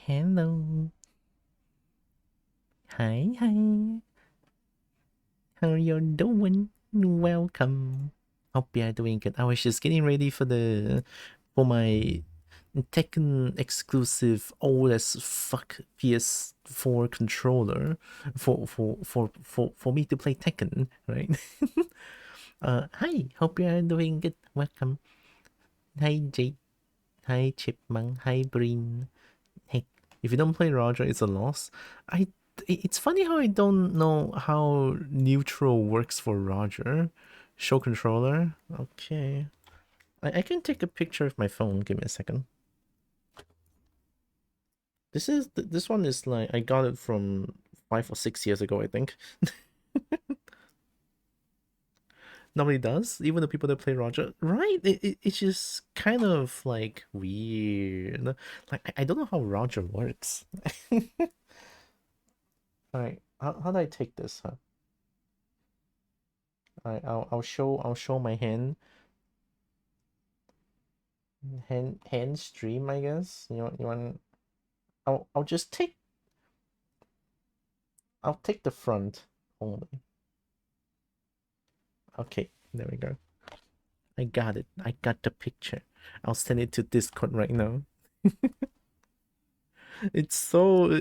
Hello. Hi, hi. How you doing? Welcome. Hope you're doing good. I was just getting ready for my Tekken exclusive old as fuck PS4 controller for me to play Tekken, right? Hi. Hope you're doing good. Welcome. Hi, Jake. Hi, Chipmunk. Hi, Breen. Hey, if you don't play Roger, it's a loss. It's funny how I don't know how neutral works for Roger. Show controller. Okay. I can take a picture of my phone. Give me a second. This one is like I got it from 5 or 6 years ago, I think. Nobody does, even the people that play Roger, right? It's just kind of like weird. Like I don't know how Roger works. All right, how do I take this? Huh? I'll show my hand stream, I guess. You want I'll just take I'll take the front only. Okay, there we go. I got it. I got the picture. I'll send it to Discord right now. It's so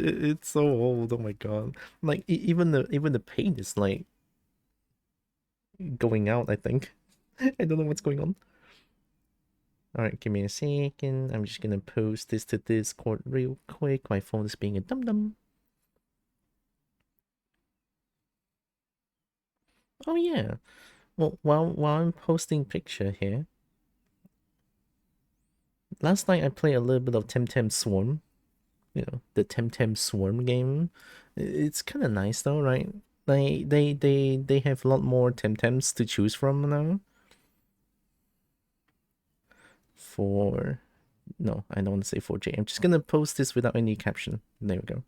old. Oh my god. Like even the paint is like going out, I think. I don't know what's going on. All right, give me a second. I'm just gonna post this to Discord real quick. My phone is being a dum dum. Oh yeah. Well, while I'm posting picture here, last night I played a little bit of Temtem Swarm. The Temtem Swarm game. It's kind of nice though, right? They have a lot more Temtems to choose from now. For no, I don't want to say 4J. I'm just gonna post this without any caption. There we go.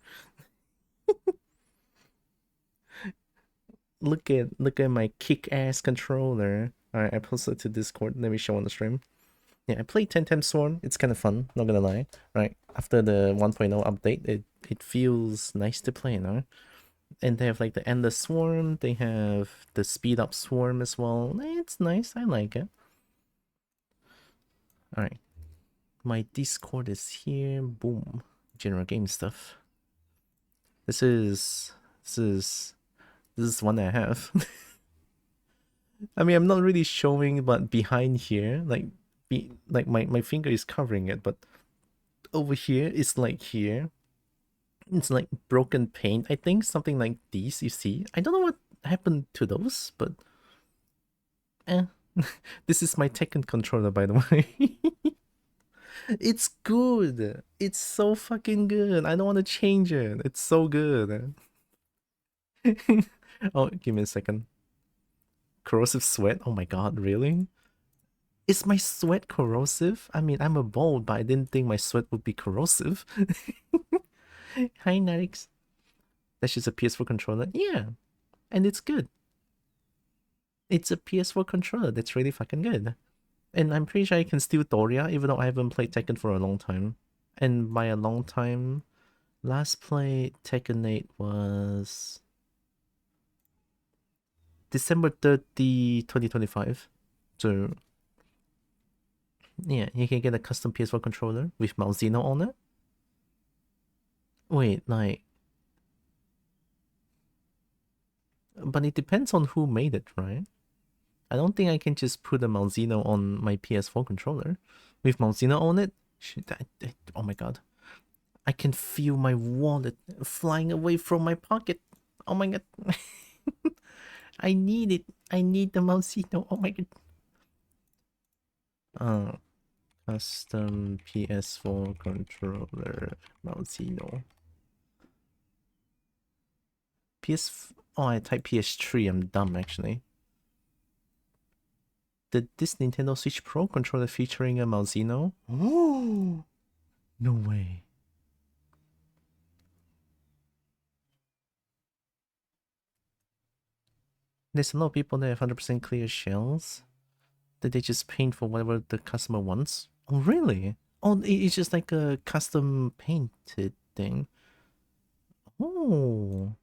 Look at my kick-ass controller. Alright, I posted to Discord. Let me show on the stream. Yeah, I played Temtem Swarm. It's kind of fun, not gonna lie. Right, after the 1.0 update, it feels nice to play now. And they have like the Endless Swarm, they have the Speed Up Swarm as well. It's nice, I like it. Alright, my Discord is here. Boom. General game stuff. This is one I have. I mean, I'm not really showing, but behind here, like my finger is covering it, but over here, it's like here. It's like broken paint, I think, something like these, you see. I don't know what happened to those, but eh. This is my Tekken controller, by the way. It's good. It's so fucking good. I don't want to change it. It's so good. Oh, give me a second. Corrosive sweat? Oh my god, really? Is my sweat corrosive? I mean, I'm a bald, but I didn't think my sweat would be corrosive. Hi, Narix. That's just a PS4 controller. Yeah, and it's good. It's a PS4 controller that's really fucking good. And I'm pretty sure I can steal Doria, even though I haven't played Tekken for a long time. And by a long time, last play Tekken 8 was December 30, 2025. So, yeah, you can get a custom PS4 controller with Malzeno on it. Wait, like... But it depends on who made it, right? I don't think I can just put a Malzeno on my PS4 controller. With Malzeno on it? Oh my god. I can feel my wallet flying away from my pocket. Oh my god. I need it. I need the Malzeno. Oh my god. Uh, Custom PS4 controller Malzeno. Oh, I typed PS3. I'm dumb actually. Did this Nintendo Switch Pro controller featuring a Malzeno? Oh, no way. There's a lot of people that have 100% clear shells that they just paint for whatever the customer wants. Oh, really? Oh, it's just like a custom painted interesting. Oh.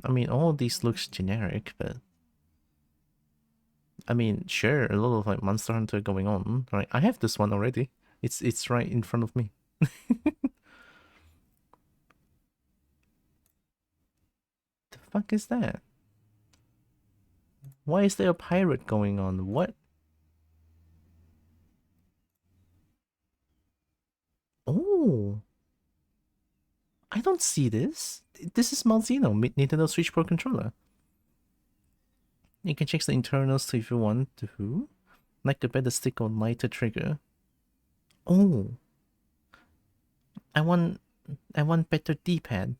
I mean, all these looks generic, but I mean, sure, a lot of like Monster Hunter going on, right? I have this one already. It's right in front of me. The fuck is that? Why is there a pirate going on? What? Oh, I don't see this. This is Malzeno, Nintendo Switch Pro controller. You can check the internals too if you want to. Like a better stick or lighter trigger. Oh, I want better D-pad.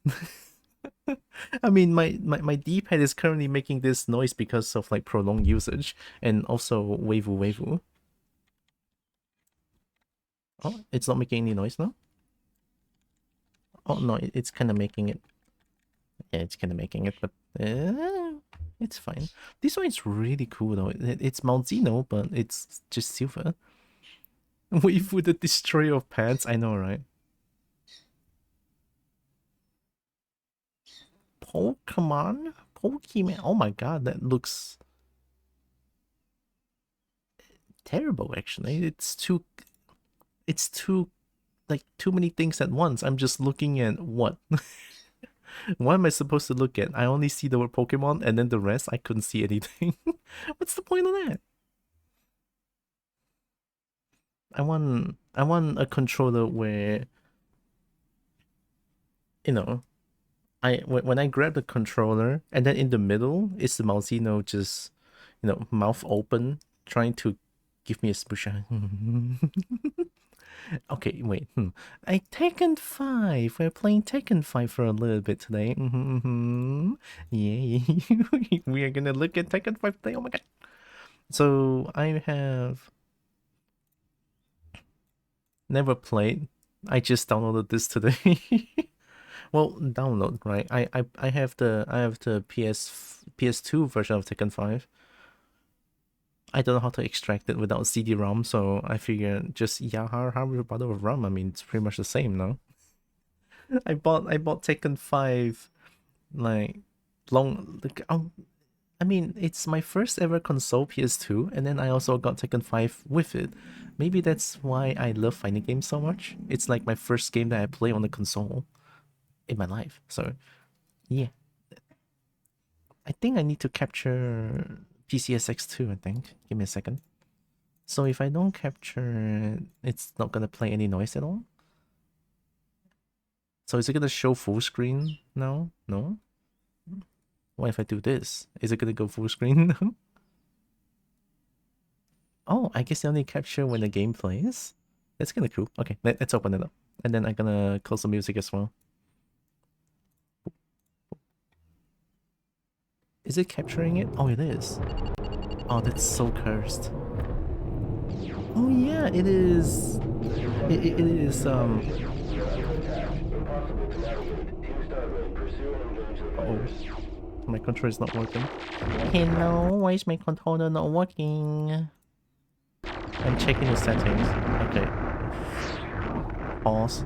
I mean, my D-pad is currently making this noise because of like prolonged usage and also wavu. Oh, it's not making any noise now? Oh no, it's kind of making it. Yeah, it's kind of making it, but it's fine. This one is really cool though. It's Malzeno, but it's just silver. Waifu the destroyer of pads, I know, right? Pokemon? Oh my god, that looks terrible actually. It's too like too many things at once. I'm just looking at what? What am I supposed to look at? I only see the word Pokemon and then the rest I couldn't see anything. What's the point of that? I want a controller where you know when I grab the controller and then in the middle is the Malzeno just mouth open trying to give me a smoosh. Okay, wait. I Tekken 5. We're playing Tekken 5 for a little bit today. Yay. We are gonna look at Tekken 5 today. Oh my god. So I have never played. I just downloaded this today. Well, download, right? I have the PS2 version of Tekken 5. I don't know how to extract it without CD-ROM, so I figure just how we bother with ROM? I mean, it's pretty much the same, no? I bought Tekken 5 like I mean, it's my first ever console PS2, and then I also got Tekken 5 with it. Maybe that's why I love fighting games so much. It's like my first game that I play on a console in my life. So yeah, I think I need to capture PCSX2, I think. Give me a second. So if I don't capture it, it's not gonna play any noise at all. So is it gonna show full screen now? No? What if I do this? Is it gonna go full screen now? Oh, I guess they only capture when the game plays. That's kinda cool. Okay, let's open it up. And then I'm gonna close the music as well. Is it capturing it? Oh, it is. Oh, that's so cursed. Oh yeah, it is. It is. Oh, my controller is not working. Hello, why is my controller not working? I'm checking the settings. Okay. Pause.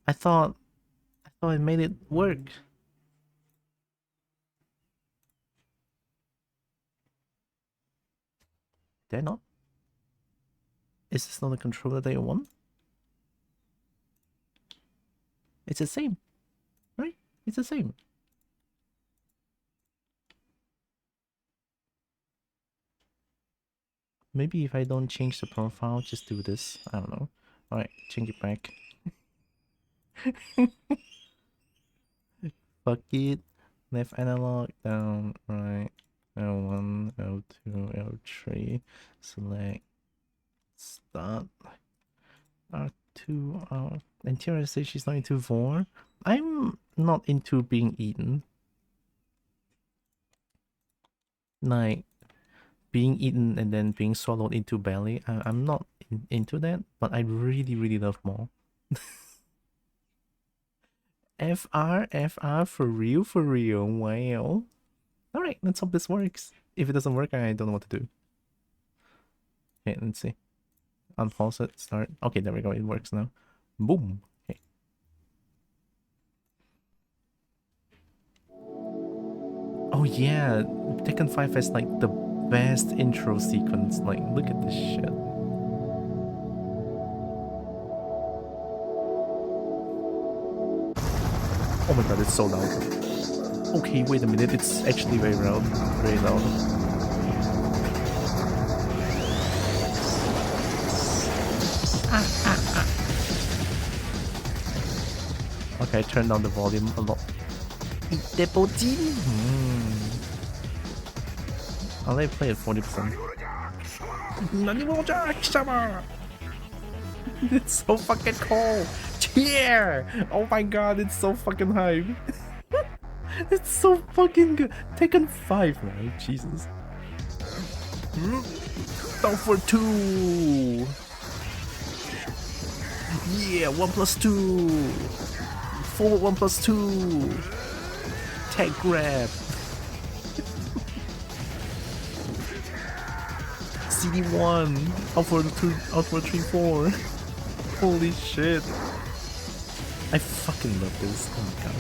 I thought I made it work. Did I not? Is this not the controller that you want? It's the same, right? It's the same. Maybe if I don't change the profile, just do this. I don't know. Alright, change it back. Fuck it. Left analog, down, right. L1, L2, L3. Select. Start. R2, R. Interior says she's not into vor. I'm not into being eaten. Like, being eaten and then being swallowed into belly. I'm not into that, but I really love more. FR for real, wow. Alright, let's hope this works. If it doesn't work, I don't know what to do. Okay, let's see. Unpause it, start. Okay, there we go, it works now. Boom. Okay. Oh yeah, Tekken 5 has like the best intro sequence. Like, look at this shit. Oh my god, it's so loud. Okay, wait a minute, it's actually very loud. Very loud. Okay, I turned down the volume a lot. I'll let it play at 40%. It's so fucking cool. Cheer! Oh my god, it's so fucking hype. It's so fucking good. Tekken 5, right? Jesus. Down for 2. Yeah, 1+2. Forward 1+2. Tag grab. CD1. Out for 2. Out for 3, 4. Holy shit. I fucking love this. Oh my god.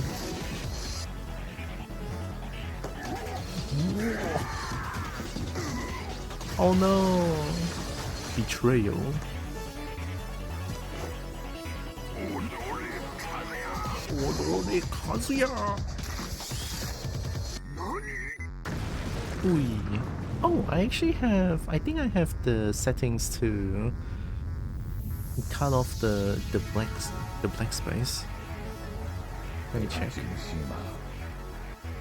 Oh no. Betrayal. Ooh. Oh, I actually have. I think I have the settings to cut off the black space. Let me check.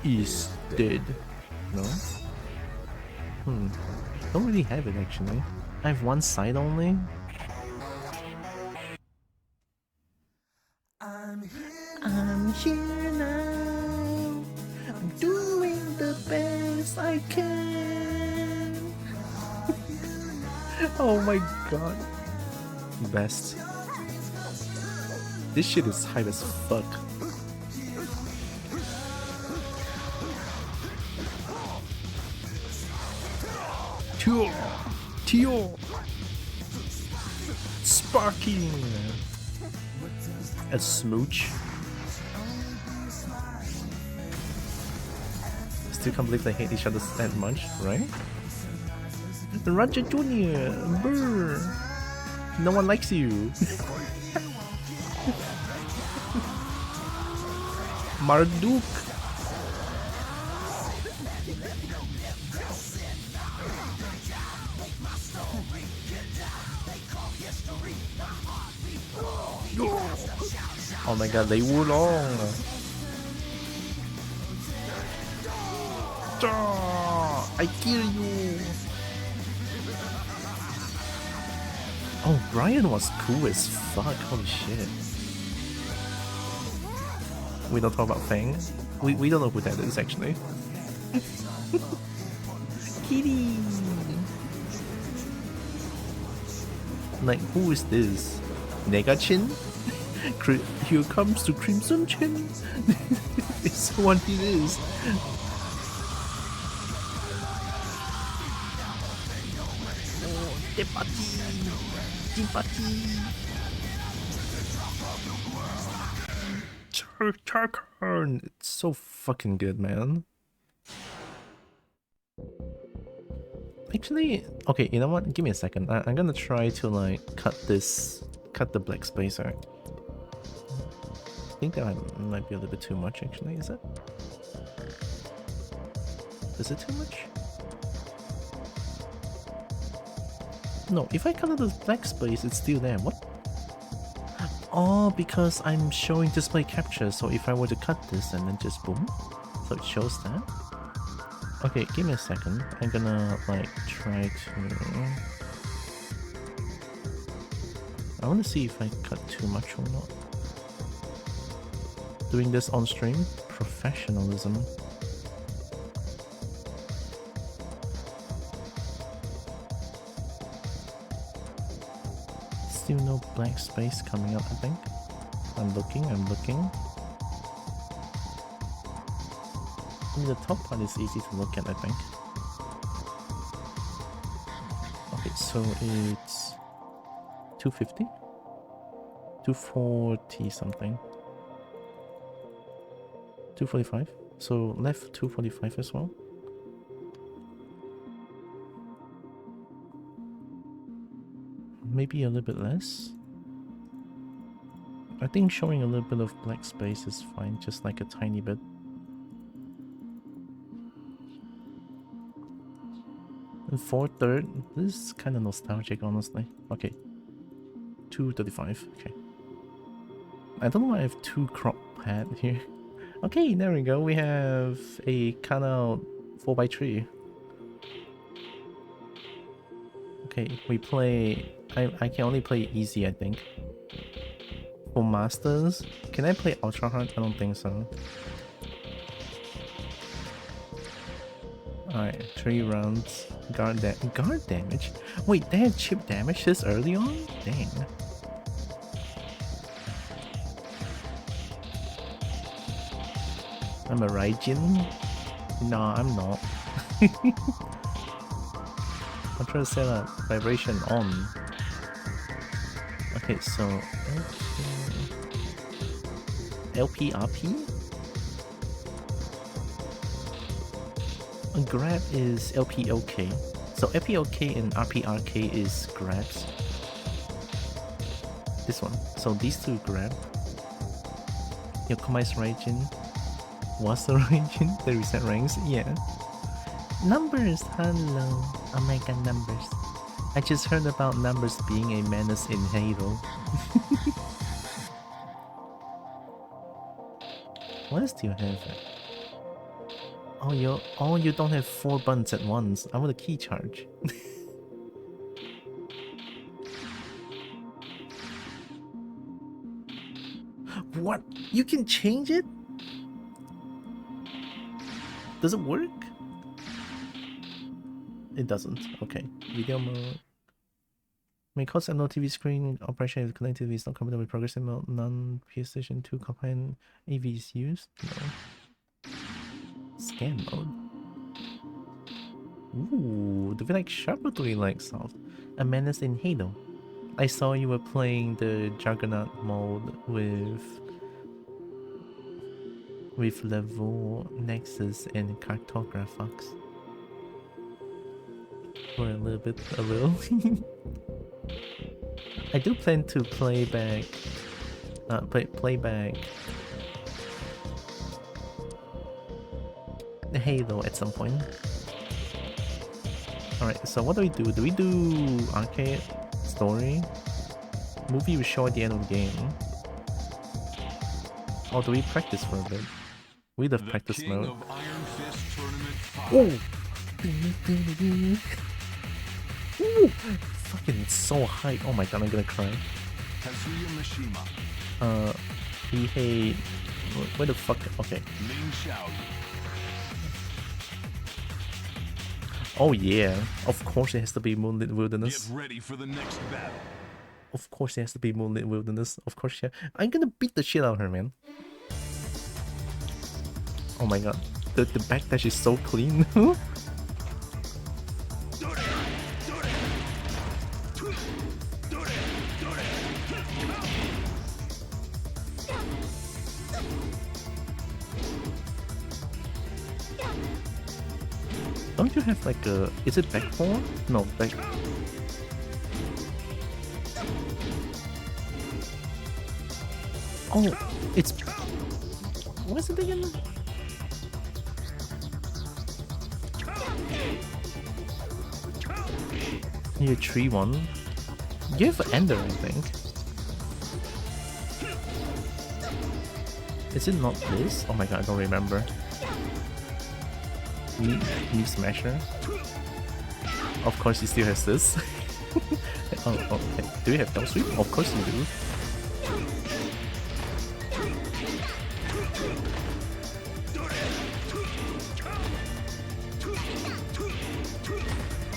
Is dead. No. Don't really have it actually. I have one side only. I'm here now. I'm doing the best I can. Oh my god. Best. This shit is hype as fuck. Tio. Sparking. A smooch. Still can't believe they hate each other that much, right? Roger Jr. Brr. No one likes you. Marduk. Oh my god, they Wulong. I kill you. Oh, Brian was cool as fuck. Holy shit. We don't talk about Fang. We don't know who that is actually. Kitty. Like, who is this? Negachin? Here comes the Crimson Chin. It's what it is. Tekken. It's so fucking good, man. Actually, okay, you know what? Give me a second. I'm gonna try to like cut the black space out. I think that might be a little bit too much actually, is it? Is it too much? No, if I cut the black space, it's still there. What? Oh, because I'm showing display capture, so if I were to cut this and then just boom, so it shows that. Okay, give me a second. I'm gonna like try to... I want to see if I cut too much or not. Doing this on stream? Professionalism. Still no black space coming up, I think. I'm looking. I mean, the top part is easy to look at, I think. Okay, So it's 250? 240 something. 245. So left 245 as well. Maybe a little bit less. I think showing a little bit of black space is fine, just like a tiny bit. And 4/3, this is kind of nostalgic, honestly. Okay, 235. Okay. I don't know why I have two crop pad here. Okay, there we go. We have a cutout 4x3. Okay, we play. I can only play easy, I think. For masters, can I play ultra hard? I don't think so. Alright, 3 rounds. Guard damage? Wait, they had chip damage this early on? Dang. I'm a Raijin? Nah, I'm not. I'm trying to set up vibration on. Okay, so LPRP? Grab is LPLK. So LPLK and RPRK is grabs. This one. So these two grab. Yokomai's Raijin. What's the Raijin? The reset ranks? Yeah. Numbers! Hello. Oh my god, numbers. I just heard about numbers being a menace in Halo. What else do you have? Oh, you don't have 4 buttons at once. I want a key charge. What? You can change it? Does it work? It doesn't. Okay. Video mode. May cause no TV screen operation if connectivity is not compatible with progressive mode. Non-PlayStation 2 compliant AV is used. No. Scan mode. Ooh, do we like sharp or do we like soft? A menace in Halo. I saw you were playing the Juggernaut mode with Level, Nexus, and Cartographox. For a little. I do plan to play back Halo at some point. Alright, so what do we do? Do we do arcade story? Movie will show at the end of the game. Or do we practice for a bit? We love practice mode. Oh! Ooh! Fucking so hype. Oh my god, I'm gonna cry. Hey, where the fuck? Okay. Oh yeah, of course it has to be Moonlit Wilderness. Get ready for the next battle. Of course it has to be Moonlit Wilderness. Of course, yeah. I'm gonna beat the shit out of her, man. Oh my god, the backdash is so clean. Don't you have like a... Is it back 4? No, back... Oh, it's... What is it again? You're 3-1. You have Ender, I think. Is it not this? Oh my god, I don't remember. Me Smasher. Of course, he still has this. Oh, okay. Do we have Double Sweep? Of course you do.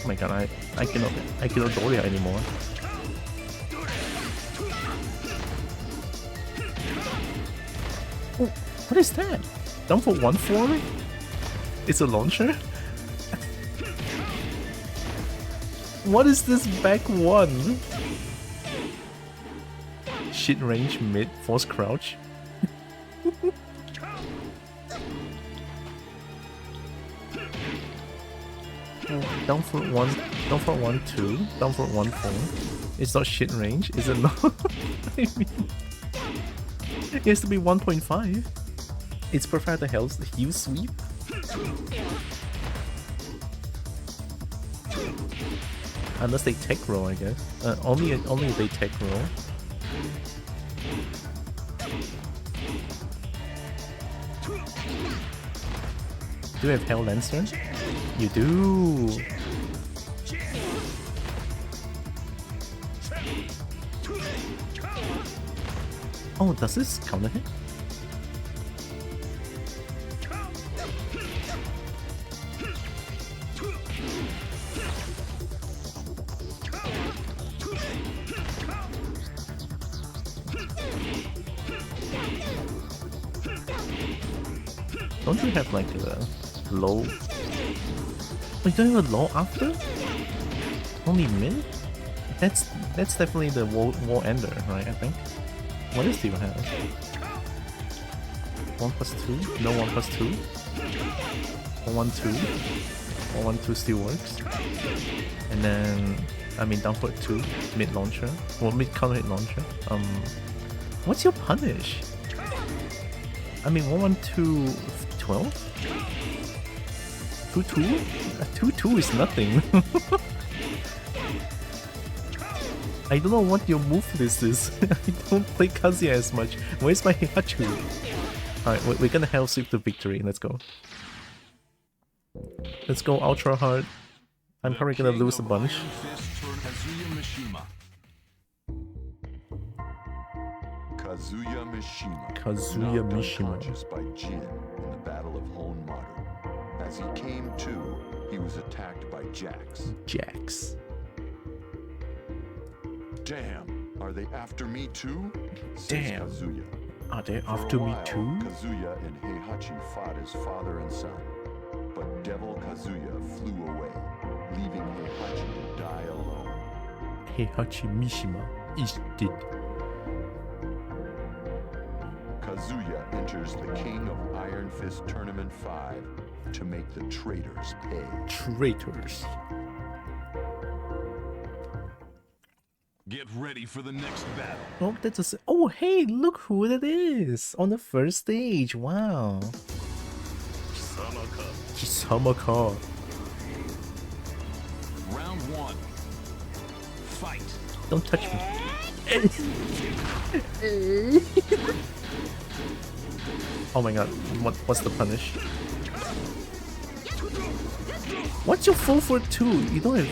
Oh my god, I cannot Doria anymore. Oh, what is that? Down for 1-4? It's a launcher? What is this back one? Shit range mid force crouch. Down for one, down for 1-2, down for 1-4. It's not shit range, is it not? I mean, it has to be 1.5. It's preferred the heal sweep. Unless they tech roll, I guess. Only if they tech roll. Do you have Hell Lancer? You do! Oh, does this counter hit? Don't you have like a low? Oh, you don't have a low after? Only mid? That's definitely the wall ender, right? I think. What else do you have? 1+2? No 1+2? 1-1-2? 1-1-2 still works. And then I mean down for 2 mid launcher. Well, mid counter hit launcher. What's your punish? I mean 1-1-2 12? 2-2? 2-2 is nothing. I don't know what your move list is. I don't play Kazuya as much. Where's my Heihachi? Alright, we're gonna hell sweep to victory. Let's go. Let's go ultra hard. I'm probably gonna lose a bunch. Kazuya Mishima. Kazuya Mishima. Unconscious by Jin in the Battle of Honmaru. As he came to, he was attacked by Jax. Jax. Damn, are they after me too? Damn. Says Kazuya. Are they For after a me while, too? Kazuya and Heihachi fought as father and son. But Devil Kazuya flew away, leaving Heihachi to die alone. Heihachi Mishima is dead. Kazuya enters the King of Iron Fist Tournament 5 to make the traitors pay. Traitors. Get ready for the next battle. Oh, that's a... Oh, hey, look who that is on the first stage. Wow. Kisamaka. Round 1. Fight. Don't touch me. Oh my god, what's the punish? What's your 4-4-2? You don't have...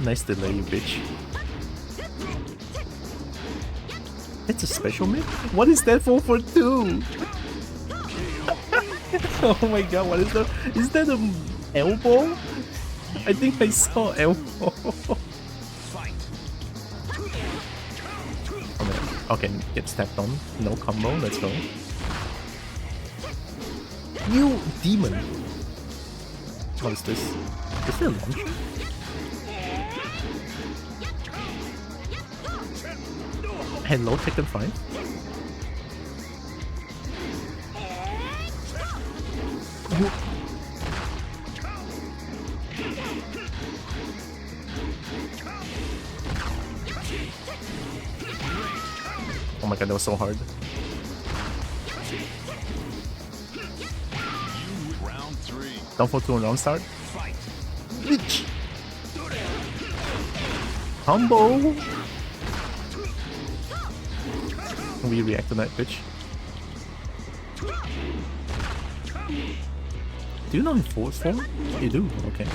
Nice delay, you bitch. It's a special move? What is that 4-4-2? Oh my god, what is that? Is that an elbow? I think I saw elbow. Okay, get stepped on. No combo, let's go. You demon! What is this? Is there a launcher? Hello, Tekken 5? Oh my god, that was so hard. Round 3. Down for 2 on round start. Bitch! Combo! We react to that, bitch. Do you know in force form? You do, okay.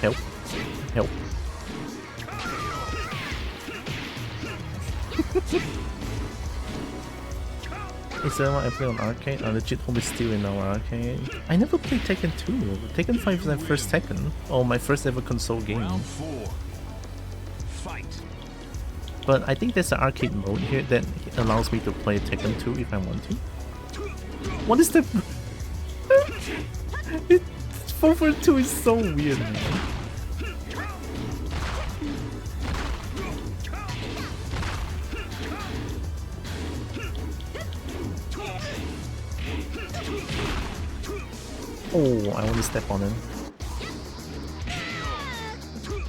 Help. Help. Is that what I play on arcade? I legit hope it's still in our arcade. I never played Tekken 2. Tekken 5 is my first Tekken. Oh, my first ever console game. Round 4. Fight. But I think there's an arcade mode here that allows me to play Tekken 2 if I want to. What is that? 4-4-2 is so weird, man. Oh, I want to step on him.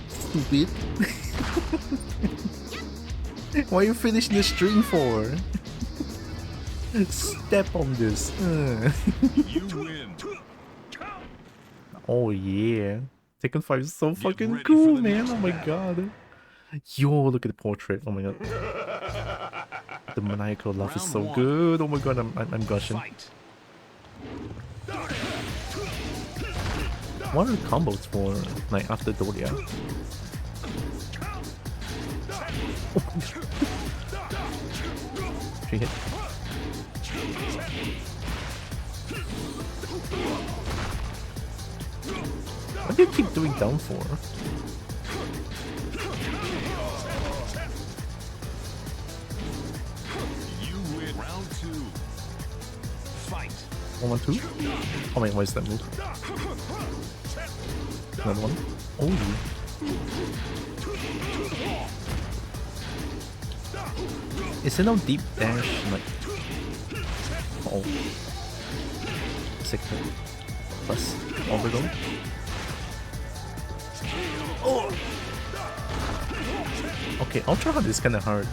Stupid. Why are you finishing the stream for? Step on this. You win. Oh yeah. Tekken 5 is so fucking ready cool, for the man. next Oh my battle. god. Yo, look at the portrait. Oh my god. The maniacal laugh is Round so one. good. Oh my god, I'm gushing. Fight. What are the combos for, like, after Doria? Three hit. What do you keep doing down for? You win. Round 2. Fight. 1, 1, 2? Oh wait, what is that move? Another one? Oh. Is there no deep dash? Like. Oh. Sector. Plus. Orbital. Oh! Okay, Ultra Hard is kinda hard.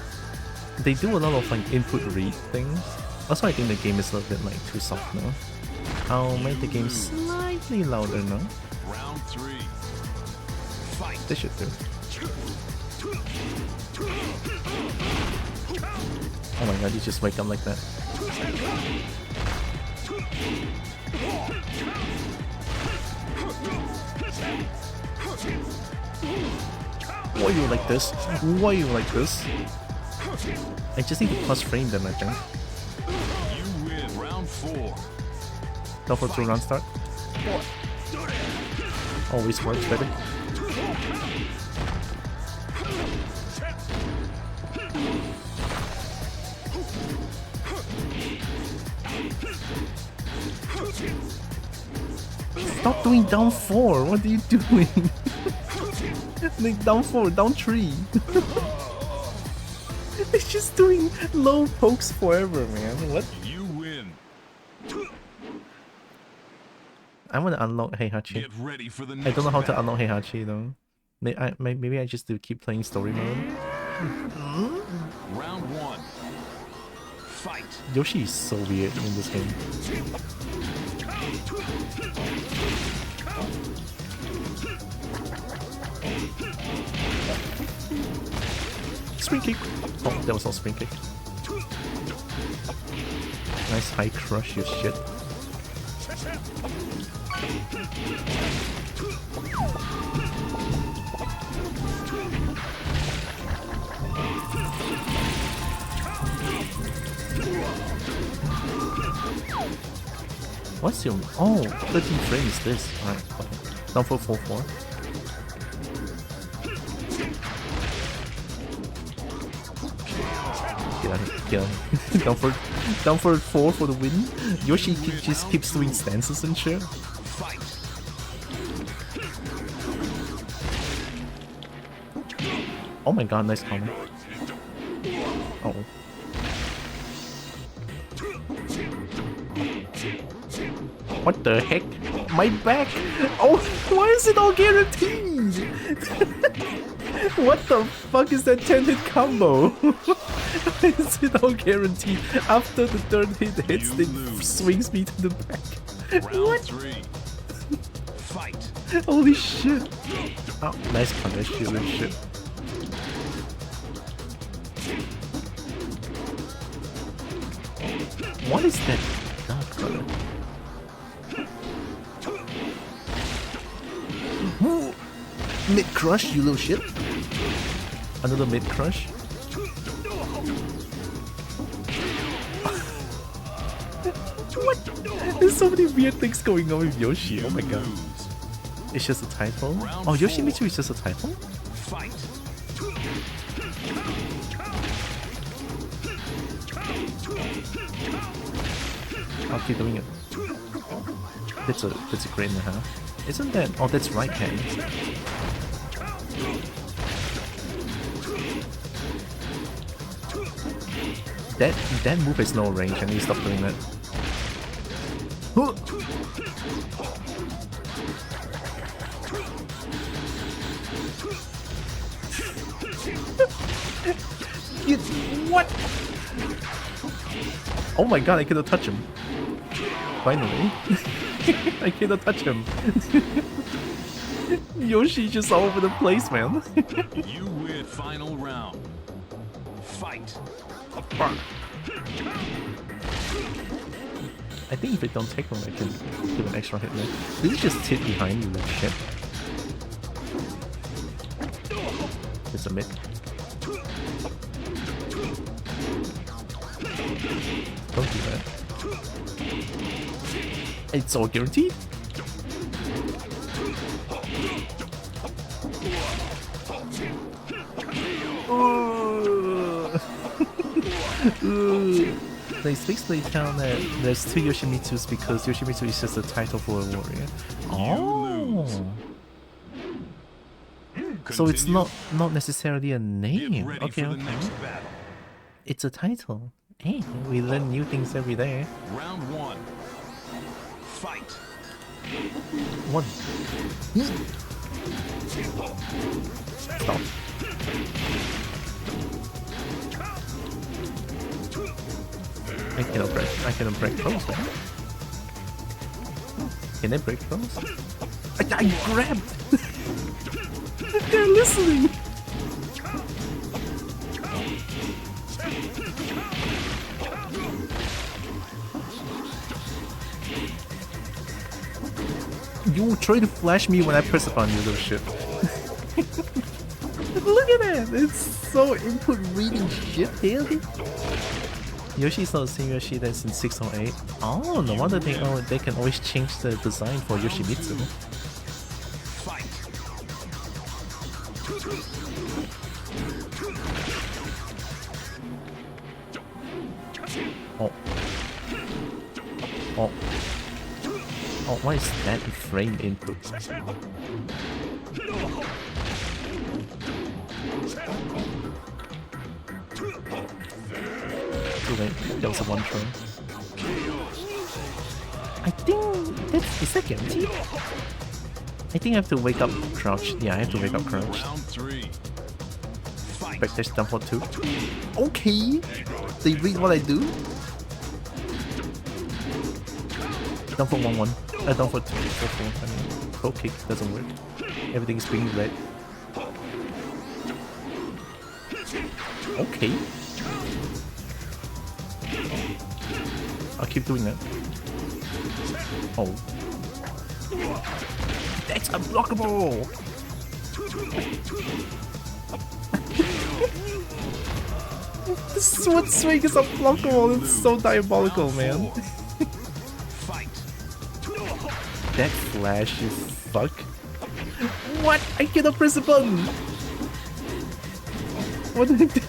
They do a lot of like input read things. Also, I think the game is a little bit like too soft now. I'll make the game slightly louder now. Round 3. Fight. They should do. Oh my god, you just wake up like that. Why you like this? Why you like this? I just need to plus frame them, I think. You win. Round 4. Go for 2 round start. Always works better. Stop doing down 4. What are you doing? Like down 4, down 3. It's just doing low pokes forever, man. What? You win. I want to unlock Heihachi. Get ready for the next I don't know how to battle. unlock Heihachi though. Maybe I just do keep playing story mode. Round 1. Fight. Yoshi is so weird in this game. Spring kick! Oh, that was not spring kick. Nice high crush, you shit. What's your... Oh, 13 frames is this. Alright, okay. Down for 4-4. Get out of here, get out of here. down for 4 for the win. Yoshi just keeps doing stances and shit. Fight. Oh my god, nice combo. Uh oh. What the heck? My back! Oh, why is it all guaranteed? What the fuck is that 10-hit combo? Why is it all guaranteed? After the third hit hits, You it lose. swings me to the back. Round What? 3. Fight. Holy shit! Oh, nice punish, you little shit. What is that dark color? Ooh. Mid crush, you little shit. Another mid crush. What? There's so many weird things going on with Yoshi. Oh my god. Lose. It's just a typo? Oh, Yoshimitsu is just a typo? Fight. I'll keep doing it. That's a grade and a half. Isn't that? Oh, that's right hand. That move has no range. I need to stop doing that. What? Oh my god, I cannot touch him. Finally. I cannot touch him. Yoshi just all over the place, man. You win. Final round. Fight. I think if I don't take one, I can give an extra hit there. Did he just hit behind you like shit? It's a mid. Don't do that. It's all guaranteed? They basically tell that there's two Yoshimitsus because Yoshimitsu is just a title for a warrior. Oh, so it's not necessarily a name. Okay, okay. It's a title. Hey, we learn new things every day. Round one. Fight. One. Stop. I cannot break throws, man. Can I break throws? I grabbed! They're listening! You try to flash me when I press upon you, little shit. Look at that! It's so input reading shit here. Yoshi's not the same Yoshi that's in 608. Oh, no wonder they can always change the design for Yoshimitsu. Fight. Oh. Oh. Oh, why is that frame input? Too late. That was a one turn. I think is that guaranteed? I think I have to wake up crouch. Yeah, I have to wake up crouch. Round three. Fight. Backdash down for 2. Okay! They read what I do? Down for 1-1. Down for 2. I mean, pro kick doesn't work. Everything is being red. Okay. I'll keep doing that. Oh. That's unblockable! The sword swing is unblockable. It's so diabolical, man. That flash, you fuck. What? I cannot press a button! What did I do?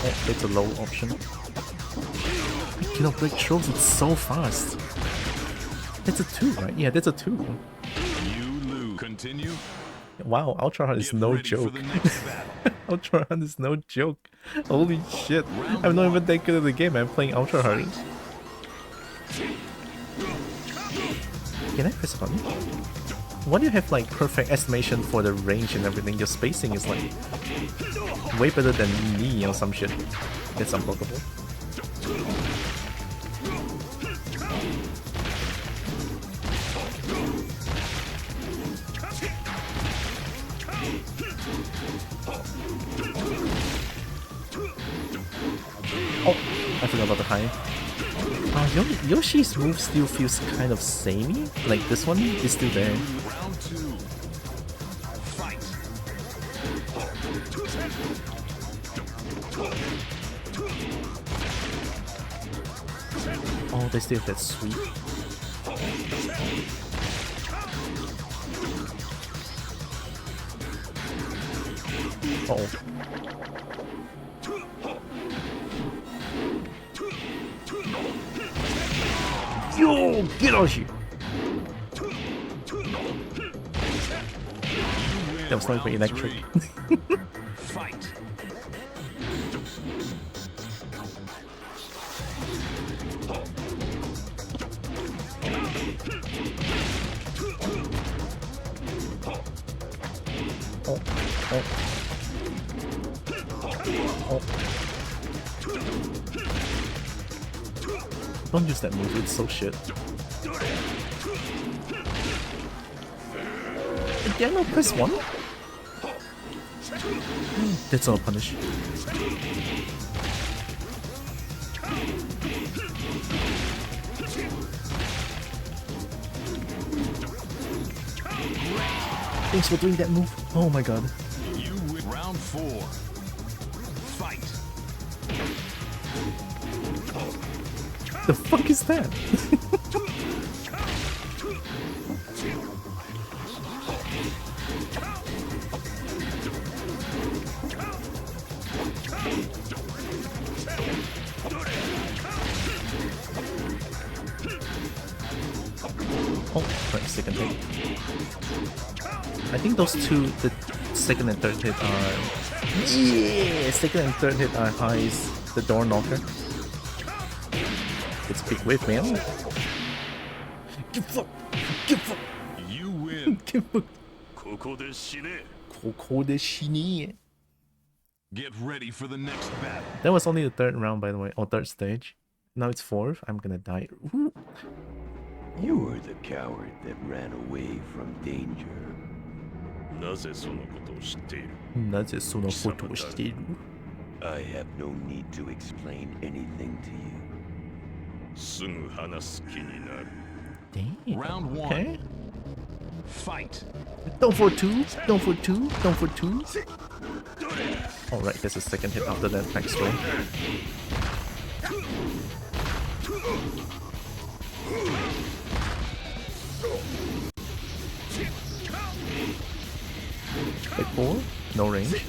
Oh, that's a low option. I cannot break throws, it's so fast. That's a 2, right? Yeah, that's a 2. You lose. Continue. Wow, Ultra Hard is no joke. Ultra Hard is no joke. Holy shit. I'm not even that good at the game, I'm playing Ultra Hard. Can I press a button? Why do you have like perfect estimation for the range and everything? Your spacing is like way better than me or some shit. That's unblockable. Oh, I forgot about the high. Yoshi's move still feels kind of samey. Like this one is still there. Round two. Fight. Oh, they still have that sweep. Uh-oh. Yo, get out of here! That was not very electric. Fight. Oh, oh. Oh. Don't use that move, it's so shit. Did I not press 1? That's not a punish. Thanks for doing that move. Oh my god. You win. Round 4. Fight. The fuck is that? Oh, right, second hit. I think those two, the second and third hit are... Yeah! Second and third hit are highest, the door knocker. It's a big wave, man. Give fuck! Give fuck! You win. Give fuck! ここで死ね. ここで死ね. Get ready for the next battle. That was only the third round, by the way, or third stage. Now it's fourth. I'm gonna die. Ooh. You were the coward that ran away from danger. なぜそのことを知っている? なぜそのことをしている? I have no need to explain anything to you. すぐ話す気になる. Damn. Round 1. Okay. Fight. Don't for two. Don't for two. Don't for two. Alright, there's a second hit after that backstory. Back 4. No range.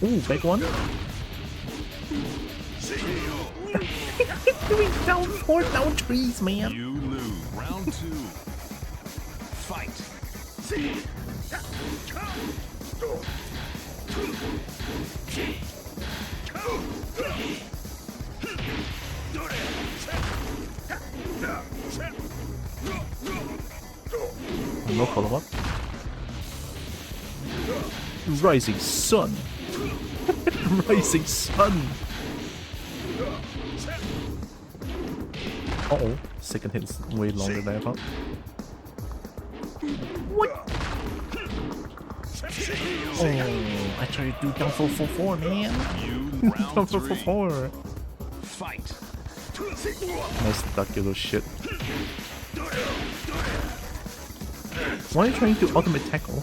Ooh, back 1. Doing down 4, down 3s, man. You lose. Round 2. Fight. No follow-up. Rising Sun. Rising Sun. Uh-oh. Second hit is way longer than I thought. What? Oh, I tried to do down 4-4-4, man. You Down round 3. 4-4-4. Fight. Nice duck shit. Why are you trying to ultimate tackle?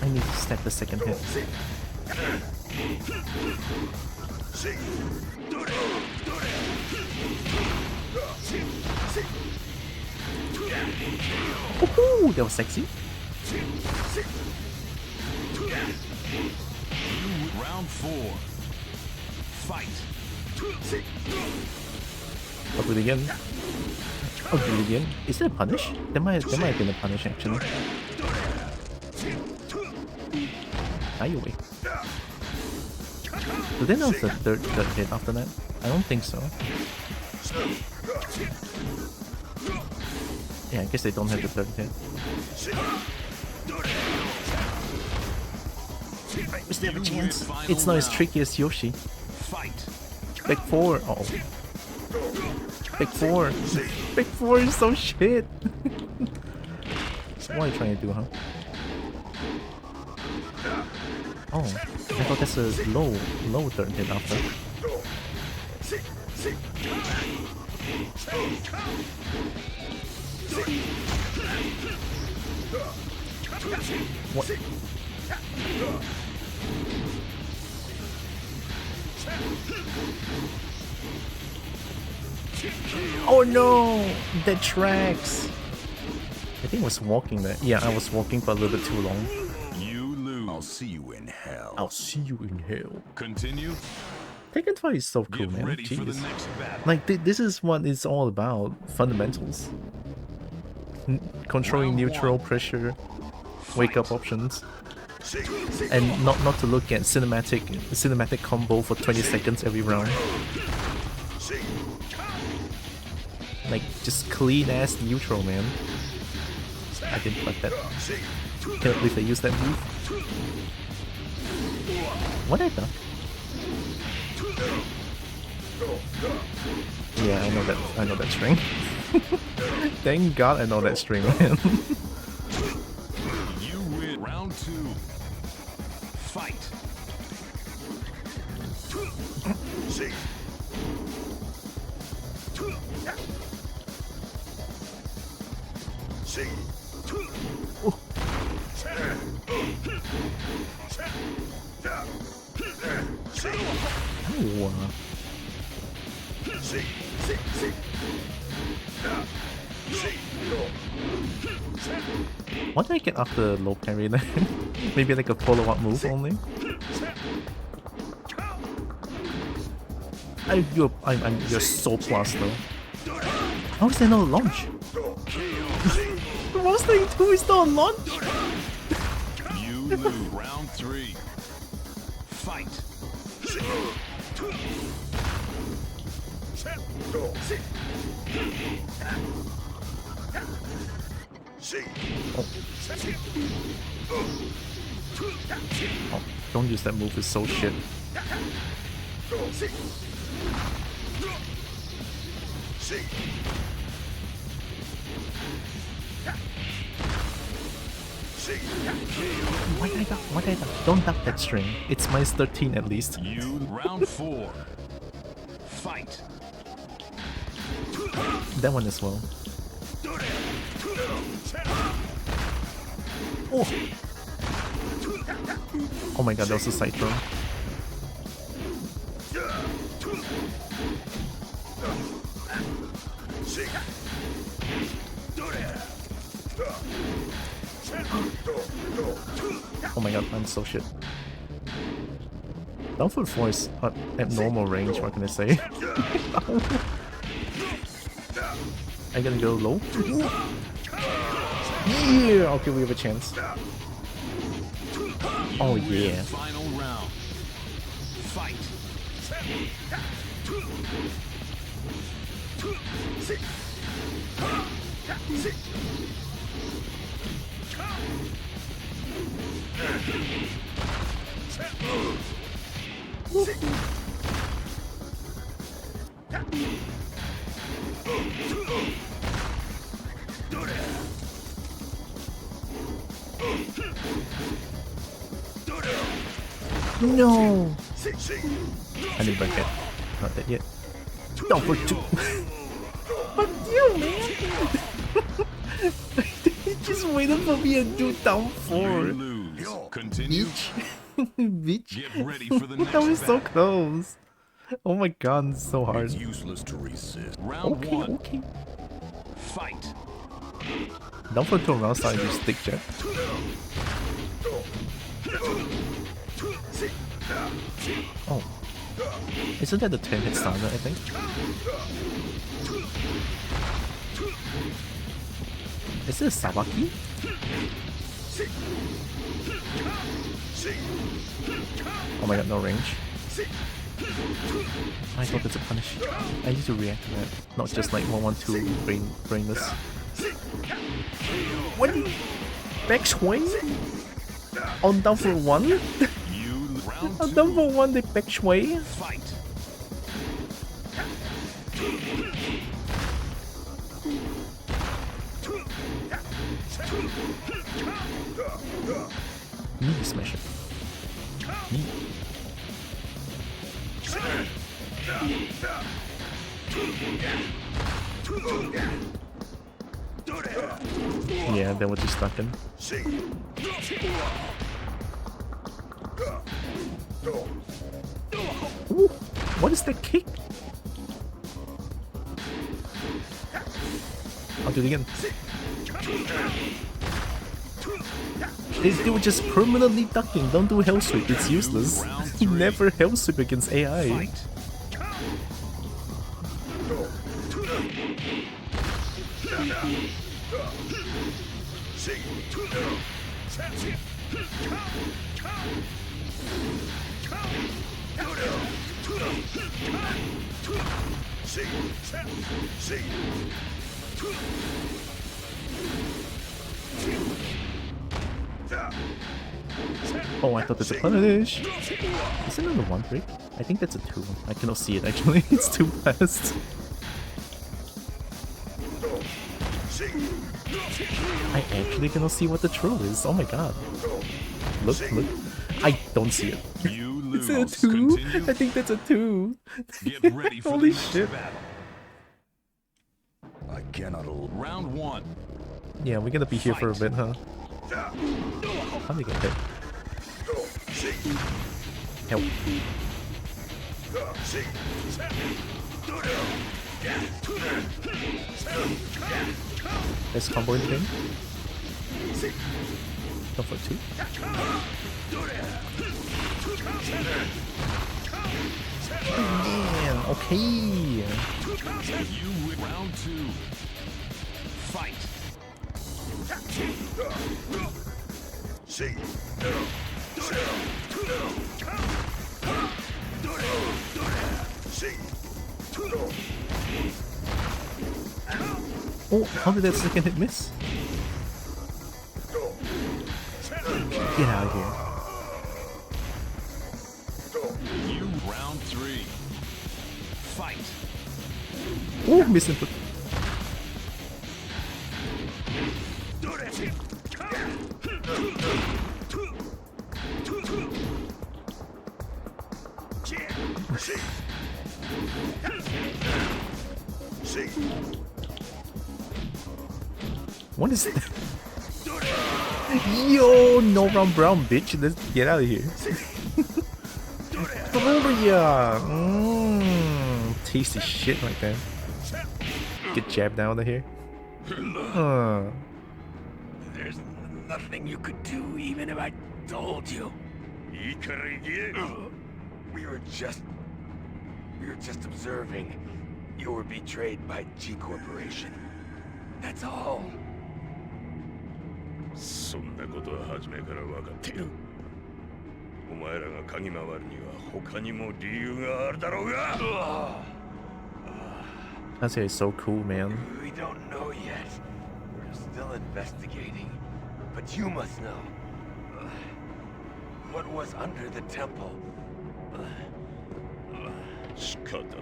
I need to step the second hit. Woohoo! That was sexy. Round 4. Fight. I'll do it again. I'll do it again. Is that a punish? There might have been a punish actually. Die away. Do they know the third hit after that? I don't think so. Yeah, I guess they don't have the third hit. We still have a chance. It's not as tricky as Yoshi. Fight. Back 4. Uh oh. Back 4. Back 4 is so shit. What are you trying to do, huh? Oh, I thought that's a low third hit after. What? Oh no! That tracks! I think I was walking there. Yeah, I was walking for a little bit too long. You lose. I'll see you in hell. I'll see you in hell. Continue. Tekken 5 is so cool, Get man. ready for the Jeez. next battle. Like, this is what it's all about. Fundamentals. Controlling Round neutral, one. pressure, wake-up options. And not to look at cinematic combo for 20 seconds every round. Like, just clean-ass neutral, man. I didn't like that. Can't believe they used that move. What I thought? Yeah, I know that string. Thank God I know that string, man. You win. Round 2. Fight. Ooh. What do I get after low parry then? Maybe like a follow-up move only? You're so plus though. How is there no launch? What's the 2 is not launch? You lose. Round 3. Fight. Oh, don't use that move, it's so shit. Why did I duck? Don't duck that string. It's minus 13 at least. You. Round 4. Fight. That one as well. Oh! Oh my god, that was a side throw. Oh my god, I'm so shit. Down for 4 is abnormal range, what can I say? I'm gonna go low. Yeah! Okay, we have a chance. Oh yeah. Final round. Fight. No! I didn't break it. Not that yet. Down for 2! Fuck you, man! He just waited for me to do down You 4. lose. Continue. Bitch. Get ready for the next That was so battle. close. Oh my god, it's so hard. It's useless to resist. Round Okay, 1. okay. Fight. Down for 2 rounds, I use stick jet. Oh. Isn't that the 10 hit standard, I think? Is it a Sabaki? Oh my god, no range. I thought it's a punish. I need to react to that. Not just like 112 brainless. What? Back swing? On down for 1? You round On 2. down for 1 they back sway? Fight. Knee smasher. Knee. Yeah, they were just stuck in. Ooh, what is that kick? I'll do it again. This dude just permanently ducking. Don't do hell sweep, it's useless. Never hell sweep against AI. Oh, I thought that's a punish. Is it another one break? I think that's a 2. I cannot see it actually. It's too fast. I actually cannot see what the troll is. Oh my god. Look. I don't see it. Is it a 2? I think that's a 2. Get ready for Holy the next shit. battle. I cannot allow. Round 1. Yeah, we're gonna be here for a bit, huh? How do you get hit? Help. Let's combo thing. Go for 2. Man, okay. You win round 2. Fight. Oh, how did that second hit miss? Get out of here. You round 3. Fight. Oh, misinput. What is that? Yo, no round brown, bitch. Let's get out of here. Gloria! Tasty shit right there. Get jabbed out of here. There's nothing you could do, even if I told you. We were just observing. You were betrayed by G Corporation. That's all. そんなことは初めから分かっている。お前らが嗅ぎ回るには他にも理由があるだろうが。That is so cool, man. We don't know yet. We're still investigating. But you must know. What was under the temple? 仕方と。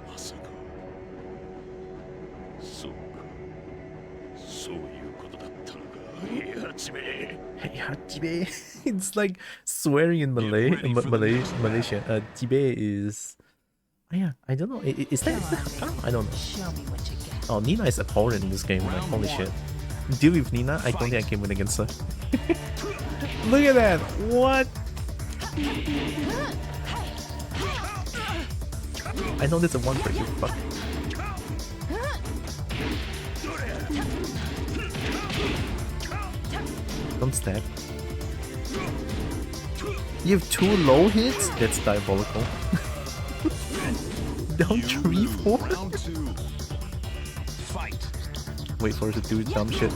まさか。そうか。そういうことだったのか。いや、ちめ。 Hey, Jibe. It's like swearing in Malay. Malaysia. Jibe is. Oh, yeah, I don't know. Is that? I don't know. Show me what you got. Oh, Nina is abhorrent in this game. Like, holy shit. Deal with Nina. I don't think I can win against her. Look at that. What? I know there's a one for you. Fuck. Don't stab. You have 2 low hits? That's diabolical. Down 3-4? Round 2. Fight. Wait for her to do dumb shit.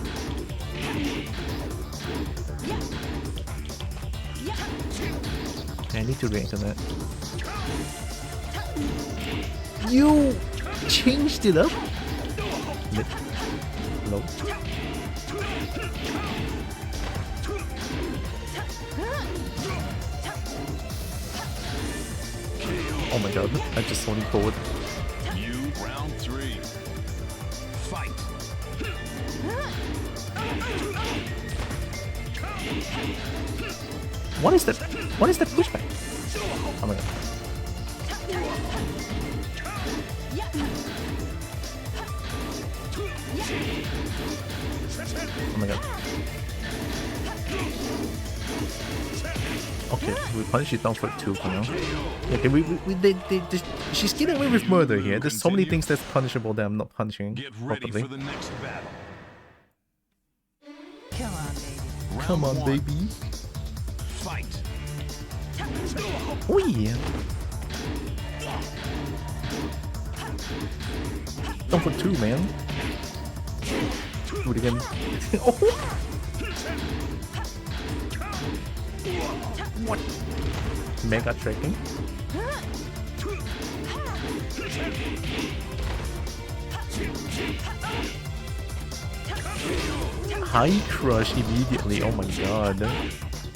I need to react on that. You changed it up? Mid. Low. Oh my god, I just went forward. You round 3. Fight. What is that? What is that pushback? Oh my god. Oh my god. Okay, we punish it down for 2 for now. Okay, she's getting away with murder here. There's so many things that's punishable that I'm not punishing Get ready properly. for the next battle. Come on, baby. Fight. Oh yeah. Down for 2, man. Do it again. Oh. What? Mega tracking. High crush immediately. Oh my god.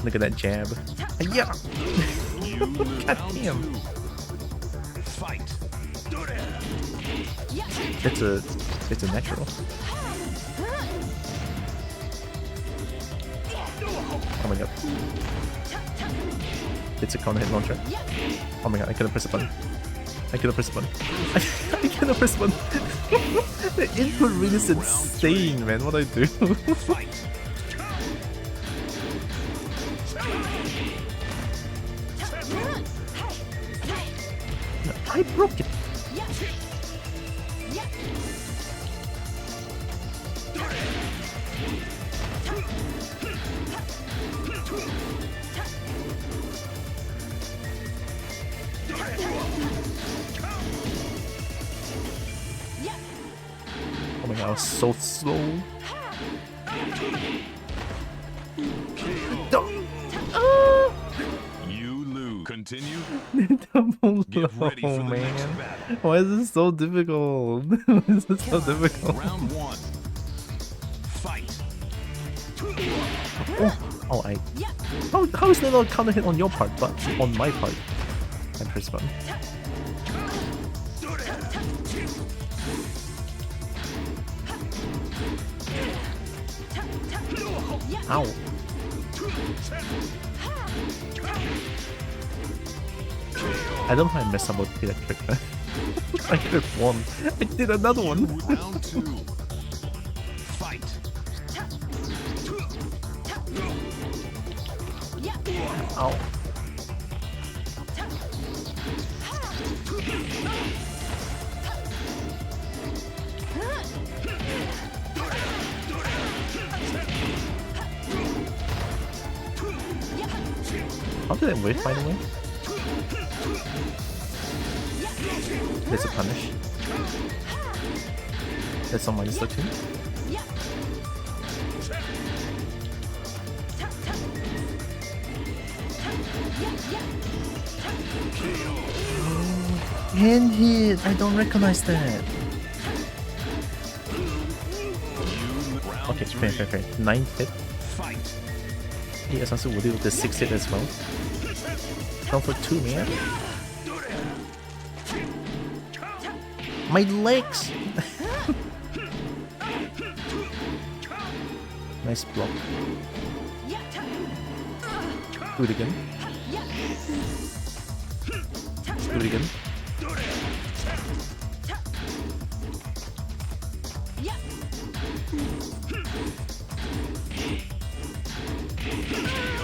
Look at that jab. Yeah. God damn. Fight. It's a natural. Oh my god. It's a counter hit launcher. Oh my god, I couldn't press a button. I couldn't press a button. I couldn't press a button. The input really is insane, man. What do I do? I broke it. Oh my god, I was so slow. You lose. Continue. Double Get ready for low, the next man. battle. Why is this so difficult? Why is this so difficult? Round 1. Fight. Oh, how is there not a counter hit on your part, but on my part? I press button. Ow. I don't know how I messed up with the electric, man. I could have won. I did another one. Round 2. Fight. Ow. How did I wait, by the way? There's a punish. That's on minus 13. Hand hit! I don't recognize that. Okay, fair. 9 hit. Fight. Yes, also we'll deal with the 6 hit as well. Down for 2, man. My legs! Nice block. Do it again. Do it again.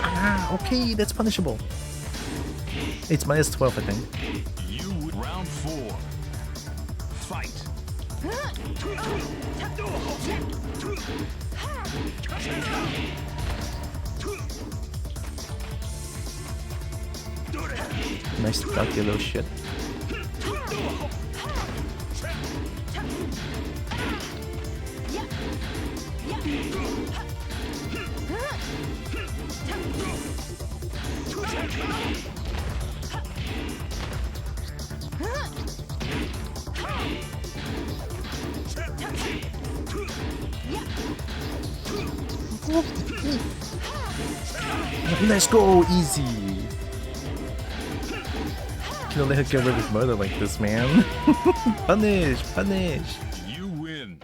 Ah, okay, that's punishable. It's minus 12, I think. You round 4. Fight. Nice duck, you little shit. Let's go, easy. Can't let her get away with murder like this, man. Punish. You win.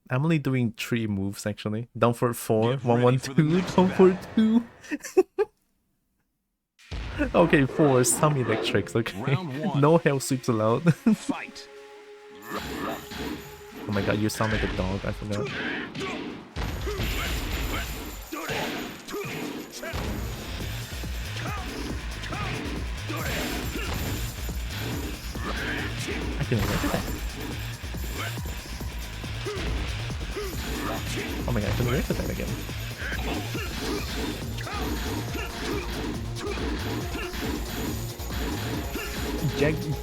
I'm only doing 3 moves actually. Down for 4, Get 1, ready 1, for the 2, next down for 2. Okay, 4, some electrics, okay. Round 1. No hell sweeps allowed. Fight. Oh my god, you sound like a dog, I forgot. I can work with that. Oh my god, I can work with that again.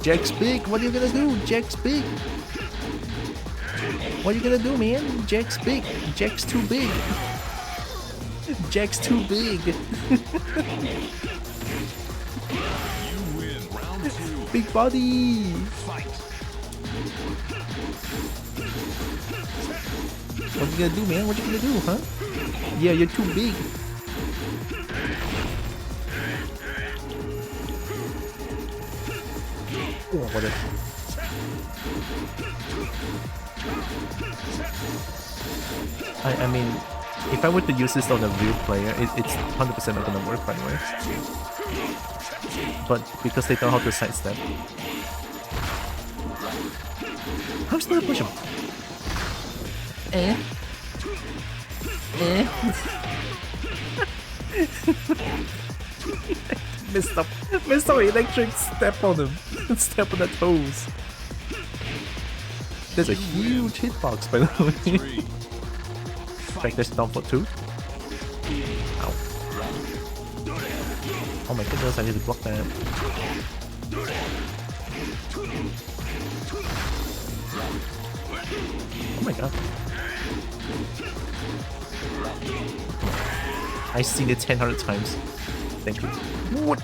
Jack's big. What are you gonna do? Jack's big. What are you gonna do, man? Jack's big. Jack's too big. Jack's too big. You win round 2. Big body. Fight. What you gonna do, man? What you gonna do, huh? Yeah, you're too big. Oh, what a... I mean, if I were to use this on a real player, it's 100% not gonna work, by the way. But because they know how to sidestep. How's that push him? Missed up electric step on him. Step on the toes. There's a huge hitbox, by the way. Back this down for 2. Ow. Oh my goodness, I need to block that. Oh my god. I've seen it 10,000 times. Thank you. What?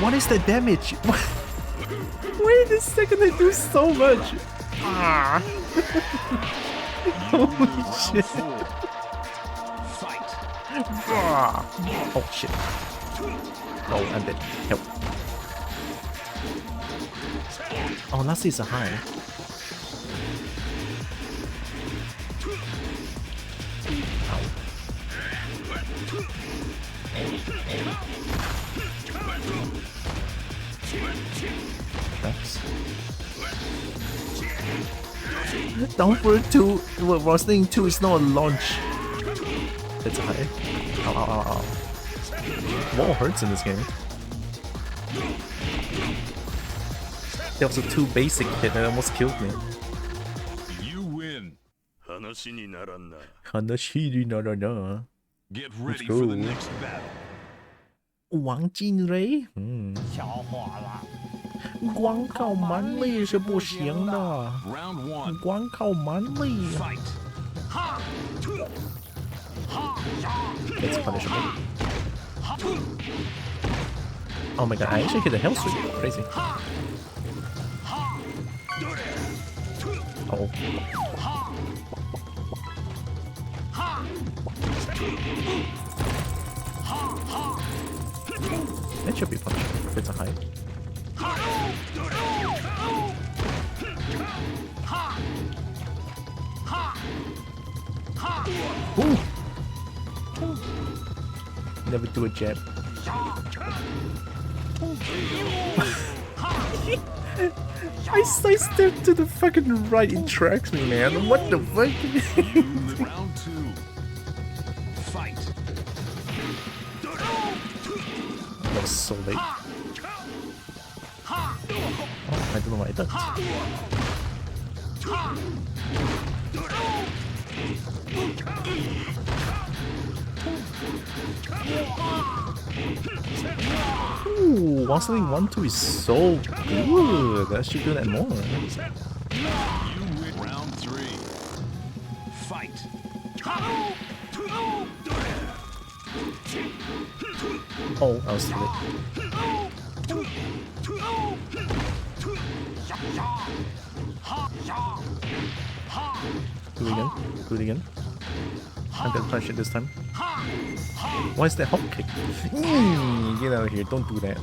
What is the damage? Wait a second, they do so much. Ah. Holy shit. Ah. Oh shit. Oh, I'm dead. Help. Oh, last is a high. Ow. That's... Down for 2. Rosling 2 is not a launch. That's a high. Ow, ow, ow, ow. Wall hurts in this game. There was a 2 basic hit that almost killed me. You win. Hanashiri narana. Get ready go. for the next battle. Wang Jinrei? 光靠蛮力是不行的。 Round 1. 光靠蛮力。 Fight. That's punishable. Oh my god, I actually hit a hell sweep. Crazy. Oh. That should be punishable if it's a high. Ooh. Never do a jab. I sidestepped to the fucking right. It tracks me, man. What the fuck? Round 2. Fight. That was so late. Oh, I don't know why I did. Ooh, Wassling 1-2 is so good. I should do that more. You win. Round 3. Fight. Oh, I was too late. Do it again. Do it again. I'm gonna punish it this time. Why is that hop kick? Get out of here. Don't do that.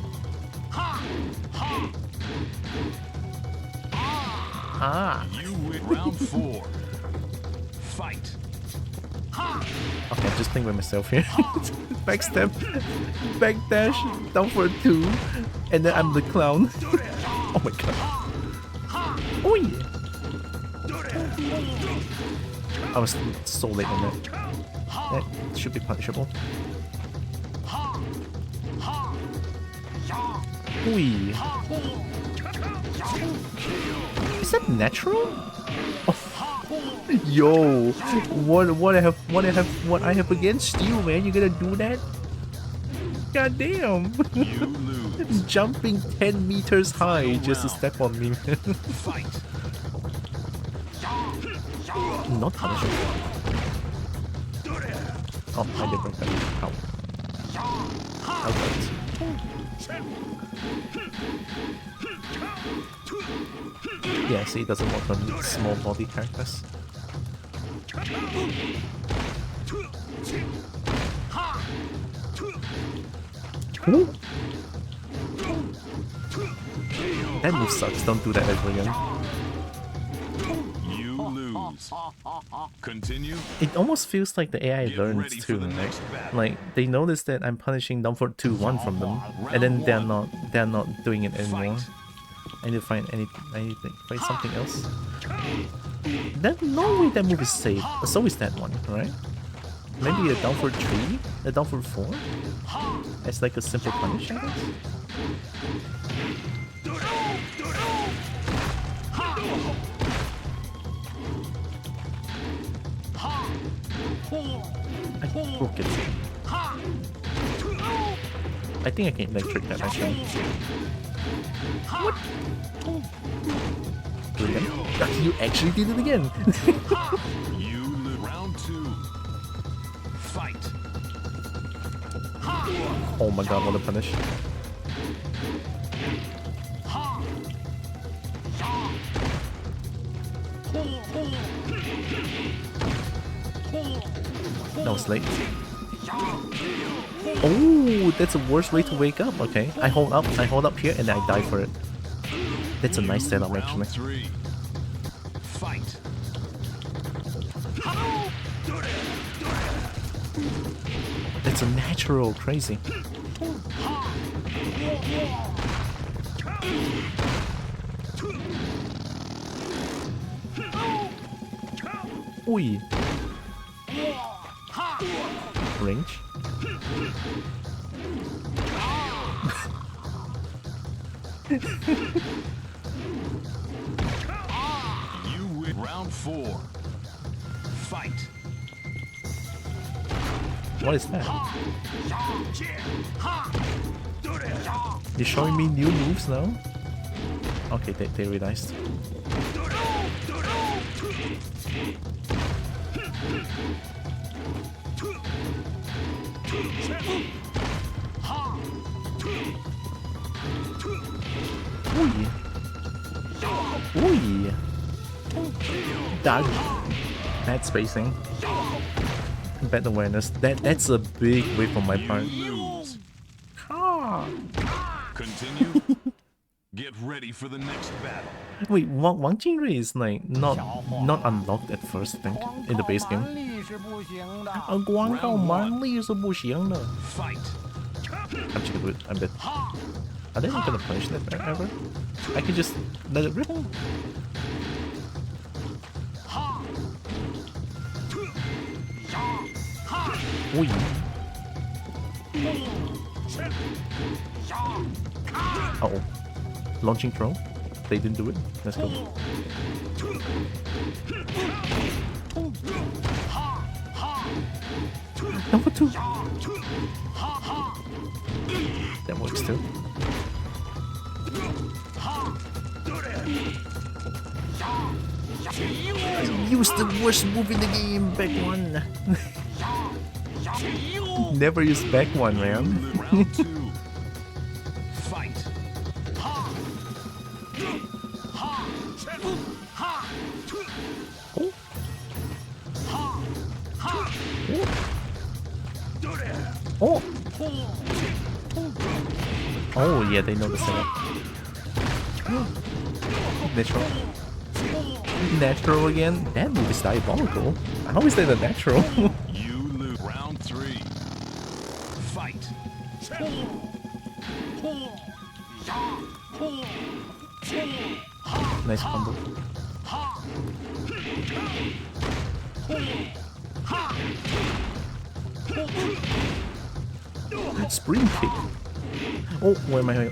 Ah. You win. Round 4. Fight. Okay, I'm just playing with myself here. Backstep, backdash, down for 2, and then I'm the clown. Oh my god. Oh yeah. I was so late on that. That should be punishable. Oi. Is that natural? Oh. Yo, what I have against you, man? You gonna do that? God damn! You lose. Jumping 10 meters high just to step on me. Fight. Not punishable. Oh, I did break that. Ow. Outright. Yeah, see, it doesn't work on small body characters. Ooh. That move sucks, don't do that ever again. You lose. Continue. It almost feels like the AI Get learns ready for too, the right? next battle. Like they notice that I'm punishing down for 2-1 from them, and then they're not doing it anymore. Fight. I need to find find something else. There's no way that move is safe. So is that one, right? Maybe a down for 3, a down for 4. It's like a simple punish, I guess. I broke it. I think I can electric that actually. What? Do it again? You actually did it again! You lose. Round 2. Fight. Oh my god, what a punish. That was late. Oh, that's the worst way to wake up. Okay, I hold up here and I die for it. That's a nice setup actually. Round 3. Fight. That's a natural, crazy. Oi. Range. You win. Round 4. Fight. What is that? You're showing me new moves now? Okay, they realized. Ooh. Ooh. Dodge. Bad spacing. Bad awareness. That's a big wave on my part. Lose. Ah. Continue. Get ready for the next battle. Wait, Wang Jingrui is like not unlocked at first, I think, in the base game. 光靠蛮力是不行的。 Fight. I'm just gonna do it. I bet. Are they not gonna punish that ever? I can just let it rip. Oi. Uh-oh. Launching throw. They didn't do it. Let's go. Number 2. That works too. Use the worst move in the game, back one. Never use back one, man. Round 2. Fight. Oh. Oh yeah, they know the setup. Natural. Natural again? That move is diabolical. How is that a natural? You lose. Round 3. Fight. Nice combo. Spring kick. Oh, where am I?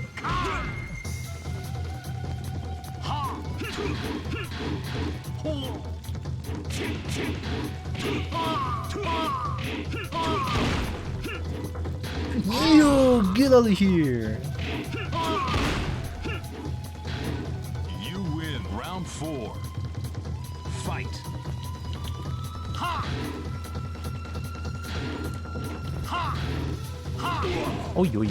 Yo, get out of here! You win round 4. Fight. Oh, yo.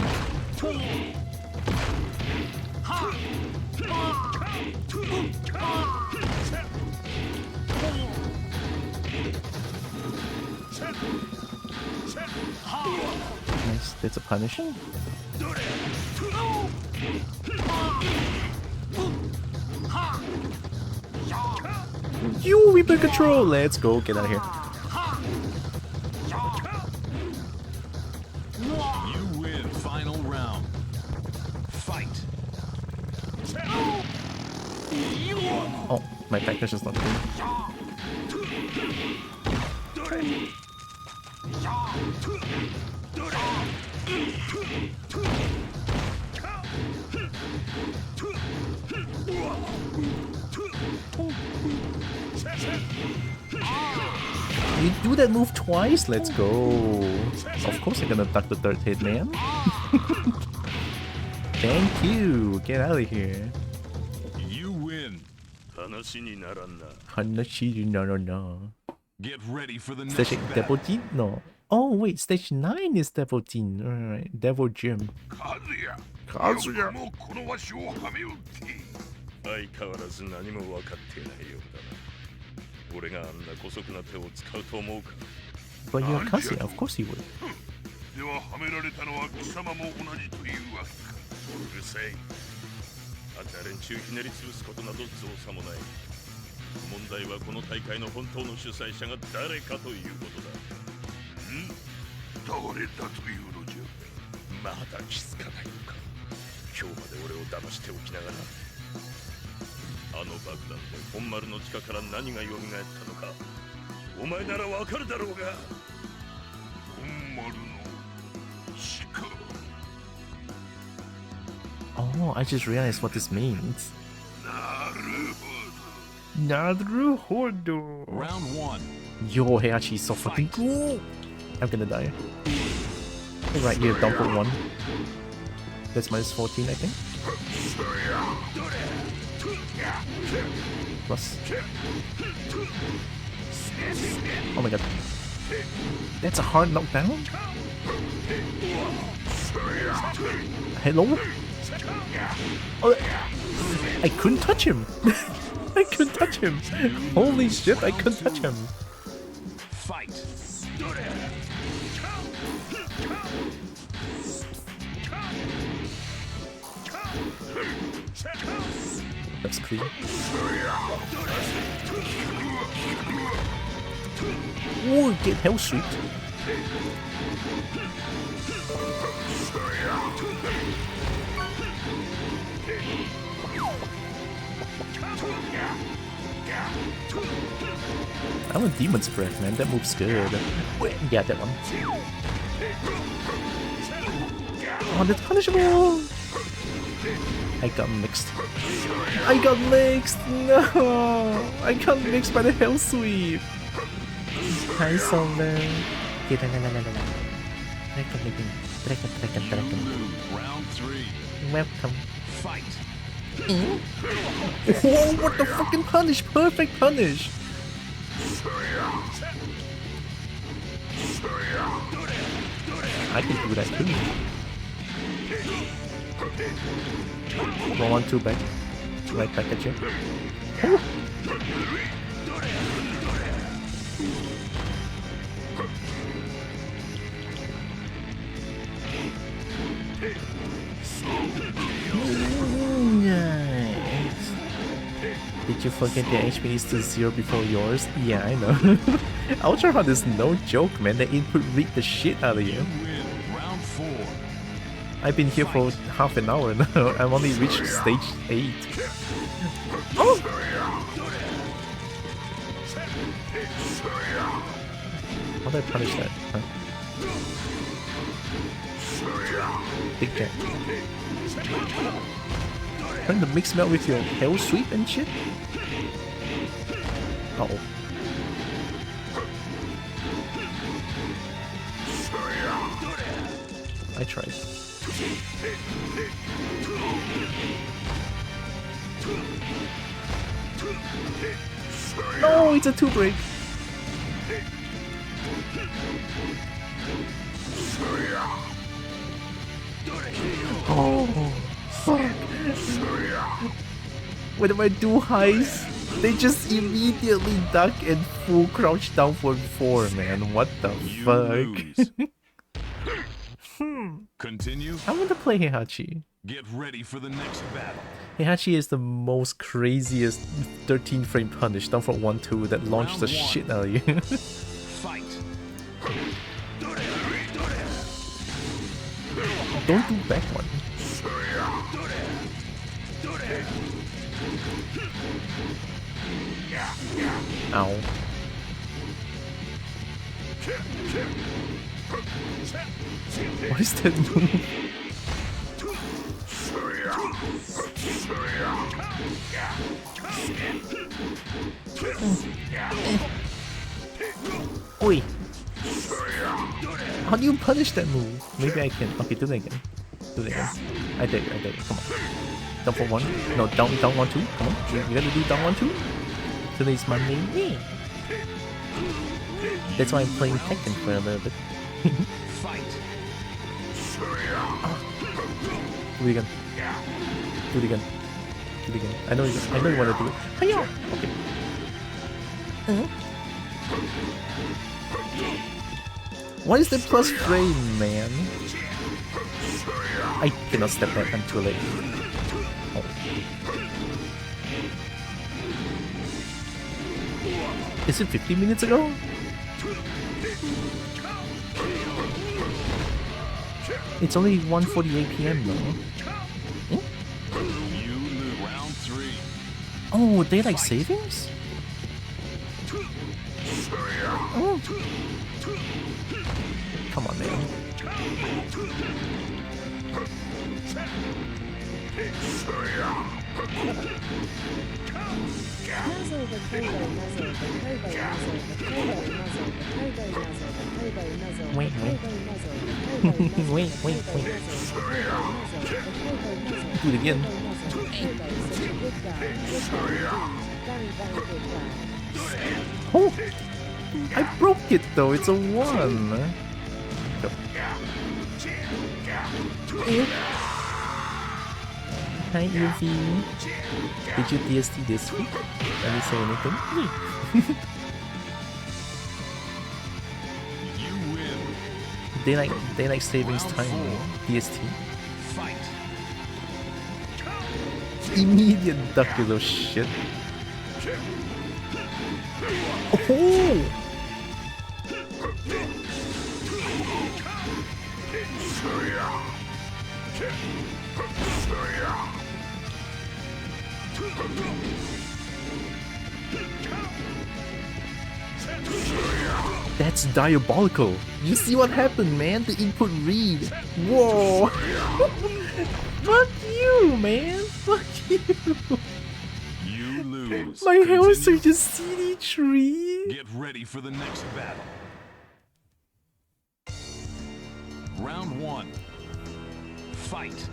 Nice, that's a punish. You Reaper control! Let's go, get out of here. You win final round. Fight. Oh, my package is not clean. You do that move twice? Let's go. Of course I'm gonna duck the third hit, man. Thank you. Get out of here. You win. 話にならんな。Hanashi no no no. Get ready for the next Stage battle. Devil Team? No. Oh wait, stage 9 is Devil Team. Alright, Devil Gym. カズヤもこのわしをはめうって相変わらず何も分かってないようだな俺があんな姑息な手を使うと思うか But you're Kazuya, of course you would. でははめられたのは貴様も同じというわけかうるせえあんた連中ひねり潰すことなど造作もない問題はこの大会の本当の主催者が誰かということだ誰だというのじゃまだ気づかないのか今日まで俺を騙しておきながらあの爆弾で本丸の地下から何が蘇ったのかお前ならわかるだろうが本丸の地下 Oh, I just realized what this means. Naruhodo. Round 1. Yo, Heihachi is so fucking cool. I'm gonna die. Right here, dump at 1. That's minus 14, I think. Plus. Oh my god. That's a hard knockdown? Hello? Oh, I couldn't touch him! I couldn't touch him! Holy shit, I couldn't touch him! Fight. That's clear. Oh, get hell sweet. I want Demon's Breath, man. That move's good. Yeah, that one. Oh, that's punishable! I got mixed. I got mixed! No! I got mixed by the Hell Sweep! Hi, Solar. Dragon. Round 3. Welcome. Fight. Oh, what the fucking punish! Perfect punish! I can do that too. 1-1-2 back. Right back at you. Oh. Nice. Did you forget the HP is to 0 before yours? Yeah, I know. Ultra Hard is no joke, man. The input beat the shit out of you. You win. Round 4. I've been here for half an hour now. I've only reached stage 8. Oh! How do I punish that? Huh? Big jack. Trying to mix melt with your hell sweep and shit? Uh-oh. I tried. No, it's a 2-break. Oh, fuck. Whenever I do highs, they just immediately duck and full crouch down for 4, man. What the fuck? Continue. I want to play Heihachi. Get ready for the next battle. Heihachi is the most craziest 13 frame punish down from 1-2 that launched the shit out of you. Fight. Don't do back one. Ow. What is that move? Oi! How do you punish that move? Maybe I can. Okay, do that again. Do that again. I did it. Come on. Down for 1. No, down 1-2. Come on. You gotta do down 1-2. Today's my main day. That's why I'm playing Tekken for a little bit. Fight. Do it again. Do it again. Do it again. I know you want to do it. Hiya! Okay. What is the plus frame, man? I cannot step back, I'm too late. Oh. Is it 50 minutes ago? It's only 1:48 PM though. You lose round 3. Oh, daylight savings? Oh. Come on, man. Wait. Wait. Do it again. Oh! I broke it though, it's a 1. Go. Hi, Yuffie. Did you DST this week? Let me say anything? You win. Daylight savings time, DST. Fight. Immediate duck, you little shit. Oh! That's diabolical. You see what happened, man? The input read. Whoa! Fuck you, man. Fuck you. You lose. My house are Continue. just CD3. Get ready for the next battle. Round 1. Fight.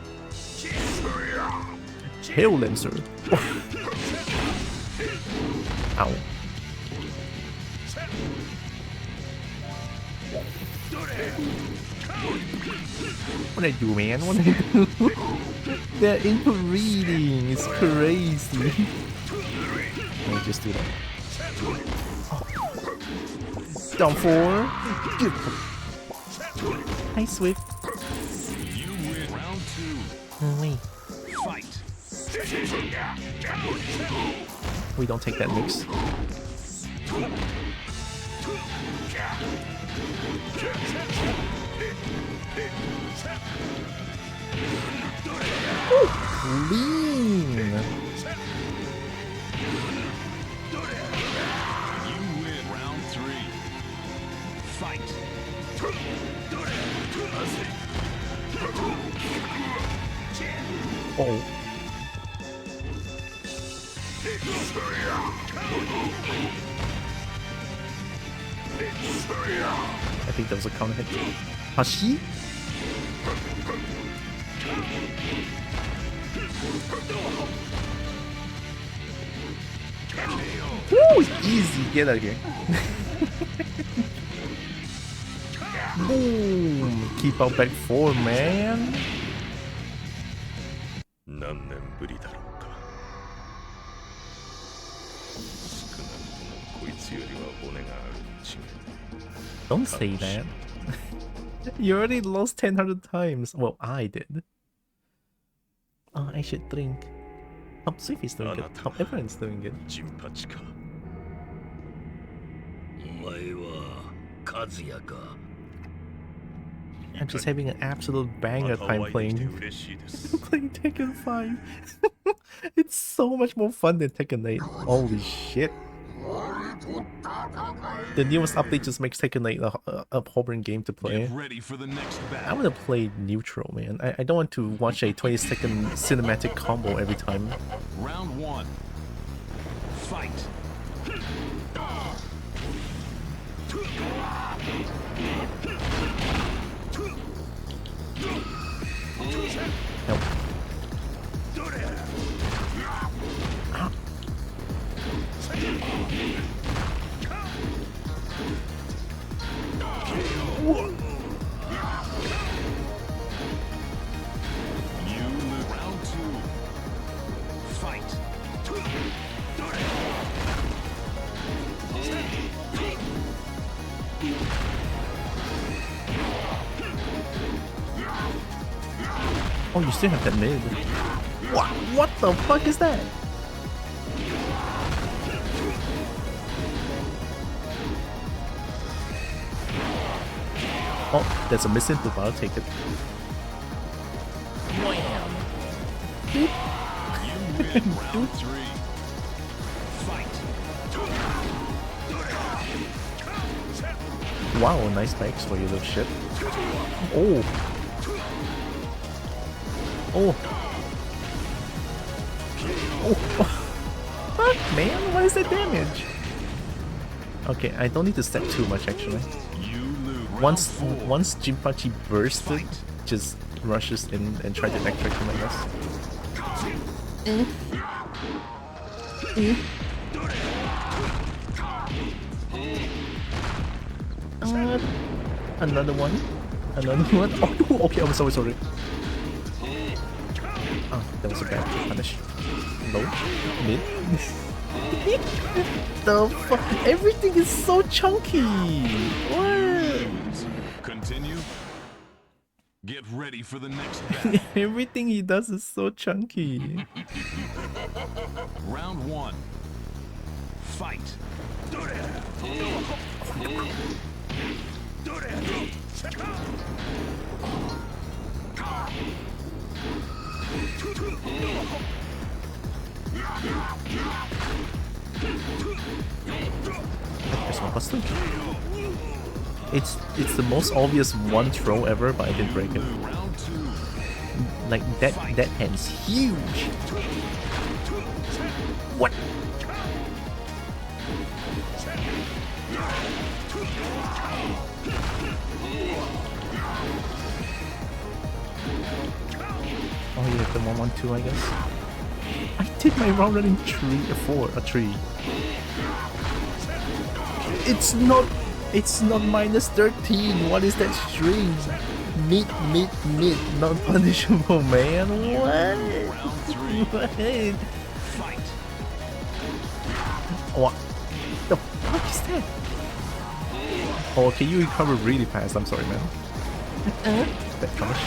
Hail Lancer. Ow. What I do, man? What I do? Their input reading is crazy. Let me just do that. Oh. Down 4. Hi, Swift. You win. Round 2. Oh, wait. Fight. We don't take that mix. Lean. You win round 3. Fight. Oh. I think that was a counter hit. Hashi? Woo! Easy, get out of here. Boom! Keep out back 4, man. 何年ぶりだろうか。少なくともこいつよりは骨があるに違いない。 Don't say that. You already lost 10,000 times. Well, I did. Oh, I should drink. Top Swift is doing good. Top everyone's doing good. ジンパチか。お前は和也か。 I'm just having an absolute banger time playing playing Tekken 5. It's so much more fun than Tekken 8. Holy shit. The newest update just makes Tekken 8 a hovering game to play. Get ready for the next I battle. want to play neutral, man. I don't want to watch a 20-second cinematic combo every time. Round 1. Fight. Nope. You lose round 2. Fight. Oh, you still have that mid. What the fuck is that? Oh, there's a missing loop. I'll take it. You win round 3. Fight. Wow, nice bikes for you, little shit. Oh. Oh. Oh. Fuck, man. What is that damage? Okay, I don't need to step too much, actually. You lose round Once 4. Jinpachi bursted, just rushes in and try to backtrack him, I guess. Another one. Another one. Oh, okay, I'm so sorry. Ah, that was a bad punish. Low. Mid. The fuck? Everything is so chunky. What? Continue. Get ready for the next battle. Everything he does is so chunky. Round 1. Fight. There's one plus 2. It's the most obvious one throw ever, but I didn't break it. Round 2. Like that hand's huge. What? Oh, you have the 1-1-2, I guess. I did my round running 3. It's not minus 13. What is that string? Mid, not punishable, man. What? Round 3. What? Fight. What the fuck is that? Oh, okay, you recover really fast. I'm sorry, man. That punish.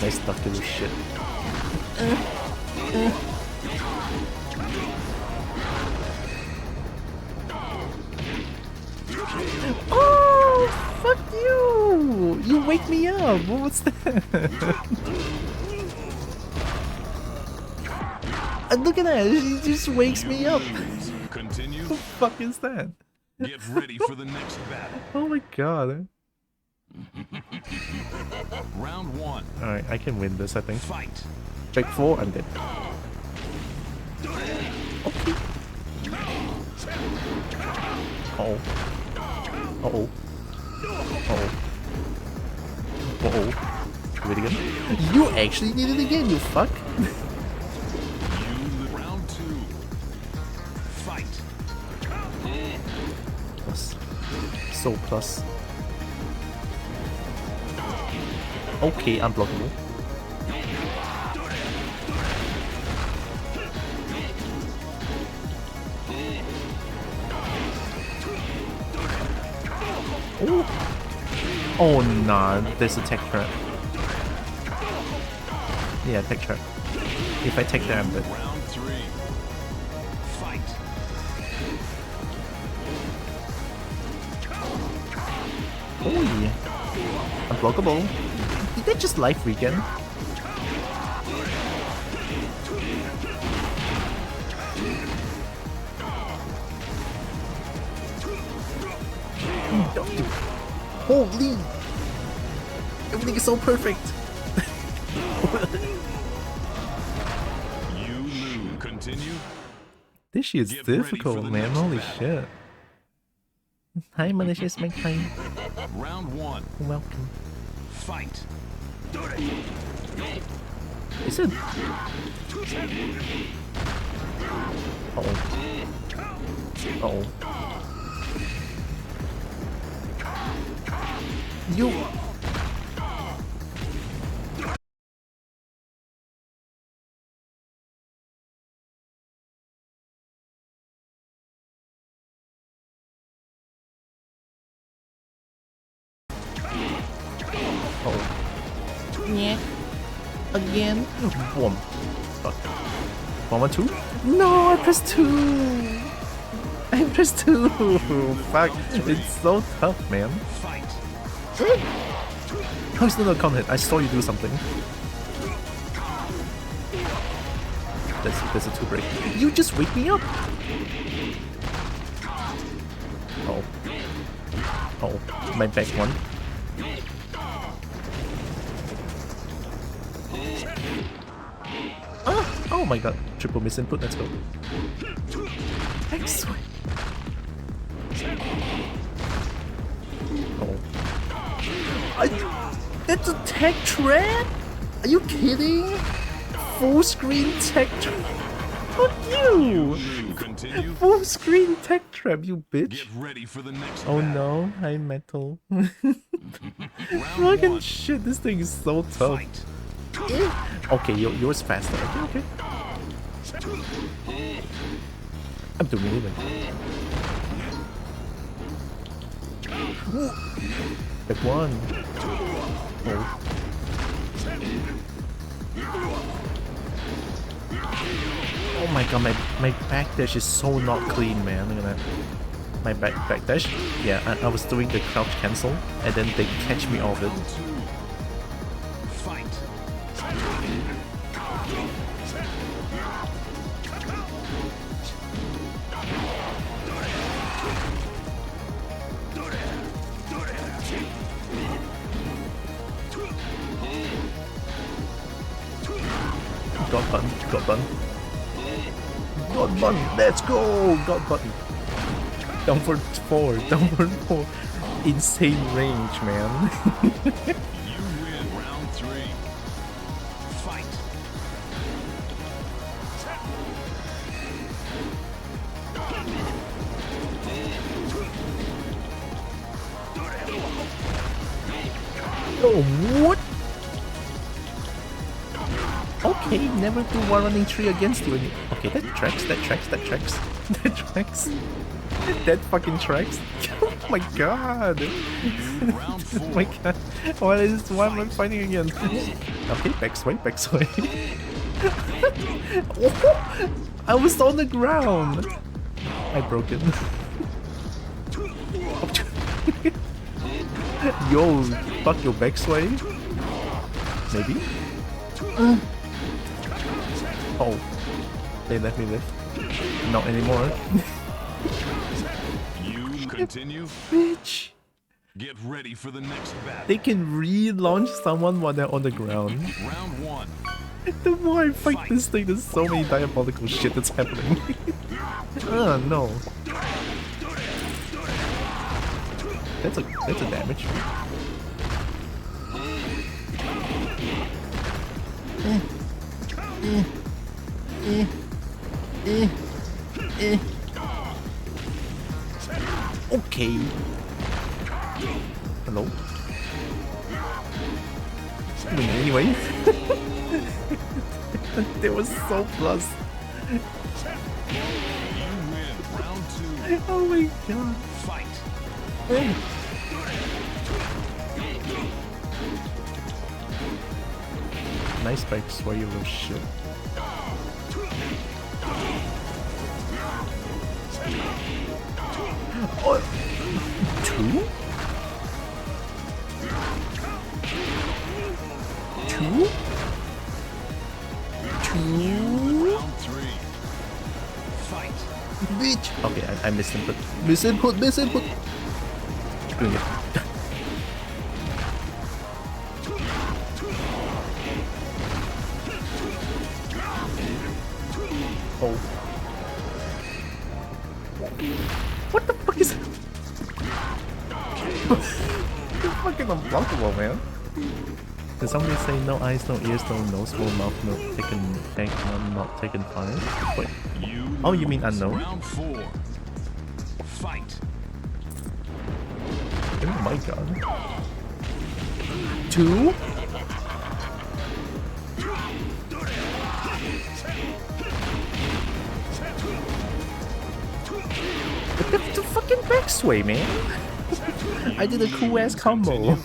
Nice duck to this shit. Oh, fuck you! you! You wake me up! What was that? And look at that! She just wakes me up! Continue. What the fuck is that? Get ready for the next battle. Oh my god. Round 1. Alright, I can win this, I think. Fight. Check 4, I'm dead. Okay. Uh-oh. Uh-oh. Uh-oh. Uh-oh. Do it again. You actually did it again, you fuck! Round 2. Fight. Plus. So plus. Okay, unblockable. Oh, oh nah, there's a tech trap. Yeah, tech trap. If I take that, I'm dead. Round 3. Fight. Oh yeah. Unblockable. Did that just life regen? Holy! Everything is so perfect! You lose. Continue. This shit is Get ready for difficult, the man. next Holy battle. shit. Hi, malicious McTime. Round 1. Welcome. Fight. Is it? Uh-oh. Uh-oh. You... Oh. Yeah. Again. Boom. Fuck. 1 1 2? No, I pressed 2. I pressed 2. Fuck. It's so tough, man. Fight. How is it not a counter hit? I saw you do something. There's a 2 break. You just wake me up. Oh. Oh. My back one. Oh my god, triple miss input, let's go. Thanks. Oh. That's a tech trap? Are you kidding? Full screen tech trap? Fuck you! Continue. Full screen tech trap, you bitch. Get ready for the next Oh battle. no, I'm metal. Round Fucking 1. shit, this thing is so tough. Fight. Okay, yours faster. Okay, okay. I'm doing it anyway. Back one. Oh. Oh my god, my back dash is so not clean, man. Look at that. My back dash? Yeah, I was doing the crouch cancel, and then they catch me off it. Fight. God button, God button. God button, let's go! God button. Down for 4, down for 4. Insane range, man. You win round 3. Fight. Oh, what? Okay, never do one running tree against you. Okay, that tracks, that tracks, that tracks. That tracks. That fucking tracks. Oh my god. Round 4. Oh my god. Why am I fighting again? Okay, backsway, backsway. Oh, I was on the ground. I broke it. Yo, fuck your back sway. Maybe? Oh. They let me live. Not anymore. You continue. Bitch. Get ready for the next battle. They can relaunch someone while they're on the ground. Round one. The more I fight this thing, there's so many diabolical shit that's happening. Oh no. That's a damage. Okay. Hello? I mean, anyway. They were so plus. You win. Round two. Oh my god. Fight. Nice back sway, you little shit. Oh, two? Two? Two? Round three. Fight. Bitch! Okay, I misinput. Misinput! Doing it. Oh. What the fuck is that? You're fucking unblockable, man. Did somebody say no eyes, no ears, no nose, no mouth, no taken tank, no not taken fire? Wait. Oh, you mean unknown? Round four. Fight. Oh my god. Two? The fucking back sway, man. I did a cool ass combo.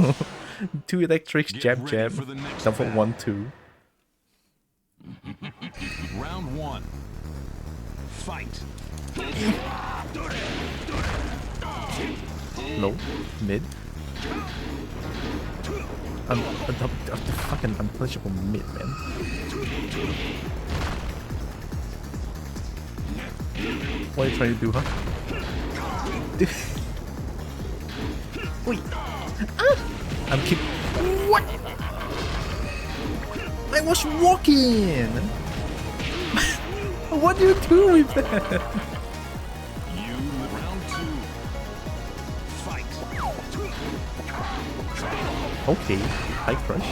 Two electrics, jab, double 1-2. Round one. Fight. Low, mid. I'm the fucking unpunishable mid, man. What are you trying to do, huh? Wait. Ah! I'm keep. What? I was walking. What do you do with that? You round two. Fight. Okay, high crush.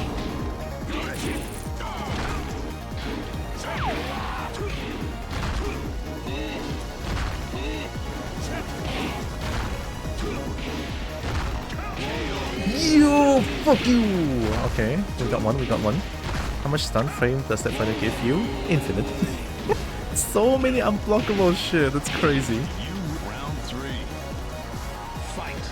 You, fuck you. Okay, we got one. How much stun frame does that fighter give you? Infinite. So many unblockable shit. That's crazy. You round three. Fight.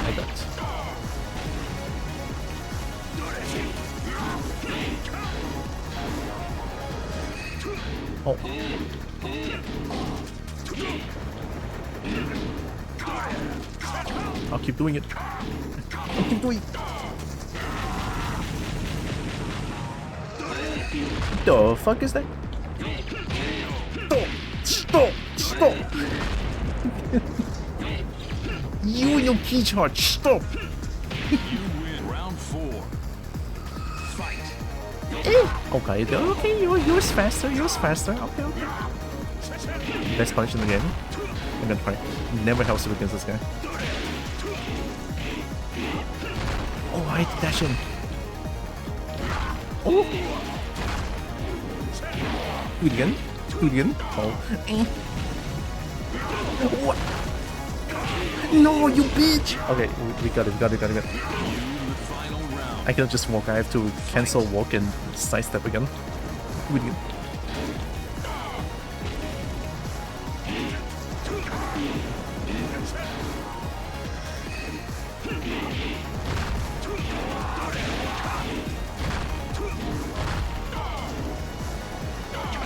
I got. Oh. I'll keep doing it. I'll keep doing it. The fuck is that? Stop! You and your key charge, stop! You win. Round four. Fight. Okay, yours faster. Okay. Best punch in the game. I'm gonna try. Never helps you against this guy. Oh, I dash in. Oh! Do it again. Oh. What? No, you bitch! Okay, we got it. You the final round. I cannot just walk. I have to cancel walk and sidestep again. Do it again.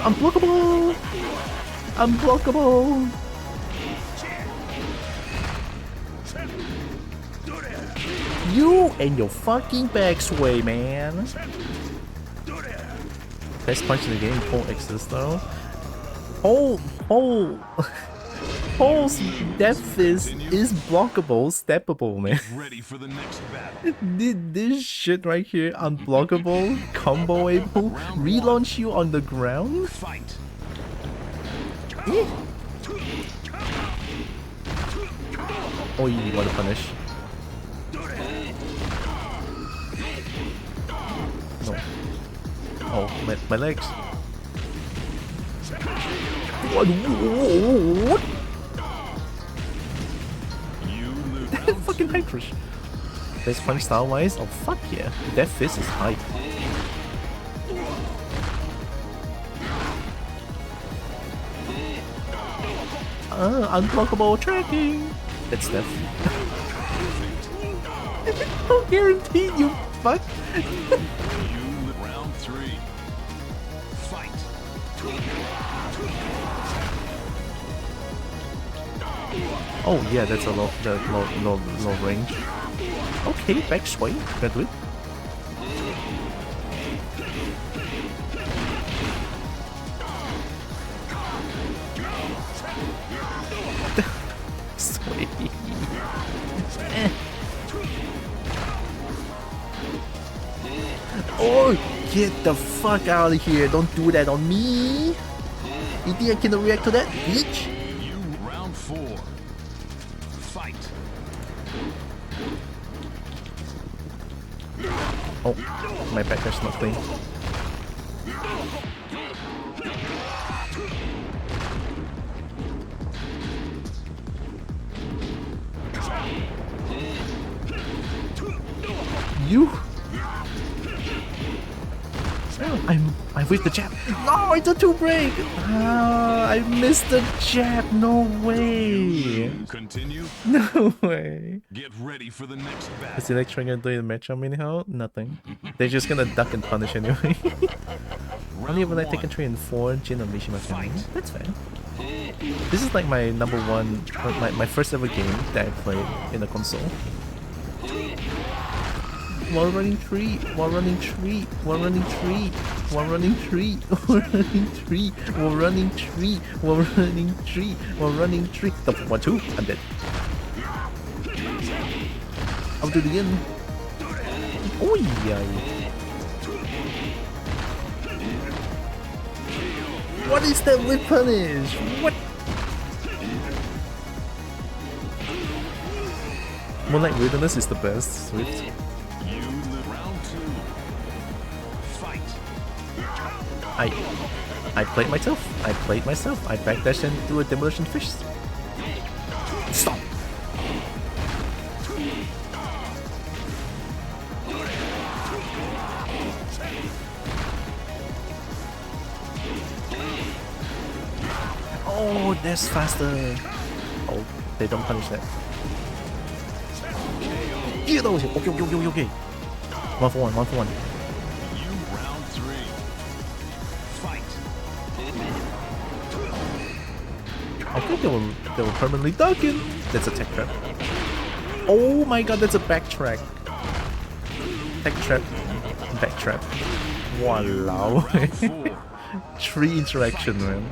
Unblockable! Unblockable! You and your fucking back sway, man. Best punch in the game won't exist though. Hole's Death Fist is blockable, steppable, man. Ready for the next battle. This shit right here, unblockable, comboable, relaunch you on the ground? Fight. Oh, you wanna punish? No. Oh, my legs. What? You lose. Fucking hyperish. Best punch style wise? Oh fuck yeah. Death Fist is hype. Unblockable tracking. That's death. No guarantee, you fuck. Round 3. Fight. Oh yeah, that's a low range. Okay, back sway. Can do it. Sway. Oh, get the fuck out of here! Don't do that on me. You think I can react to that, bitch? You round 4. Fight. Oh, my backlash not clean. You. I whipped the jab. No, it's a two break. Ah, I missed the jab. No way. Continue. No way. Get ready for the next battle. Is Electra gonna do the matchup anyhow? Nothing. They're just gonna duck and punish anyway. Only when I take a 3 and 4 Jin or Mishima can. That's fine. This is like my number one, my first ever game that I played in a console. While running tree, while running tree, while running tree, while running tree, while running tree, while running tree, while running tree, while running tree. Double 1, 2, I'm dead. I'll do it again. Oh yeah. What is that whip punish? What? Moonlight Wilderness is the best Swift. You live round 2. Fight. I played myself. I played myself. I backdashed and threw a demolition fist. Stop. Oh, that's faster. Oh, they don't punish that. Yeah, that was it. Okay, okay, okay, okay. 1 for 1, 1 for 1. You round 3. Fight. Okay, they were permanently ducking. That's a tech trap. Oh my god, that's a backtrack. Tech trap. Backtrap. Wow. 4. 3 interaction, man.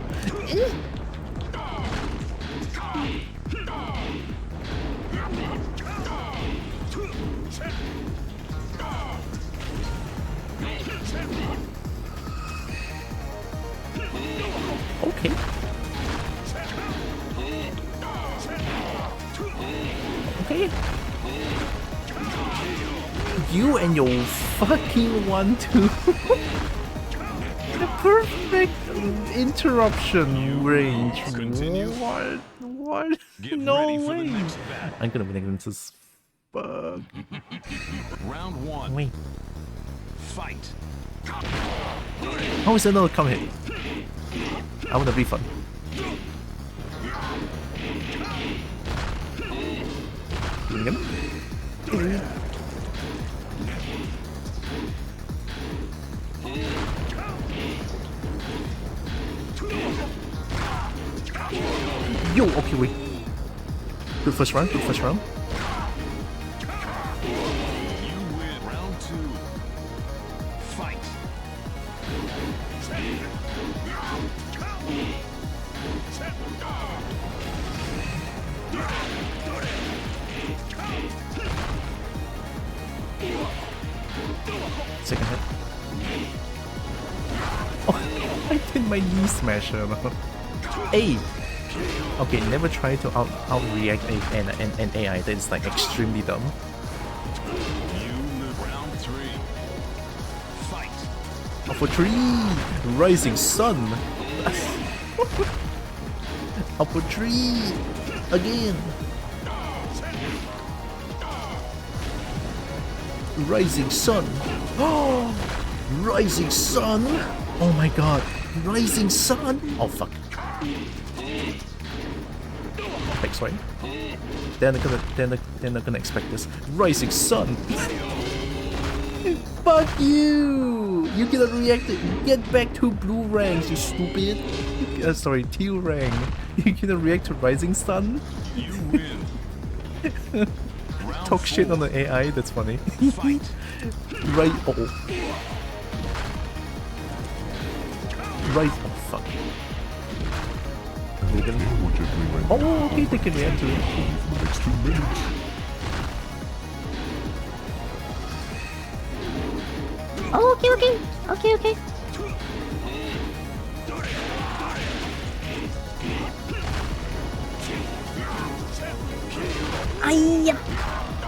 Okay. Okay. You and your fucking 1-2. The perfect interruption range. Continue. What? What? Get No ready for the way. next battle. I'm gonna make this. Fuck. Round 1. Wait. Fight. How is another come hit? I want a refund. Again? Yo, okay, wait. Good first round, good first round. You win. Round 2. Fight. Second hit. Oh, I did my knee smasher. Hey! Okay, never try to out-react an AI that is like extremely dumb. You lose. Round 3. Fight. Alpha 3! Rising Sun! Alpha 3! Again! Rising Sun! Oh! Rising Sun! Oh my god! Rising Sun! Oh fuck. Next way. They're not gonna expect this. Rising Sun! Fuck you! You cannot react it. Get back to blue ranks, you stupid. Sorry, teal rank. You cannot react to Rising Sun? You win. Round Talk shit 4. on the AI, that's funny. Fight. Right, oh. Right, oh fuck. Oh, okay, they can react to it. Next 2 minutes. Oh, okay, okay. Okay, okay. Ay!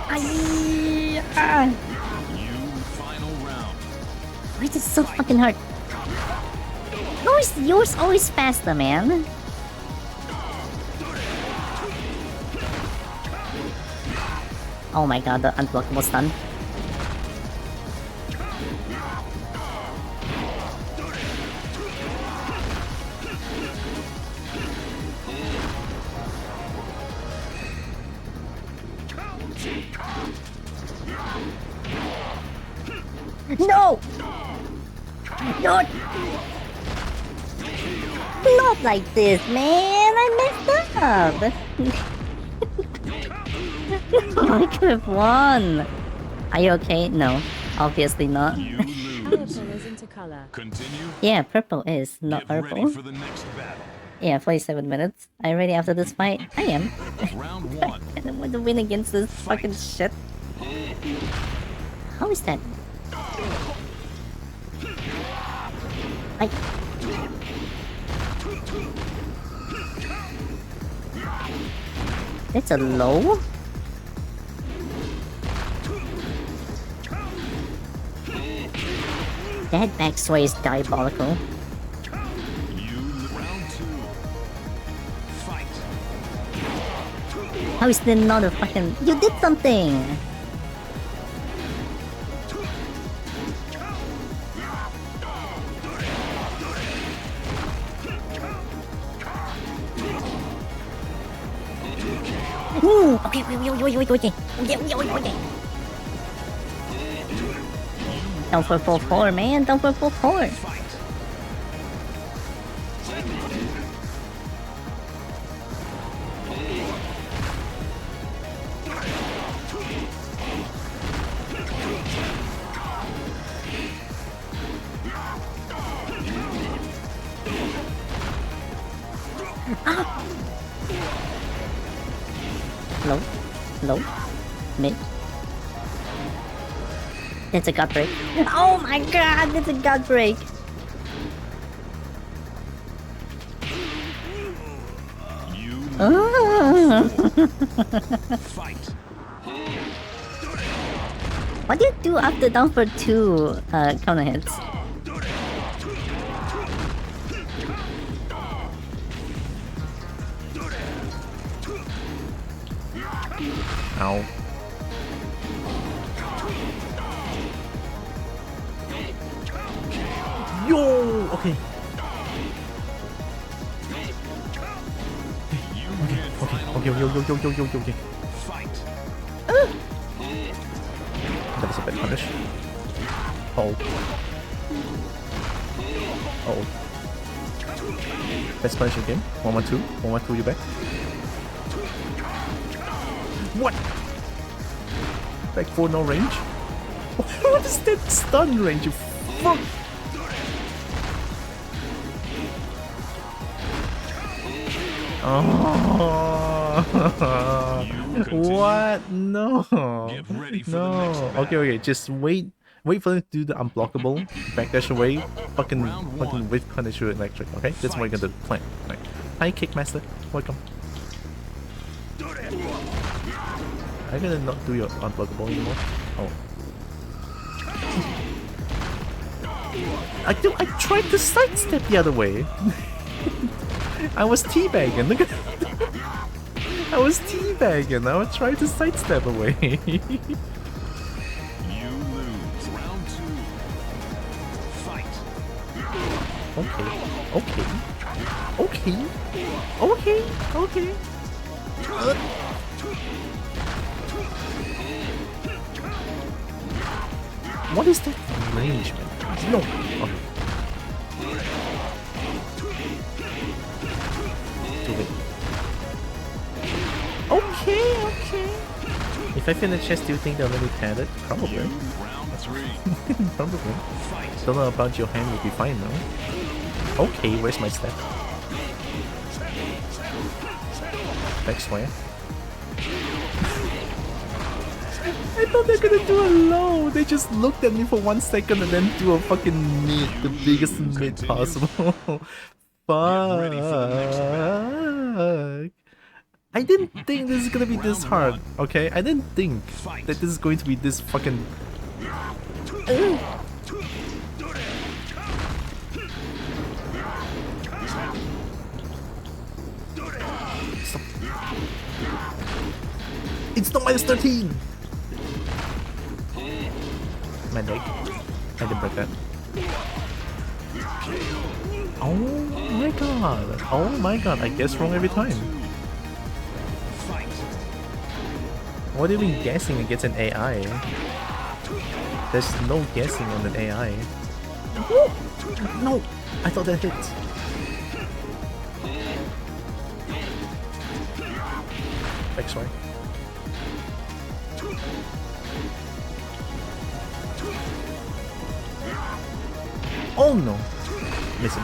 Ay! Ah! You final round. Why is it so fucking hard? Yours always faster, man. Oh my god, the unblockable stun. No! Not like this, man! I messed up! I could have won! Are you okay? No, obviously not. You lose. Purple is into color. Continue. Yeah, purple is, not Get ready purple. for the next battle. Yeah, 47 minutes. Are you ready after this fight? I am. Round 1. I don't want to win against this fucking shit. How is that? I... That's a low? That backsway is diabolical. You round 2. Fight. How is there not a fucking... You did something! Ooh, okay, wait. Okay. Down for 4-4, man. Down for 4-4. Fight. Low. Mid. That's a gut break. Oh my god, that's a gut break. You Ah. fight. What do you do after down for 2 counter hits? Ow. Yo! Okay. Okay. Fight. That was a bit punish. Oh. Oh. Best punch in game. 112. 112, you back. What? Back 4, no range? What is that stun range, you fuck? Oh, what? No. No. Okay, just wait for them to do the unblockable, backdash away, fucking with Punisher electric, okay? That's what we're gonna do. Plan. Right. Hi, Kickmaster. Welcome. I'm gonna not do your unblockable anymore. Oh. I tried to sidestep the other way. I was teabagging. Look at I was teabagging. I was trying to sidestep away. You lose. Round 2. Fight. Okay. What is that arrangement? No. Okay. Okay. If I finish chest, do you think they'll let me pad it? Probably. Round 3. Probably. Fight. Don't know about your hand, will be fine now. Okay, where's my step? Back swing. I thought they were gonna do a low. They just looked at me for 1 second and then do a fucking mid, the biggest mid possible. Fuck. I didn't think this is gonna be this hard, okay? I didn't think that this is going to be this fucking... Stop. It's not minus 13! My leg. I didn't break that. Oh my god. Oh my god, I guess wrong every time. What do you mean guessing against an AI? There's no guessing on an AI. No! I thought that hit. X-ray. Oh no! Missing.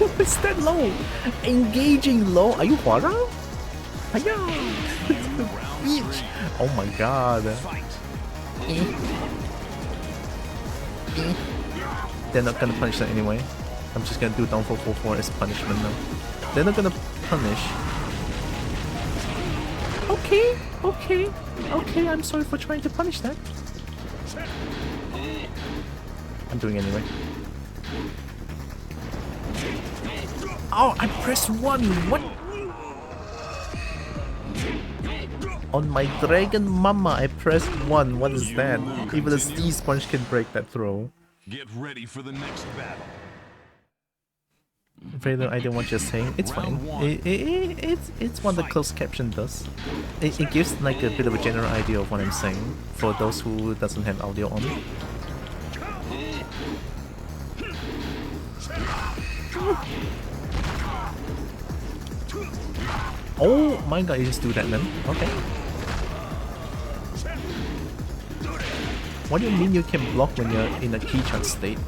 What's that low? Engaging low? Are you Hwara? Hiya! Bitch! Oh my god. They're not gonna punish that anyway. I'm just gonna do down 444 as punishment now. They're not gonna punish. Okay, I'm sorry for trying to punish that. I'm doing it anyway. Oh, I pressed 1! What? On my Dragon Mama, I pressed 1. What is that? Even a Steel Sponge can break that throw. Get ready for the next battle. Vader, I didn't want you saying. It's fine. It's what the closed caption does. It gives like a bit of a general idea of what I'm saying for those who doesn't have audio on. Oh my god, you just do that then? Okay. What do you mean you can block when you're in a key charge state?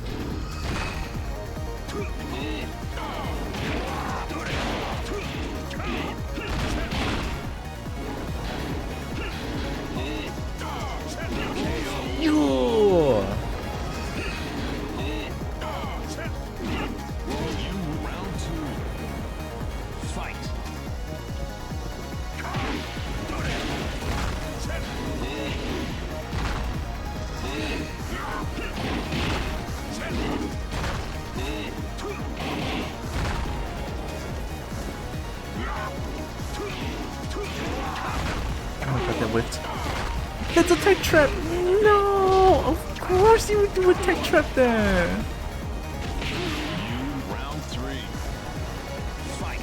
That's a tech trap! No! Of course you would do a tech trap there! Round 3. Fight.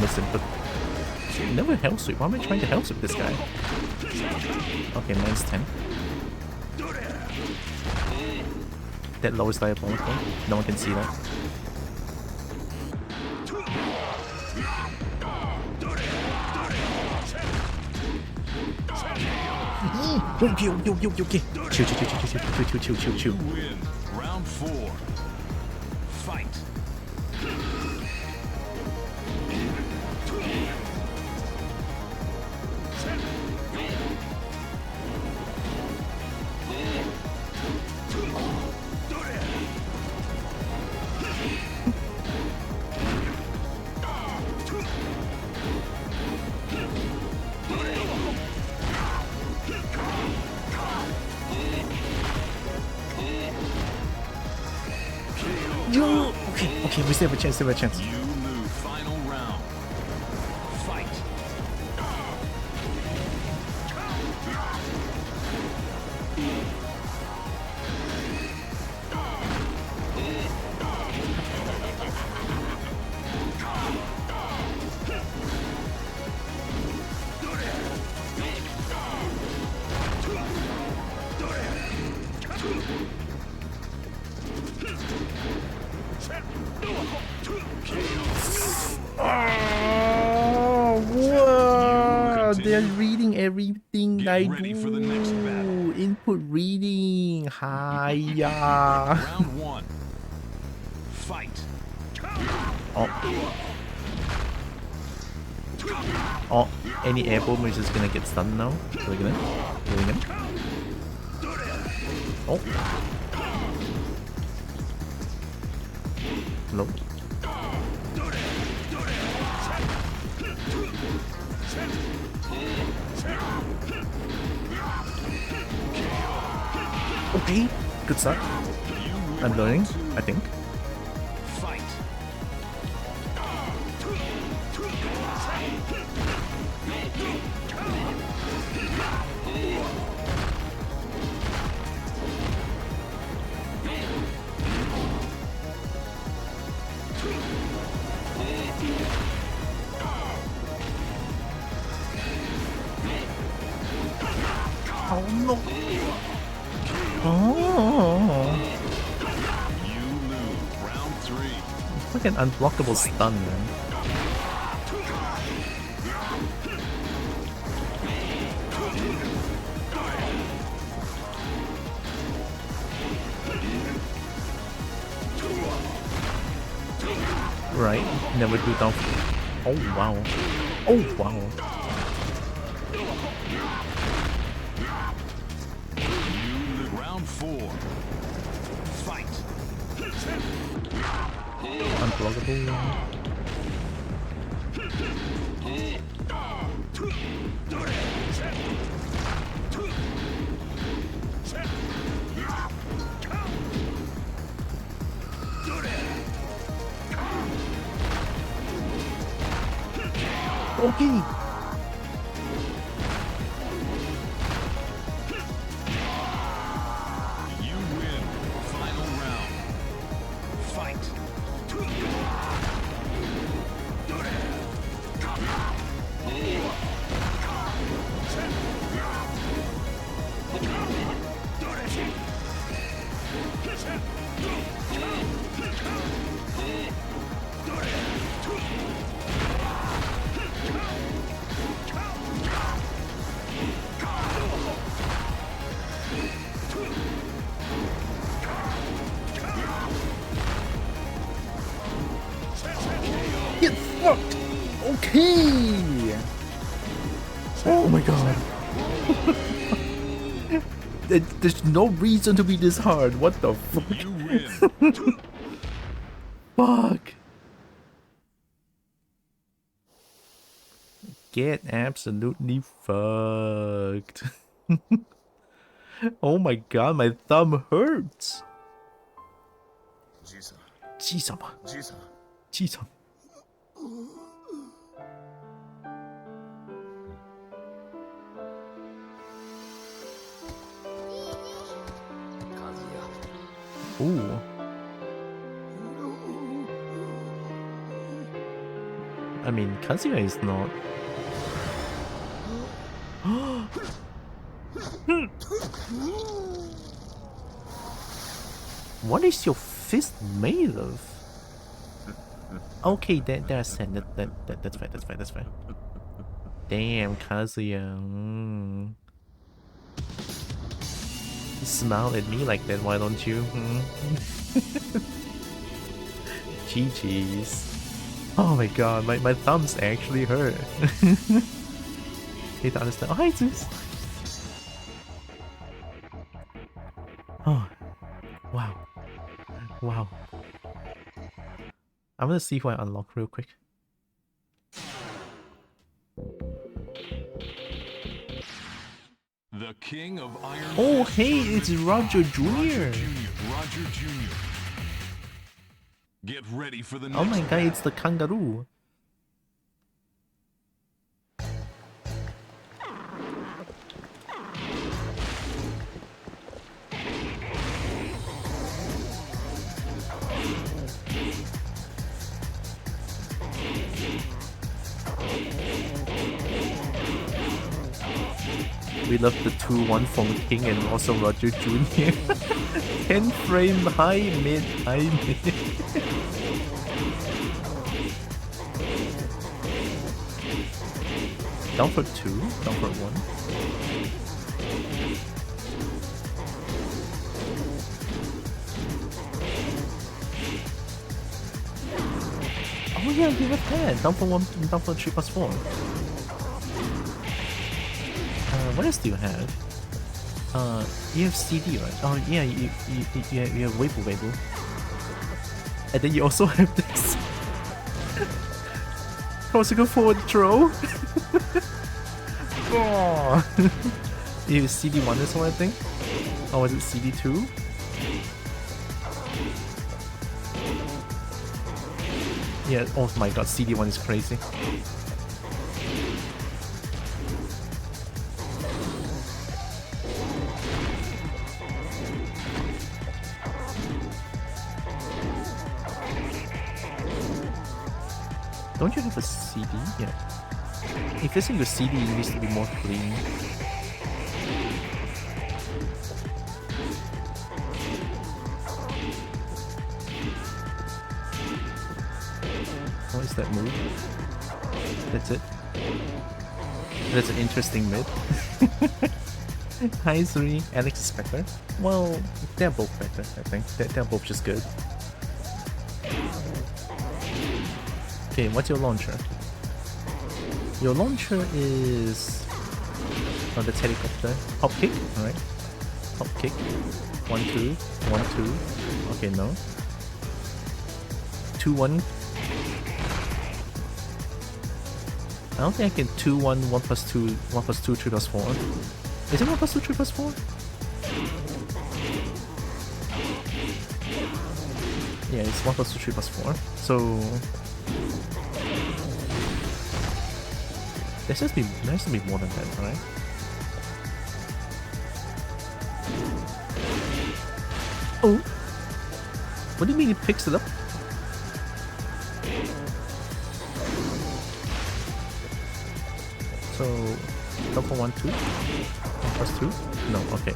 Listen, but never hell sweep. Why am I trying to hell sweep this guy? Okay, minus 10. That low is diabolical. No one can see that. Okay, okay. Chill. You win. Round 4. Fight. Okay, we still have a chance, You lose. Final round. Fight. Oh, whoa! They're reading everything Get I ready for the next battle. do. Input reading. Hiya. Round 1. Fight. Oh, any air bomb is just gonna get stunned now. So we're gonna doing him. Oh. Hello. Okay, good start. I'm learning, I think. Fight. Oh no! Oh! You lose. Round 3. It's like an unblockable stun, man. Right, never do down. Oh wow. Oh wow. Round 4. Fight. Unblockable. Okay. You win. Final round. Fight. Get fucked! Okay! Oh my god. There's no reason to be this hard. What the fuck? You win. Fuck! Get absolutely fucked. Oh my god, my thumb hurts. じいさん、じいさま。じいさん、じいさん。Ooh. I mean, Kazuya is not. What is your fist made of? Okay, that's fine. That's fine. That's fine. That's fine. Damn, Kazuya. Smile at me like that, why don't you? GG's. Oh my god, my thumbs actually hurt. Need to understand. Oh, hi, Zeus. Oh, wow. Wow. I'm gonna see who I unlock real quick. The king of Iron Oh, Fist hey, tournament it's Roger finals. Jr. Roger Jr. Get ready for the next Oh my god, battle. it's the kangaroo. We love the 2-1 from King and also Roger Jr. 10 frame high mid, high mid. Down for 2, down for 1. Oh yeah, you have that. Down for 1, down for 3 plus 4. What else do you have? You have CD, right? Oh yeah, you have Weibo Weibo. And then you also have this Corsica forward throw. Oh. You have CD1 as well, I think. Or was it CD2? Yeah, oh my god, CD1 is crazy. Don't you have a CD? Yeah. If this is your CD, it needs to be more clean. What is that move? That's it. That's an interesting mid. Hi, Suri. Alex is better. Well, they're both better, I think. They're both just good. Okay, what's your launcher? Your launcher is... Oh, that's helicopter. Hop kick, alright. Hop kick. 1, 2. 1, 2. Okay, no. 2, 1. I don't think I can 2, 1, 1 plus 2, 1 plus 2, 3 plus 4. Is it 1 plus 2, 3 plus 4? Yeah, it's 1 plus 2, 3 plus 4. So... There has to be more than that, right? Oh! What do you mean it picks it up? So, double 1, 2? 1 plus 2? No, okay.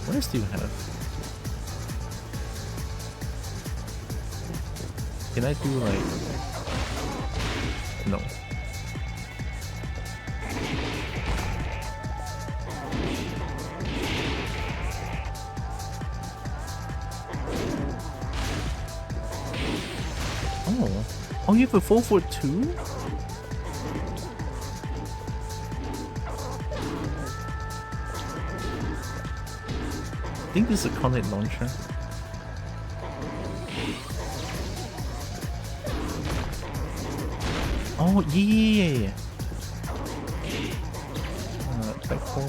What else do you have? Can I do like... No. Oh, you have a 4-4-2? I think this is a Connet launcher. Oh, yeah. Back 4.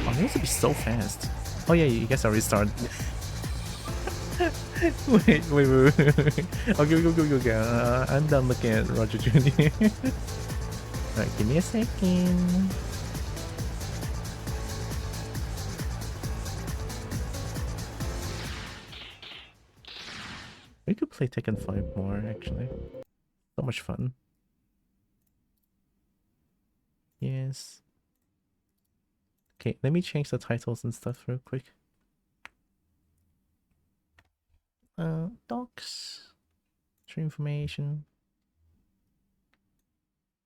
Oh, they have to be so fast. Oh yeah, you guys already started. wait. Okay, go. I'm done looking at Roger Jr. Alright, give me a second. We could play Tekken 5 more, actually. So much fun. Yes. Okay, let me change the titles and stuff real quick. Books. True information.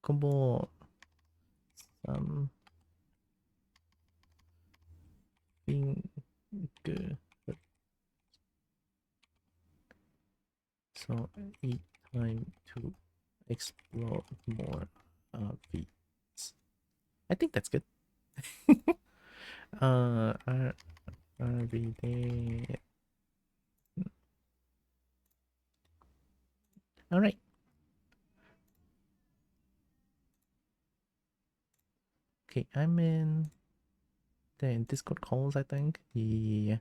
Kobo. Being good. So eat time to explore more beats. I think that's good. RBD. All right. Okay, I'm in the Discord calls, I think. Yeah.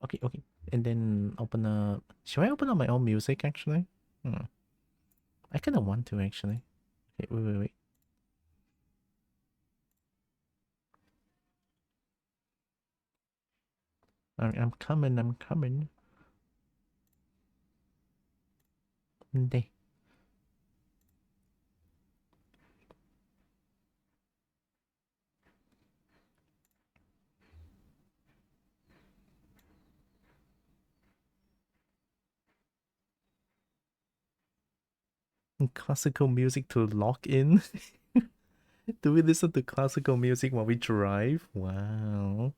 Okay, okay. And then open up. Should I open up my own music actually? I kind of want to actually. Okay, wait. Alright, I'm coming. Day. Classical music to lock in. Do we listen to classical music while we drive? Wow.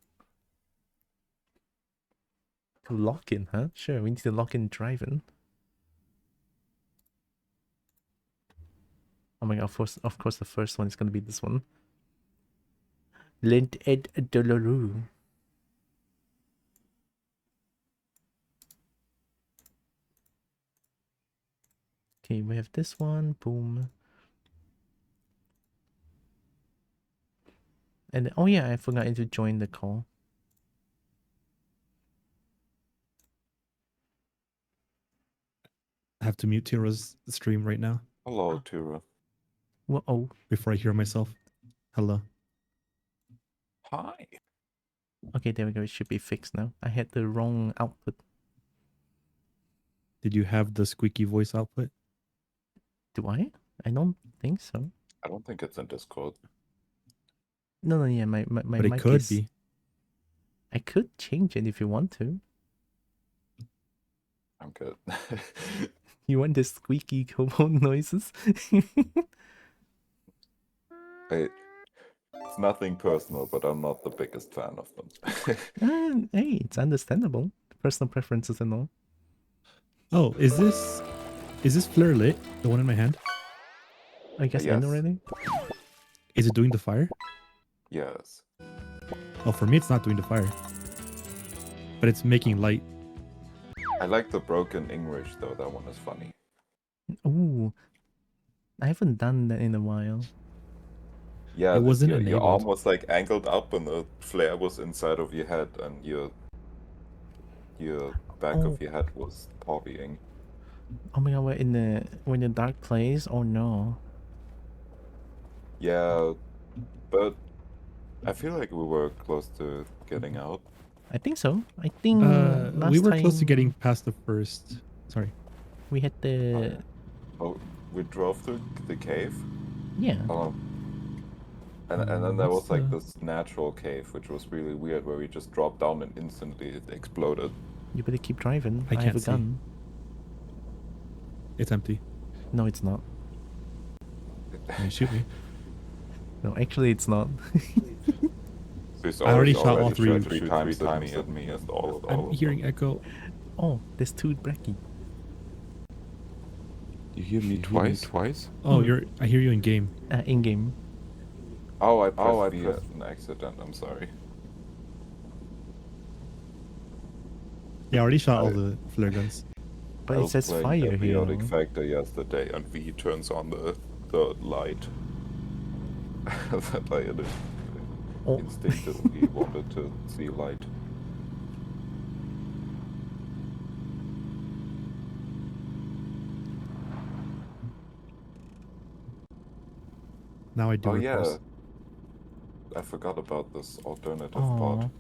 To lock in, huh? Sure, we need to lock in driving. Oh my god, of course the first one is gonna be this one. Lent Ed Dolorou. Okay, we have this one. Boom. And oh yeah, I forgot to join the call. I have to mute Tira's stream right now. Hello, Tira. Whoa. Before I hear myself. Hello. Hi. Okay, there we go. It should be fixed now. I had the wrong output. Did you have the squeaky voice output? Do I? I don't think so. I don't think it's in Discord. No, yeah, my But it mic could is... be. I could change it if you want to. I'm good. You want the squeaky Kobo noises? It's nothing personal, but I'm not the biggest fan of them. Hey, it's understandable. Personal preferences and all. Oh, is this flare lit? The one in my hand? I guess Yes. in already? Is it doing the fire? Yes. Oh, for me it's not doing the fire. But it's making light. I like the broken English though, that one is funny. Ooh. I haven't done that in a while. Yeah, It wasn't your enabled. arm was like angled up and the flare was inside of your head and your back Oh. of your head was partying. Oh my god, we're in the dark place? Oh no. Yeah, but I feel like we were close to getting out. I think so. I think last we were close to time getting past the first. Sorry. we had the... Oh, we drove to the cave. Yeah. And then there what's was like the- this natural cave, which was really weird, where we just dropped down and instantly it exploded. You better keep driving. I have can't a see. gun. It's empty. No, it's not. You shoot me. No, actually it's not. So I already shot all three three. times at me and all I'm of hearing them. echo. Oh, there's two Bracky. You hear me twice? Oh, I hear you in game. In-game. Oh, I pressed an accident. I'm sorry. Yeah, I already shot all the flare guns. But I it was says playing fire here. Periodic Factor yesterday, and V turns on the light. That I Oh. instinctively wanted to see light. Now I do Oh it. yeah, I forgot about this alternative Oh, pod.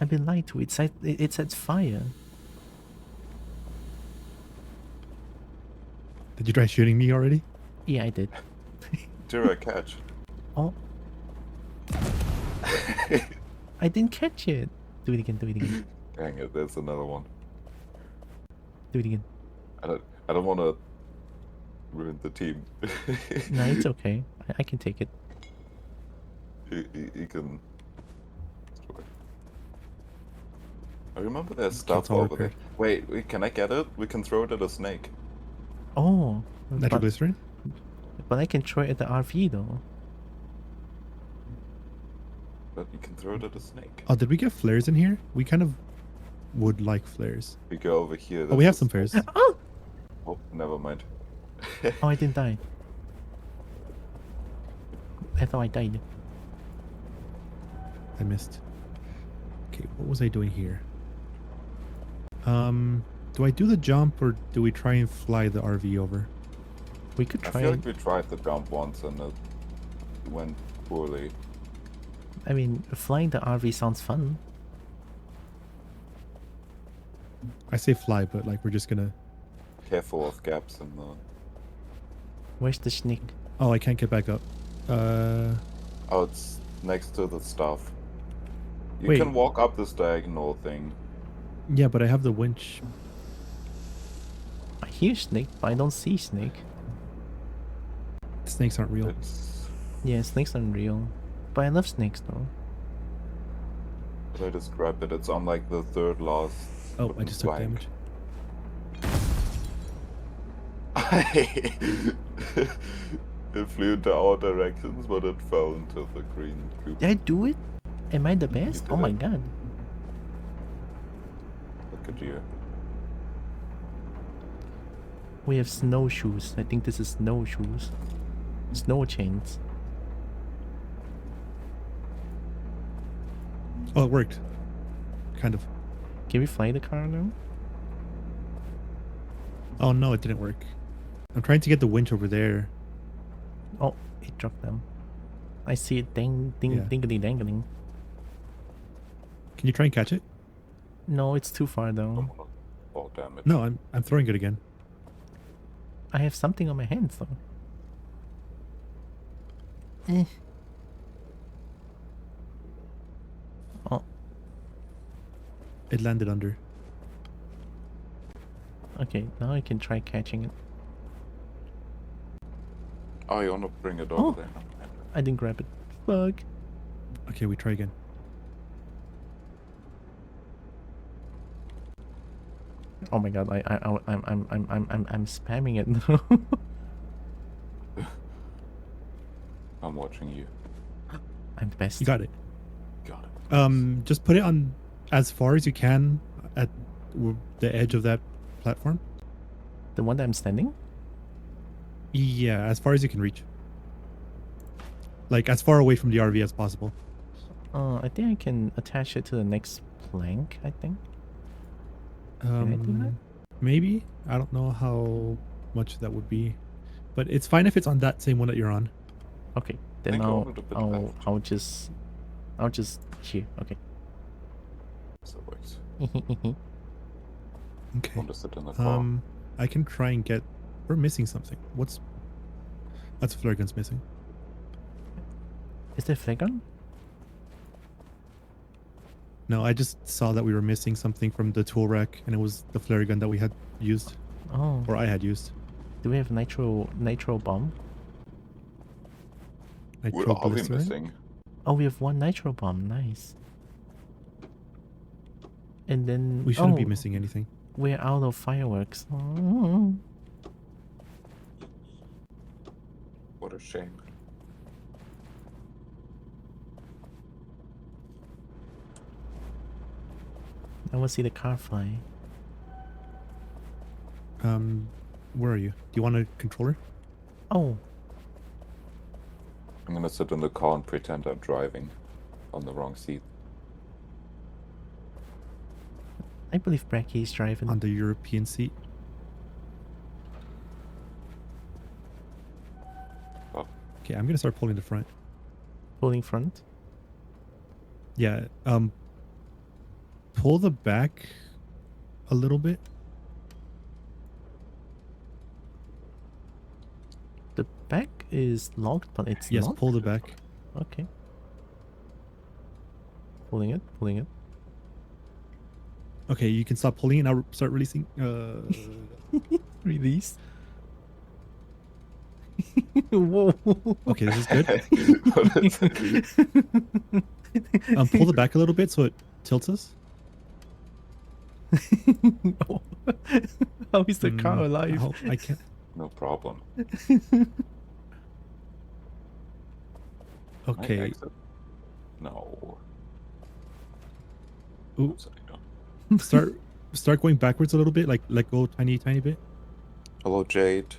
I've been lied to. It says fire. Did you try shooting me already? Yeah, I did. Tira, catch. Oh, I didn't catch it. Do it again, do it again, Dang it, there's another one. do it again. I don't want to ruin the team. No, it's okay. I can take it. You can. I remember there's it's stuff all over there. repaired. Wait, can I get it? We can throw it at a snake. Oh, but, Nitroglycerin? but I can throw it at the RV though. But you can throw it at a snake. Oh, did we get flares in here? We kind of would like flares. We go over here. Oh, we have there's a some snake. flares. Oh! Oh, never mind. Oh, I didn't die. I thought I died. I missed. Okay, what was I doing here? Do I do the jump or do we try and fly the RV over? We could I try feel it. like we tried the jump once and it went poorly. I mean, flying the RV sounds fun. I say fly, but like we're just gonna. Careful of gaps in the. Where's the snake? Oh, I can't get back up. Oh, it's next to the stuff. You Wait. can walk up this diagonal thing. Yeah, but I have the winch. I hear snake, but I don't see snake. Snakes aren't real. It's. Yeah, snakes aren't real. But I love snakes though. How do I describe it? It's on like the third last. Oh, I just took flank. damage. It flew into our directions, but it fell into the green cube. Did I do it? Am I the best? did Oh my it. god. Look at you. We have snowshoes. I think this is snowshoes. Snow chains. Oh, it worked. Kind of. Can we fly the car now? Oh no, it didn't work. I'm trying to get the winch over there. Oh, it dropped down. I see it ding ding Yeah. dingly dangling. Can you try and catch it? No, it's too far though. Oh, damn it. No, I'm throwing it again. I have something on my hands though. Eh. Oh, It landed under. okay. Now I can try catching it. Oh, you want to bring it Oh. over there? I didn't grab it. Fuck. Okay, we try again. Oh my god! I'm spamming it now. I'm watching you. I'm the best. You got it. Got it. Just put it on as far as you can at the edge of that platform. The one that I'm standing. Yeah, as far as you can reach. Like as far away from the RV as possible. I think I can attach it to the next plank. I think. Can I do that? Maybe. I don't know how much that would be, but it's fine if it's on that same one that you're on. Okay, then think I I'll wanted a bit I'll left. I'll just here. Okay. So it works. Okay. Want to sit in the car? I can try and get. We're missing something. What's? That's a flare gun's missing. Is there a flare gun? No, I just saw that we were missing something from the tool rack, and it was the flare gun that we had used, Oh, or I had used. do we have nitro bomb? What are we Nitroglycerin? missing? Oh, we have one nitro bomb. Nice. And then We shouldn't be oh, missing anything. We're out of fireworks. Oh. What a shame. I want to see the car fly. Where are you? Do you want a controller? Oh, I'm gonna sit in the car and pretend I'm driving on the wrong seat. I believe Bracky's driving. On the European seat? Oh, Okay, I'm gonna start pulling the front. Pulling front. Yeah, pull the back a little bit. The back is locked, but it's Yes, not. pull the back. Okay. Pulling it, pulling it. Okay, you can stop pulling and I'll start releasing. Release. Whoa. Okay, this is good. What is it? Pull it back a little bit so it tilts us. How is the car I alive? hope I can't. No problem. Can I Okay. exit? No. Ooh, Upside down. start going backwards a little bit. Like let go tiny bit. Hello, Jade.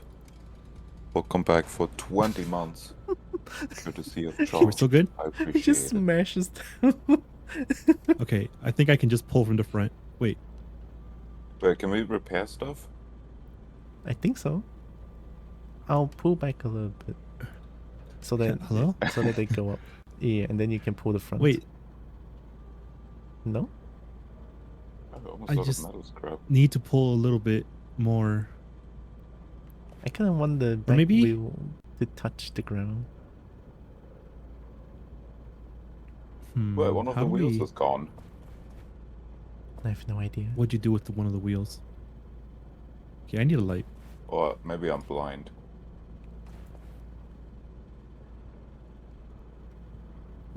Welcome back for 20 months. Good to see you, We're Charles. still good. I He appreciate just it. smashes down. Okay, I think I can just pull from the front. Wait, Wait, can we repair stuff? I think so. I'll pull back a little bit. So that hello? so that they go up. Yeah, and then you can pull the front. Wait, No? I almost I thought just- of metal scrap. need to pull a little bit more. I kinda want the back maybe- wheel to touch the ground. Wait, one of how the do wheels we- is gone. I have no idea. What'd you do with one of the wheels? Okay, I need a light. Or maybe I'm blind.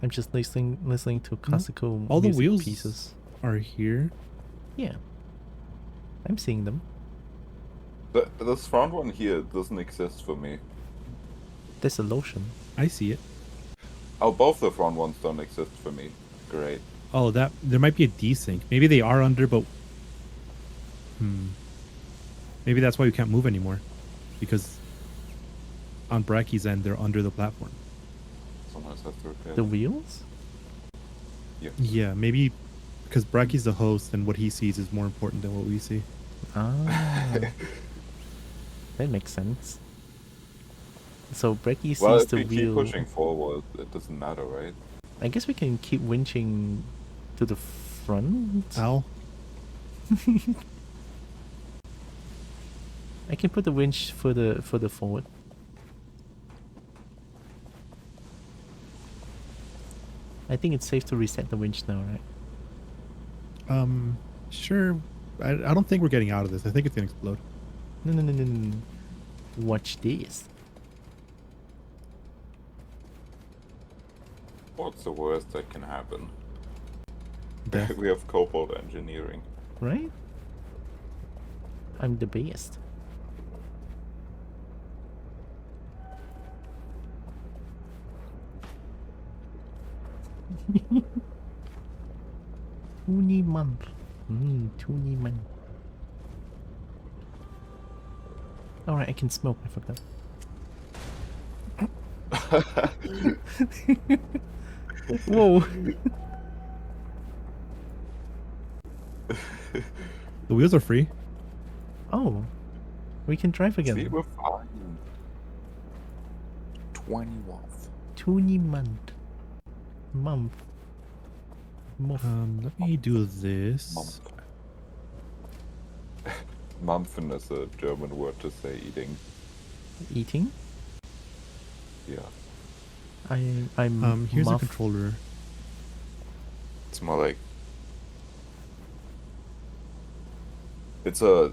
I'm just listening to classical All the music wheels pieces. are here. Yeah. I'm seeing them. This front one here doesn't exist for me. There's a lotion. I see it. Oh, both the front ones don't exist for me. Great. Oh, that there might be a desync. Maybe they are under, but maybe that's why we can't move anymore, because on Bracky's end they're under the platform. Someone has to repair The them. wheels? Yeah. Yeah, maybe because Bracky's the host and what he sees is more important than what we see. Ah. That makes sense. So Brecky sees Well, if the we keep wheel. pushing forward, it doesn't matter, right? I guess we can keep winching to the front. Ow. I can put the winch further forward. I think it's safe to reset the winch now, right? Sure. I don't think we're getting out of this. I think it's gonna explode. No. Watch this. What's the worst that can happen? Death. We have Kobo engineering. Right? I'm the best. Tuniman. Tuniman. Alright, I can smoke. I forgot. Whoa. The wheels are free. Oh. We can drive again. See, we're fine. 20 watts. Tuniman. Month. Let me do this. Month. Mumpfen is a German word to say eating. Eating? Yeah. I'm Here's a muff. controller. It's more like... It's a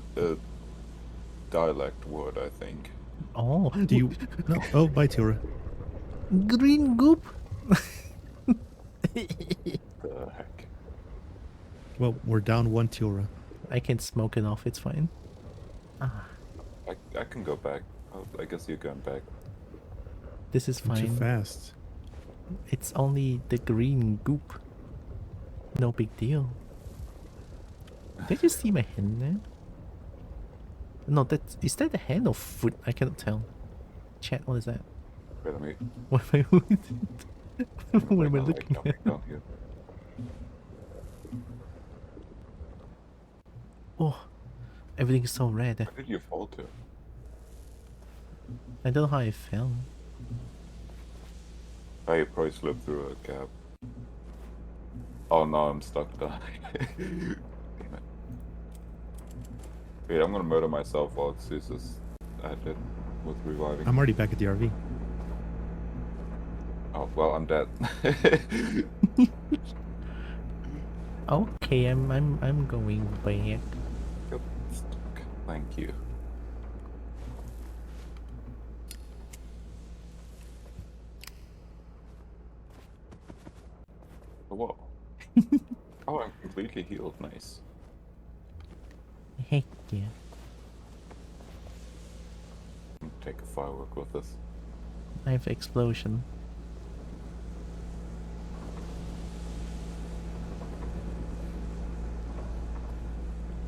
dialect word, I think. Oh, Do you? No. Oh, bye, Tura. green goop? The heck. Well, we're down one Tura. I can smoke it off, it's fine. Ah, I can go back. Oh, I guess you're going back. this is Too fine. fast. It's only the green goop. No big deal. Did you see my hand there? No, is that a hand or foot? I cannot tell. Chat, what is that? Wait, let me... What am I what am I Wait, looking coming at? down here. Oh, everything is so red. Where did you fall to? I don't know how I fell. I probably slipped through a gap. Oh no, I'm stuck down. Damn it. Wait, I'm gonna murder myself while Zeus is at it with reviving. I'm already back at the RV. Oh, well, I'm dead. Okay, I'm going back. Got stuck. Thank you. Oh, whoa. Oh, I'm completely healed. Nice. Heck yeah. Take a firework with us. I have explosion.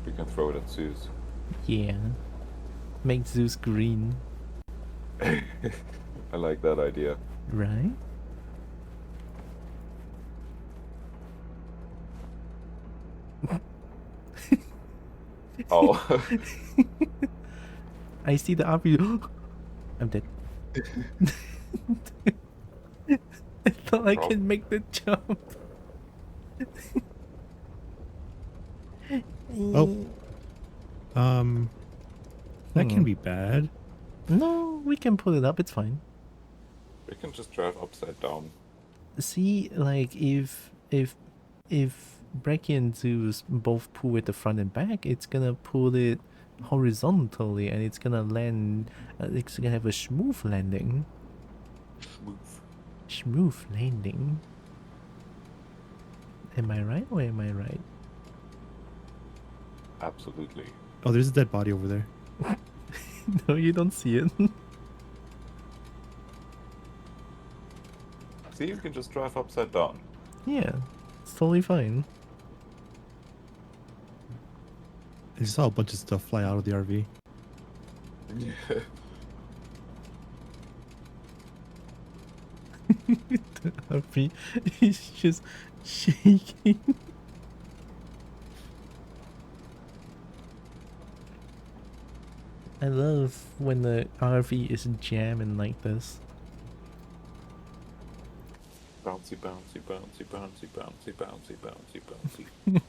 We can throw it at Zeus. Yeah. Make Zeus green, I like that idea. right? Oh. I see the RP. I'm dead. I thought I can make the jump. Oh. That can be bad. No, we can pull it up. It's fine. We can just drive upside down. See, like if Bracky and Zeus both pull it the front and back, it's gonna pull it horizontally, and it's gonna land. It's gonna have a smooth landing. Smooth landing. Am I right or am I right? Absolutely. Oh, there's a dead body over there. No, you don't see it. See, you can just drive upside down. Yeah, it's totally fine. I just saw a bunch of stuff fly out of the RV. Yeah. The RP is just shaking. I love when the RV is jamming like this. Bouncy, bouncy, bouncy, bouncy, bouncy, bouncy, bouncy, bouncy.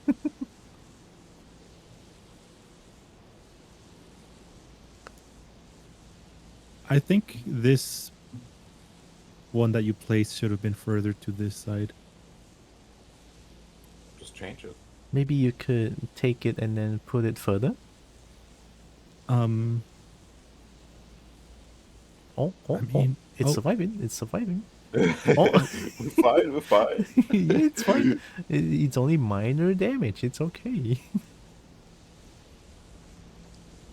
I think this one that you placed should have been further to this side. Just change it. Maybe you could take it and then put it further. Oh, I mean, it's oh. surviving. It's surviving. We're fine, we're fine. Yeah, it's fine. It's only minor damage. It's okay.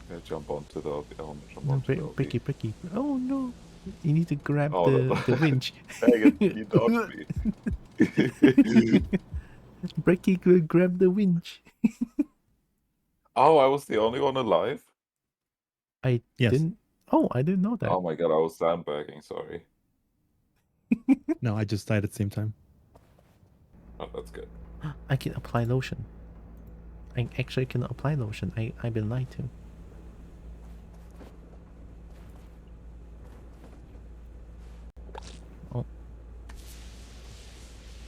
Yeah, jump onto the element. Jump No, onto the LB. Bricky. Oh no. You need to grab Oh, the winch. Dang it, you dodged me. Bricky could grab the winch. Oh, I was the only one alive? I Yes. didn't. Oh, I didn't know that. Oh my god, I was sandbagging, sorry. No, I just died at the same time. Oh, that's good. I can apply lotion. I actually can apply lotion. I've been lied to. Oh.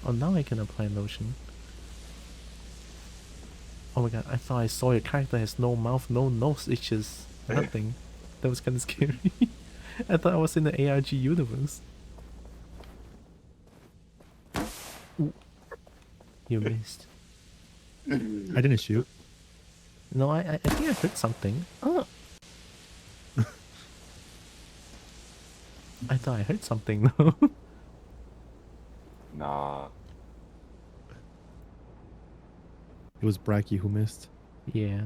Oh, now I can apply lotion. Oh my god, I thought I saw your character has no mouth, no nose, it's just nothing. That was kind of scary. I thought I was in the ARG universe. Ooh. You missed. I didn't shoot. No, I think I heard something. Oh. I thought I heard something though. Nah. It was Bracky who missed. Yeah.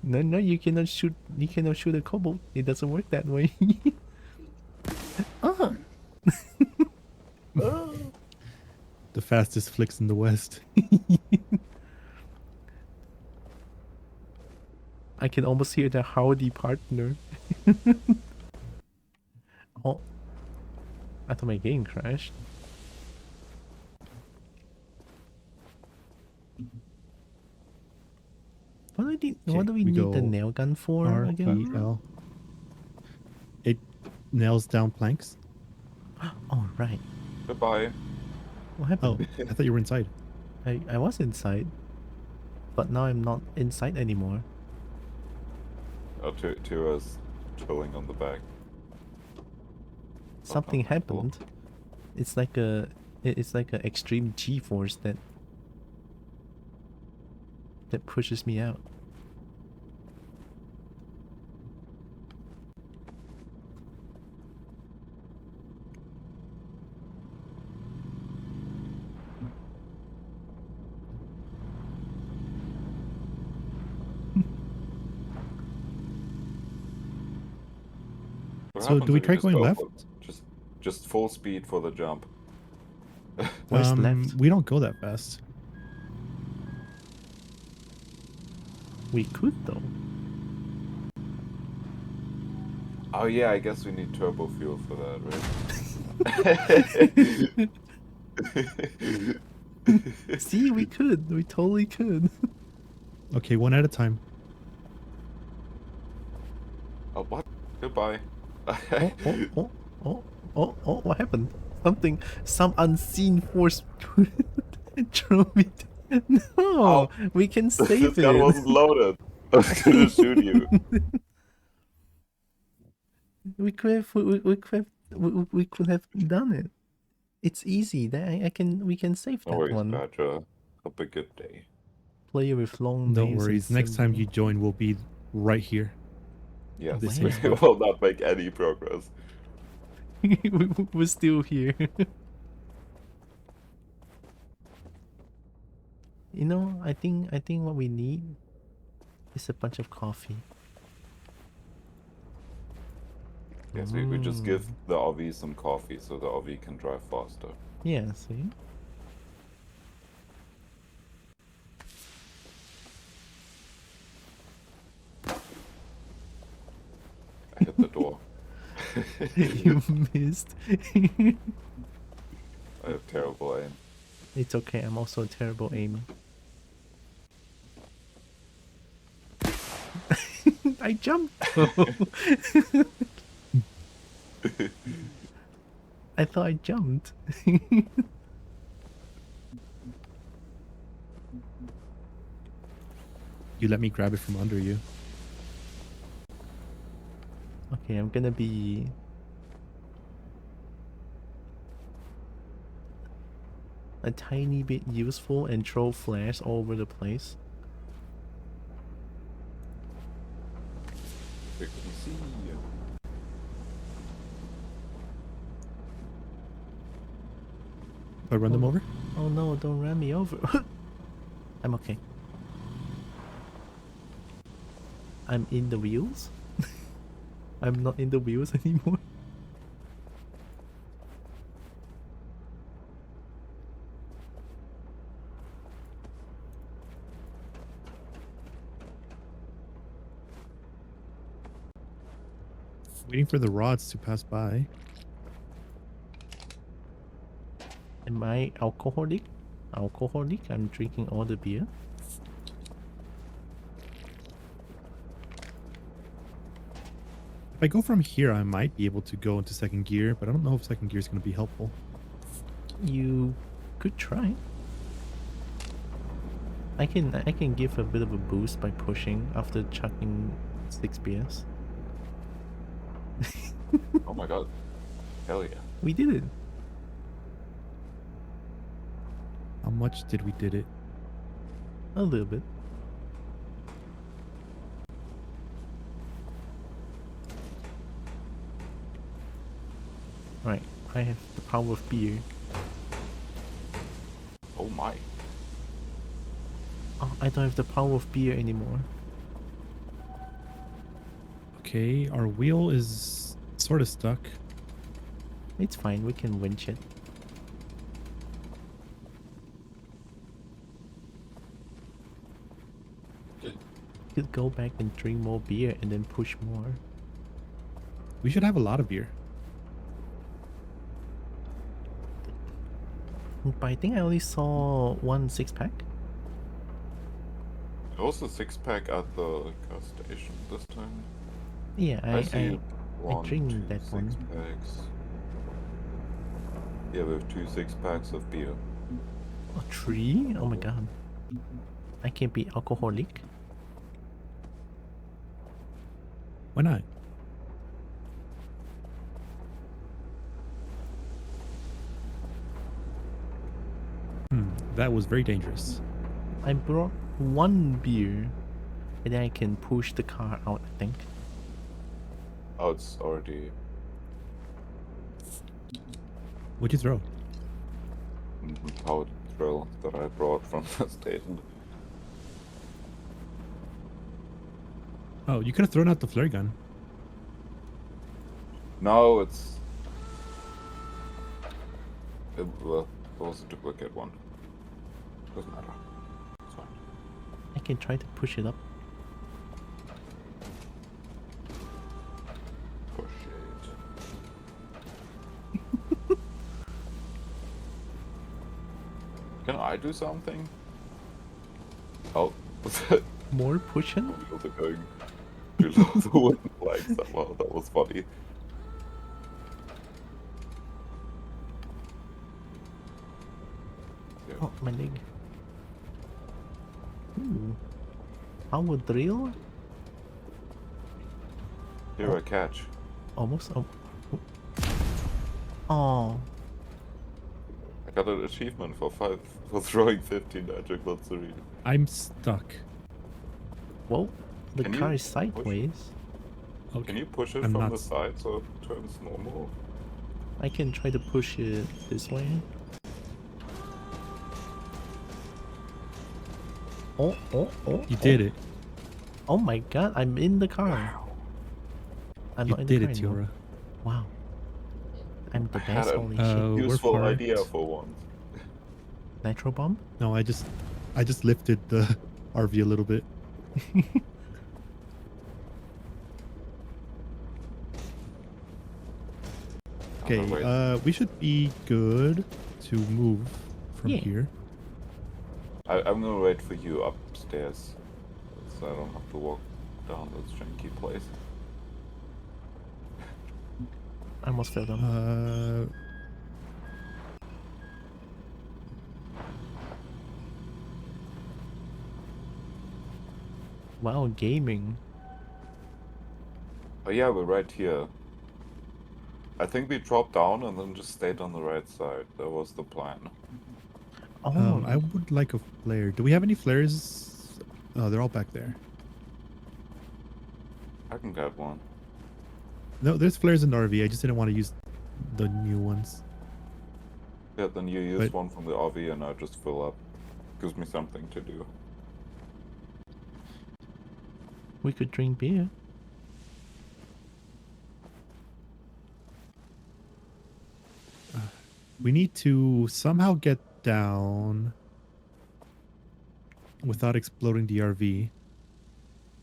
No, you cannot shoot. You cannot shoot a Kobo. It doesn't work that way. Oh. The fastest flicks in the West. I can almost hear the howdy partner. Oh. I thought my game crashed. What do we need the nail gun for again? REL. It nails down planks. Oh, right. Goodbye. What happened? Oh, I thought you were inside. I was inside. But now I'm not inside anymore. Oh, Tira's chilling on the back. something happened. It's like a extreme G-force that pushes me out. What So happens do we if you try just going go left? for- just full speed for the jump? Where's left? We don't go that fast. We could though. Oh yeah, I guess we need turbo fuel for that, right? See, we could. We totally could. Okay, one at a time. Oh, what? Goodbye. Oh, what happened? Some unseen force drove me. No, Oh, we can this save gun it. wasn't loaded. I was gonna shoot you. We could have done it. It's easy. We can save No that worries, one. Badger. Hope a good day. Player with long No nails. worries. Next time you join, we'll be right here. Yes, This we is will not make any progress. we're still here. You know, I think what we need is a bunch of coffee. Yes, we just give the RV some coffee so the RV can drive faster. Yeah, see? I hit the door. You missed. I have terrible aim. It's okay, I'm also a terrible aimer. I jumped though. I thought I jumped. You let me grab it from under you. Okay, I'm gonna be a tiny bit useful and throw flares all over the place. You can see. If I run them over? Oh no, don't run me over. I'm okay. I'm in the wheels? I'm not in the wheels anymore. Waiting for the rods to pass by. Am I alcoholic? Alcoholic? I'm drinking all the beer. If I go from here, I might be able to go into second gear, but I don't know if second gear is going to be helpful. You could try. I can give a bit of a boost by pushing after chucking 6 beers. Oh my god. Hell yeah. We did it. How much did we did it? A little bit. Right, I have the power of beer. Oh my. Oh, I don't have the power of beer anymore. Okay, our wheel is sort of stuck. It's fine, we can winch it. Could go back and drink more beer and then push more. We should have a lot of beer. But I think I only saw 1 6-pack. There was a 6-pack at the gas station this time. Yeah, I see I drink that one. 6-packs. Yeah, we have 2 6-packs of beer. Oh, 3? Oh my god. I can't be alcoholic. Why not? That was very dangerous. I brought one beer, and then I can push the car out, I think. Oh, it's already What'd you throw? powered drill that I brought from the station. Oh, you could have thrown out the flare gun. No, it's... It was a duplicate one. Doesn't matter. It's fine. I can try to push it up. Push it. Can I do something? Oh, More pushing? wheels are going below the wooden plank somehow. That was funny. Yeah. Oh, my leg. Ooh. Power drill? Here I catch. Almost. Oh. Oh. I got an achievement for throwing 15 magic Matsuri. I'm stuck. Whoa. The Can you car is push it? sideways. Okay. Can you push it I'm from not the side so it turns normal? I can try to push it this way. Oh, You did it. Oh my god, I'm in the car. I'm You not in the did car it, anymore. Tiora. Wow. I'm the I had best, a holy we're useful parked. idea for once. shit. Nitro bomb? No, I just lifted the RV a little bit. Okay, wait. we should be good to move from Yeah. here. I'm gonna wait for you upstairs, so I don't have to walk down this janky place. I almost fell down. Wow, gaming. Oh yeah, we're right here. I think we dropped down and then just stayed on the right side. That was the plan. Oh, I would like a flare. Do we have any flares? Oh, they're all back there. I can get one. No, there's flares in the RV. I just didn't want to use the new ones. Yeah, then you use But- one from the RV and I just fill up. Gives me something to do. we could drink beer. We need to somehow get down without exploding the RV.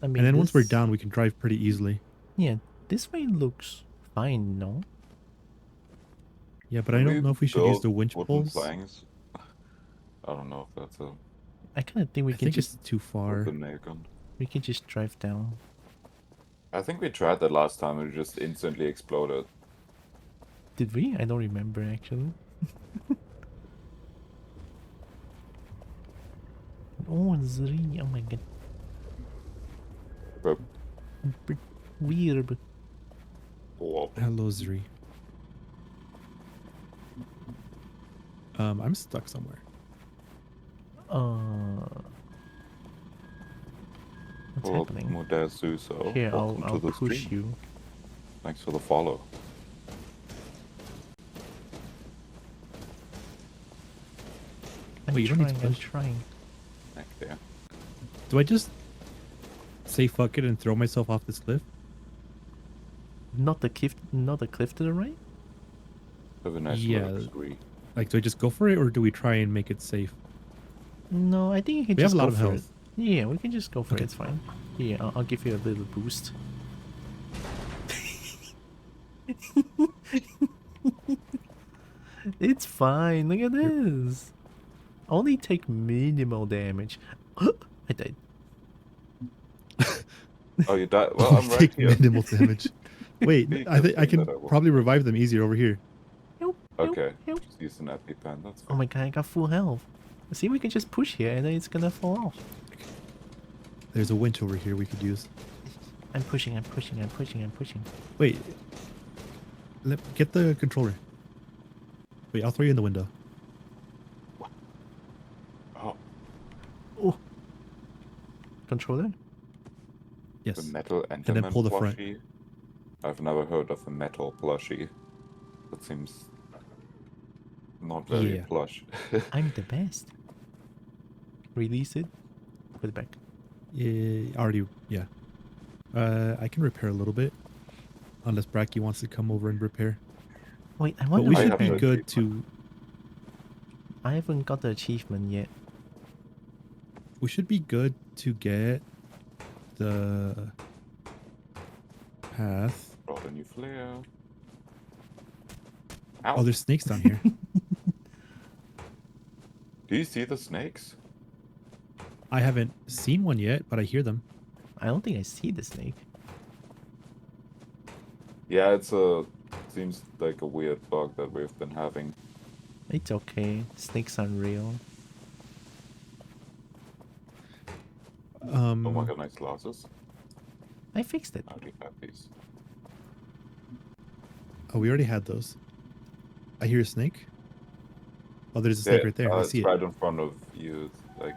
I mean, And then once we're this- down, we can drive pretty easily. Yeah, this way looks fine, no? Yeah, but I Can don't know if we should use build the winch wooden poles. planks? I don't know if that's a I kind of think we I can think just it's too far. the nail gun. we can just drive down. I think we tried that last time and it just instantly exploded. Did we? I don't remember actually. Oh, Zri! Oh my god. But Weird. oh, Hello, Zri. I'm stuck somewhere. What's well, happening? Modezu, so Here, welcome I'll to the push stream. you. Thanks for the follow. I'm Wait, you don't need to trying. I'm push. trying. Thank you. Do I just say fuck it and throw myself off this cliff? Not the cliff. Not the cliff to the right. Have a nice Yeah. little degree. Like, do I just go for it or do we try and make it safe? No, I think you can We just have a lot go of for health. it. Yeah, we can just go for Okay. it. It's fine. Yeah, I'll give you a little boost. It's fine. Look at this. Only take minimal damage. I died. Oh, you died? Well, I'm right Take here. minimal damage. Wait, Be I think I good can that I will. probably revive them easier over here. Help, help, Okay, help. just use an EpiPen. That's Oh fine. my god, I got full health. See, we can just push here and then it's gonna fall off. There's a winch over here we could use. I'm pushing, I'm pushing, I'm pushing, I'm pushing. Wait. Get the controller. Wait, I'll throw you in the window. controller? Yes. The metal then Enderman pull the front. plushie? I've never heard of a metal plushie. That seems not very Yeah. plush. I'm the best. Release it. Put it back. Already, yeah. I can repair a little bit. Unless Bracky wants to come over and repair. Wait, I But wonder we what should have be no good achievement. to... I haven't got the achievement yet. We should be good to get the path. Brought a new flare. Oh, Ow. there's snakes down here. Do you see the snakes? I haven't seen one yet, but I hear them. I don't think I see the snake. Yeah, it's a... Seems like a weird bug that we've been having. It's okay. Snakes aren't real. Oh my god, nice glasses. I fixed it. How do you have these? Oh, we already had those. I hear a snake. Oh, there's a snake right there. I see it's it. right in front of you. Like,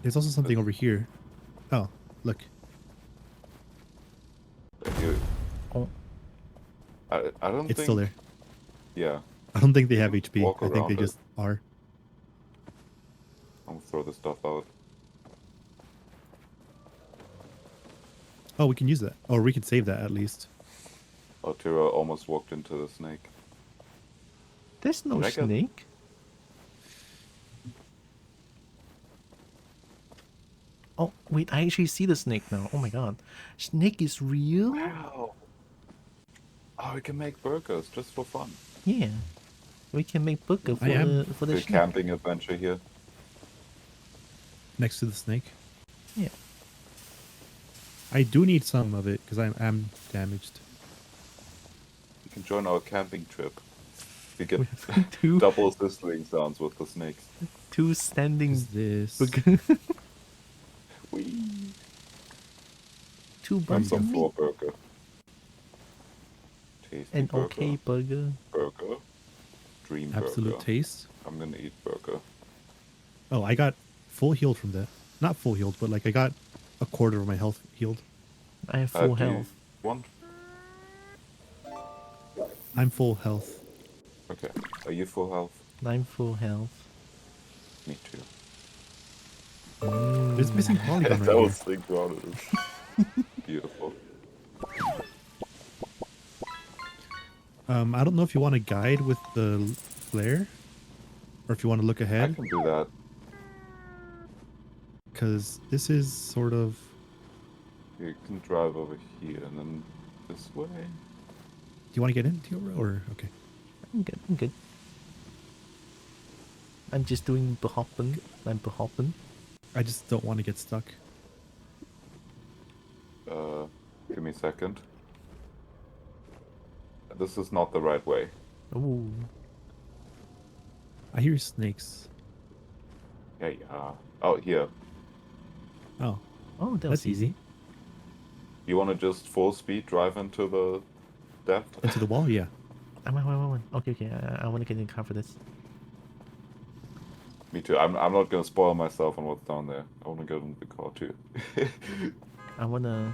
There's also something over here. Oh, look. you, Oh, I don't It's think... still there. Yeah. I don't think they have HP. Walk I think they around it. just are. I'm gonna throw the stuff out. Oh, we can use that. Or we can save that at least. Oh, Tira almost walked into the snake. there's no Did I get- snake. Oh, wait, I actually see the snake now. Oh my god. Snake is real? Wow. Oh, we can make burgers just for fun. Yeah. We can make burger for I am the The snake. camping adventure here. Next to the snake. Yeah. I do need some of it because I'm damaged. You can join our camping trip. You get two double sizzling sounds with the snakes. two standing Is this? burger. Whee! Two And buns some of for meat. burger. Tasty An burger. okay burger. Burger. Dream Absolute burger. taste. I'm gonna eat burger. Oh, I got full healed from that. Not full healed, but like I got a quarter of my health healed. I have full Do you health. want? I'm full health. Okay. Are you full health? I'm full health. Me too. There's missing polygon that right was here. synchronous. Beautiful. I don't know if you want to guide with the flare, or if you want to look I ahead, can do that. because this is sort of. You can drive over here and then this way. Do you want to get into your or okay? I'm good. I'm good. I'm just doing behoppen. I'm behoppen. I just don't want to get stuck. Give me a second. This is not the right way. Ooh. I hear snakes. Yeah, yeah. Oh, here. Oh, Oh, that that's was easy. You want to just full speed drive into the depth? Into the wall, yeah. Wait. Okay, okay. I want to get in the car for this. Me too. I'm not gonna spoil myself on what's down there. I want to get into the car too. I wanna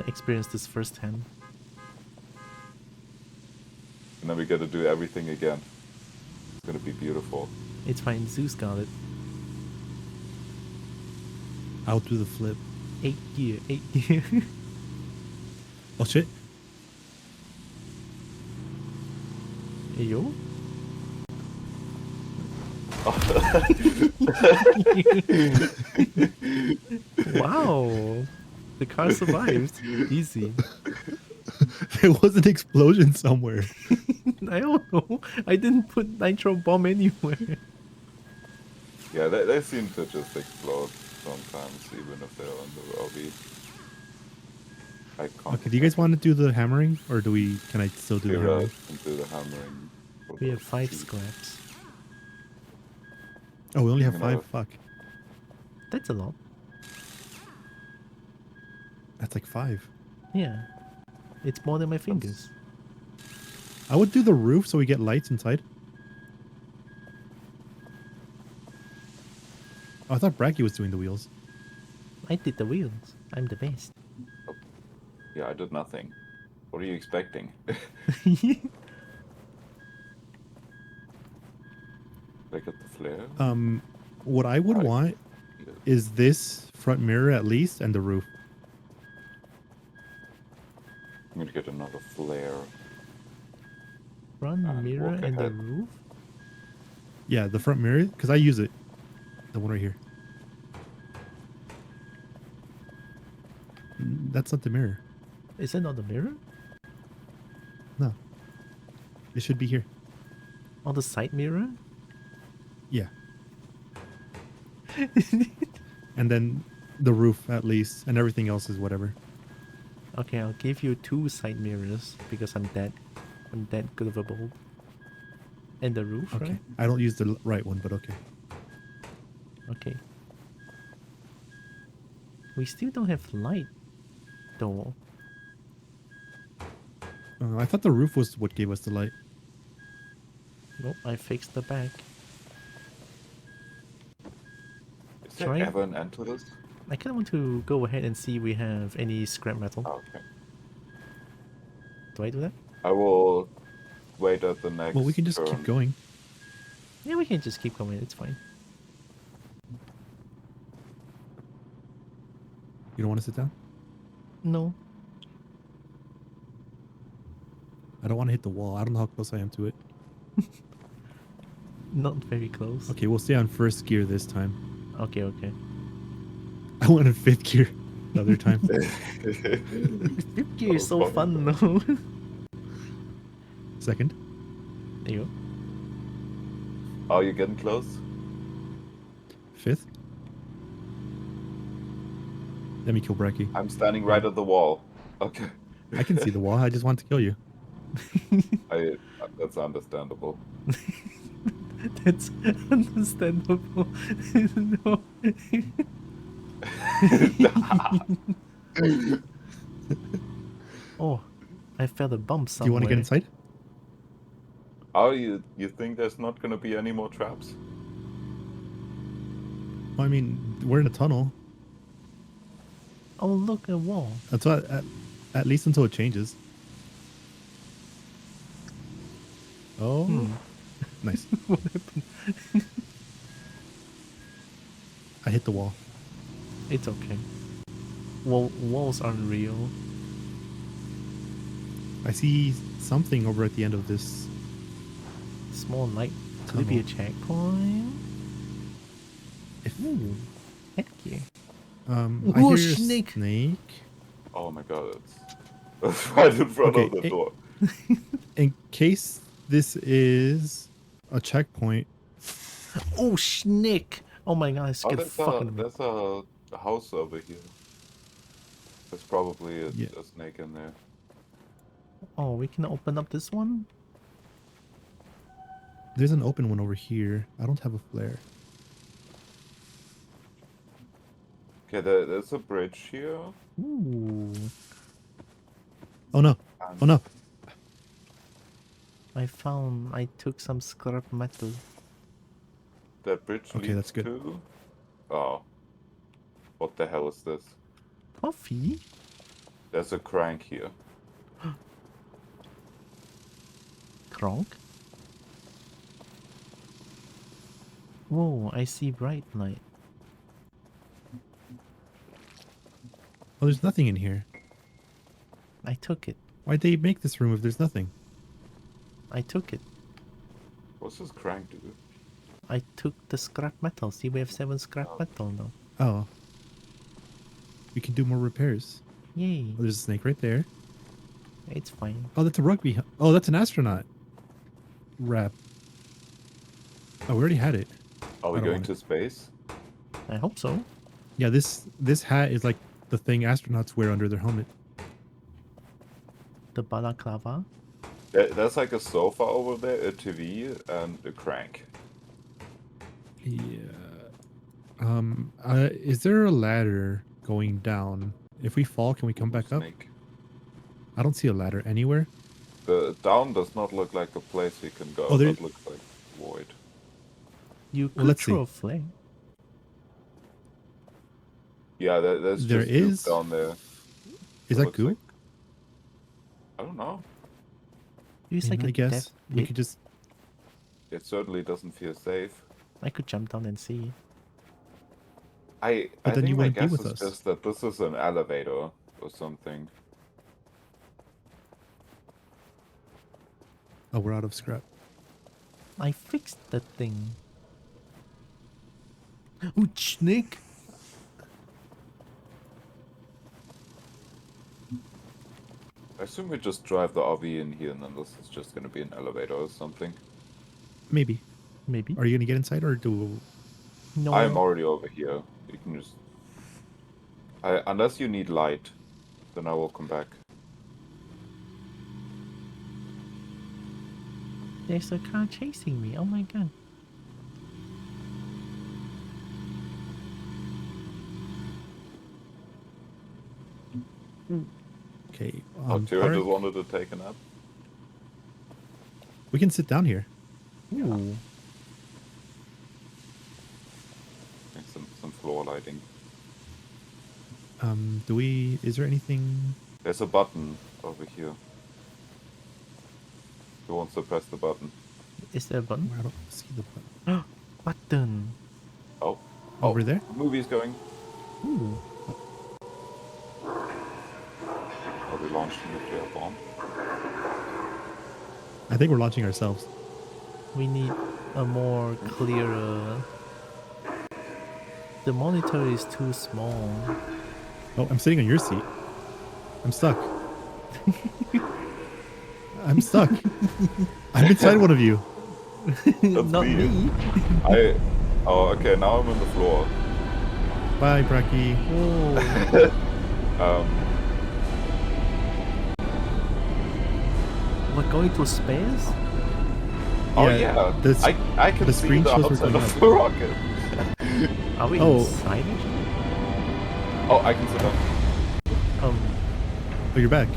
experience this firsthand. And then we get to do everything again. It's gonna be beautiful. It's fine. Zeus got it. I'll do the flip. 8 gear. 8 gear. Oh shit! Hey, yo. Wow. The car survived. Easy. There was an explosion somewhere. I don't know. I didn't put nitro bomb anywhere. Yeah, they seem to just explode sometimes, even if they're on the RV. I can't. Okay, do you guys want to do the hammering, or do we? Can I still do the figure out hammering? and do the hammering? for We the have 5 sheep. scraps. Oh, we only have You 5. know- Fuck, That's a lot. that's like 5. Yeah. It's more than my fingers. I would do the roof so we get lights inside. Oh, I thought Bracky was doing the wheels. I did the wheels. I'm the best. Yeah, I did nothing. What are you expecting? Look at the flare. What I would Right. want Yeah. is this front mirror at least and the roof. I'm gonna get another flare. Front And mirror walk and the ahead. roof? Yeah, the front mirror, because I use it. The one right here. That's not the mirror. Is it not the mirror? No. It should be here. On the side mirror? Yeah. And then the roof at least, and everything else is whatever. Okay, I'll give you 2 side mirrors because I'm that good of a bulb. And the roof, Okay. right? I don't use the right one, but okay. Okay. We still don't have light, though. I thought the roof was what gave us the light. Nope, I fixed the back. Is there Try- ever an end to this? I kind of want to go ahead and see if we have any scrap metal. Oh, okay. Do I do that? I will wait at the next Well, we can just turn. keep going. Yeah, we can just keep going. It's fine. You don't want to sit down? No. I don't want to hit the wall. I don't know how close I am to it. Not very close. Okay, we'll stay on first gear this time. Okay, okay. I went in fifth gear the other time. Fifth gear is so fun, though. Second. There you go. Are you getting close? Fifth. Let me kill Bracky. I'm standing right at the wall. Okay. I can see the wall. I just want to kill you. That's understandable. That's understandable. No. Oh, I felt a bump Do somewhere. you want to get inside? Oh, you think there's not gonna be any more traps? Well, I mean, we're in a tunnel. Oh, look, a wall. That's what, at least until it changes. Oh, nice. What happened? I hit the wall. It's okay. Walls aren't real. I see something over at the end of this. Small light. Could it be a checkpoint? Ooh, heck yeah. I Ooh, hear a snake. snake. Oh my god, that's right in front of Okay, the door. In case this is a checkpoint, Oh, snake! Oh my god, I Oh, scared fucking me. there's a house over here. There's probably a Yeah. snake in there. Oh, we can open up this one? there's an open one over here. I don't have a flare. Okay, there's a bridge here. Ooh. Oh no! And Oh no! I took some scrap metal. that bridge Okay, leads that's good. to... Oh. What the hell is this? Coffee? There's a crank here. Kronk? Whoa, I see bright light. Oh, there's nothing in here. I took it. Why'd they make this room if there's nothing? I took it. What's this crank do? I took the scrap metal. See, we have 7 scrap metal now. Oh. We can do more repairs. Yay. Oh, there's a snake right there. It's fine. Oh, that's a rugby. Oh, that's an astronaut. Wrap. Oh, we already had it. Are we I don't going want to space? I hope so. Yeah, this hat is like the thing astronauts wear under their helmet. The balaclava. There's like a sofa over there, a TV, and a crank. Yeah. Is there a ladder going down? If we fall, can we come back up? Snake. I don't see a ladder anywhere. The down does not look like a place we can go. Oh, there- That looks like void. You Well, could let's throw see. a flame. Yeah, there's There just goop is? down there. Is It that looks goo? like- I don't know. It's like I a guess depth we pit. could just. It certainly doesn't feel safe. I could jump down and see. I But then think you my wouldn't be guess with is us. just that this is an elevator or something. Oh, we're out of scrap. I fixed the thing. Oh, snake! I assume we just drive the RV in here and then this is just gonna be an elevator or something. Maybe. Maybe. Are you gonna get inside or do? No. I'm already over here. You can just... unless you need light, then I will come back. There's a car chasing me. Oh my god. Okay. Tira just Tarek, wanted to take a nap. we can sit down here. Ooh. Like some floor lighting. Do we? Is there anything? There's a button over here. Who wants to press the button? Is there a button? I don't see the button. Button. Oh. Over there? Movie's going. Ooh. Are we launching a nuclear bomb? I think we're launching ourselves. We need a more clearer... The monitor is too small. Oh, I'm sitting on your seat. I'm stuck. I'm stuck. I'm inside one of you. That's Not me. Oh, okay, now I'm on the floor. Bye, Bracky. Oh. We're going to space? Oh Yeah, yeah, the I can the see screen the shows we're outside going of up. the rocket. Are we Oh. inside it? Oh, I can sit down. Oh, you're back.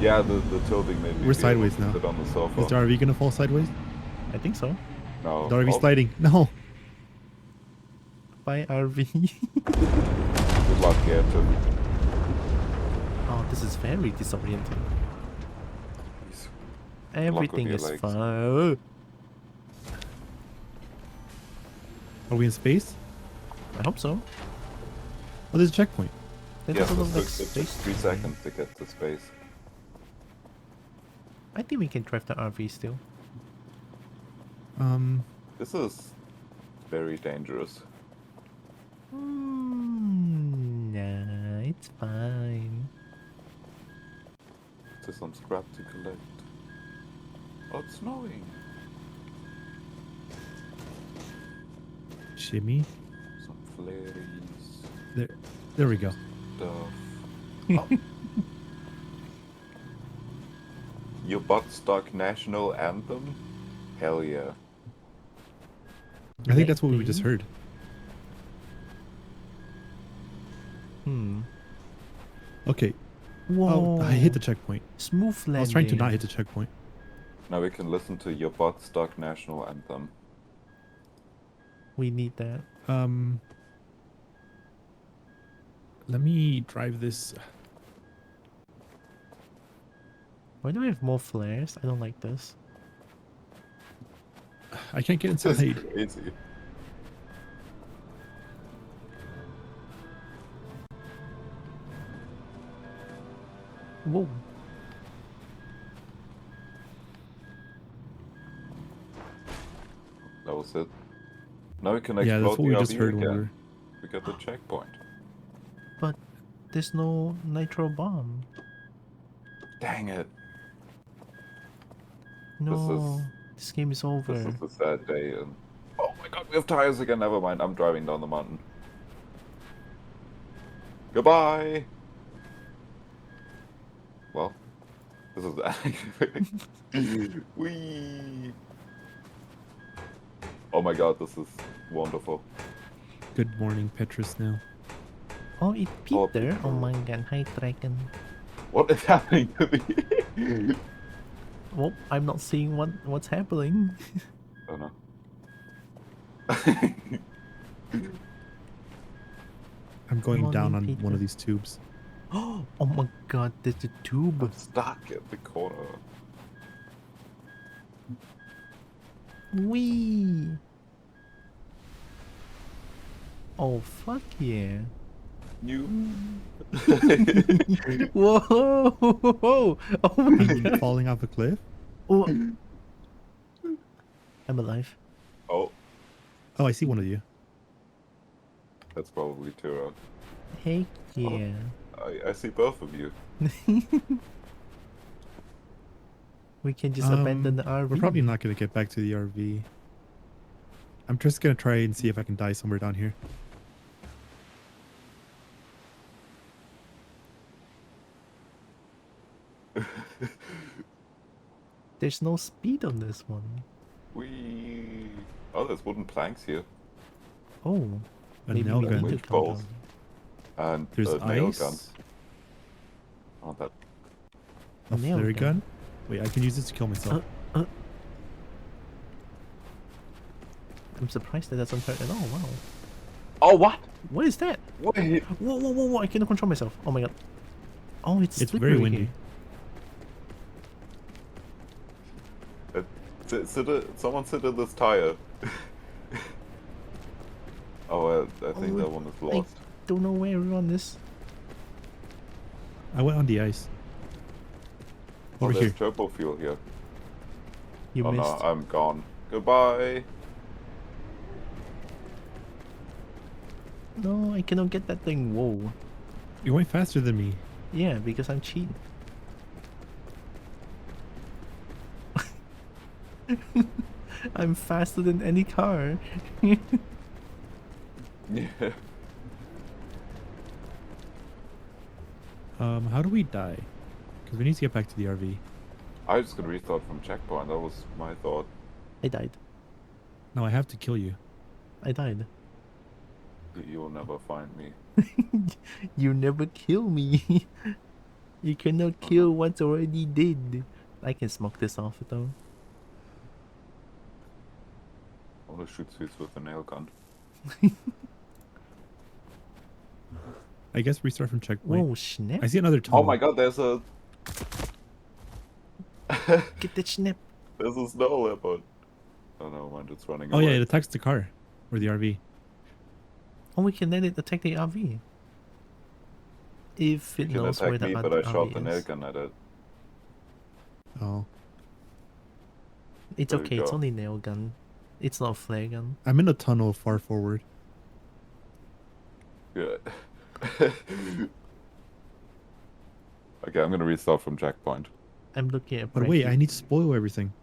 Yeah, the tilting made me We're be able sideways to now. sit on the sofa. Is the RV gonna fall sideways? I think so. No. The RV Oh, sliding. No. Bye, RV. good luck, yeah, too. Oh, this is very disorienting. Please. Everything your is legs. fine. Are we in space? I hope so. Oh, there's a checkpoint. That Yes, doesn't it look like took space 3 to me. seconds to get to space. I think we can drive the RV still. This is very dangerous. Nah, it's fine. There's some scrap to collect. Oh, it's snowing. Shimmy. Some flares. There we go. Stuff. Oh. Your butt-stuck national anthem? Hell yeah. I think that's what we just heard. Okay. Whoa. Oh, I hit the checkpoint. Smooth landing. I was trying to not hit the checkpoint. Now we can listen to your butt-stuck national anthem. We need that. Let me drive this. Why do I have more flares? I don't like this. I can't get This is inside. crazy. Whoa. That was it. Now we can Yeah, explode that's what the we just RV heard when we again. were. We got the checkpoint. But there's no nitro bomb. Dang it. No. This game is over. This is a sad day. And oh my god, we have tires again. Never mind. I'm driving down the mountain. Goodbye. Well, this is that. Whee. Oh my god, this is wonderful. Good morning, Petrus. Now. Oh, it Oh, peeped there. Oh people. my god. Hi, Dragon. What is happening to me? Oh, I'm not seeing what's happening. Oh no. I'm going down on Peter. one of these tubes. Oh my god, there's a tube. I'm stuck at the corner. Wee. Oh fuck yeah. You. Whoa! Oh my You god. falling off a cliff? Oh. I'm alive. Oh, Oh, I see one of you. that's probably Tira. Heck yeah. I see both of you. We can just abandon the RV. We're probably not going to get back to the RV. I'm just going to try and see if I can die somewhere down here. There's no speed on this one. Oh, there's wooden planks here. Oh. A Maybe nail we gun. need to Winch come bolts. down. And There's nail ice. gun. Oh, that. A Nail flare gun. gun. Wait, I can use this to kill myself. I'm surprised that doesn't hurt at all. Wow. Oh, what? What is that? Wait. Whoa, whoa, whoa, whoa. I cannot control myself. Oh my god. Oh, it's It's slippery very windy. here. Someone sit in this tire. Oh, I think Oh, that one is I lost. don't know where we're on this. I went on the ice. Oh, Over there's here. turbo fuel here. You Oh missed. no, I'm gone. Goodbye. No, I cannot get that thing. Whoa. You're going faster than me. Yeah, because I'm cheating. I'm faster than any car. Yeah. How do we die? Because we need to get back to the RV. I was just gonna restart from checkpoint. That was my thought. I died. No, I have to kill you. I died. You'll never find me. You never kill me. You cannot kill what's already dead. I can smoke this off though. I wanna shoot sweets with a nail gun. I guess restart from checkpoint. Whoa, snap. I see another tunnel. Oh my god, there's a Get that snap. there's a snow leopard. Oh no, mine just running Oh away. yeah, it attacks the car or the RV. Oh, we can let it attack the RV. If It it can knows where attack the me, other but I shot RV the nail is. gun at it. Oh, It's There you okay, it's go. only nail gun. It's not flare gun. I'm in a tunnel far forward. Good. Okay, I'm gonna restart from checkpoint. I'm looking at But wait, Frankie. I need to spoil everything.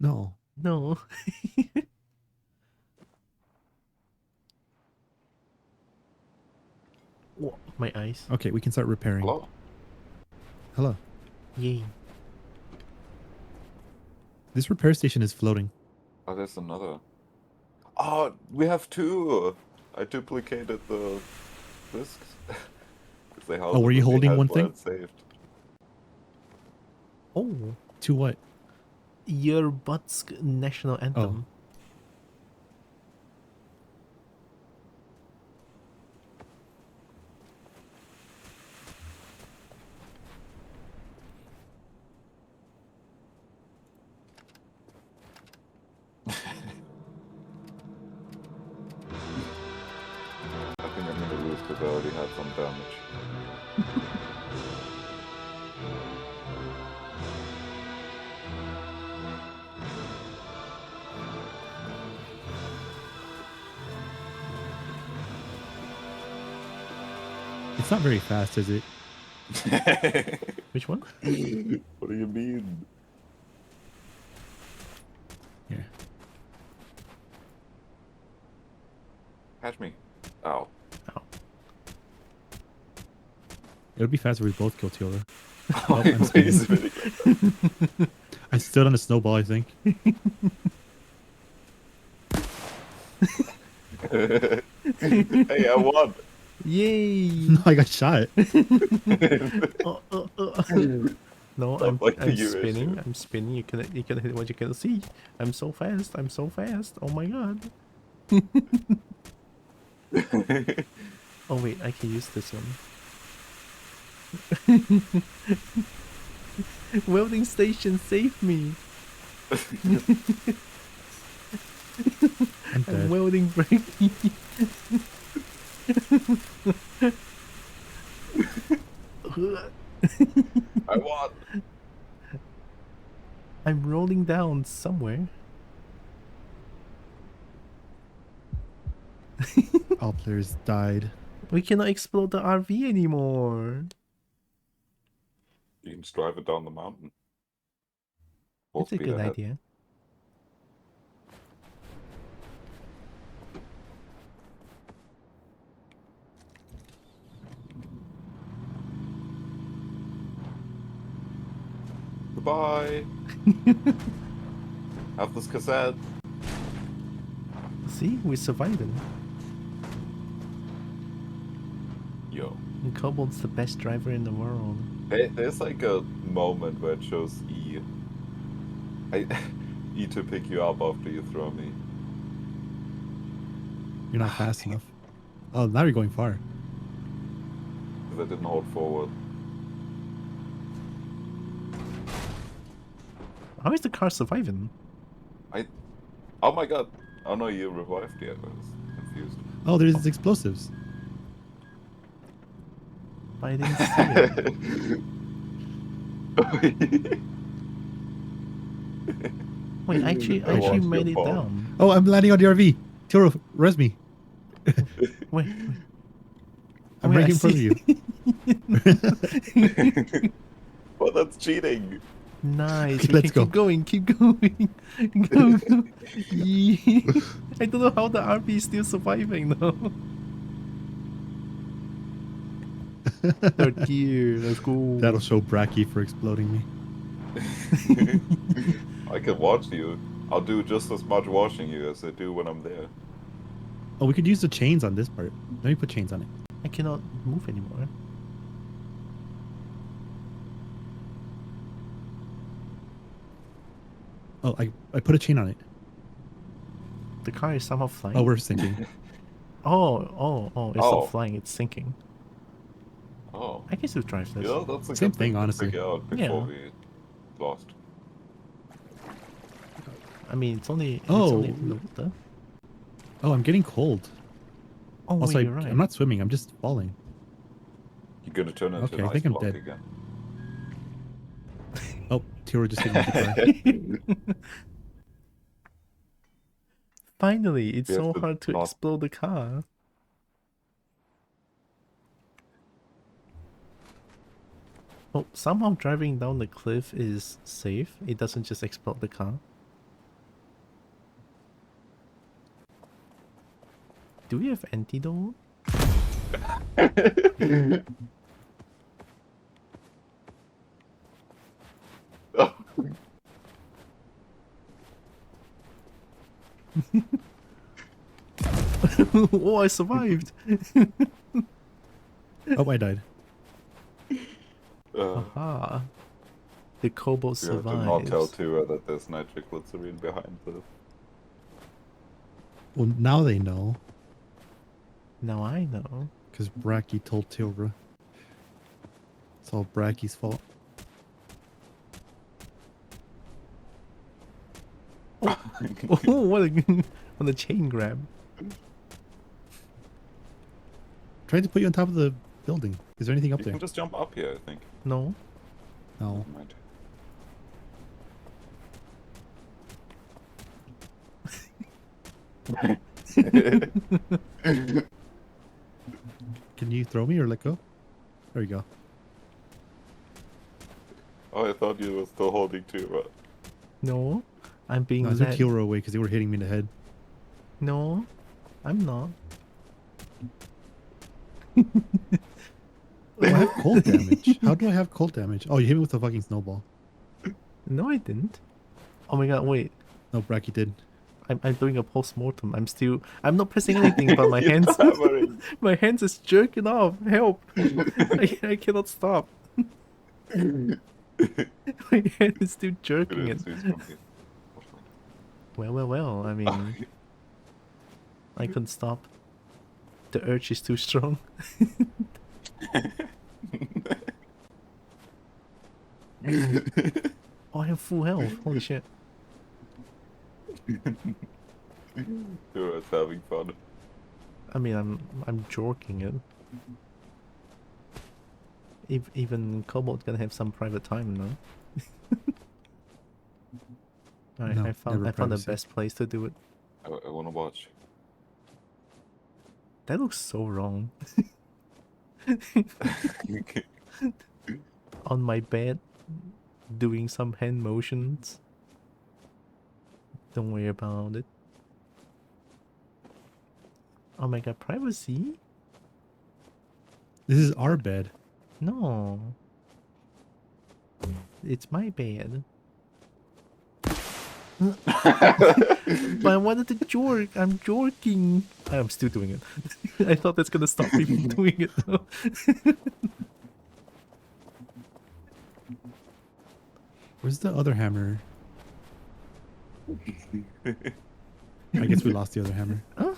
No. No. Whoa, my eyes. Okay, we can start repairing. Hello? Hello. Yay. This repair station is floating. Oh, there's another. Oh, we have two. I duplicated the discs. 'Cause they Oh, were you ultimately holding had one where thing? it's saved. Oh, To what? your Butsk national anthem. I think I'm gonna lose because I already had some damage. It's not very fast, is it? Which one? What do you mean? Here. Catch me. Ow. Oh. It would be faster if we both kill Teora. Oh, I'm spinning. spinning. I stood on a snowball, I think. Hey, I won. Yay! No, I got shot. No, Stop like the I'm US spinning. shit. I'm spinning. You can hit what you can see. I'm so fast. I'm so fast. Oh my god. Oh wait, I can use this one. Welding station, save me! I'm I'm dead. welding Frankie. I won. I'm rolling down somewhere. All players died. We cannot explode the RV anymore. You can just drive it down the mountain. Full It's a speed good ahead. idea. Goodbye. Have this cassette. See, we're surviving. Yo. And Kobold's the best driver in the world. There's like a moment where it shows E. E to pick you up after you throw me. You're not fast enough. Oh, now you're going far. Because I didn't hold forward. How is the car surviving? Oh my god. Oh no, you revived yet. I was confused. Oh, there's explosives. I didn't see it. Wait, I actually watched made your it fall. down. Oh, I'm landing on the RV. Tiro, res me. Wait. I'm Wait, right I in front of see- you. Well, that's cheating. Nice. Okay, We let's can go. Keep going. Go. Yeah. I don't know how the RV is still surviving though. Third gear. Let's go. That'll show Bracky for exploding me. I can watch you. I'll do just as much watching you as I do when I'm there. Oh, we could use the chains on this part. Let me put chains on it. I cannot move anymore. Oh, I put a chain on it. The car is somehow flying. Oh, we're sinking. Oh, it's Oh. not flying, it's sinking. Oh. I guess we'll drive this. Yeah, that's a Same good thing, to honestly. figure out Yeah. before we lost. I mean, it's only Oh. in the water. Oh, I'm getting cold. Oh, Also, wait, you're right. I'm not swimming. I'm just falling. You're gonna turn into Okay, an I ice think I'm block dead. again. Oh, Tiro just hit me with the car. Finally, it's We have so to hard to not- explode the car. Oh, somehow driving down the cliff is safe. It doesn't just explode the car. Do we have antidote? Oh, I survived! Oh, I died. Aha. The Kobo You have to not tell survives. Tura that there's nitroglycerine behind the... Well, now they know. Now I know. Because Bracky told Tiro. It's all Bracky's fault. Oh, what a chain grab. Trying to put you on top of the building. Is there anything up You there? can just jump up here, I think. No. No. Mind. Can you throw me or let go? There you go. Oh, I thought you were still holding Tura. No. I'm being No, I took led. Tiro away because they were hitting me in the head. No. I'm not. Oh, I have cold damage. How do I have cold damage? Oh, you hit me with a fucking snowball. No, I didn't. Oh my god, wait. No, Bracky did. I'm doing a post-mortem. I'm not pressing anything, but my You're hands hammering. my hands is jerking off. Help. I cannot stop. My hand is still jerking it. Couldn't see from here. Well, I mean, I couldn't stop. The urge is too strong. Oh, I have full health. Holy shit. You're just having fun. I mean, I'm jorking it. Even Kobold can have some private time now. Alright, No, I found never the privacy. best place to do it. I wanna watch. That looks so wrong. On my bed, doing some hand motions. Don't worry about it. Oh my god, privacy? This is our bed. No. It's my bed. But I wanted to jork. I'm jorking. I'm still doing it. I thought that's gonna stop me from doing it though. Where's the other hammer? I guess we lost the other hammer. Huh?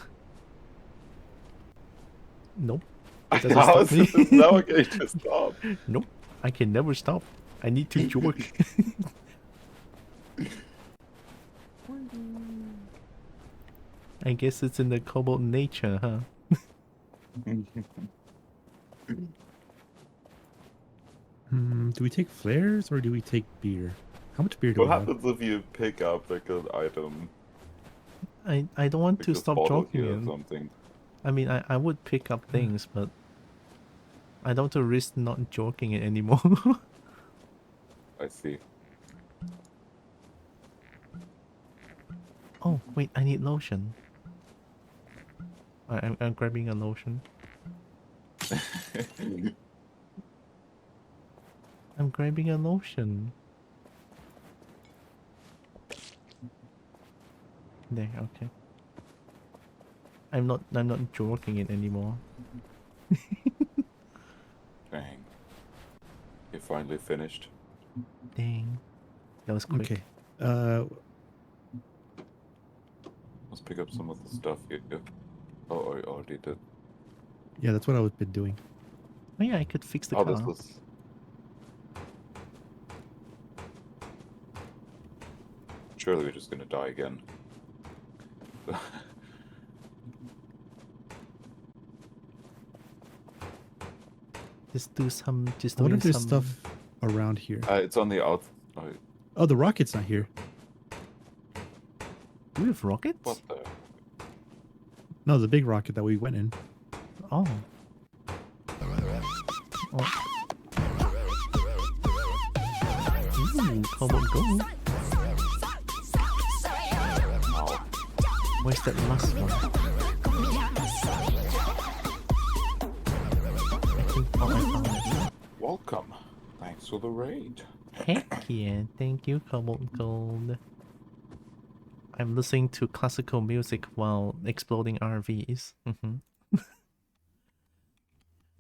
Nope. How Doesn't stop is me. this now okay to stop? Nope. I can never stop. I need to jork. I guess it's in the Kobold nature, huh? Do we take flares or do we take beer? How much beer do What we have? happens if you pick up like an item? I don't want Like to this stop bottle joking here or it. something? I mean, I would pick up things, but I don't want to risk not joking it anymore. I see. Oh, wait, I need lotion. I'm grabbing a lotion. I'm grabbing a lotion. There, okay. I'm not joking it anymore. Dang. You finally finished. Dang. That was quick. Okay. Let's pick up some of the stuff here. Oh, I already did. Yeah, that's what I've been doing. Oh yeah, I could fix the Oh, car. this was. Surely we're just gonna die again. Just do some. Just I wonder doing if there's some. stuff around here. It's on the out. Oh, Oh, the rocket's not here. Do we have rockets? what the? No, the big rocket that we went in. Oh. Oh. Ooh, Kobo go. Where's that last one? I think I found it. Welcome. Thanks for the raid. Heck yeah, thank you, Cobalt Gold. I'm listening to classical music while exploding RVs.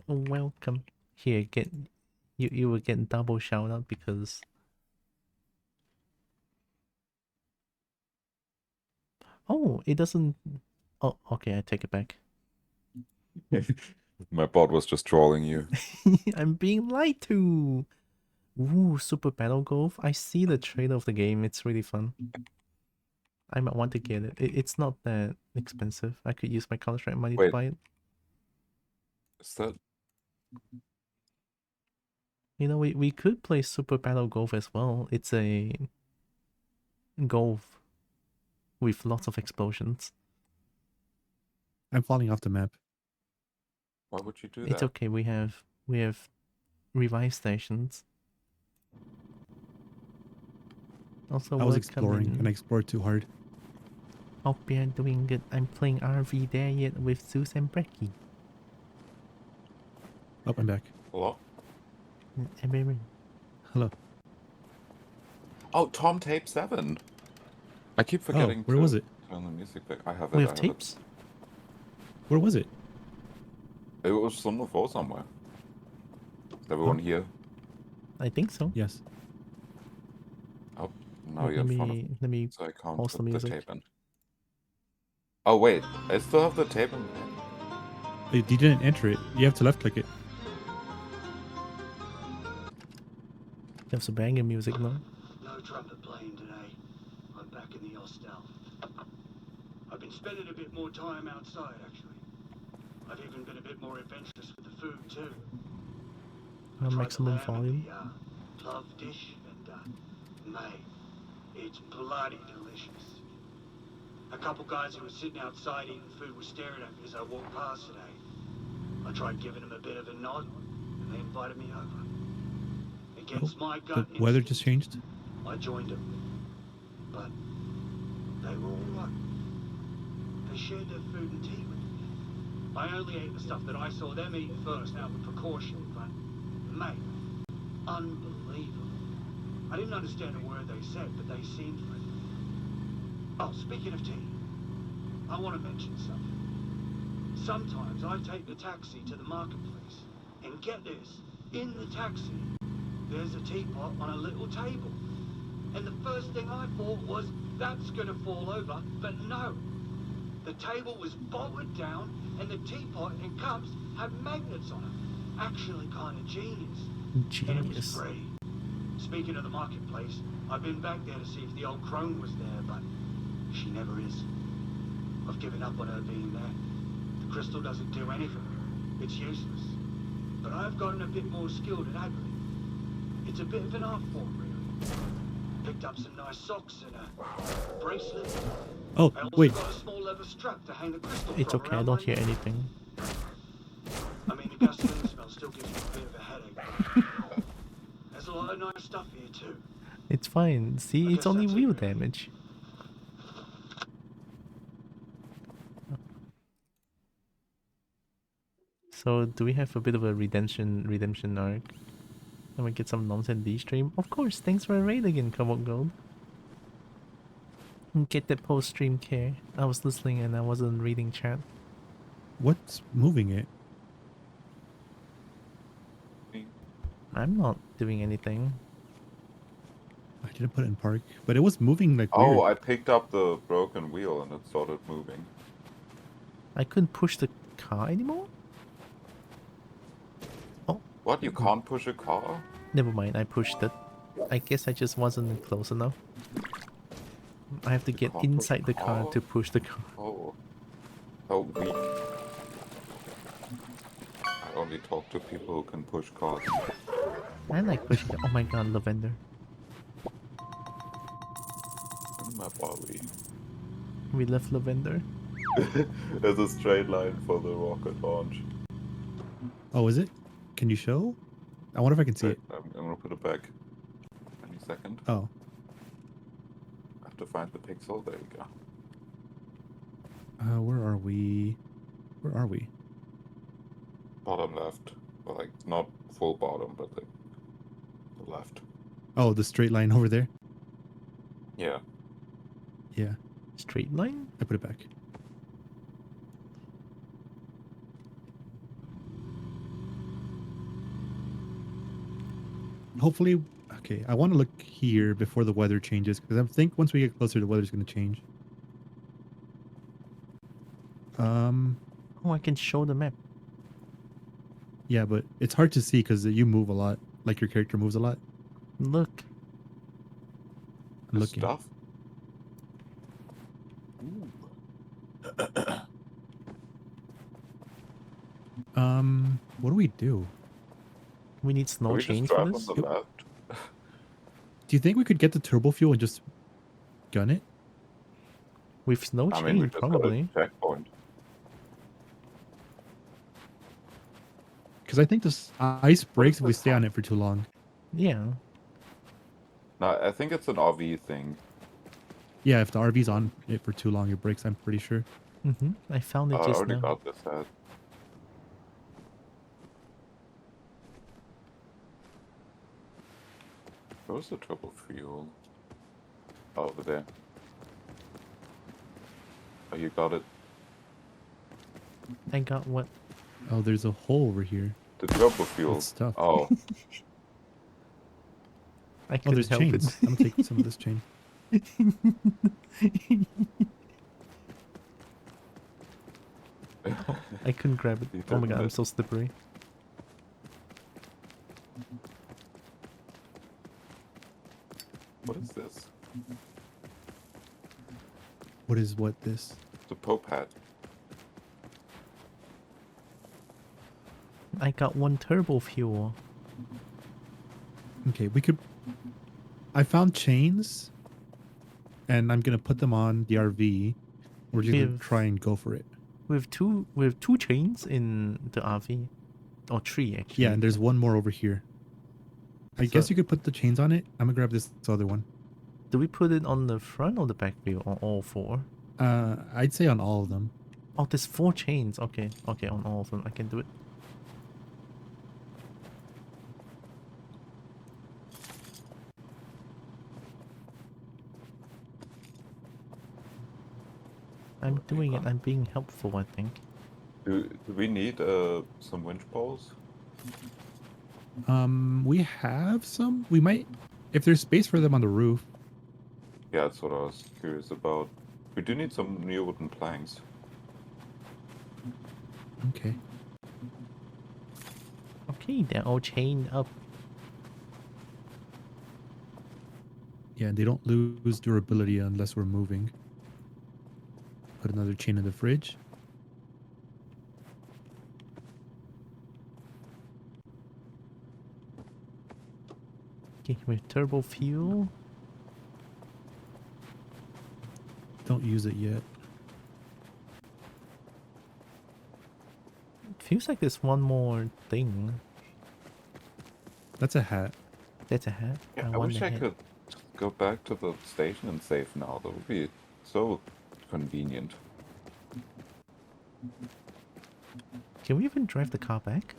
Welcome. Here, get you will get double shout out because oh, it doesn't. Oh, okay, I take it back. My bot was just trolling you. I'm being lied to. Ooh, Super Battle Golf. I see the trailer of the game. It's really fun. I might want to get it. It's not that expensive. I could use my Counter-Strike money to Wait. buy it. Is that? You know, we could play Super Battle Golf as well. It's a golf with lots of explosions. I'm falling off the map. Why would you do It's that? okay. We have revive stations. Also, I was welcome exploring in. and I explored too hard. Hope you're doing good. I'm playing RV there yet with Zeus and Brecky. Oh, I'm back. Hello? Everyone. Hello. Oh, Tom Tape 7. I keep forgetting. Oh, where was it? Turn the music back. I have it. We I have have it. tapes? Where was it? It was on the floor somewhere. Is everyone here? I think so. Yes. Oh, now you're in front of me. Let me So I can't pause the put the music. tape in. Oh wait, I still have the table. You didn't enter it. You have to left click it. There's some banging music now. No trumpet playing today. I'm back in the hostel. I've been spending a bit more time outside, actually. I've even been a bit more adventurous with the food, too. I tried the Maximum lamb and volume. the plov dish, and, mate, it's bloody delicious. A couple guys who were sitting outside eating food were staring at me as I walked past today. I tried giving them a bit of a nod, and they invited me over. Against my The gut weather instinct, just changed. I joined them. But they were all right. They shared their food and tea with me. I only ate the stuff that I saw them eating first out of precaution, but, mate, unbelievable. I didn't understand a word they said, but they seemed friendly. Oh, speaking of tea, I want to mention something. Sometimes I take the taxi to the marketplace, and get this, in the taxi, there's a teapot on a little table. And the first thing I thought was, that's gonna fall over, but no. The table was bolted down, and the teapot and cups had magnets on them. Actually kind of genius. And it was Genius. free. Speaking of the marketplace, I've been back there to see if the old crone was there, but she never is. I've given up on her being there. The crystal doesn't do anything. It's useless. But I've gotten a bit more skilled at haggling. It's a bit of an art form, really. Picked up some nice socks and a bracelet. Oh, I also wait. got a small leather strap to hang the crystal It's from okay, I around don't my hear neck. anything. I mean, the gasoline smell still gives me a bit of a headache. There's a lot of nice stuff here, too. It's fine. See, I it's guess only that's it, wheel really. damage. So, do we have a bit of a redemption arc? And we get some nonsense D stream? Of course, thanks for a raid again, Kobo Gold. Get that post stream care. I was listening and I wasn't reading chat. What's moving it? I'm not doing anything. I didn't put it in park, but it was moving like Oh, weird. I picked up the broken wheel and it started moving. I couldn't push the car anymore? Oh, What? You can't push a car? never mind, I pushed it. I guess I just wasn't close enough. I have to You get can't push inside a the car car? to push the car. Oh. How weak. I only talk to people who can push cars. I like pushing it. Oh my god, lavender. What map are we? We left lavender. There's a straight line for the rocket launch. Oh, is it? Can you show? I wonder if I can see Wait, it. I'm gonna put it back. Any second. Oh. I have to find the pixel. There we go. Where are we? Where are we? Bottom left. Well, like, not full bottom, but like the left. Oh, the straight line over there? Yeah. Yeah, Straight line? I put it back. Hopefully, okay, I want to look here before the weather changes, because I think once we get closer, the weather's going to change. Oh, I can show the map. Yeah, but it's hard to see because you move a lot. Like your character moves a lot. Look. I'm The looking. stuff. What do we do? We need Can snow we just chains for drive on this? the left? Do you think we could get the turbo fuel and just gun it? With snow I chain, mean, we just probably. got a checkpoint. Because I think this ice breaks if we stay on it for too long. Yeah. No, I think it's an RV thing. Yeah, if the RV's on it for too long, it breaks, I'm pretty sure. I found it I just already now. got this set. Where's the turbo fuel? Oh, over there. Oh, you got it. I got what? Oh, there's a hole over here. The turbo fuel. With stuff. Oh, I Oh, couldn't there's help chains. it. I'm gonna take some of this chain. I couldn't grab it. You Oh my god, I'm didn't. so slippery. What is this? What is what this? The Pope hat. I got 1 turbo fuel. Okay, we could. I found chains, and I'm gonna put them on the RV. We're just gonna We've- try and go for it. We have two chains in the RV. Or 3 actually. Yeah, and there's one more over here. I guess So- you could put the chains on it. I'm gonna grab this other one. Do we put it on the front or the back wheel or all 4? I'd say on all of them. Oh, there's 4 chains. Okay, okay, on all of them I can do it. I'm Okay, doing it. fine. I'm being helpful, I think. Do we need some winch poles? We have some. We might, if there's space for them on the roof. Yeah, that's what I was curious about. We do need some new wooden planks. Okay. Okay, they're all chained up. Yeah, they don't lose durability unless we're moving. Put another chain in the fridge. Okay, with turbo fuel. Don't use it yet. Feels like there's one more thing. That's a hat. That's a hat. Yeah, I want wish the I hat. could go back to the station and save now. That would be so convenient. Can we even drive the car back?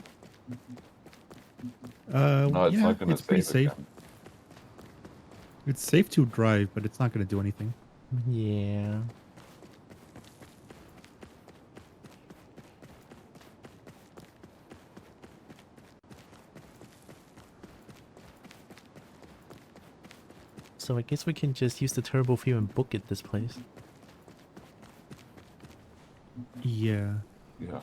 No, it's Yeah, not gonna it's pretty save safe. again. It's safe to drive, but it's not going to do anything. Yeah. So I guess we can just use the turbo fuel and book it this place. Yeah. Yeah.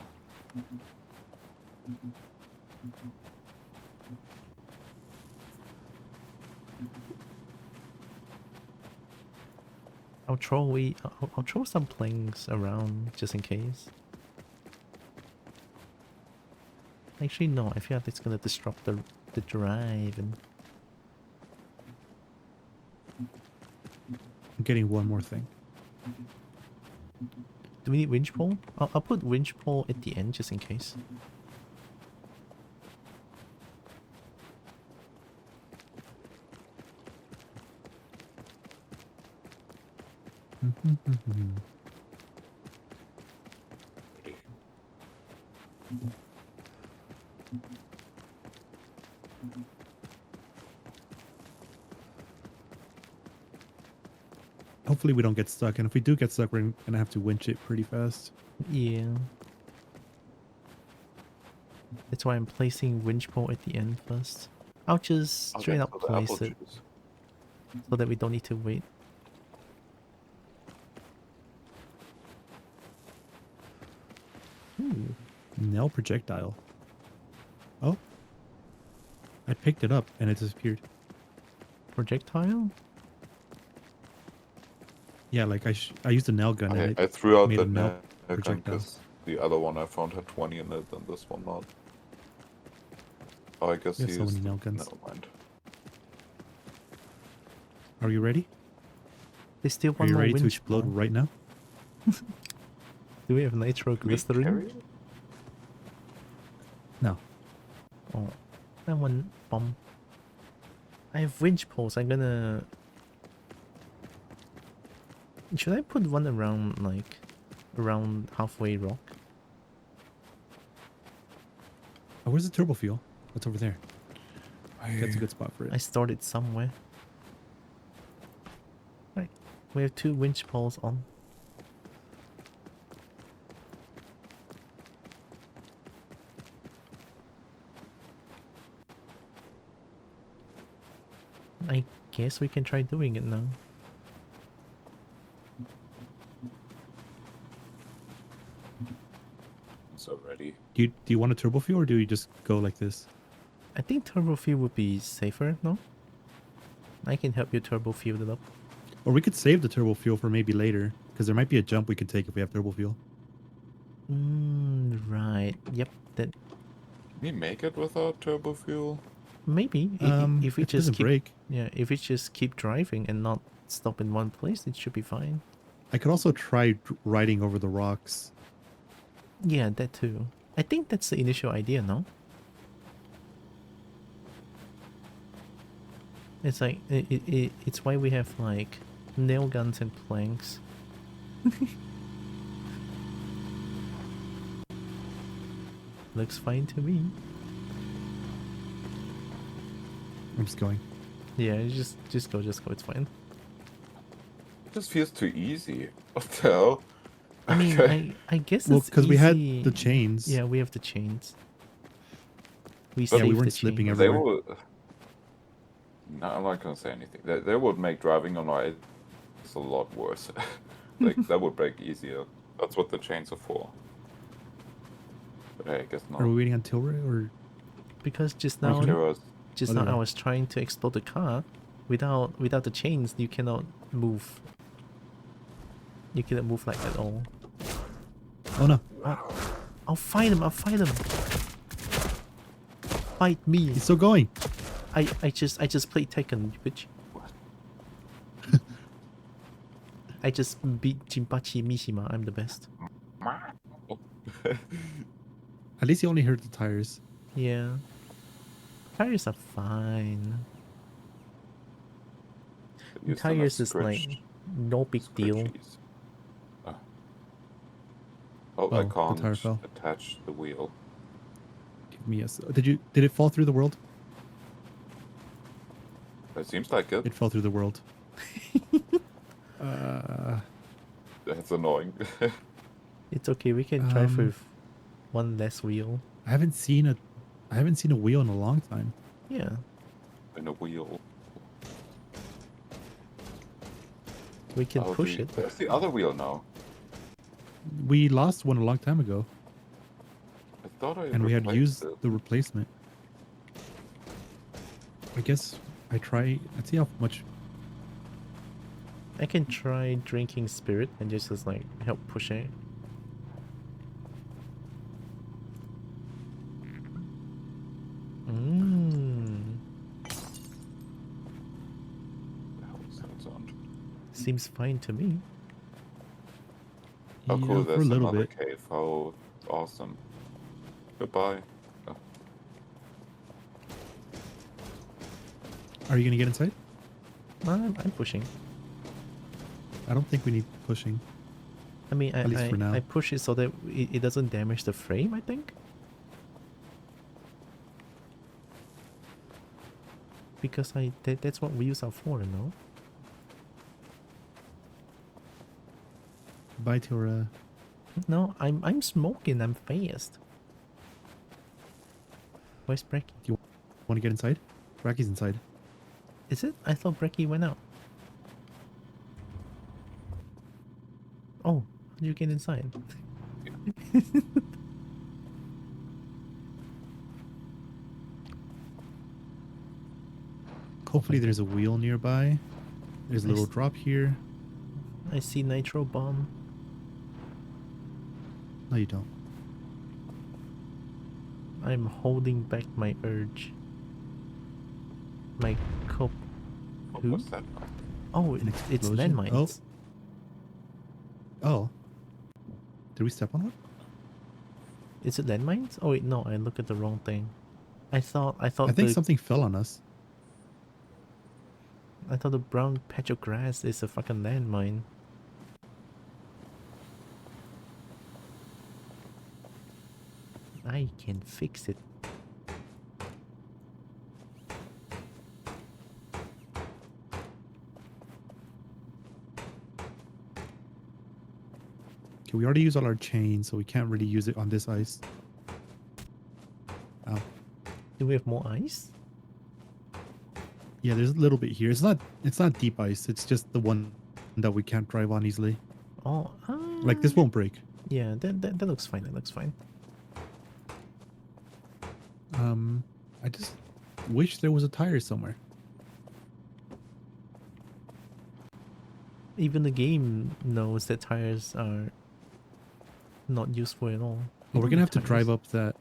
I'll throw some planks around just in case. Actually, no. I feel like it's gonna disrupt the drive. And I'm getting one more thing. do we need winch pole? I'll put winch pole at the end just in case. Hopefully we don't get stuck, and if we do get stuck, we're gonna have to winch it pretty fast. Yeah. That's why I'm placing winch pole at the end first. I'll just straight up so the place apple it juice. so that we don't need to wait. Ooh, Nail projectile. Oh. I picked it up and it disappeared. projectile? Yeah, like I used a nail gun and I it threw out made the a nail nail gun projectile. because the other one I found had 20 in it and this one not. Oh, I guess We he have so used many nail guns. Never mind. Are you ready? There's still Are one you more ready to winch explode pole. right now? Do we have Can we carry nitroglycerin? it? No. Oh, that one bomb. I have winch poles. I'm gonna. Should I put one around like around halfway rock? Oh, where's the turbo fuel? What's over there? That's a good spot for I it. stored it somewhere. Right, we have 2 winch poles on. I guess we can try doing it now. So already. Do you want a turbo fuel or do you just go like this? I think turbo fuel would be safer, no? I can help you turbo fuel it up. Or we could save the turbo fuel for maybe later, because there might be a jump we can take if we have turbo fuel. Right. Yep. That Can we make it without turbo fuel? maybe if we It just doesn't keep break. if we just keep driving and not stop in one place, it should be fine. I could also try riding over the rocks. Yeah, that too. I think that's the initial idea, no? It's like it's why we have like nail guns and planks. Looks fine to me. I'm just going. Yeah, just go, it's fine. It just feels too easy. What the hell? I mean, Okay. I guess Well, it's because we had easy. the chains. Yeah, we have the chains. We Yeah, we saved weren't the slipping chains. They everywhere. would. No, I'm not gonna say anything. They would make driving on ice a lot worse. Like that would break easier. That's what the chains are for. But hey, I guess not. Are we waiting until we're or Because just Okay. now, Heroes. just Oh, now there I we are. was trying to explode the car. Without the chains, you cannot move. You cannot move like at all. oh no, I'll fight him. Fight me. he's still going. I just played Tekken, bitch. I just beat Jinpachi Mishima. I'm the best. At least he only hurt the tires. Yeah. Tires are fine. Use them as Tires is scratch- like no big deal. scratchies. Oh, Oh, I the can't tire fell. attach the wheel. Give me a. Did it fall through the world? It seems like it. It fell through the world. That's annoying. It's okay. We can drive Um, with one less wheel. I haven't seen a wheel in a long time. Yeah. In a wheel. We can Oh, push it. Where's the other wheel now? We lost one a long time ago, I thought I and we had replaced used it. the replacement. I guess I'd see how much. I can try drinking spirit and just like help push it. The hell is that sound? Seems fine to me. Oh, Yeah, cool. for a There's little another bit. cave. Oh, awesome. Goodbye. Oh, Are you gonna get inside? I'm pushing. I don't think we need pushing. I mean, At least for now. I push it so that it doesn't damage the frame, I think. Because that's what wheels are for, no? Bye, Tora. No, I'm smoking. I'm fast. Where's Brecky? Want to get inside? Rocky's inside. Is it? I thought Brecky went out. Oh, how did you get inside? Hopefully, there's a wheel nearby. There's a little Nice. drop here. I see nitro bomb. No, you don't. I'm holding back my urge. My cup. what Who? was that? Oh, An it's explosion? landmines. Oh. Did we step on one? Is it landmines? Oh wait, no, I looked at the wrong thing. I thought I think the something fell on us. I thought the brown patch of grass is a fucking landmine. I can fix it. Okay, we already used all our chains, so we can't really use it on this ice. Ow. Do we have more ice? Yeah, there's a little bit here. It's not deep ice. It's just the one that we can't drive on easily. Oh, Like this won't break. yeah, that looks fine. That looks fine. I just wish there was a tire somewhere. Even the game knows that tires are not useful at all. Oh, we're gonna have to Tires. drive up that.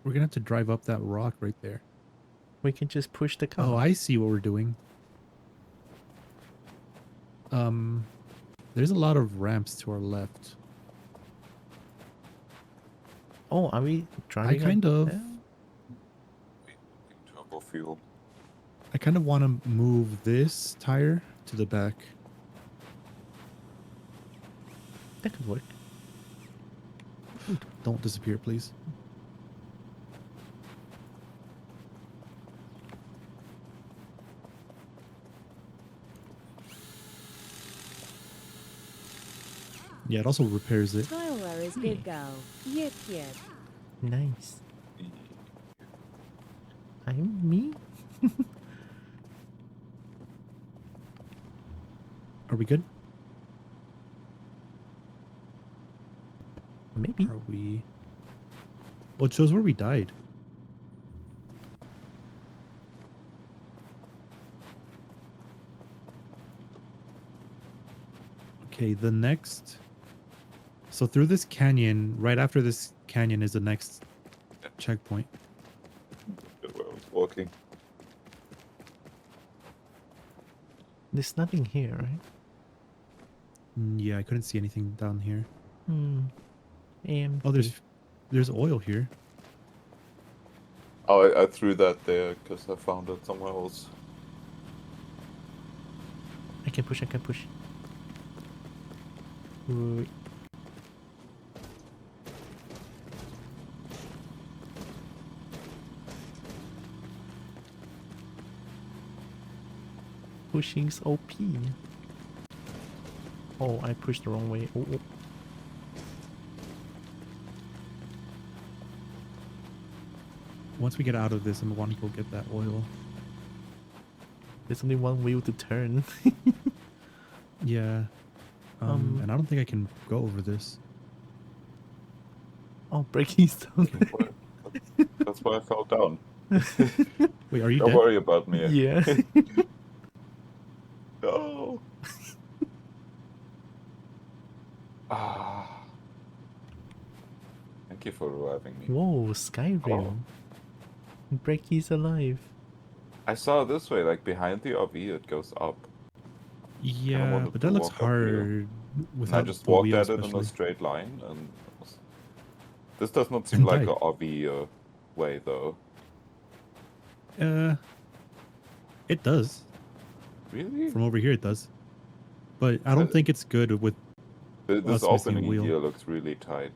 We're gonna have to drive up that rock right there. We can just push the car. Oh, I see what we're doing. There's a lot of ramps to our left. Oh, are we driving? I kind of. there? Turbo fuel. I kind of want to move this tire to the back. That could work. Don't disappear, please. Yeah, it also repairs it. Tyler is good go. Yip yip. Nice. I'm me? Are we good? Maybe. Are we? Well, it shows where we died. Okay, the next. So through this canyon, right after this canyon is the next checkpoint. Where I was walking. There's nothing here, right? Yeah, I couldn't see anything down here. Oh, there's oil here. Oh, I threw that there because I found it somewhere else. I can push. Wait. Pushing's OP. Oh, I pushed the wrong way. Oh. Once we get out of this, I'm going to go get that oil. There's only one wheel to turn. Yeah. And I don't think I can go over this. Oh, braking down. That's why I fell down. Wait, are you Don't dead? worry about me. Yeah. No. Ah. Thank you for reviving me. Whoa, Skyrim. Brecky's alive. I saw it this way, like behind the RV, it goes up. Yeah, wanted but to that looks walk up here. hard I just walked at it in a straight line, and this does not seem And like died. a RV way, though. It does. Really? From over here, it does. But I don't think it's good with This us missing a opening wheel. here looks really tight.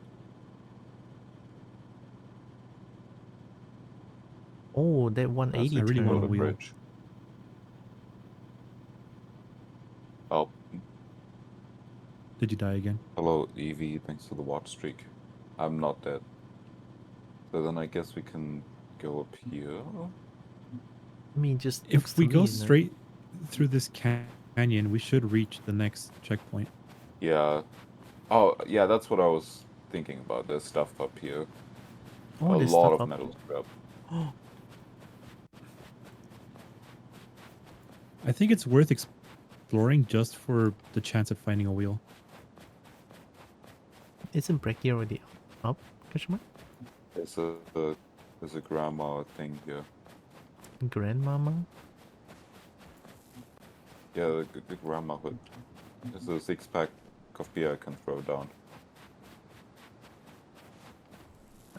Oh, that 180 I really turn. want a the wheel. bridge. Oh, Did you die again? hello, Evie. Thanks for the watch streak. I'm not dead. So then I guess we can go up here. I mean, just If we go three, straight through this canyon, we should reach the next checkpoint. Yeah. Oh, yeah, that's what I was thinking about. There's stuff up here. Oh, A there's lot stuff of up. metal scrap. I think it's worth exploring just for the chance of finding a wheel. Isn't Brecky already up? Question mark? There's a grandma thing here. Grandmama? Yeah, the grandma hood. There's a 6-pack of beer I can throw down.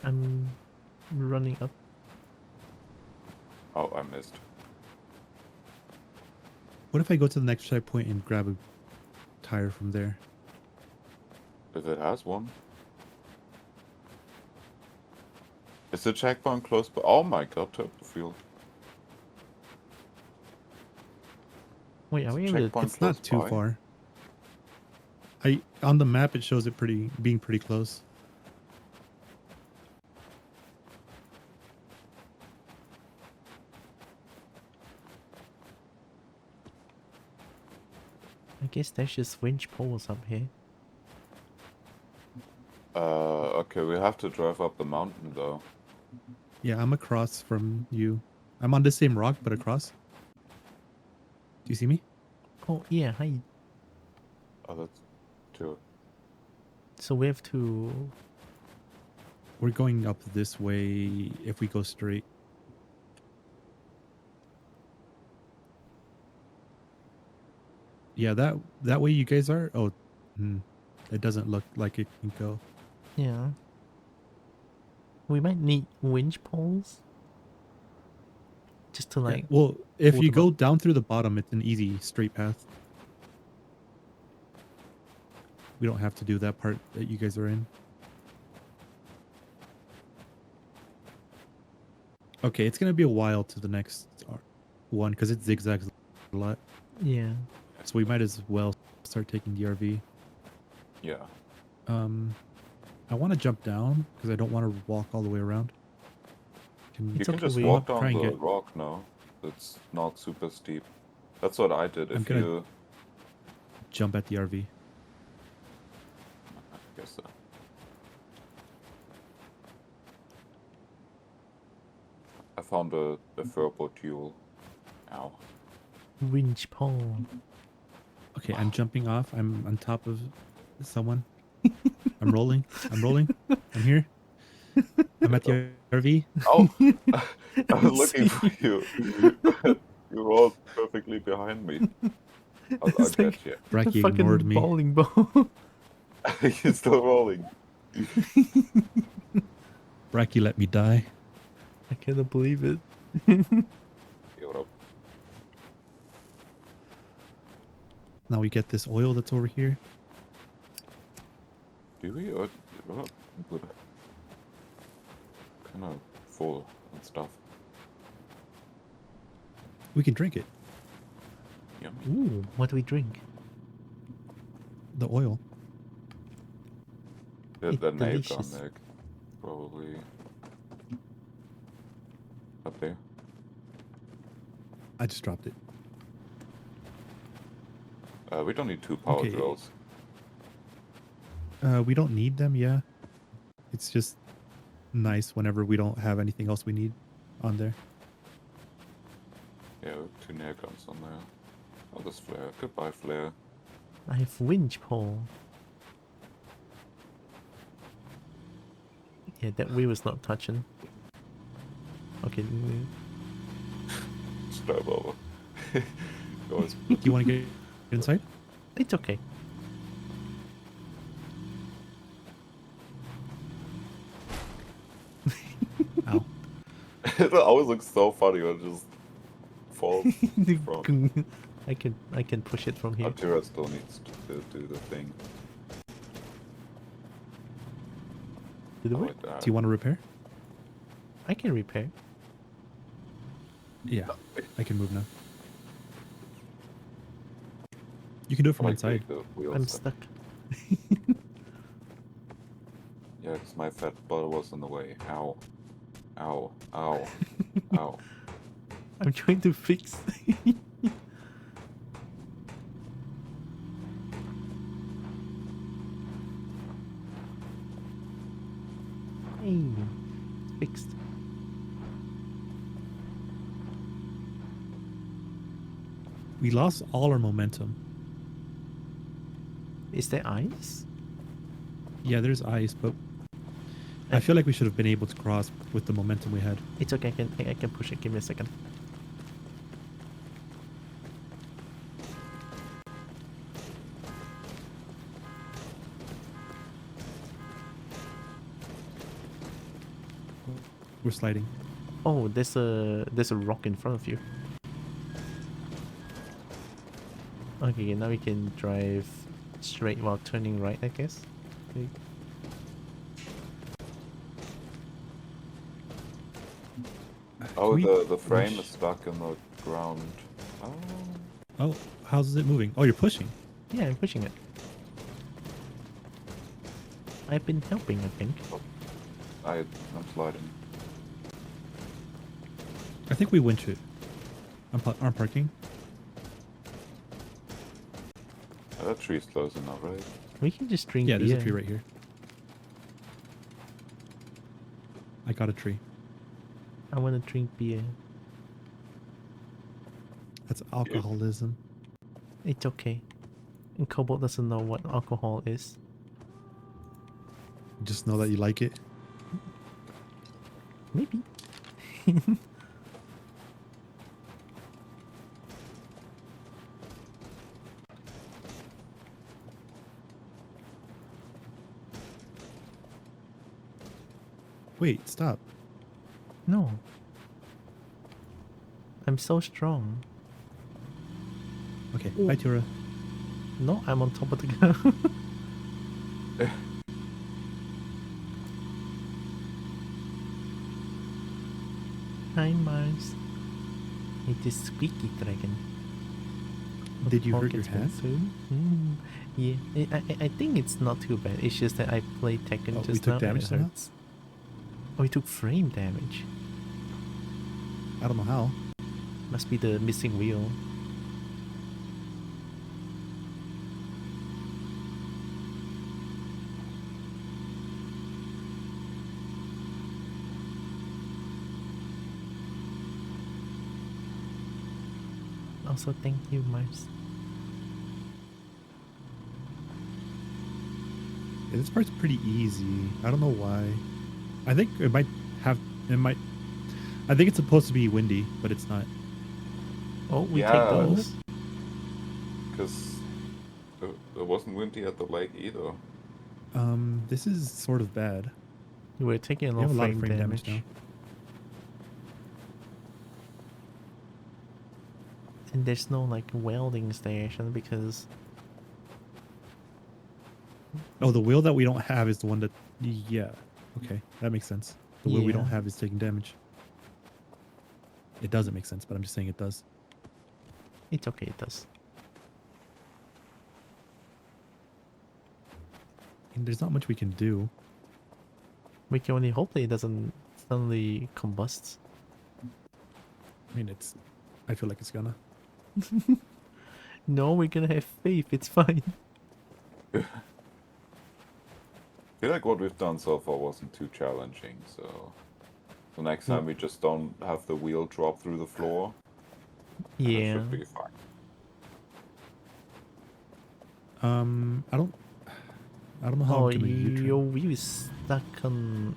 I'm running up. Oh, I missed. What if I go to the next checkpoint and grab a tire from there? If it has one. Is the checkpoint close by? Oh my god, turbo fuel. Wait, are we able to... Checkpoint It's not close too by? far. On the map it shows it being pretty close. I guess there's just winch poles up here. Okay, we have to drive up the mountain though. Yeah, I'm across from you. I'm on the same rock, but across. Do you see me? Oh yeah, hi. Oh, that's true. So we have to. We're going up this way if we go straight. Yeah, that way you guys are. Oh, it doesn't look like it can go. Yeah. We might need winch poles. Just to Yeah. like. Well, if pull you them go up. down through the bottom, it's an easy straight path. We don't have to do that part that you guys are in. Okay, it's gonna be a while to the next one because it zigzags a lot. Yeah. So we might as well start taking the RV. Yeah. I want to jump down because I don't want to walk all the way around. You It's can okay, just we- walk Try down and the get- rock now. It's not super steep. That's what I did. I'm If gonna- you, Jump at the RV. I guess so. I found a furbo duel. Ow. Winch pole. Okay, I'm jumping off. I'm on top of someone. I'm rolling. I'm rolling. I'm here. I'm at the RV. Oh, I was looking See? for you. You were all perfectly behind me. I'll It's get like you. a Bracky ignored fucking me. bowling ball. You're still rolling. Bracky let me die. I cannot believe it. Give it up. Now we get this oil that's over here. Do we? Or kind of full and stuff. We can drink it. Yummy. Ooh, what do we drink? The oil. The It's nail gun delicious. egg. Probably up there. I just dropped it. We don't need two power Okay. drills. We don't need them, yeah. It's just nice whenever we don't have anything else we need on there. Yeah, two nail guns on there. Oh, this flare. Goodbye, flare. I have winch pole. Yeah, that wheel is not touching. Okay. Start over. Guys, Do you want to get inside? It's okay. Ow. it always looks so funny when it just falls from. I can push it from here. Arturo still needs to do the thing. Did it Oh, work? it, Do you want to repair? I can repair. Yeah, I can move now. You can do it from inside. The wheels I'm up. stuck. Yeah, because my fat butt was in the way. Ow. Ow. Ow. Ow. I'm trying to fix. Hey, fixed. We lost all our momentum. Is there ice? Yeah, there's ice, but I feel like we should have been able to cross with the momentum we had. It's okay. I can push it. Give me a second. We're sliding. Oh, there's a rock in front of you. Okay, now we can drive straight while turning right, I guess. Okay. Oh, we the frame push? is stuck in the ground. Oh. Oh, how's it moving? Oh, you're pushing. Yeah, I'm pushing it. I've been helping, I think. I'm sliding. I think we winch it. I'm parking. That tree's close enough, right? We can just drink Yeah, there's beer. a tree right here. I got a tree. I want to drink beer. That's alcoholism. It's okay. And Kobo doesn't know what alcohol is. Just know that you like it. Maybe. Wait, stop. No. I'm so strong. Okay, bye, Tura. No, I'm on top of the ground. Hi, Mars. It is Squeaky Dragon. Did you Hope hurt your it's been hand? soon. Yeah, I think it's not too bad. It's just that I played Tekken Oh, we just took now damage and it somehow? hurts. Oh, we took frame damage. I don't know how. Must be the missing wheel. Also, thank you, Mars. Yeah, this part's pretty easy. I don't know why. I think it might have. It might. I think it's supposed to be windy, but it's not. Oh, we take those. Because it wasn't windy at the lake either. This is sort of bad. We're taking a We lot have of a lot of frame frame damage damage. now. And there's no like welding station because Oh, the wheel that we don't have is the one that. Yeah. Okay, that makes sense. The wheel we don't Yeah. have is taking damage. It doesn't make sense, but I'm just saying it does. it's okay, it does. And there's not much we can do. We can only hope that it doesn't suddenly combust. I mean, it's. I feel like it's gonna. No, we're gonna have faith, it's fine. I feel like what we've done so far wasn't too challenging, so the next time we just don't have the wheel drop through the floor. And it Yeah. should be fine. I don't know how Oh, I'm gonna U-turn. your wheel is stuck on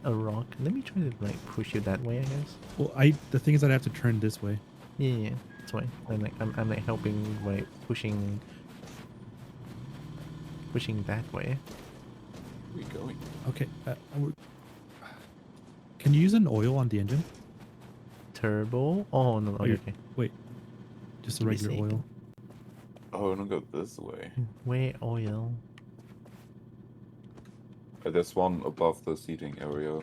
a rock. Let me try to like push you that way, I guess. Well, the thing is that I have to turn this way. Yeah, that's why. I'm like helping by pushing that way. Where are we going? Okay. Can you use an oil on the engine? Turbo? Oh no, Oh, okay. Wait. Just a Give me a regular second. oil. Oh, don't go this way. Where oil? There's one above the seating area.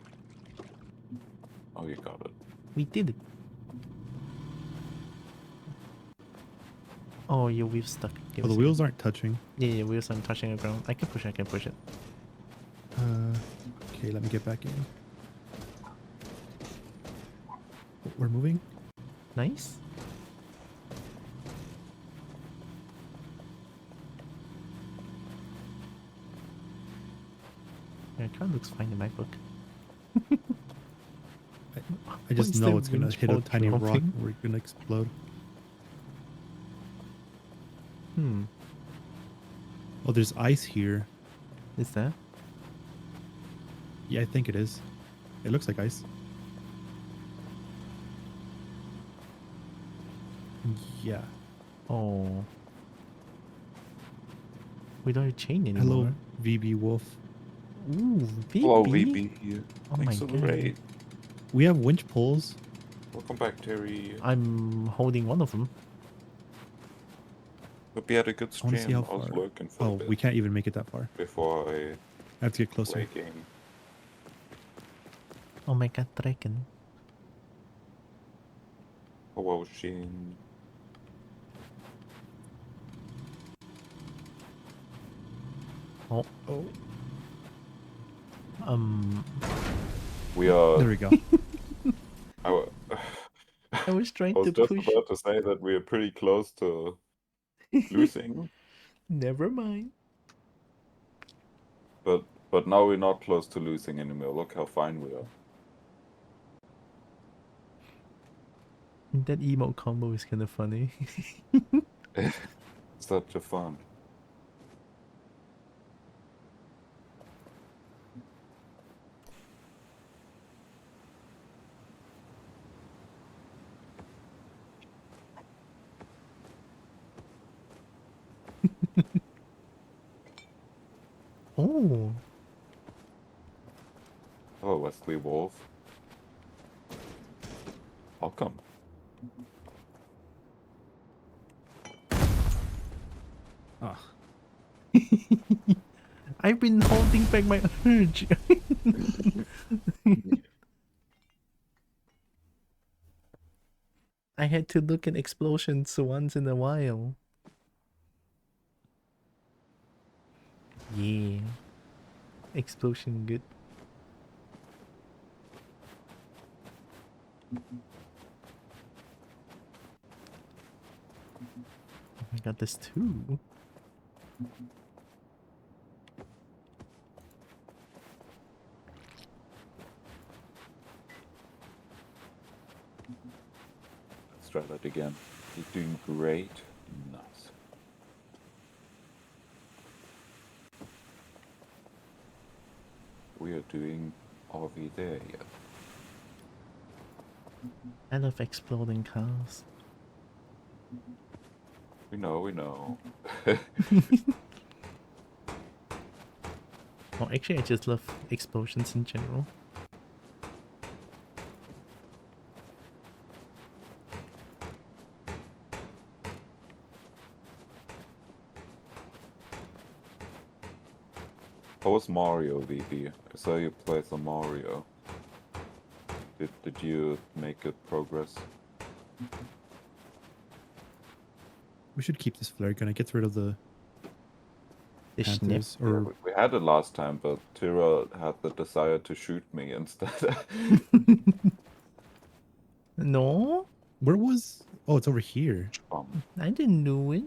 Oh, you got it. We did it. Oh, your wheel's stuck. Give Oh, me the a wheels second. aren't touching. Yeah, wheels aren't touching the ground. I can push it. Okay, let me get back in. We're moving. Nice. Your car looks fine in my book. I just is know the it's gonna winch hit a for tiny rock dropping? and we're gonna explode. Oh, there's ice here. Is that? Yeah, I think it is. It looks like ice. Yeah. Oh. We don't have chain anymore. Hello, VB Wolf. Ooh, VB. Hello, VB here. Oh Thanks my for the God. raid. We have winch poles. Welcome back, Terry. I'm holding one of them. Hope you had a good I want to stream. see how I was far. lurking for a Oh, bit we can't even make it that far. before I I have to get closer. play game. Oh my God, Dragon. Oh, Shin. Oh. We are. There we go. I was trying I was to just push. about to say that we are pretty close to losing, Never mind. but now we're not close to losing anymore. Look how fine we are. That emote combo is kind of funny. Such a fun. Oh. Hello, Wesley Wolf. Welcome. Ah. I've been holding back my urge. I had to look at explosions once in a while. Yeah. Explosion good. I got this too. Let's try that again. You're doing great. Nice. We are doing. Are we there yet? I love exploding cars. We know, we know. Well, actually, I just love explosions in general. How was Mario, VP? I saw you play some Mario. Did you make good progress? We should keep this flare gun. It gets rid of the Panthers. Yeah, Or we had it last time, but Tira had the desire to shoot me instead. No? where was? Oh, it's over here. I didn't know it.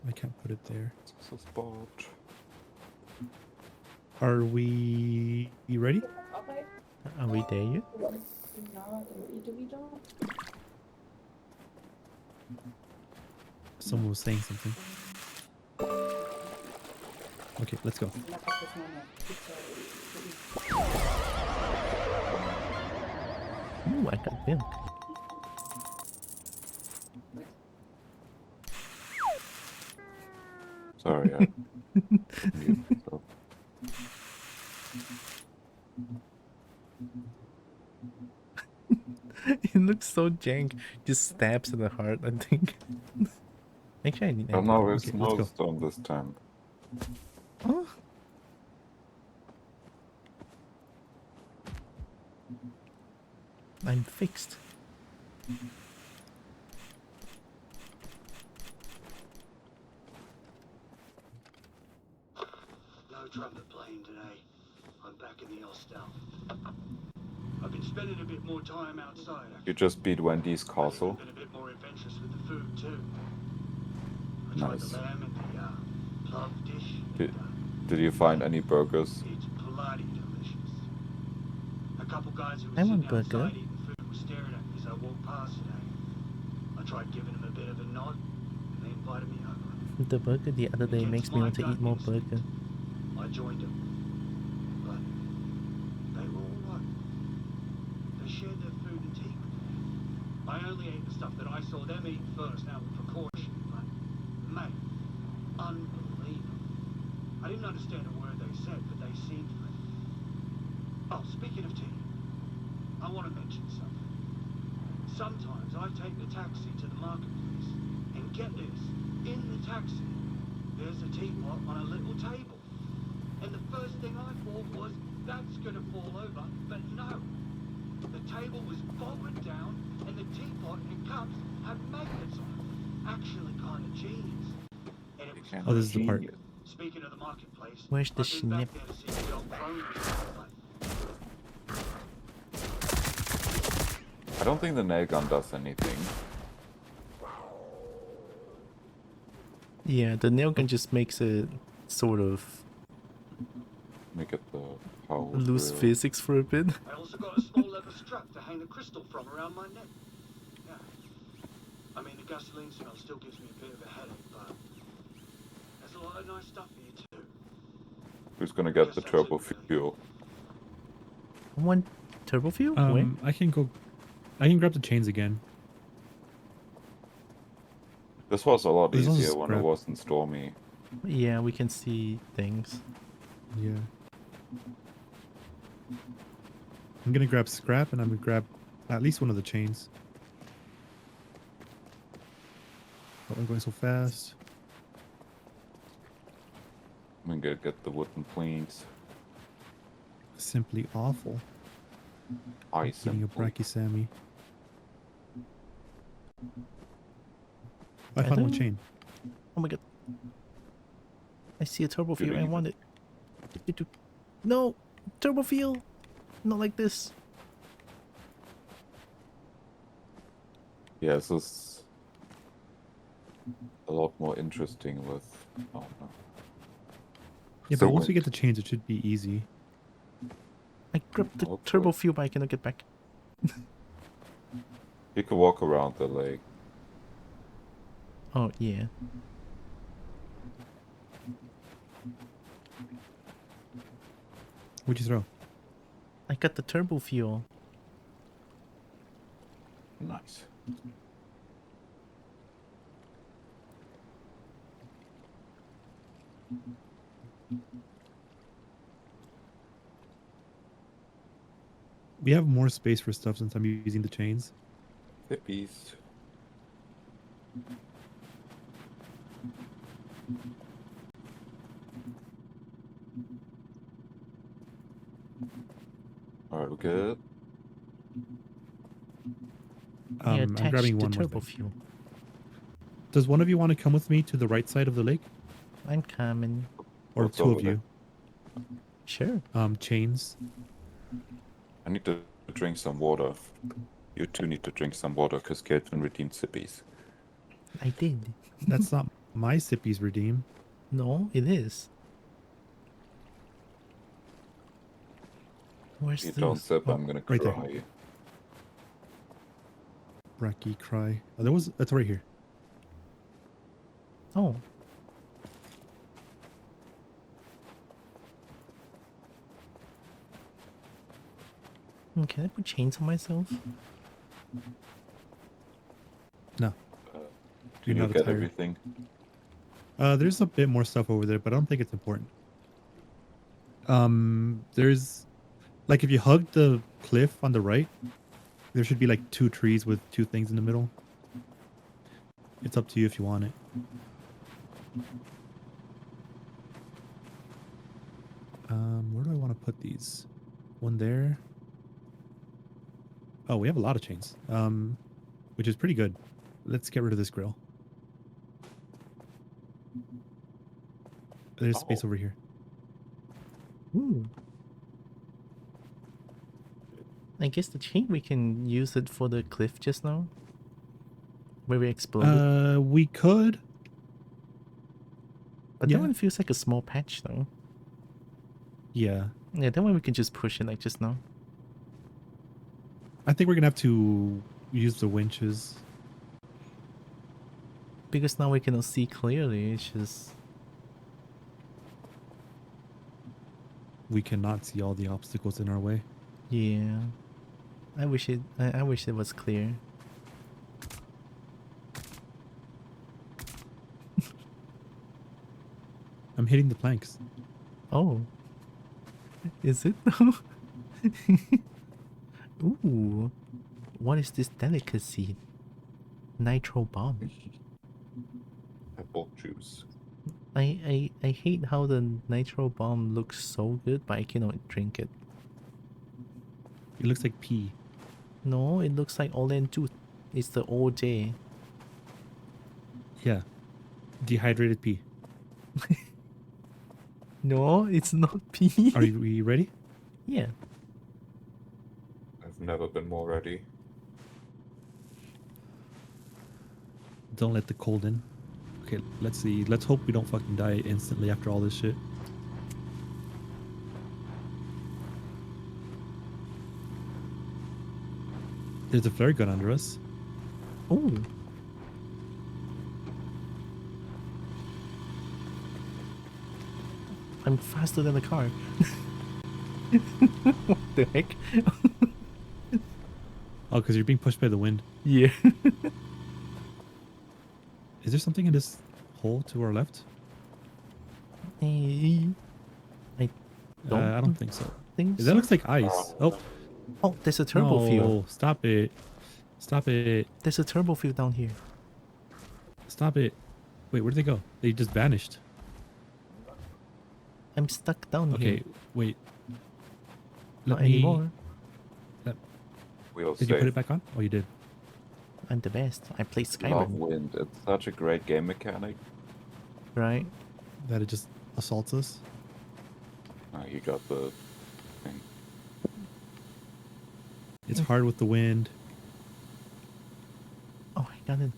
I can't put it there. It's a spot. Are we ready? Are we there yet? Someone was saying something. Okay, let's go. Ooh, I got milk. Sorry, I muted myself. It looks so jank. Just stabs in the heart, I think. Actually, I need Oh no, ammo. it's Okay, let's go. snowstorm this time. Oh. I'm fixed. No trumpet playing today. I'm back in the hostel. I've been spending a bit more time outside. You just beat Wendy's castle. Been a bit more adventurous with the food too. I tried Nice. the lamb and the plum dish. Did you find any burgers? It's bloody delicious. A couple guys who were I sitting want burger. outside eating food were staring at me as I walked past today. I tried giving them a bit of a nod, and they invited me over. The burger the other day makes me want to eat more burger. I joined them, but they were all right. They shared their food and tea with me. I only ate the stuff that I saw them eat first, out of precaution, but mate, unbelievable. I didn't understand a word they said, but they seemed friendly. Oh, speaking of tea, I want to mention something. Sometimes I take the taxi to the marketplace, and get this, in the taxi, there's a teapot on a little table. And the first thing I thought was, that's gonna fall over, but no. The table was bolted down, and the teapot and cups had magnets on them. Actually kind of genius. And it was Oh, this is the part. Speaking of the marketplace, Where's the I've been back snip? there to see the old cronies, but I don't think the nail gun does anything. Yeah, the nail gun just makes it sort of. Make it the How lose real. physics for a bit. I also got a small leather strap to hang the crystal from around my neck. Yeah. I mean, the gasoline smell still gives me a bit of a headache, but there's a lot of nice stuff here too. Who's gonna get Guess the that's turbo it, really. fuel? I want turbo fuel? Where? I can go. I can grab the chains again. This was a lot There's also easier when it scrap. wasn't stormy. Yeah, we can see things. Yeah. I'm gonna grab scrap and I'm gonna grab at least one of the chains. Oh, I'm going so fast. I'm gonna get the wooden planks. Simply awful. I Getting a simply. brachysamy. I found one don't- chain. Oh my god. I see a turbo fuel. I Getting- want it. No! Turbo fuel! Not like this. Yeah, this is a lot more interesting with. Oh no. Yeah, So but once we when- get the chains, it should be easy. I grabbed the Hopefully. turbo fuel, but I cannot get back. You can walk around the lake. Oh, yeah. What'd you throw? I got the turbo fuel. Nice. We have more space for stuff since I'm using the chains. Hippies. Alright, we're good. I I'm attached grabbing the one more turbo thing. fuel. Does one of you want to come with me to the right side of the lake? I'm coming. Or What's two over of you? Sure. Chains. I need to drink some water. You two need to drink some water because Caitlin redeemed sippies. I did. That's not my sippies redeem. No, it is. Where's If you this? don't sip, Oh, I'm gonna right there. cry. Brachy cry. Oh, that's right here. Oh. Can I put chains on myself? No. Do You're you not a get tire. everything? There's a bit more stuff over there, but I don't think it's important. There's like if you hug the cliff on the right, there should be like 2 trees with 2 things in the middle. It's up to you if you want it. Where do I want to put these? One there. Oh, we have a lot of chains. Which is pretty good. Let's get rid of this grill. There's space over here. Ooh. I guess the chain, we can use it for the cliff just now. Where we exploded. We could. But yeah. that one feels like a small patch though. Yeah. Yeah, that one we can just push it like just now. I think we're gonna have to use the winches. Because now we cannot see clearly, it's just... We cannot see all the obstacles in our way. Yeah. I wish it was clear. I'm hitting the planks. Oh. Is it? Ooh. What is this delicacy? Nitrobomb. Apple juice. I hate how the nitrobomb looks so good, but I cannot drink it. It looks like pee. No, it looks like Olen tooth. It's the OJ. Yeah. Dehydrated pee. No, it's not pee. Are we ready? Yeah. I've never been more ready. Don't let the cold in. Okay, let's see. Let's hope we don't fucking die instantly after all this shit. There's a flare gun under us. Oh. I'm faster than the car. What the heck? Oh, because you're being pushed by the wind. Yeah. Is there something in this hole to our left? Hey. I I don't think so. think That so. looks like ice. Oh. Oh, there's a turbo No, fuel. stop it. Stop it. There's a turbo fuel down here. Stop it. Wait, where'd they go? They just vanished. I'm stuck down Okay, here. wait. Not anymore. We'll Did you put it back on? Oh, you did. I'm the best. I play Love Skyrim. wind. It's such a great game mechanic. Right? That it just assaults us. You got the thing. It's hard with the wind. Oh, I got it.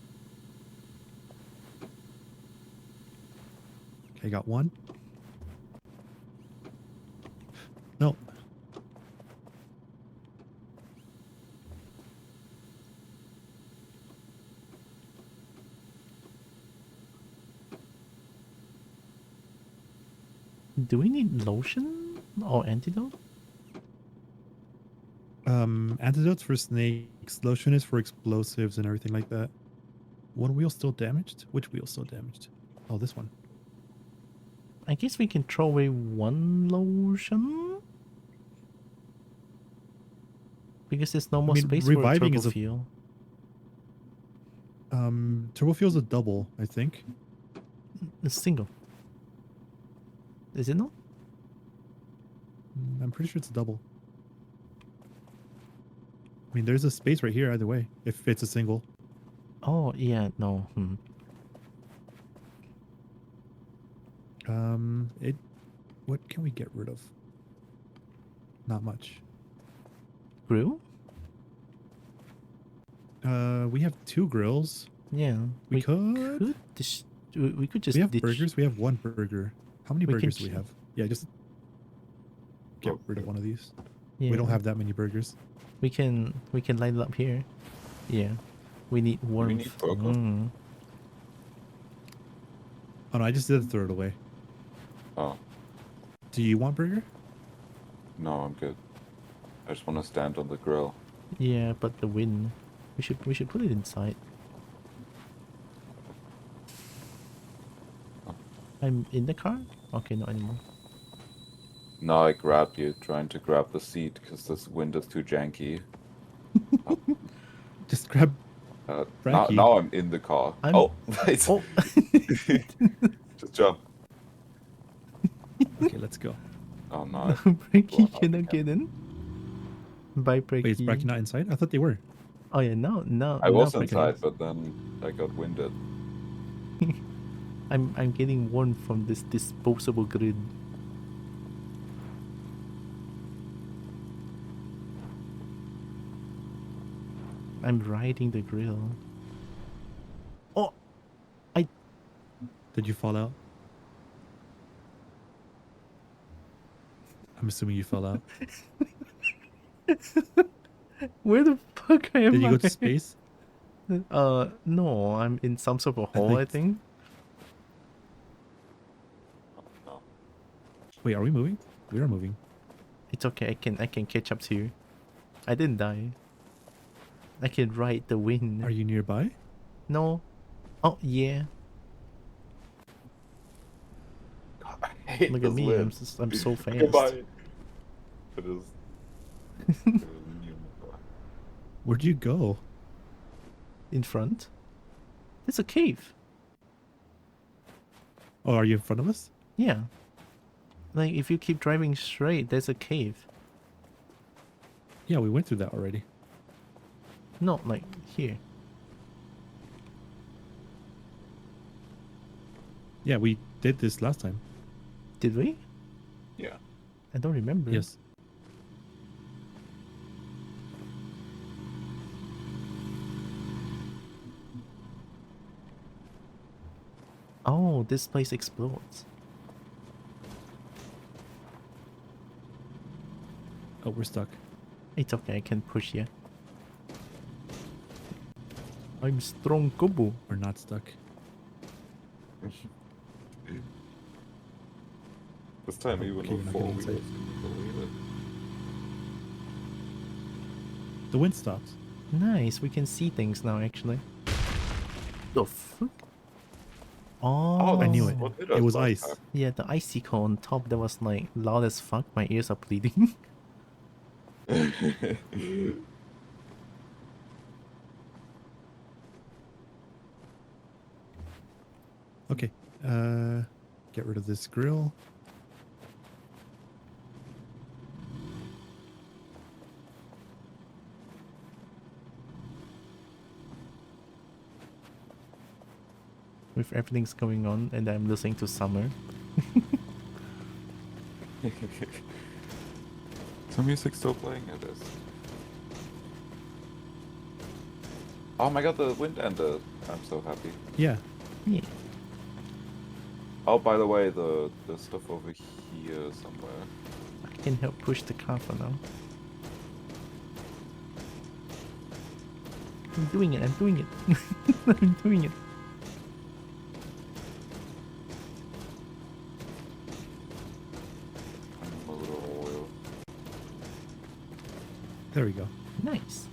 Okay, got one. No. Do we need lotion or antidote? Antidotes for snakes. Lotion is for explosives and everything like that. One wheel still damaged? Which wheel still damaged? Oh, this one. I guess we can throw away one lotion? Because there's no more space for a reviving turbo is a fuel. Turbo fuel's a double, I think. It's single. Is it not? I'm pretty sure it's a double. I mean, there's a space right here either way, if it's a single. Oh, yeah, no. What can we get rid of? Not much. Grill? We have 2 grills. Yeah. We could we could just We have ditch. burgers. We have 1 burger. How many We can burgers do we ch- have? Yeah, just get rid of one of these. Yeah. We don't have that many burgers. We can light it up here. Yeah. We need warmth. need burger? Oh no, I just did throw it away. Oh, Do you want burger? no, I'm good. I just want to stand on the grill. Yeah, but the wind. We should put it inside. I'm in the car? Okay, not anymore. No, I grabbed you trying to grab the seat because this wind is too janky. Just grab Now, Frankie. now I'm in the car. I'm- Oh, wait. Oh! Just jump. Okay, let's go. Oh no. Frankie cannot get in. Bye, Frankie. Wait, is Bracky not inside? I thought they were. Oh yeah, no. I was Frankie. inside, but then I got winded. I'm getting warm from this disposable grid. I'm riding the grill. Oh, Did you fall out? I'm assuming you fell out. where the fuck am Did you I? go to space? No, I'm in some sort of hole, I think. Wait, are we moving? We are moving. It's okay. I can catch up to you. I didn't die. I can ride the wind. Are you nearby? No. Oh yeah. I hate Look at this me. wind. I'm so fast. Goodbye. It is. Where'd you go? In front. There's a cave. Oh, are you in front of us? Yeah. Like if you keep driving straight, there's a cave. Yeah, we went through that already. No, like here. Yeah, we did this last time. Did we? Yeah. I don't remember. Yes. Oh, this place explodes. Oh, we're stuck. It's okay, I can push you. I'm strong, Kobo. We're not stuck. This time even Okay, with you're not 4 getting wheels, inside. can you believe it? The wind stops. Nice, we can see things now, actually. The fuck? Oh, Oh, I knew that's it. what hit It us was last ice. time. yeah, the icicle on top that was like loud as fuck. My ears are bleeding. Okay. Get rid of this grill. With everything's going on, and I'm listening to Summer. The music's still playing, it is. Oh my god, the wind ended. I'm so happy. Yeah. Yeah. Oh, by the way, the stuff over here somewhere. I can help push the car for now. I'm doing it, I'm doing it. I'm doing it. I'm a little oil. There we go. Nice.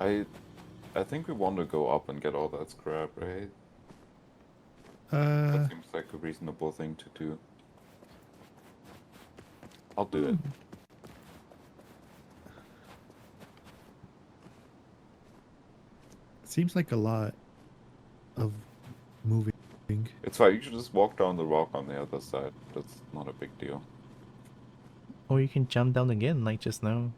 I think we want to go up and get all that scrap, right? Uh, That seems like a reasonable thing to do. I'll do it. seems like a lot of moving. It's fine, you should just walk down the rock on the other side. That's not a big deal. Or you can jump down again, like just now.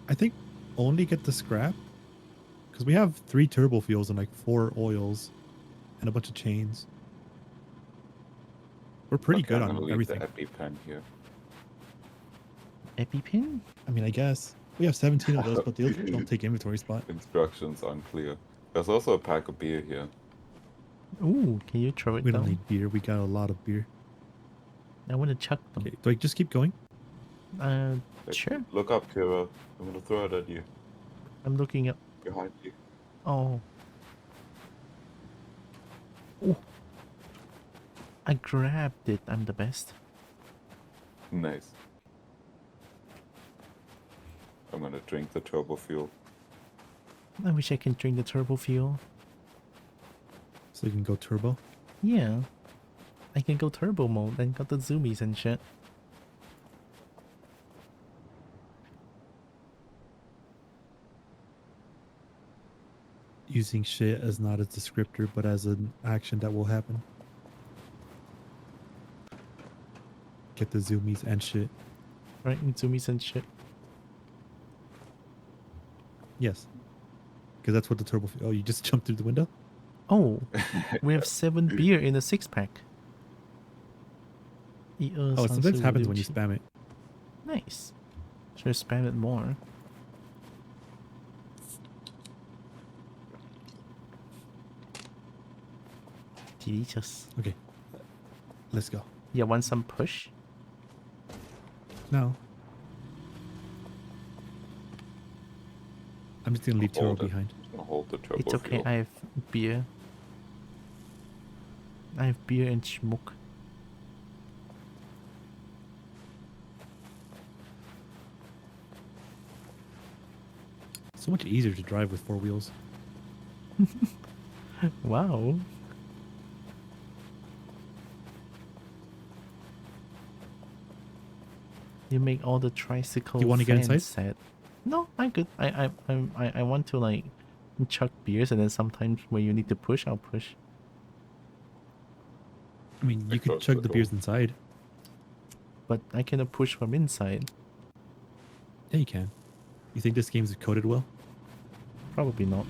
I think only get the scrap because we have 3 turbo fuels and like 4 oils and a bunch of chains. We're pretty Okay, good I'm on gonna leave everything. the EpiPen here. EpiPen? I mean, I guess we have 17 of those, but they don't take inventory spot. Instructions unclear. There's also a pack of beer here. Ooh, can you throw it We down? don't need beer. We got a lot of beer. I want to chuck them. Okay, do I just keep going? Sure. Look up, Kira. I'm gonna throw it at you. I'm looking up. Behind you. Oh. Oh. I grabbed it. I'm the best. Nice. I'm gonna drink the turbo fuel. I wish I can drink the turbo fuel. So you can go turbo. Yeah. I can go turbo mode and got the zoomies and shit. Using shit as not a descriptor, but as an action that will happen. Get the zoomies and shit. Right? And zoomies and shit. Yes. Because that's what the turbo... Oh, you just jumped through the window? Oh. We have 7 beer in a 6-pack. Oh, it sometimes happens when you spam it. Nice. Should spam it more. Delicious. Okay. Let's go. You want some push? No. I'm just gonna leave Turo Hold it. behind. I'm gonna hold the turbo It's okay, fuel. I have beer. I have beer and smoke. So much easier to drive with 4 wheels. Wow. You make all the tricycle You wanna get fans inside? sad. No, I'm good. I want to like chuck beers, and then sometimes when you need to push, I'll push. I mean, you could close chug the the door. beers inside. But I cannot push from inside. Yeah, you can. You think this game's coded well? Probably not.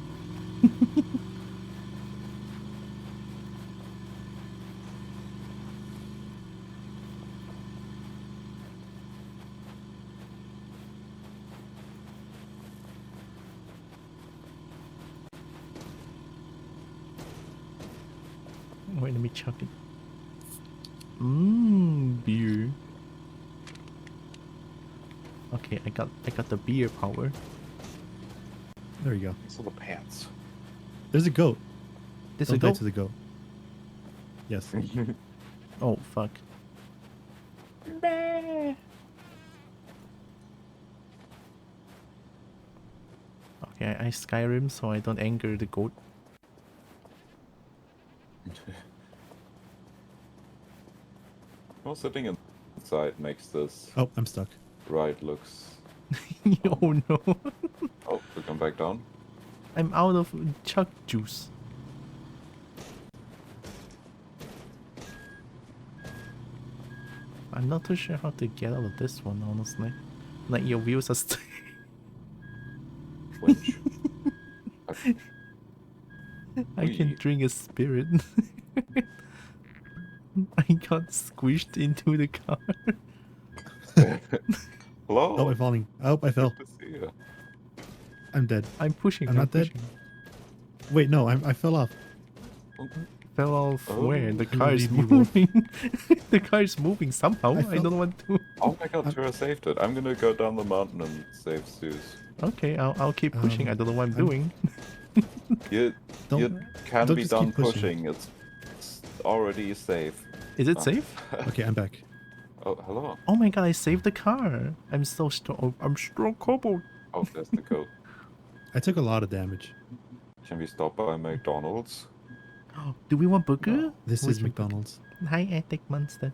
Wait, let me chuck it. Beer. Okay, I got the beer power. There you go. These are the pants. There's a goat. There's Don't a die goat. to the goat. Yes. Oh fuck. Okay, I Skyrim so I don't anger the goat. Well, sitting inside makes this Oh, I'm stuck. ride looks. Oh no. Oh, we come back down. I'm out of chuck juice. I'm not too sure how to get out of this one, honestly. Like your wheels are Winch. I can Wee. drink a spirit. I got squished into the car. Hello. Oh, I'm falling. Oh, I fell. Good to see you. I'm dead. I'm pushing. I'm not dead. pushing. Wait, no, I fell off. Fell off Oh, where? The I'm car is gonna leave you moving. The car is moving somehow. I fell- don't want to. Oh my god, Tura saved it. I'm gonna go down the mountain and save Zeus. Okay, I'll keep pushing. I don't know what I'm doing. You Don't- can don't be just done keep pushing. pushing. It's already safe. Is it Ah. safe? Okay, I'm back. Oh, hello. Oh my god, I saved the car. I'm so strong. I'm strong, Kobo. Oh, there's the goat. I took a lot of damage. Can we stop by McDonald's? Do we want burger? No. This Where's is my burger? McDonald's. Hi, Attic Monster.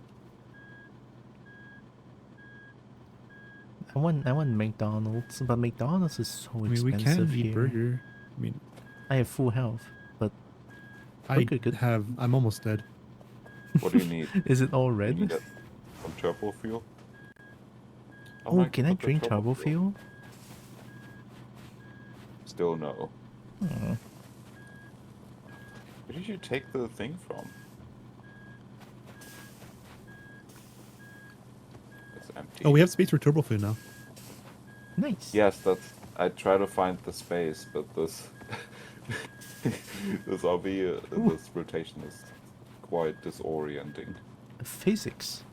I want McDonald's, but McDonald's is so I mean, we expensive can eat here. burger. I mean, I have full health, but I burger good. I'm almost dead. What do you need? Is it all You red? need some turbo fuel? Oh, my can I God, the drink turbo fuel? Still no. Oh. Where did you take the thing from? It's empty. Oh, we have space for turbo food now. Nice. Yes, that's. I try to find the space, but this this RV, this rotation is quite disorienting. Physics.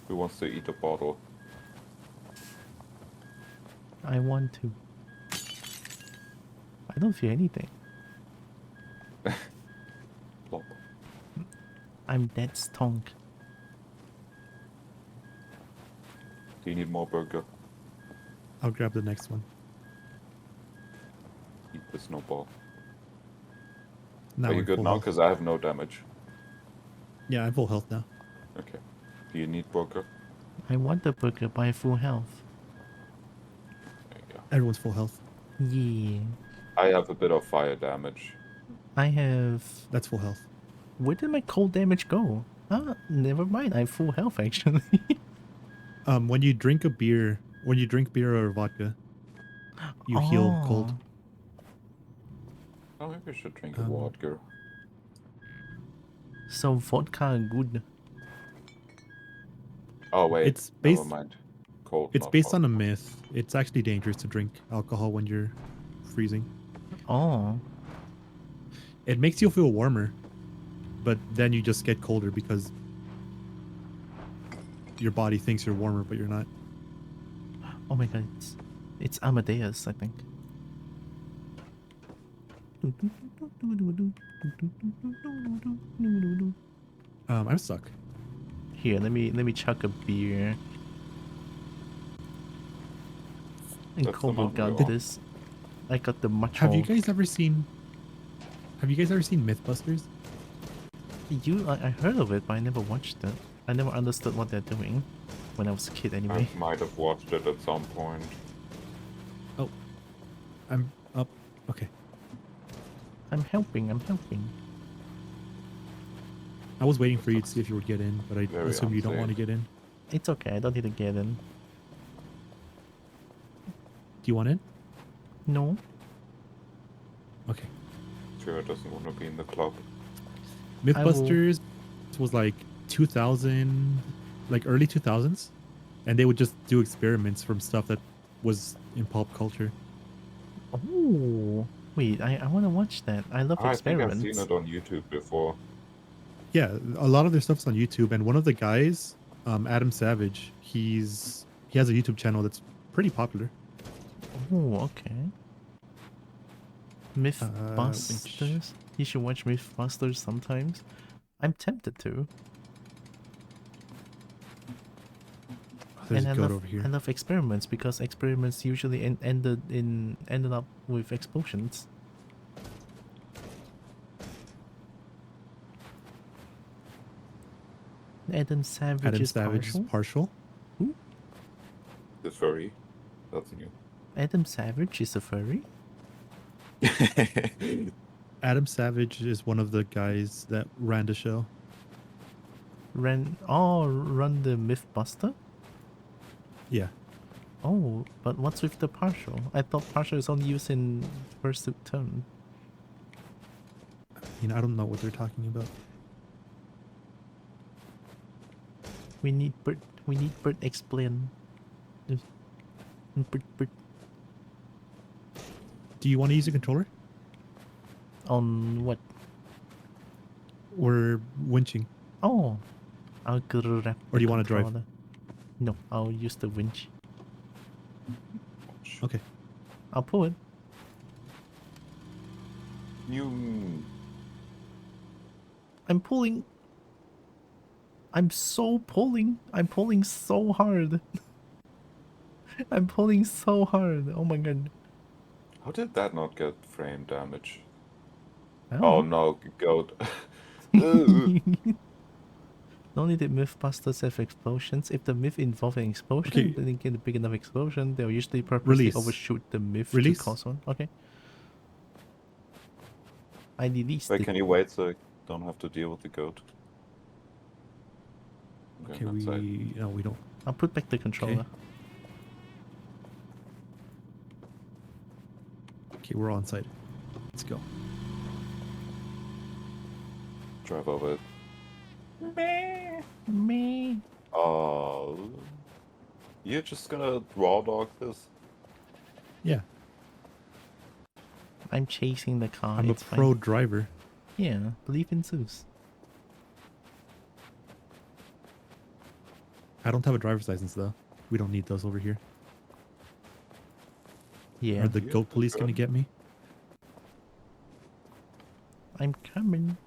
Who wants to eat a bottle? I want to. I don't feel anything. Plop. I'm dead stonk. Do you need more burger? I'll grab the next one. Eat the snowball. Now Are you we're good full now? health. Because I have no damage. Yeah, I'm full health now. Okay. Do you need burger? I want the burger by full health. There you go. Everyone's full health. Yeah. I have a bit of fire damage. I have. That's full health. Where did my cold damage go? Ah, never mind. I have full health actually. When you drink beer or vodka, you heal cold. Oh, maybe I should drink Um, water. So vodka good. Oh wait, It's never based- mind. Cold. It's not based hot. on a myth. It's actually dangerous to drink alcohol when you're freezing. Oh. It makes you feel warmer, but then you just get colder because your body thinks you're warmer, but you're not. Oh my god, it's Amadeus, I think. I'm stuck. Here, let me chuck a beer. And That's the Kobo mountain got we want. this. I got the much. Have you guys ever seen Mythbusters? I heard of it, but I never watched it. I never understood what they're doing when I was a kid anyway. I might have watched it at some point. Oh, I'm up. Okay. I'm helping. I was waiting for you to see if you would get in, but I Very assume you don't want to unsafe. get in. It's okay, I don't need to get in. Do you want in? No. Okay. Sure, doesn't want to be in the club. I will- Mythbusters was like 2000, like early 2000s, and they would just do experiments from stuff that was in pop culture. Oh, wait, I want to watch that. I love I think I've seen experiments. it on YouTube before. Yeah, a lot of their stuff's on YouTube, and one of the guys, Adam Savage, he has a YouTube channel that's pretty popular. Oh, okay. Mythbusters. You should watch Mythbusters sometimes. I'm tempted to. There's And a goat over here. I love experiments because experiments usually ended up with explosions. Adam Savage Adam is Savage is partial. partial. Who? The furry. That's new. Adam Savage is a furry. Adam Savage is one of the guys that ran the show. Run the Mythbuster? Yeah. Oh, but what's with the partial? I thought partial is only used in first turn. I don't know what they're talking about. We need Bert explain. Bert. Do you want to use a controller? On what? We're winching. Oh, I'll grab. Or do you want to drive? No, I'll use the winch. Okay. I'll pull it. I'm pulling. I'm so pulling. I'm pulling so hard. I'm pulling so hard. Oh my god. How did that not get frame damage? Oh no, goat. Not only did Mythbusters have explosions, if the myth involves an explosion, didn't get a big enough explosion, they'll usually purposely overshoot the myth to cause one. Okay. I released Wait, it. can you wait so I don't have to deal with the goat? Okay, no, we don't. I'll put back the controller. Okay, we're on site. Let's go. Drive over it. Me. Oh. You're just gonna raw dog this? Yeah. I'm chasing the car. I'm a pro driver. Yeah, believe in Zeus. I don't have a driver's license though. We don't need those over here. Yeah. Are the goat police gonna get me? I'm coming.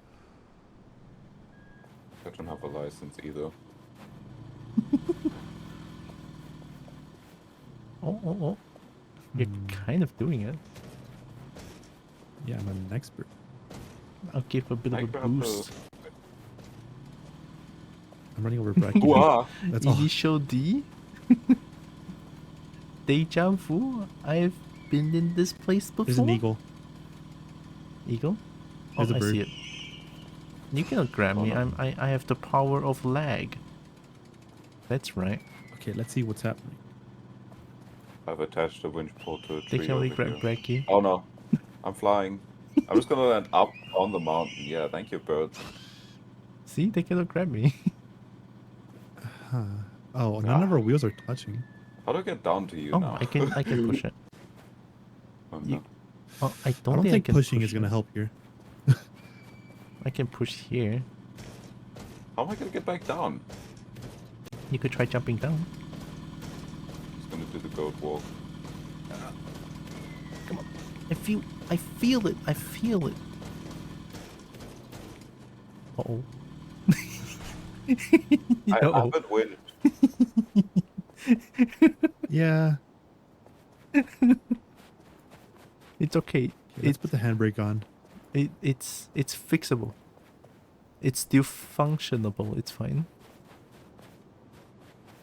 I don't have a license either. Oh. You're kind of doing it. Yeah, I'm an expert. I'll give a bit of a boost. I'm running over bracket. That's all. Initial D? Deja vu? I've been in this place before? There's an eagle. Eagle? There's a I bird. see it. You cannot grab me. I have the power of lag. That's right. Okay, let's see what's happening. I've attached a winch pole to a They tree. can only over grab here. Brecky. Oh no, I'm flying. I'm just gonna land up on the mountain. Yeah, thank you, bird. See, they cannot grab me. Huh. Oh, none of our wheels are touching. How do I get down to you Oh, now? I can push it. Oh, no. I I don't don't think think I can pushing push is gonna it. help here. I can push here. How am I gonna get back down? You could try jumping down. Just gonna do the goat walk. Come on. I feel it. I feel it. Uh-oh. I haven't win. Yeah. It's okay. Let's put the handbrake on. It's fixable. It's still functionable. It's fine.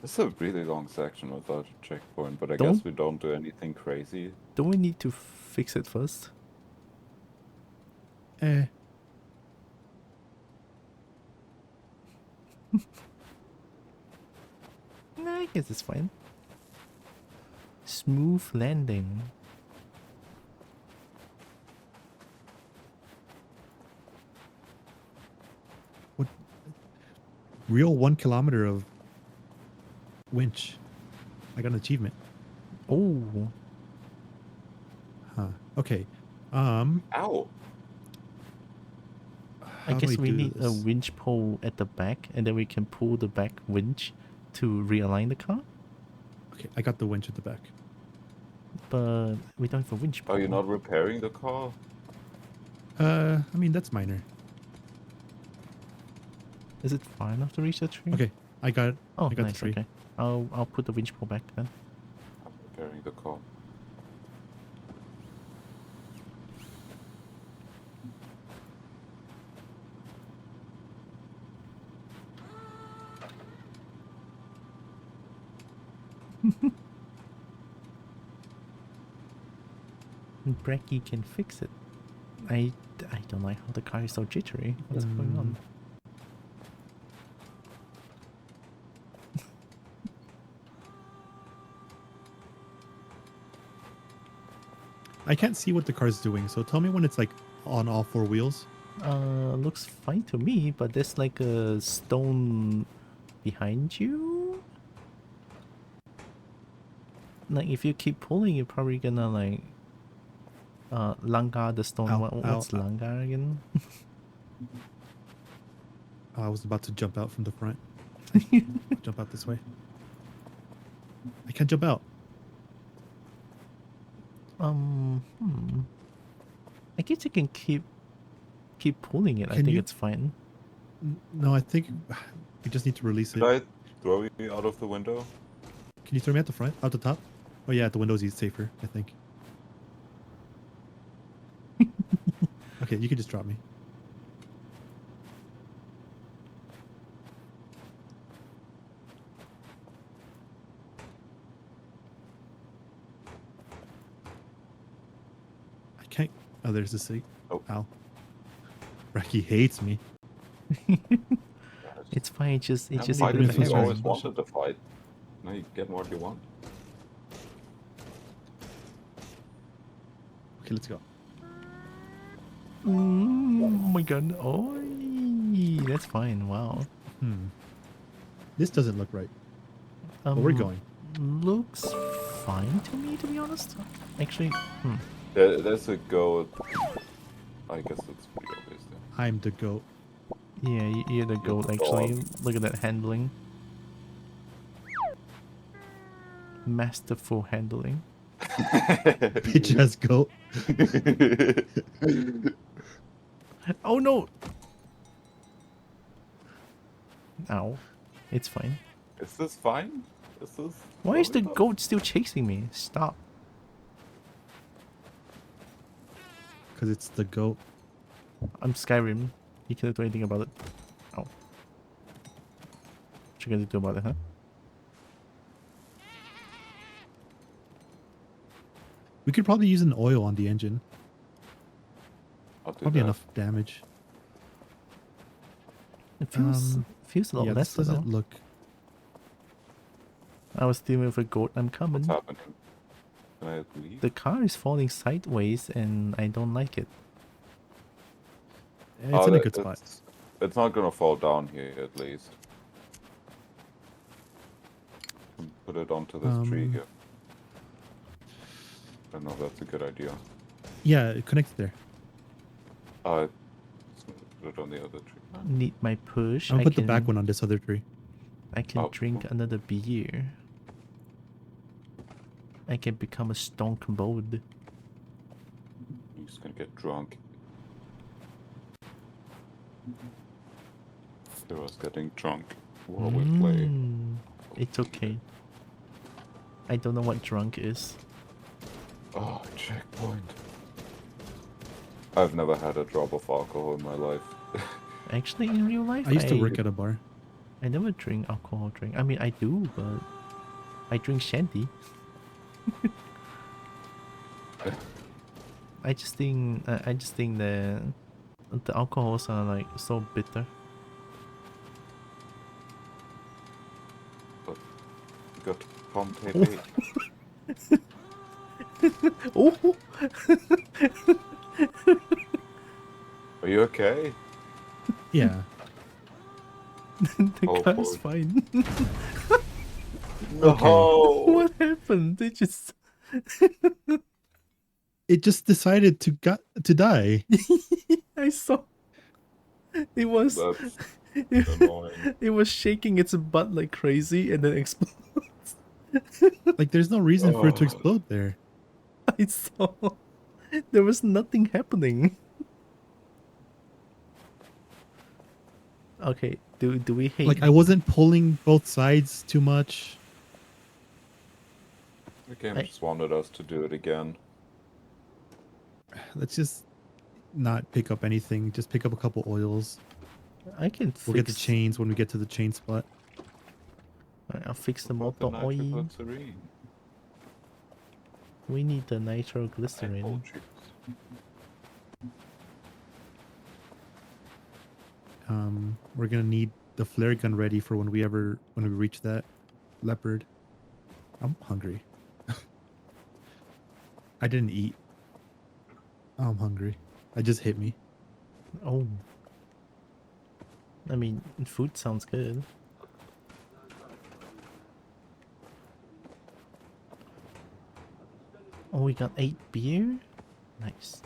This is a really long section without a checkpoint, but I Don't- guess we don't do anything crazy. Don't we need to fix it first? Nah, I guess it's fine. Smooth landing. What? Real 1 kilometer of winch. I got an achievement. Oh. Huh. Okay. Ow! I How do guess we do need a this? winch pole at the back, and then we can pull the back winch to realign the car. Okay, I got the winch at the back. But we don't have a winch pole. Are you not repairing the car? I mean that's minor. Is it far enough to reach the tree? Okay, I got Oh, I got nice. the tree. Okay, I'll put the winch pole back then. I'm repairing the car. Brecky can fix it. I don't like how the car is so jittery. What's going on? I can't see what the car's doing, so tell me when it's like on all four wheels. Looks fine to me, but there's like a stone behind you. Like if you keep pulling, you're probably gonna like langar the stone. Ow, What's ow. langar again? Oh, I was about to jump out from the front. Jump out this way. I can't jump out. I guess you can keep pulling it. I Can think you- it's fine. No, I think we just need to release it. Did I throw you out of the window? Can you throw me at the front? Out the top? Oh yeah, at the windows he's safer, I think. Okay, you can just drop me. I can't. Oh, there's the seat. Oh. Ow. Rocky hates me. It's fine. It's just a Fight bit him, of he's error. always wanted to fight. Now you get what you want. Okay, let's go. Oh my god! Oh, that's fine. Wow. This doesn't look right. But we're going. Looks fine to me, to be honest. Actually, There's a goat. I guess it's pretty obvious then. I'm the goat. Yeah, you're the goat. Actually, look at that handling. Masterful handling. Bitch ass goat. Oh no! Ow. It's fine. Is this fine? Is this... Why is the goat still chasing me? Stop. Because it's the goat. I'm Skyrim. You can't do anything about it. Oh. What you gonna do about it, huh? We could probably use an oil on the engine. I'll do Probably that. enough damage. It feels a lot yeah, less. this doesn't look. I was dealing with a goat. I'm coming. What's happening? Can I leave? The car is falling sideways, and I don't like it. It's in a good spot. It's not gonna fall down here at least. Put it onto this tree here. I don't know if that's a good idea. Yeah, connect it there. Put it on the other tree. Need my push. I'll I put the can- back one on this other tree. I can Oh, drink cool. another beer. I can become a stone cold. You're just gonna get drunk. Hear us getting drunk while we play. It's okay. I don't know what drunk is. Oh, checkpoint. I've never had a drop of alcohol in my life. Actually, in real life, I used to work at a bar. I never drink alcohol drink. I mean, I do, but I drink shandy. I just think the alcohols are like so bitter. But you got Tom Pepe. Oh! Are you okay? Yeah. The Oh, car's boy. fine. No! What happened? They just It just decided to die. I saw. It was. That's annoying. It was shaking its butt like crazy and then explodes. Like there's no reason for it to Oh, explode there. I saw. There was nothing happening. Okay, do we hate? Like I wasn't pulling both sides too much. the game I- just wanted us to do it again. Let's just not pick up anything. Just pick up a couple oils. I can We'll get the fix. chains when we get to the chain spot. Alright, I'll fix the What about motor the oil. nitroglycerine? We need the nitroglycerin. Apple juice. We're gonna need the flare gun ready for when we reach that leopard. I'm hungry. I didn't eat. I'm hungry. It just hit me. Oh. I mean, food sounds good. Oh, we got 8 beer? Nice.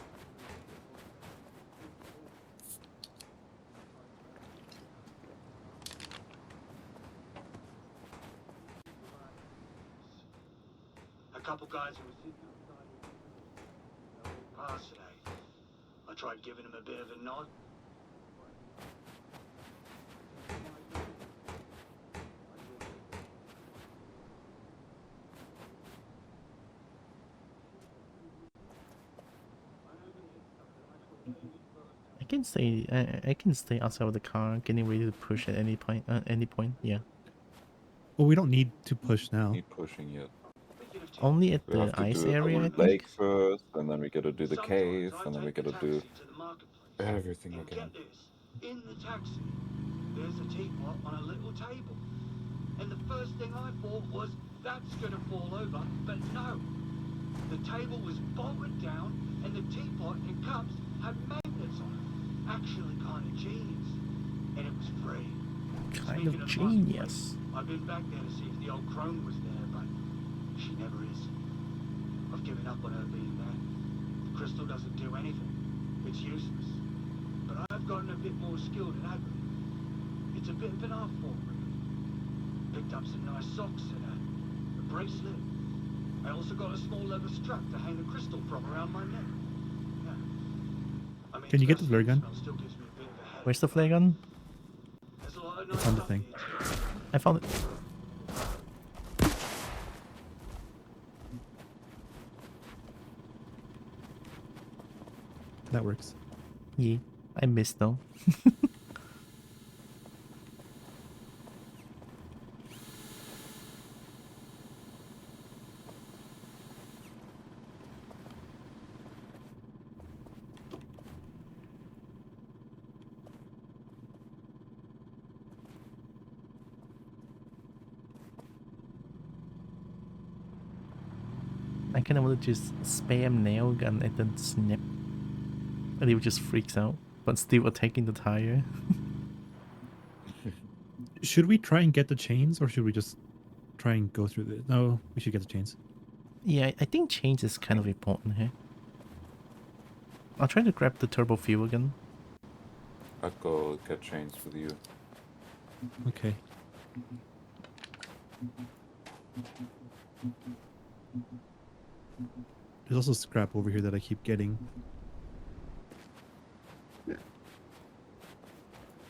A couple guys who were sitting outside pass today. I tried giving them a bit of a nod. I can stay outside of the car, getting ready to push at any point. Yeah. Well, we don't need to push now. Need pushing yet. Only at We the have to ice do area, I the think. lake first, and then we gotta do the cave, Sometimes I and then we take the gotta do taxi to the marketplace. everything And again. get this, in the taxi, there's a teapot on a little table. And the first thing I thought was, that's gonna fall over, but no. The table was bolted down, and the teapot and cups had magnets on them. Actually kind of genius. And it was free. Kind Speaking of the genius. marketplace, I've been back there to see if the old crone was there, but she never is. I've given up on her being there. The crystal doesn't do anything. It's useless. But I've gotten a bit more skilled in haggling. It's a bit of an art form, really. Picked up some nice socks and a bracelet. I also got a small leather strap to hang the crystal from around my neck. Yeah. I mean, Can you get the its flare gun? smell still gives me a bit of a headache. Where's the flare gun? There's a lot of I nice found the stuff thing. here, too. I found it. That works. Yeah, I missed though. I kind of want to just spam nail gun and then snip. And he just freaks out, but still attacking the tire. Should we try and get the chains, or should we just try and go through the? No, we should get the chains. Yeah, I think change is kind of important here. I'll try to grab the turbo fuel gun. I'll go get chains with you. Okay. There's also scrap over here that I keep getting.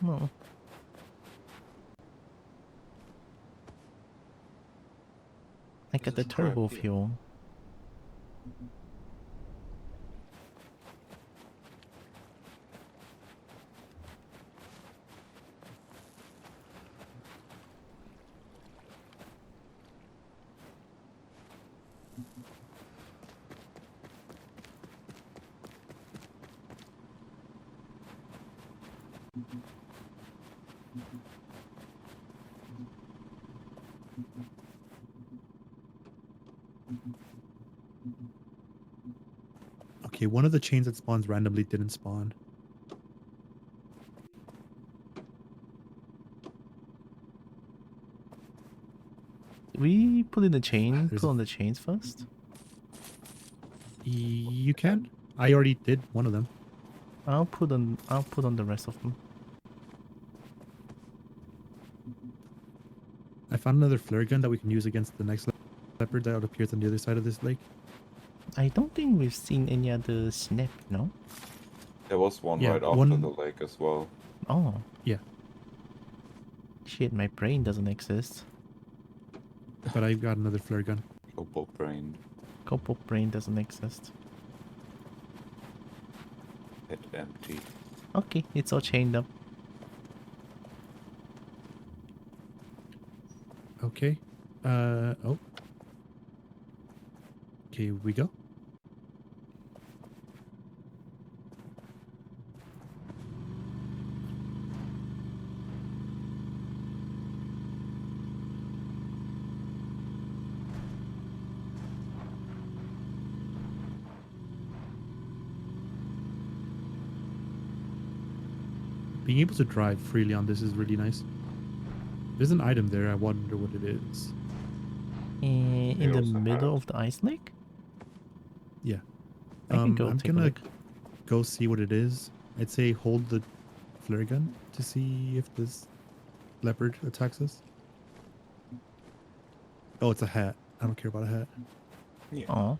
No. I got the There's scrap turbo here. fuel. Okay, one of the chains that spawns randomly didn't spawn. We put in the chain, There's put a- on the chains first. You can. I already did one of them. I'll put on the rest of them. I found another flare gun that we can use against the next leopard that appears on the other side of this lake. I don't think we've seen any other snap, no? There was one Yeah, right after one- the lake as well. Oh. Yeah. Shit, my brain doesn't exist. But I've got another flare gun. Kobo brain. Kobo brain doesn't exist. It empty. Okay, it's all chained up. Okay. Oh. Okay, we go. Being able to drive freely on this is really nice. There's an item there. I wonder what it is. In the also middle have- of the ice lake? Yeah. I can go I'm take a gonna look. go see what it is. I'd say hold the flare gun to see if this leopard attacks us. Oh, it's a hat. I don't care about a hat. Yeah. Aw.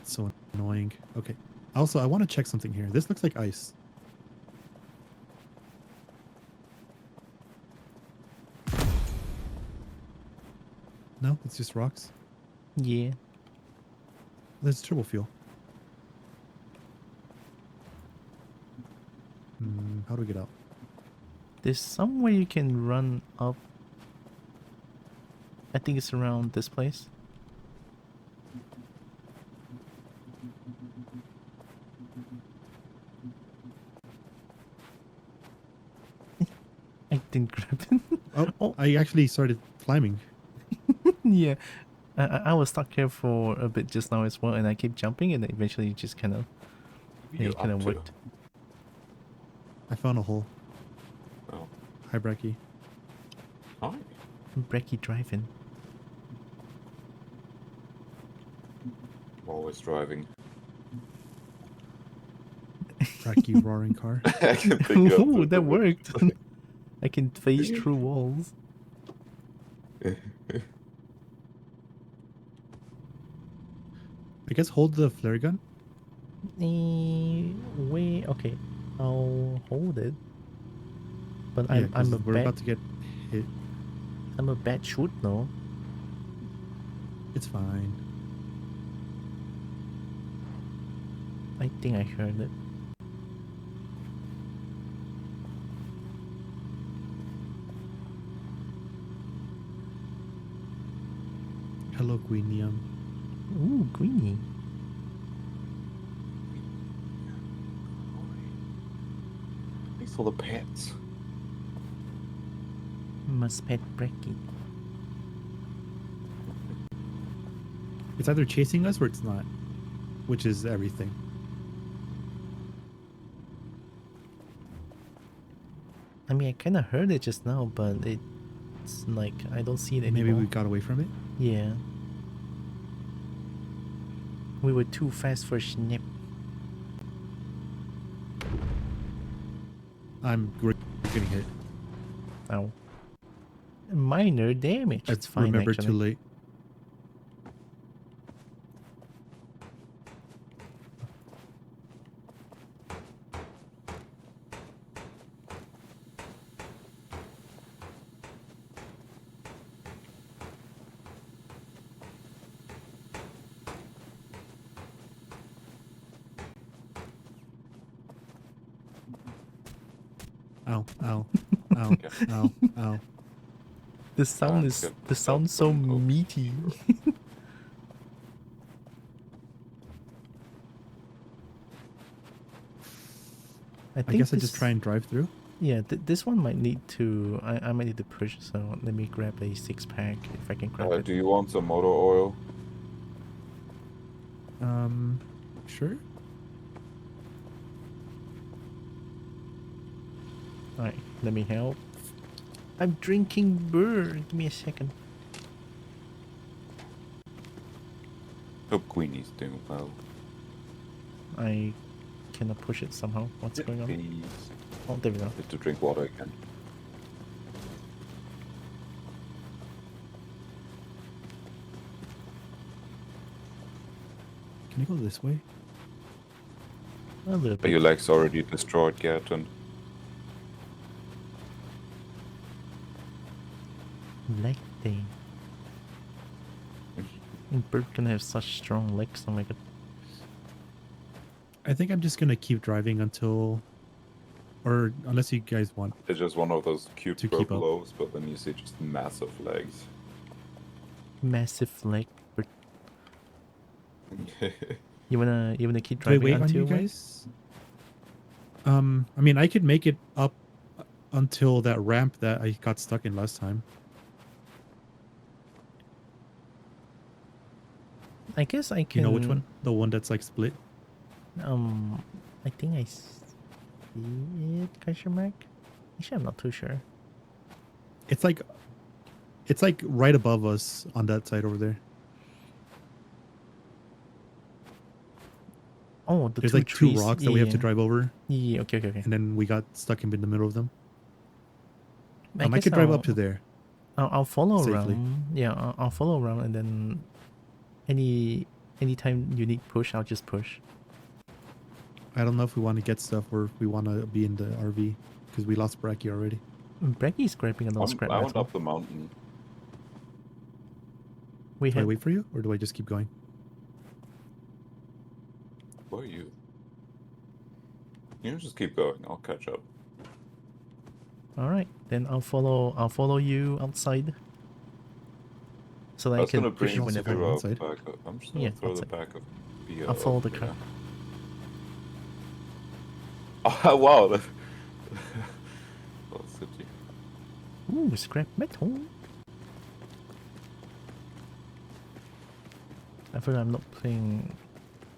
It's so annoying. Okay. Also, I want to check something here. This looks like ice. No, it's just rocks. Yeah. There's turbo fuel. How do we get out? There's somewhere you can run up. I think it's around this place. I didn't grab it. Oh, I actually started climbing. Yeah. I was stuck here for a bit just now as well, and I keep jumping, and eventually it just kind of... You it kind up of to? worked. I found a hole. Oh. Hi, Bracky. Hi. Brecky driving. I'm always driving. Bracky roaring car. I can pick up Ooh, the that worked. I can phase through walls. I guess hold the flare gun. Wait, okay. I'll hold it. But Yeah, I'm a we're bad... about to get hit. I'm a bad shoot, no? It's fine. I think I heard it. Hello, Queenium. Ooh, greenie. Thanks for the pets. Must pet Brecky. It's either chasing us or it's not, which is everything. I mean, I kind of heard it just now, but it's like I don't see it anymore. Maybe we got away from it. Yeah. We were too fast for Snip. I'm getting hit. Ow. Minor damage. It's fine, remember actually. too late. Ow, ow, ow, ow, ow. The sound That's is good. the sound so meaty. I guess I just try and drive through. Yeah, this one might need to... I might need to push, so let me grab a 6-pack if I can grab it. Do you want some motor oil? Sure. Alright, let me help. I'm drinking beer. Give me a second. Hope Queenie's doing well. I cannot push it somehow. What's going on? Please. Oh, there we go. Need to drink water again. Can I go this way? A little Are bit. your legs already destroyed, Gaten? Leg day. Bird can have such strong legs. Oh my god. I think I'm just gonna keep driving until, or unless you guys want. It's just one of those cute To keep up. purple but then you see just massive legs. Massive leg. Bird. You wanna keep Do I driving wait on until you when? guys? I mean, I could make it up until that ramp that I got stuck in last time. I guess I can. You know which one? The one that's like split. I think I see it. Question mark. Actually, I'm not too sure. It's like right above us on that side over there. Oh, the There's two like trees. two rocks that we have to drive over, Yeah. Okay. and then we got stuck in the middle of them. I guess could drive I'll- up to there. I'll follow safely. around. Yeah, I'll follow around, and then anytime you need push, I'll just push. I don't know if we want to get stuff or if we want to be in the RV because we lost Bracky already. Bracky's grabbing a lot of scrap I went metal. up the mountain. We Do I had wait for you or do I just keep going? Where are you? You just keep going. I'll catch up. all right. Then I'll follow you outside, so that I I was can gonna push bring you whenever. Zero Zero outside. back up. I'm just gonna Yeah, throw the outside. back of beer. I'll follow up the there. car. Oh wow! Little city. Ooh, scrap metal. I forgot I'm not playing.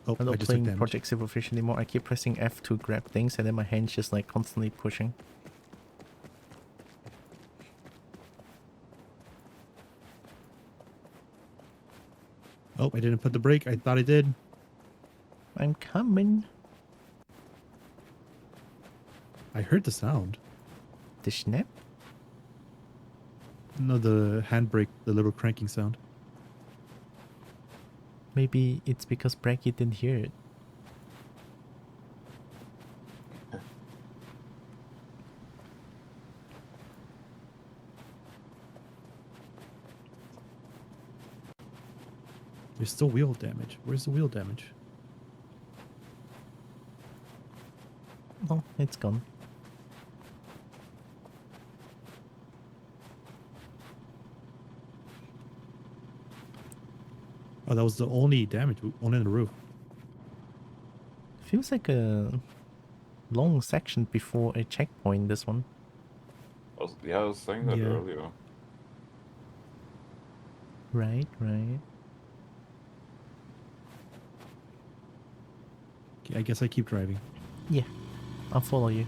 Oh, I'm I not just took playing damage. Project Silverfish anymore. I keep pressing F to grab things, and then my hand's just like constantly pushing. Oh, I didn't put the brake. I thought I did. I'm coming. I heard the sound. The snap? No, the handbrake, the little cranking sound. Maybe it's because Bracky didn't hear it. There's still wheel damage. Where's the wheel damage? Oh, it's gone. Oh, that was the only damage. Only in the roof. Feels like a long section before a checkpoint, this one. I was saying that Yeah. earlier. Right. Okay, I guess I keep driving. Yeah, I'll follow you.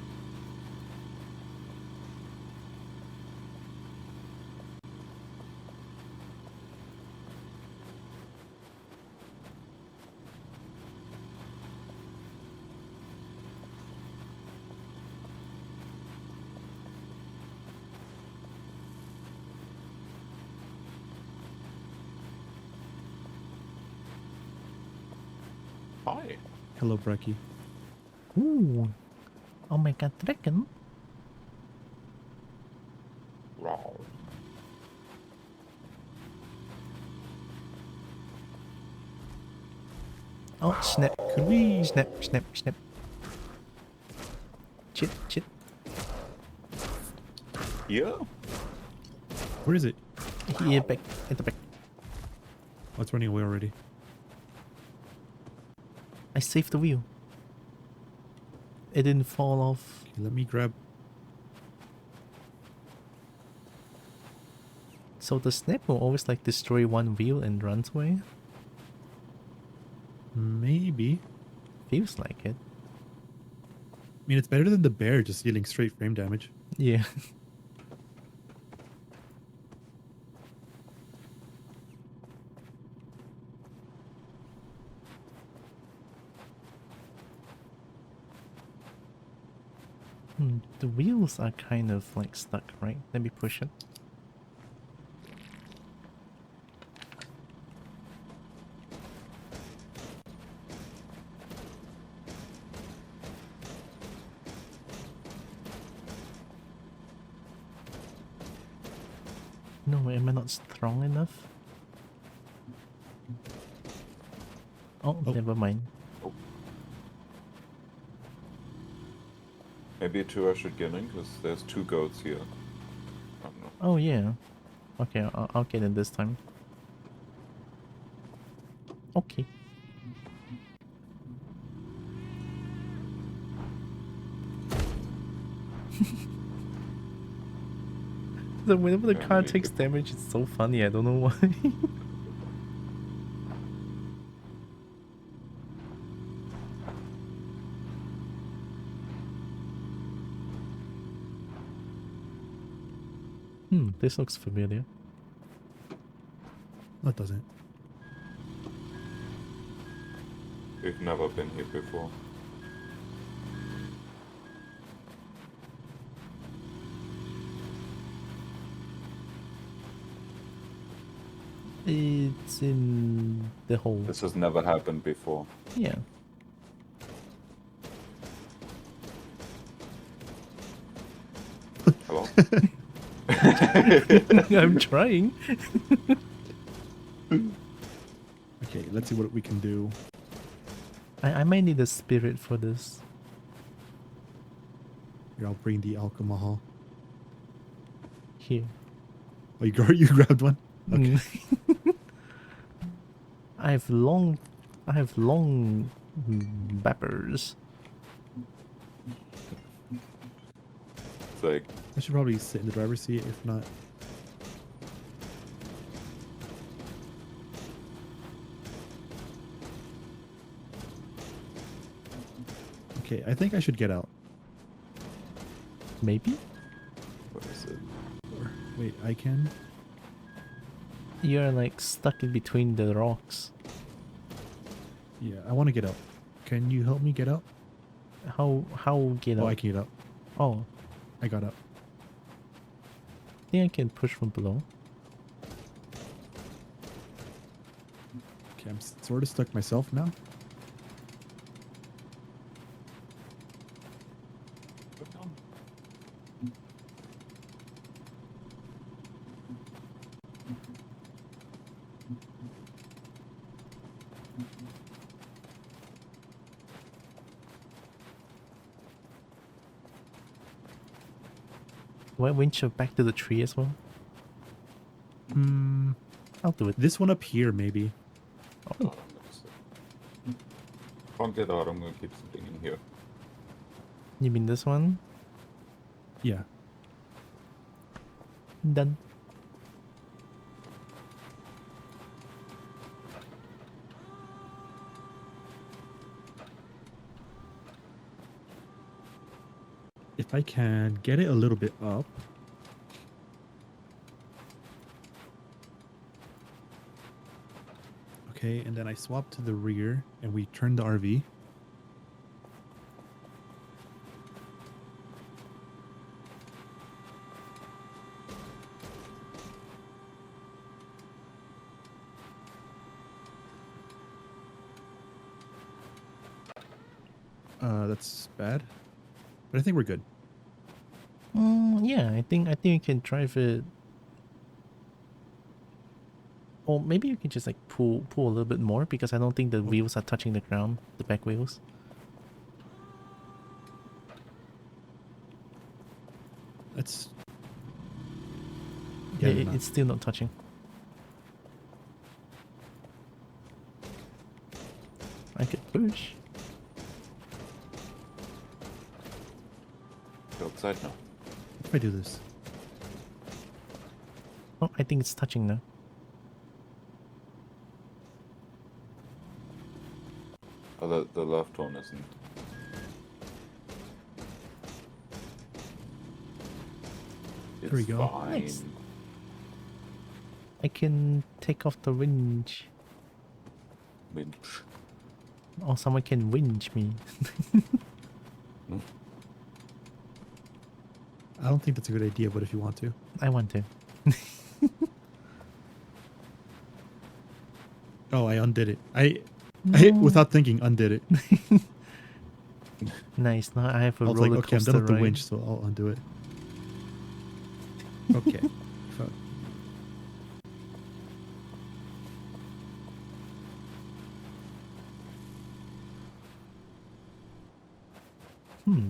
Hi. Hello, Bracky. Ooh. Oh my god, Tekken. Wow. Oh, snap. Could we? Snap. Chit. Yeah. Where is it? Here, back. At the back. Oh, it's running away already. I saved the wheel. It didn't fall off. Okay, let me grab. So the snap will always like destroy one wheel and runs away? Maybe. Feels like it. I mean, it's better than the bear just dealing straight frame damage. Yeah. The wheels are kind of like stuck, right? Let me push it. No, am I not strong enough? Oh, never mind. Maybe two I should get in, because there's two goats here. I don't know. Oh yeah. Okay, I'll get it this time. Okay. So whenever the car takes damage, it's so funny. I don't know why. This looks familiar. No, it doesn't. We've never been here before. It's in the hole. This has never happened before. Yeah. Hello? I'm trying. Okay, let's see what we can do. I might need a spirit for this. Here, I'll bring the alcohol. Here. Oh, you grabbed one? Okay. I have long bappers. It's like, I should probably sit in the driver's seat, if not. Okay, I think I should get out. Maybe? what is it? Or, wait, I can? You're like stuck in between the rocks. Yeah, I want to get out. Can you help me get out? How get out? Oh, I can get out. Oh, I got out. I think I can push from below. Okay, I'm sort of stuck myself now. Why winch you back to the tree as well? I'll do it. This one up here, maybe. Oh. Can't get out, I'm gonna keep sitting in here. You mean this one? Yeah. Done. If I can get it a little bit up. Okay, and then I swap to the rear and we turn the RV. That's bad, but I think we're good. Yeah, I think you can drive it. Or maybe you can just like pull a little bit more, because I don't think the wheels are touching the ground, the back wheels. That's Yeah, they're not. it's still not touching. I could push. Go outside now. If I do this. Oh, I think it's touching now. Oh, the left one isn't. It's we go. fine. Nice. I can take off the winch. Winch. Or someone can winch me. I don't think that's a good idea, but if you want to. I want to. Oh, I undid it. I No. without thinking, undid it. Nice. Now I have a I was like, roller okay, I'm coaster done with the ride. winch, so I'll undo it. Okay. Fuck. Hmm.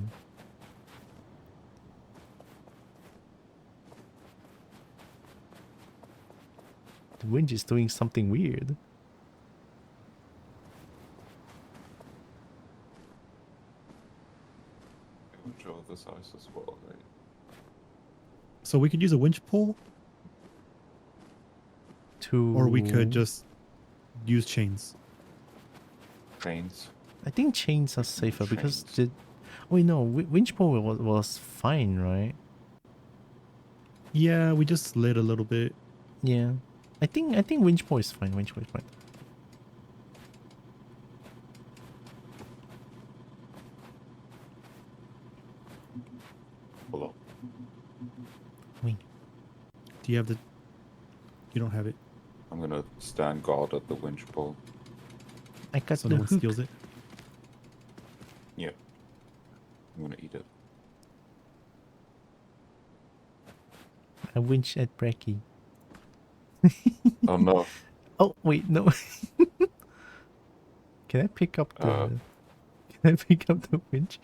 The winch is doing something weird. Control the size as well, right? So we could use a winch pull, or we could just use chains. Chains. I think chains are safer because Chains. the. Wait, no. Winch pull was fine, right? Yeah, we just slid a little bit. Yeah. I think winch pull is fine. Winch pull is fine. Hold on. Wait. Do you have the? You don't have it, I'm gonna stand guard at the winch pole. I got so the no one hook. steals it. Yeah. I'm gonna eat it. I winch at Brecky. Oh no. Oh wait, no. Can I pick up the? Uh. Can I pick up the winch?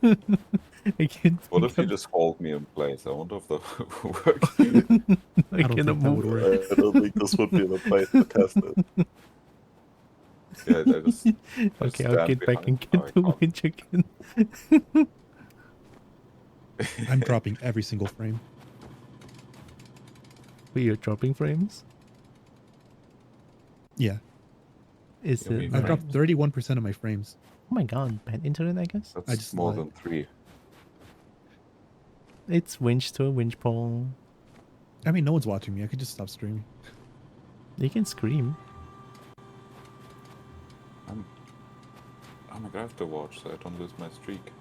I can't. What pick if you up- just hold me in place? I wonder if that would work. I don't cannot think that would move. work. I don't think this would be the place to test it. Yeah, I just Okay, I'll stand get back and behind. get the Oh, I winch again. I'm dropping every single frame. Wait, you're dropping frames? Yeah, Is Yeah, it? we- I've Right? dropped 31% of my frames. Oh my god, bad internet, I guess. That's I just more lied. than 3. It's winch to a winch pole. I mean, no one's watching me. I could just stop streaming. You can scream. I'm gonna have to watch so I don't lose my streak.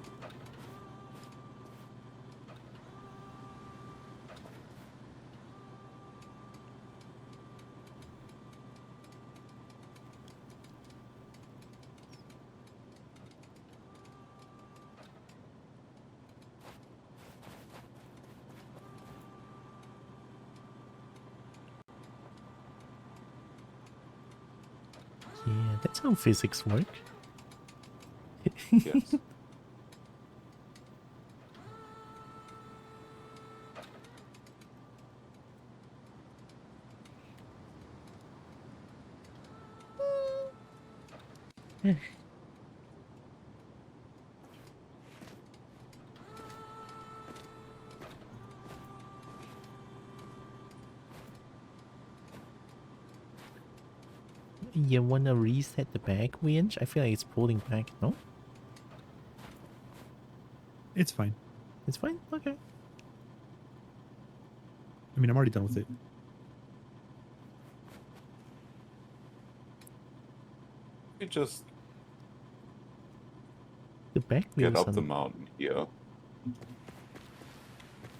Yeah, that's how physics work. Yes. You wanna reset the back winch? I feel like it's pulling back. No, It's fine. it's fine. Okay. I mean, I'm already done with it. You just The back get wheels up the are. mountain here.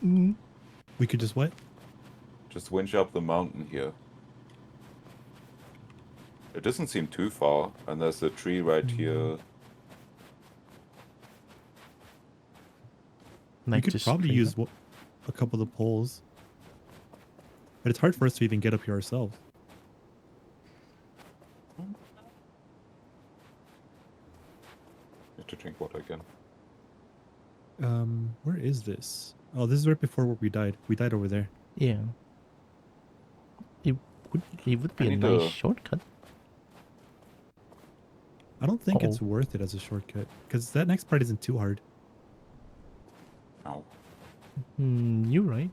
Mm. We could just what? Just winch up the mountain here. It doesn't seem too far, and there's a tree right here. We Like could just probably straight use up. a couple of the poles. But it's hard for us to even get up here ourselves. Need to drink water again. Where is this? Oh, this is right before where we died. We died over there. Yeah. It would be I a need nice to- shortcut. I don't think it's Uh-oh. worth it as a shortcut because that next part isn't too hard. Ow. You're right.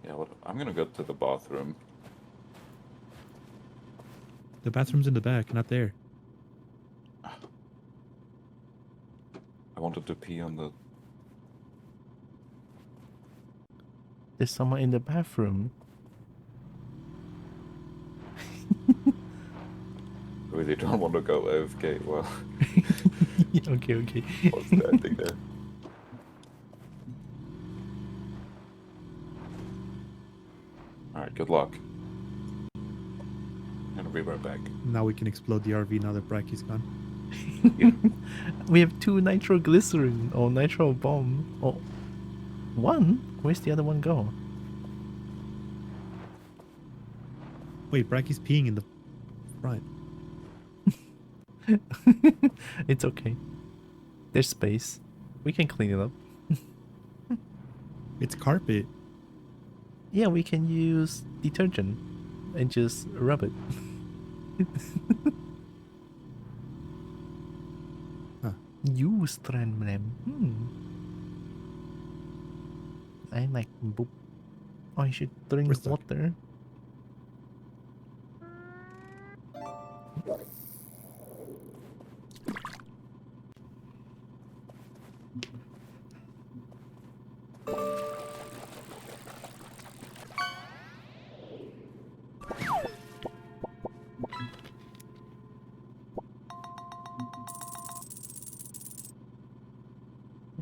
Yeah, what? I'm gonna go to the bathroom. The bathroom's in the back, not there. I wanted to pee on the There's someone in the bathroom. Really don't want to go AFK. Well, Yeah, okay. what's standing there? Alright, good luck. And we were back. Now we can explode the RV now that Bracky's gone. We have 2 nitroglycerin or nitro bomb. Oh, one? Where's the other one go? Wait, Bracky's peeing in the front. It's okay. There's space. We can clean it up. It's carpet. Yeah, we can use detergent and just rub it. Huh. Use them. I like boop. Oh, I should drink We're stuck. water.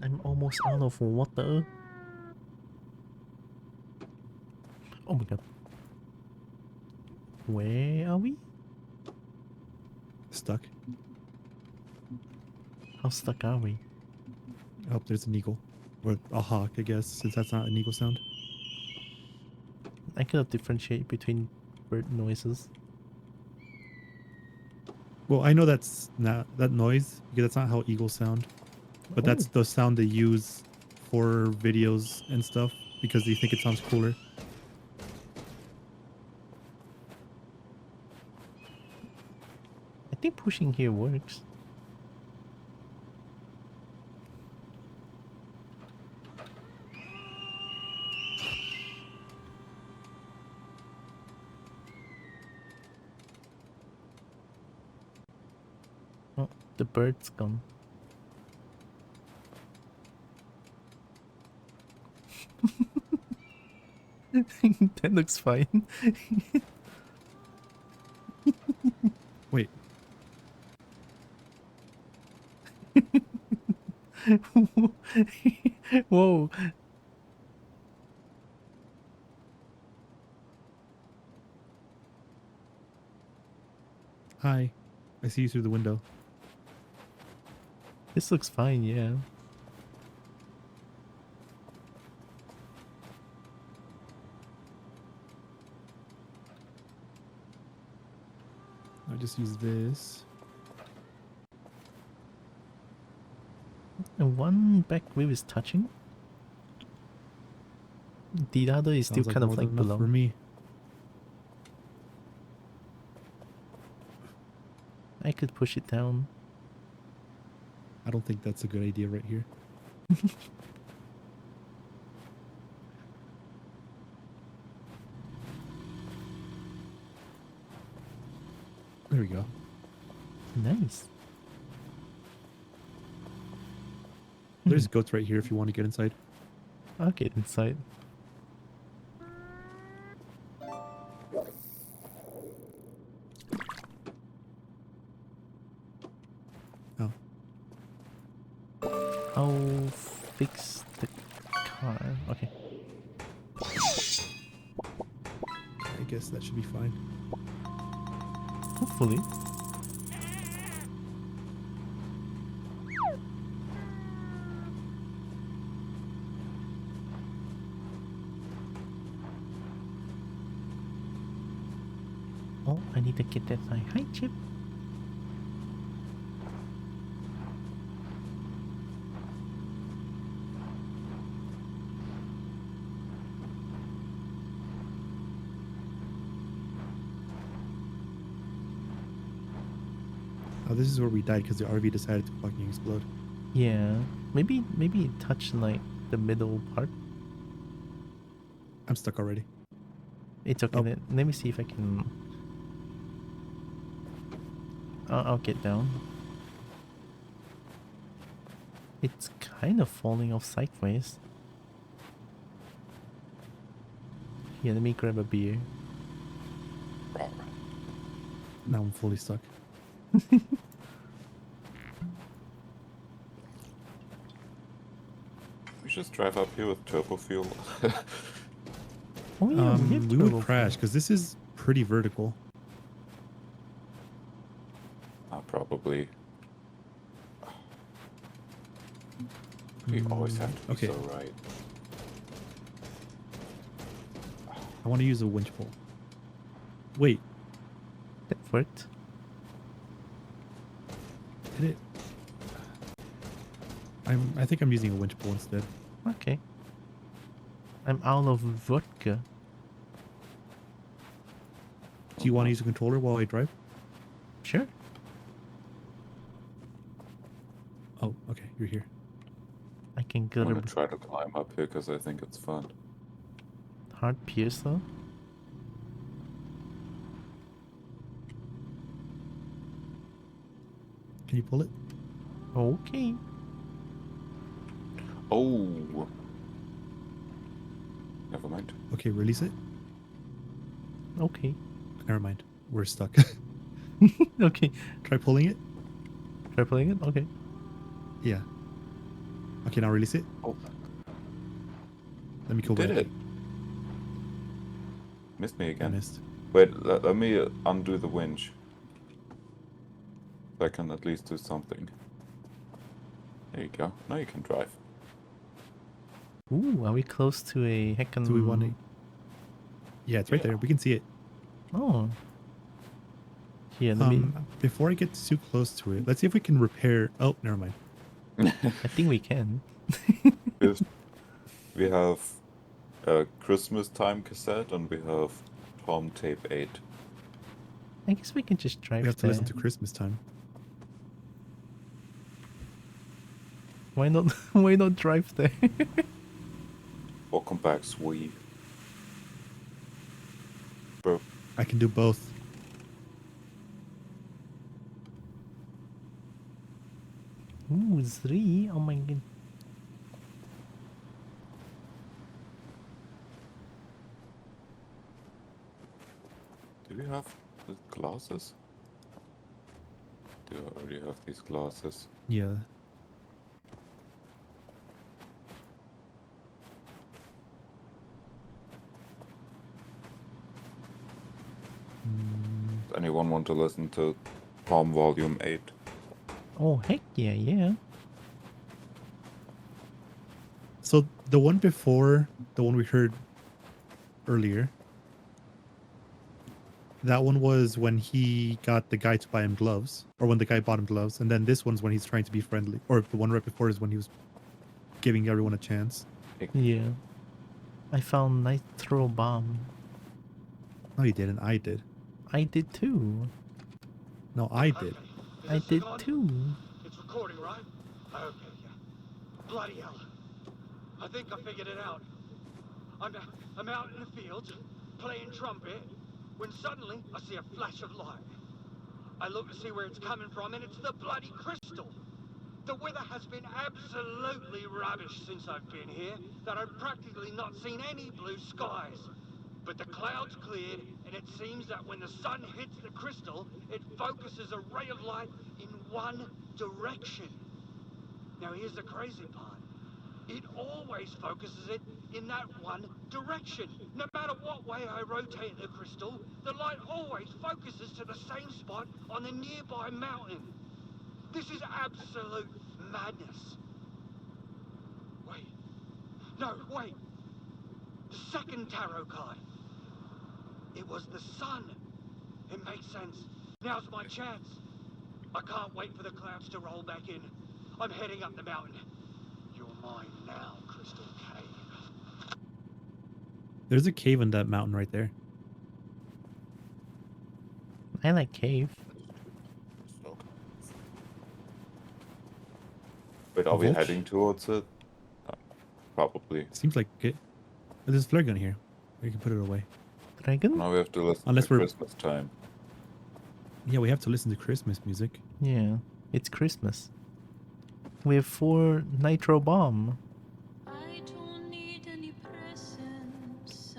I'm almost out of water. Oh my god. Where are we? Stuck. How stuck are we? Oh, there's an eagle. Or a hawk, I guess, since that's not an eagle sound. I cannot differentiate between bird noises. Well, I know that's not that noise because that's not how eagles sound. But that's the sound they use for videos and stuff because they think it sounds cooler. I think pushing here works. Oh, the bird's gone. That looks fine. Wait. Whoa. Hi. I see you through the window. This looks fine, yeah. I just use this. And one back wheel is touching. The other is still Sounds kind of more like than enough below. for me. I could push it down. I don't think that's a good idea right here. There we go. Nice. There's goats right here if you want to get inside. I'll get inside. Oh. I'll fix the car. Okay. I guess that should be fine. Hopefully. Oh, I need to get that thing. Hi, Chip. Oh, this is where we died because the RV decided to fucking explode. Yeah, maybe it touched like the middle part. I'm stuck already. It's okay. Oh. Let me see if I can. I'll get down. It's kind of falling off sideways. Here, let me grab a beer. Now I'm fully stuck. We just drive up here with turbo fuel. Oh yeah, we have We would turbo crash fuel. because this is pretty vertical. Probably. We always have to be Okay. so right. I want to use a winch pole. Wait, That worked. did it? I think I'm using a winch pole instead. Okay. I'm out of vodka. Do you want to use a controller while I drive? Sure. Oh, okay, you're here. I can go I'm to gonna try to climb up here because I think it's fun. hard pierce though. Can you pull it? Okay. Oh! Never mind. Okay, release it. Okay. Never mind. We're stuck. Okay. Try pulling it. Try playing it? Okay. Yeah. Okay, now release it. Oh, Let me go did back. it! Missed me I again. missed. Wait, let me undo the winch. So I can at least do something. There you go. Now you can drive. Ooh, are we close to a heckin'... Do we want to? Yeah, it's right there. We can see it. Oh. Here, let me... Before I get too close to it, let's see if we can repair. Oh, never mind. I think we can. We have a Christmas time cassette and we have Tom Tape 8. I guess we can just drive We have to there. listen to Christmas time. Why not? Why not drive there? Welcome back, Sweet. Bro, I can do both. Ooh, 3. Oh my god. do we have the glasses? Do I already have these glasses? Yeah. Does anyone want to listen to Tom Volume 8? Oh, heck yeah, yeah. So the one before, the one we heard earlier, that one was when he got the guy to buy him gloves, or when the guy bought him gloves, and then this one's when he's trying to be friendly, or the one right before is when he was giving everyone a chance. Yeah. I found nitrobomb. No, you didn't. I did. I did too. No, I did. Is I this did on? too. It's recording, right? Okay, yeah. Bloody hell. I think I figured it out. I'm out in the field, playing trumpet, when suddenly I see a flash of light. I look to see where it's coming from, and it's the bloody crystal. The weather has been absolutely rubbish since I've been here, that I've practically not seen any blue skies. But the clouds cleared, and it seems that when the sun hits the crystal, it focuses a ray of light in one direction. Now here's the crazy part. It always focuses it in that one direction. No matter what way I rotate the crystal, the light always focuses to the same spot on the nearby mountain. This is absolute madness. Wait. No, wait. The second tarot card. It was the sun. It makes sense. Now's my chance. I can't wait for the clouds to roll back in. I'm heading up the mountain. You're mine now, Crystal Cave. There's a cave in that mountain right there. I like cave. Wait, are we Vulture? heading towards it? Probably. Seems like it. There's a flare gun here. We can put it away. Dragon? Now we have to listen Unless to we're- Christmas time. Yeah, we have to listen to Christmas music. Yeah. It's Christmas. We have 4 nitro bomb. I don't need any presents.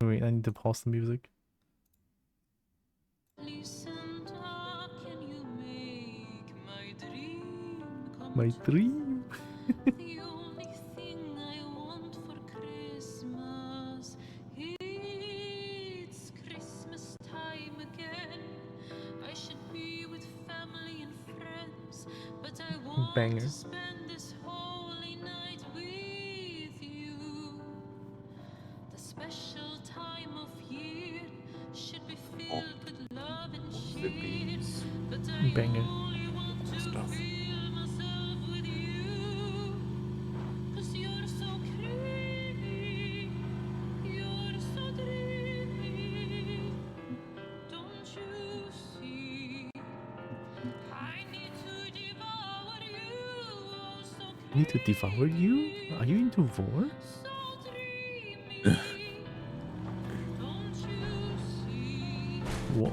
Wait, I need to pause the music. My dream. Banger. Oh, the bees. Banger. Stuff. Need to devour you? Are you into vor? What?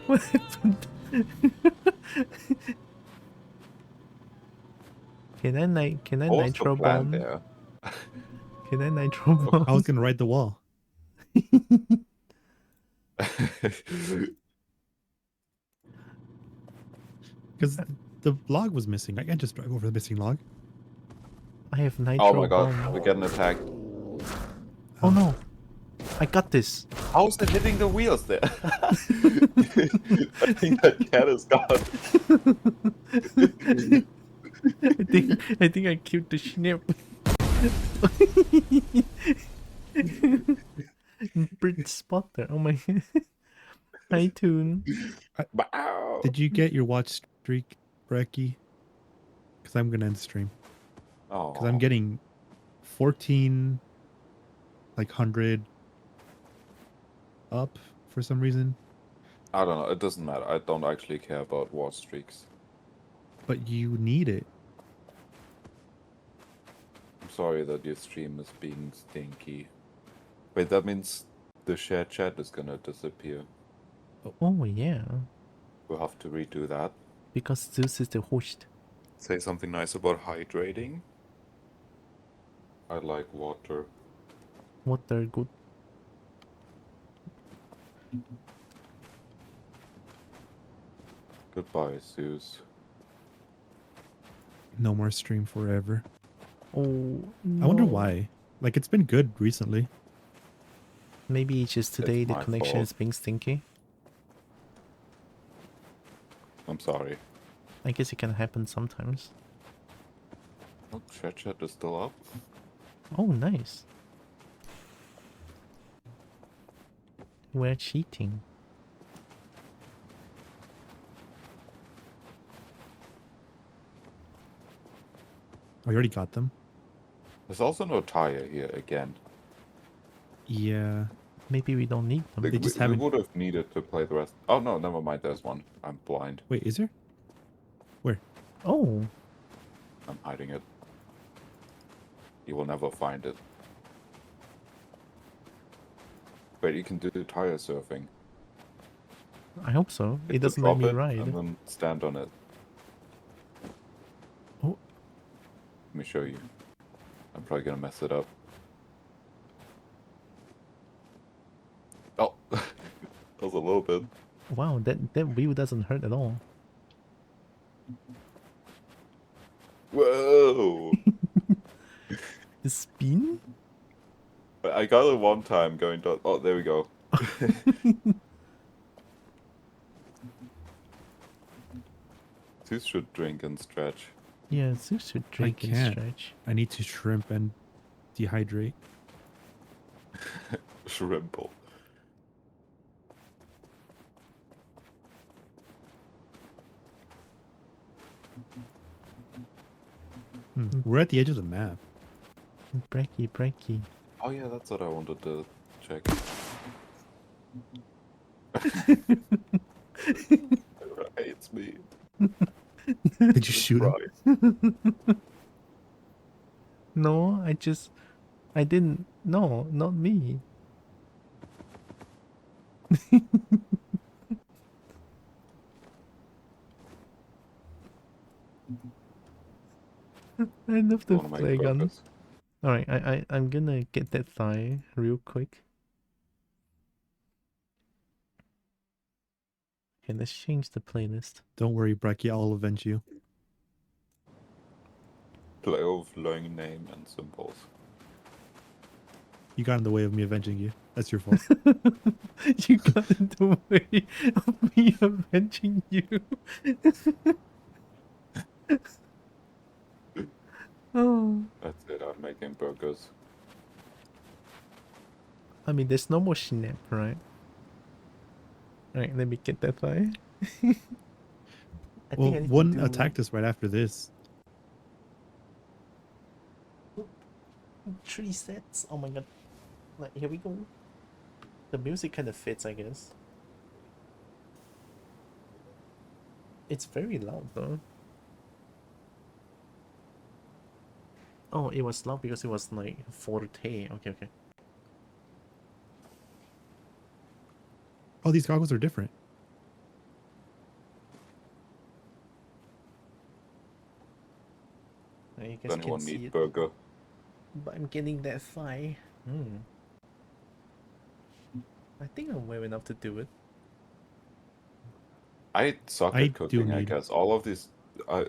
What happened? Can I What was the nitro plan bomb? there? Can I nitro bomb? I was gonna ride the wall. Because the log was missing. I can't just drive over the missing log. I have nitro Oh my god, bomb. we're getting attacked. Oh no! I got this. How is it hitting the wheels there? I think that cat is gone. I think I killed the snip. Bird spotter. Oh my. Hi, Toon. Wow. Did you get your watch streak, Brecky? Because I'm gonna end stream. Oh. Because I'm getting 14, like 100 up for some reason. I don't know. It doesn't matter. I don't actually care about war streaks. But you need it. I'm sorry that your stream is being stinky. Wait, that means the shared chat is gonna disappear. Oh yeah. We'll have to redo that. Because Zeus is the host. Say something nice about hydrating. I like water. Water good. Goodbye, Zeus. No more stream forever. Oh no. I wonder why. Like, it's been good recently. Maybe it's just today It's the my connection fault. is being stinky. I'm sorry. I guess it can happen sometimes. Oh, shared chat is still up. Oh, nice. We're cheating. Oh, you already got them? There's also no tire here again. Yeah. Maybe we don't need them. Like, They just we haven't- would have needed to play the rest. Oh no, never mind. There's one. I'm blind. Wait, is there? Where? Oh, I'm hiding it. You will never find it. Wait, you can do tire surfing. I hope so. You It have to doesn't let drop me it ride. And then stand on it. Oh. Let me show you. I'm probably gonna mess it up. Oh, that was a little bit. Wow, that wheel doesn't hurt at all. Whoa! The spin? I got it one time going down. Oh, there we go. Zeus should drink and stretch. Yeah, Zeus should drink and can't. stretch. I need to shrimp and dehydrate. Shrimple. We're at the edge of the map. Breaky, breaky. Oh yeah, that's what I wanted to check. Hates me. Did you shoot him? Right. No, I didn't. No, not me. I love the wanna make flare gun. burgers? Alright, I'm gonna get that thigh real quick. Okay, let's change the playlist. Don't worry, Brekkie, I'll avenge you. Play of learning name and symbols. You got in the way of me avenging you. That's your fault. You got in the way of me avenging you. Oh. That's it, I'm making burgers. I mean, there's no more snap, right? Alright, let me get that thigh. I Well, think I need to one do attacked us right after this. 3 sets. Oh my god. Like, here we go. The music kind of fits, I guess. It's very loud though. Oh, it was loud because it was like forte. Okay, okay. Oh, these goggles are different. Now you guys Does can anyone see need it. burger? But I'm getting that thigh. I think I'm well enough to do it. I suck I at do cooking, I need- guess. All of these,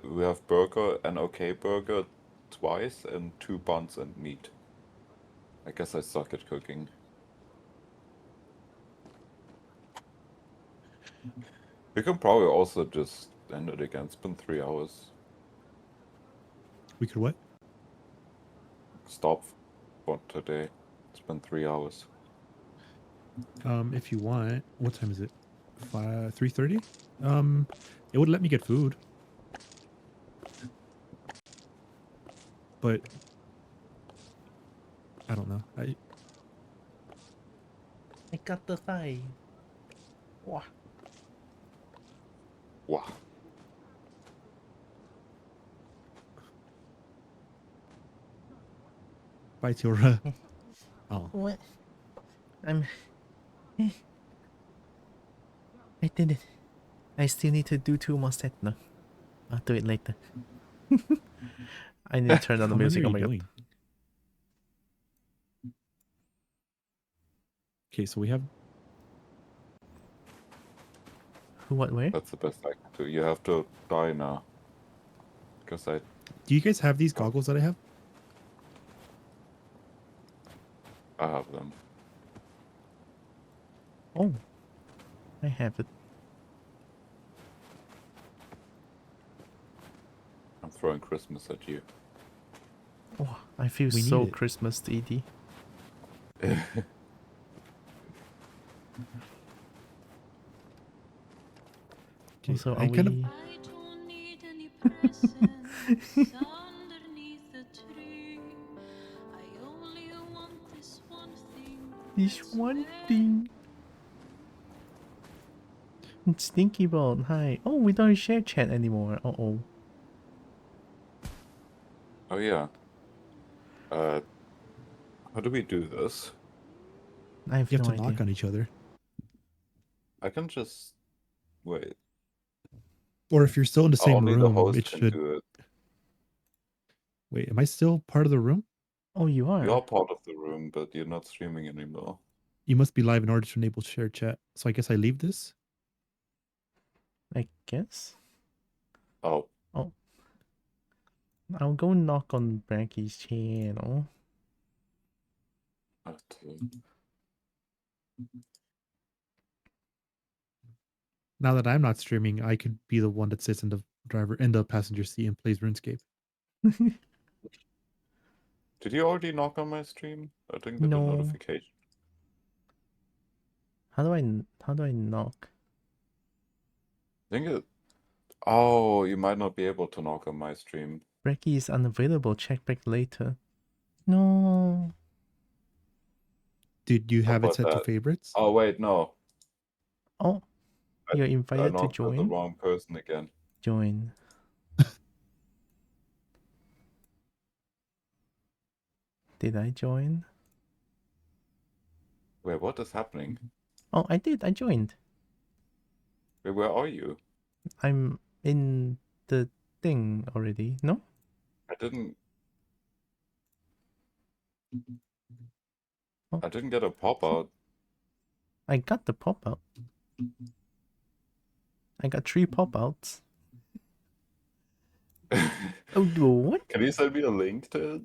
we have burger and okay burger twice and 2 buns and meat. I guess I suck at cooking. We can probably also just end it again. It's been 3 hours. We could what? Stop for today. It's been 3 hours. If you want, what time is it? 3:30. It would let me get food, but I don't know. I got the thigh. Wow. Wow. Bye, Tiora. Oh, What? I did it. I still need to do 2 more sets. No. I'll do it later. I need to turn on the how many music. are Oh you my god. doing? Okay, so we have. Who, what, where? That's the best I can do. You have to die now. Because I Do you guys have these goggles that I have? have them. Oh. I have it. I'm throwing Christmas at you. Oh, I feel We so need it. Christmas, ED. Okay, So I are kind of. we... I don't need any presents underneath the tree. I only want this one thing. This one thing. Stinky Bone, hi. Oh, we don't share chat anymore. Uh-oh. Oh yeah. How do we do this? I have You have no to idea. knock on each other. I can just wait. Or if you're still in the same Only the room, host it can should. do it. Wait, am I still part of the room? Oh, you are? You're part of the room, but you're not streaming anymore. You must be live in order to enable shared chat. So I guess I leave this. I guess. Oh. Oh. I'll go knock on Brackie's channel. Okay. Now that I'm not streaming, I could be the one that sits in the passenger seat and plays RuneScape. Did you already knock on my stream? I didn't get a No. notification. How do I knock? I think it. Oh, you might not be able to knock on my stream. Breckie is unavailable. Check back later. No. Did you How have it about set to that? favorites? Oh wait, no. Oh. You're I invited to knocked at the join. wrong person again. Join. Did I join? Wait, what is happening? Oh, I did. I joined. Wait, where are you? I'm in the thing already, no? I didn't. Oh. I didn't get a pop out. I got the pop out. I got 3 pop outs. Oh, what? Can you send me a link to it?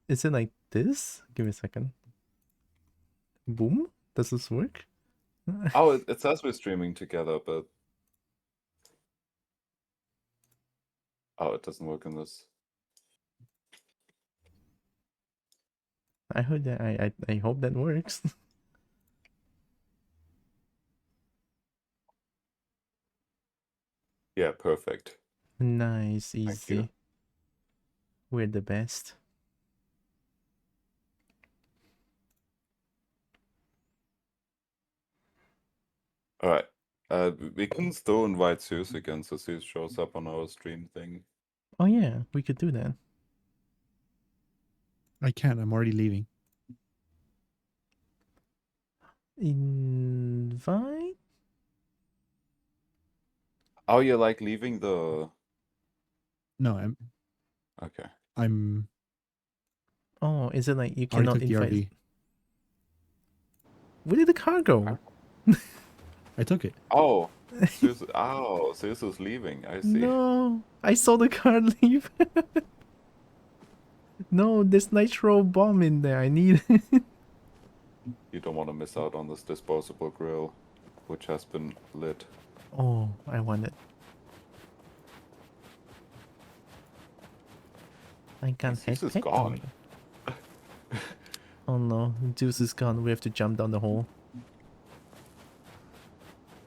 Is it like this? Give me a second. Boom? Does this work? Oh, it says we're streaming together, but oh, it doesn't work in this. I heard that. I hope that works. Yeah, perfect. Nice, Thank you. easy. We're the best. All right. We can still invite Zeus again, so Zeus shows up on our stream thing. Oh yeah, we could do that. I can't. I'm already leaving. Invite? Oh, you're like leaving the. No, I'm. Okay. I'm. Oh, is it like you Already cannot took the invite? RV. Where did the car go? I took it. Oh, Zeus. Oh, Zeus is leaving. I see. No, I saw the car leave. No, there's nitro bomb in there. I need it. You don't want to miss out on this disposable grill, which has been lit. Oh, I want it. I can't Zeus is head gone. Oh no, Zeus is gone. We have to jump down the hole.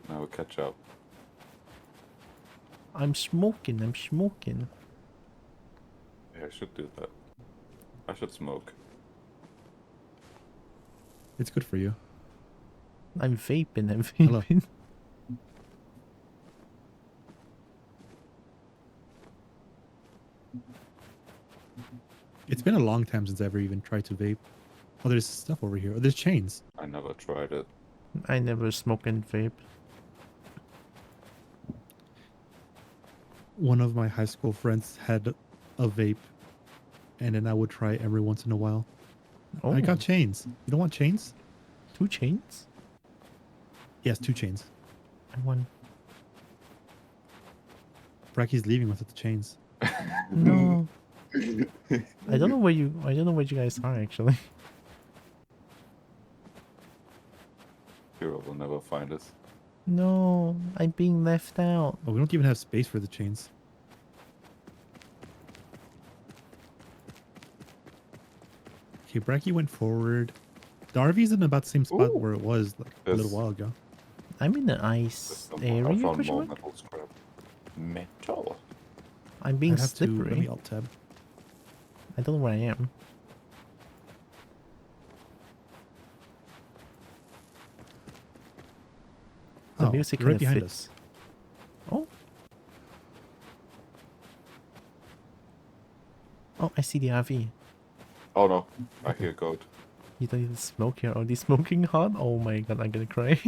Now we'll catch up. I'm smoking. I'm smoking. Yeah, I should do that. I should smoke. It's good for you. I'm vaping. I'm Hello. vaping. It's been a long time since I ever even tried to vape. Oh, there's stuff over here. Oh, there's chains. I never tried it. I never smoke and vape. One of my high school friends had a vape, and then I would try every once in a while. Oh, I got chains. You don't want chains? 2 chains? Yes, 2 chains. I want. Bracky's leaving without the chains. No. I don't know where you. I don't know where you guys are actually. Hero will never find us. No, I'm being left out. Oh, we don't even have space for the chains. Okay, Bracky went forward. The RV's in about the same spot Ooh. where it was like a little while ago. I'm in the ice I area. found question more mark? metal scrap. Metal? I'm being I have to let slippery. me alt tab. I don't know where I am. The Oh, music you're right kinda behind fits. us. Oh. Oh, I see the RV. Oh no, I hear goat. You don't even smoke here. Are they smoking hot? Oh my god, I'm gonna cry.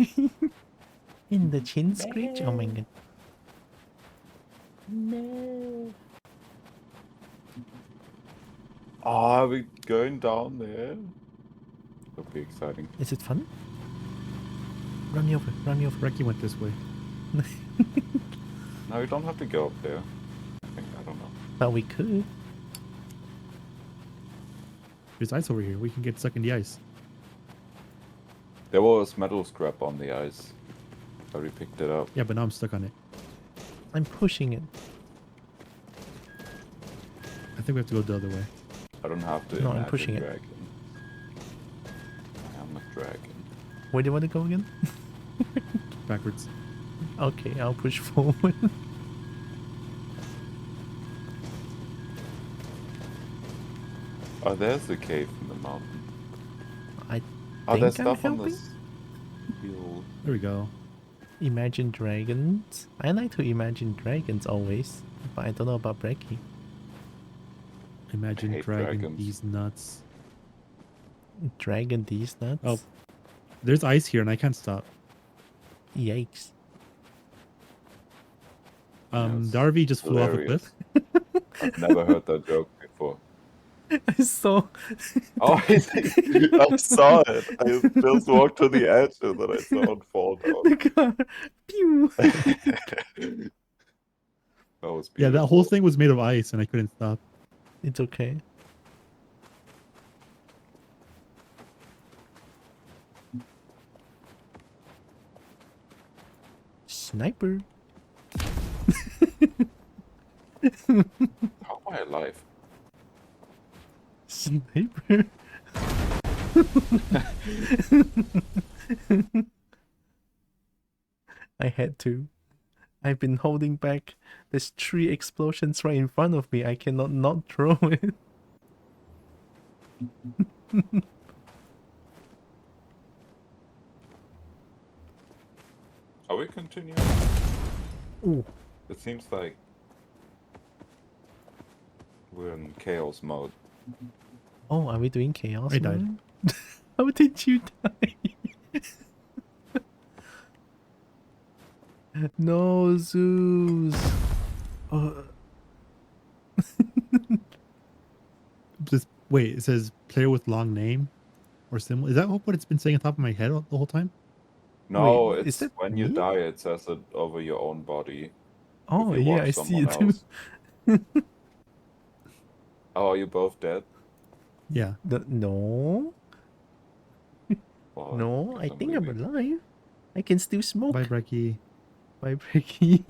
In the chin scratch? Oh my god. No. Oh, are we going down there? That'll be exciting. Is it fun? Run me over, run me over. Bracky went this way. No, you don't have to go up there. I think, I don't know. But we could. There's ice over here. We can get stuck in the ice. There was metal scrap on the ice. I already picked it up. Yeah, but now I'm stuck on it. I'm pushing it. I think we have to go the other way. I don't have to. No, I'm imagine pushing it. dragon. I am a dragon. Where do you want to go again? Backwards. Okay, I'll push forward. Oh, there's the cave in the mountain. I Oh, there's think I'm stuff on helping? this hill. There we go. Imagine dragons. I like to imagine dragons always, but I don't know about Bracky. Imagine hate dragging dragons. these nuts. Dragon these nuts? Oh, there's ice here and I can't stop. Yikes. Yes, The RV just flew off a cliff. hilarious. I've never heard that joke before. I saw. Oh, I saw it. I just walked to the edge and then I saw it fall down. The car. Pew. That was Yeah, beautiful. that whole thing was made of ice, and I couldn't stop. It's okay. Sniper. How am I alive? Sniper. I had to. I've been holding back. There's 3 explosions right in front of me. I cannot not throw it. Are we continuing? Ooh. It seems like we're in chaos mode. Oh, are we doing chaos I died. mode? How did you die? No, Zeus. Wait, it says player with long name or symbol. Is that what it's been saying on top of my head the whole time? No, Wait, is it's that when you me? die, it says it over your own body. Oh, if you yeah, watch I see someone it too. else. Oh, are you both dead? Yeah. No. Well, No, I guess think I'm leaving. alive. I can still smoke. Bye, Brecky. Bye, Brecky.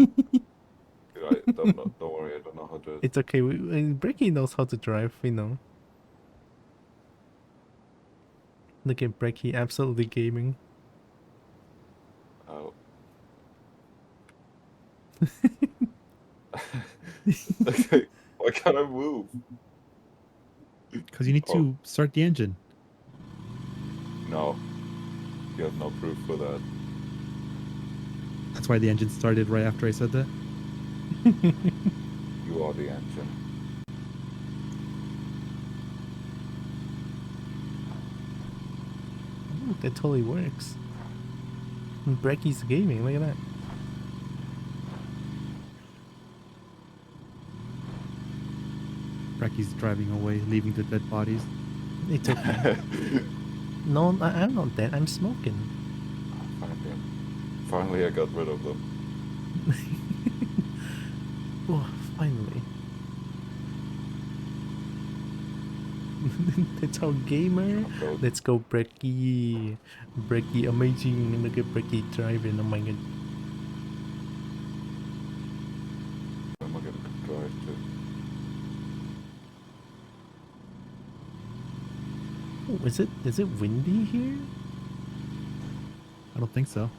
I don't know. Don't worry, I don't know how to. It's okay. Brecky knows how to drive, you know. Look at Brecky, absolutely gaming. Oh. Okay, why can't I move? Because you need to start the engine. No. You have no proof for that. That's why the engine started right after I said that. You are the engine. Ooh, that totally works. Brecky's gaming, look at that. Brecky's driving away, leaving the dead bodies. It's okay. No, I'm not dead. I'm smoking. Finally, I got rid of them. Oh, finally. That's our gamer. Let's go, Brecky. Brecky, amazing. Look at Brecky driving. Oh my god. Am I gonna drive too? Oh, is it windy here? I don't think so.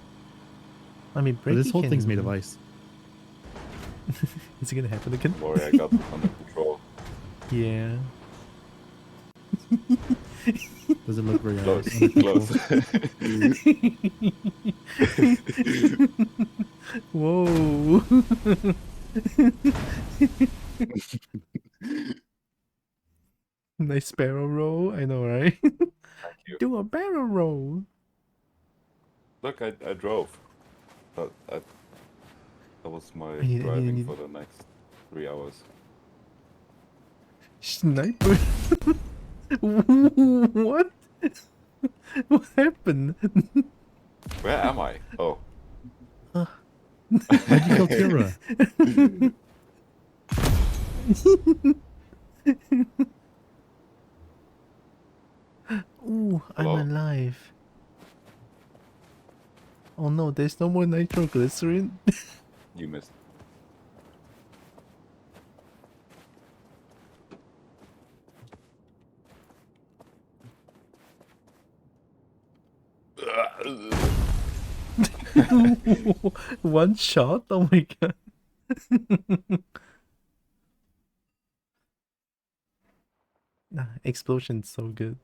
I mean, But this Brecky whole thing's can- made of ice. Is it gonna happen again? Sorry, I got under control. Yeah. Doesn't look very Close, under control. Whoa. Nice barrel roll. I know, right? Thank you. Do a barrel roll. Look, I drove. That was my I need- driving for the next 3 hours. Sniper. What? What happened? Where am I? Oh. How'd you kill Kira? Ooh, I'm Hello? alive. Oh no, there's no more nitroglycerin. You missed. One shot? Oh my god. Nah, explosion's so good.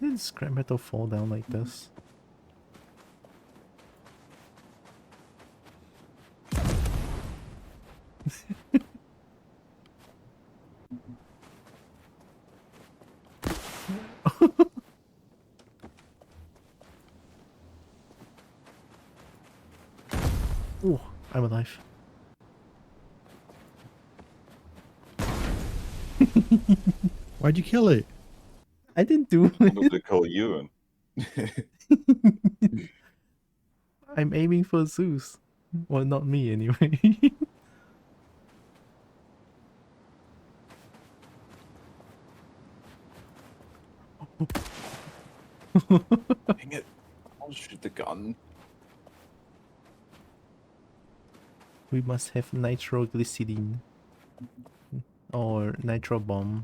Did scrap metal fall down like this? Oh, I'm alive. Why'd you kill it? I didn't do I wanted it. to kill you. I'm aiming for Zeus. Well, not me anyway. Dang it! I'll shoot the gun. We must have nitroglycerin or nitrobomb.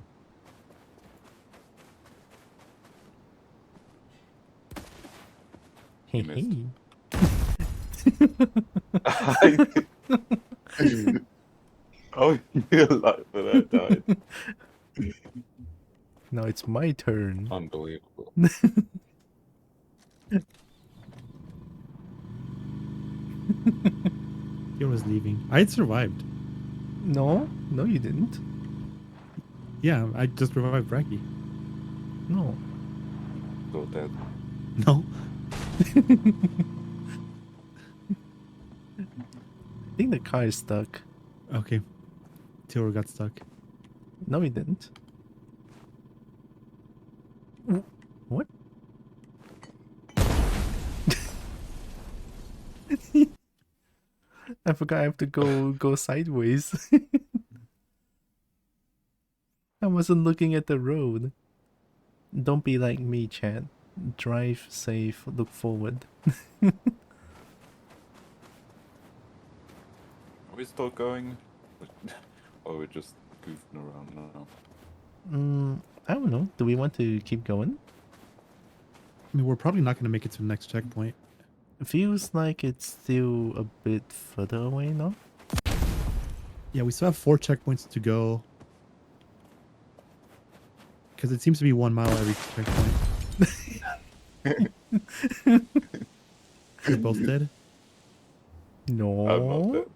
Hey, missed. hey. Oh, you're alive, but I died. Now it's my turn. Unbelievable. He was leaving. I had survived. No, no, you didn't. Yeah, I just revived Bracky. No. So dead. No. I think the car is stuck. Okay. Theodore got stuck. No, he didn't. What? I forgot I have to go sideways. I wasn't looking at the road. Don't be like me, Chad. Drive safe, look forward. Are we still going? Or are we just goofing around now? I don't know. Do we want to keep going? I mean, we're probably not going to make it to the next checkpoint. It feels like it's still a bit further away now. Yeah, we still have 4 checkpoints to go. Because it seems to be 1 mile every checkpoint. You're both dead? No. I'm not dead.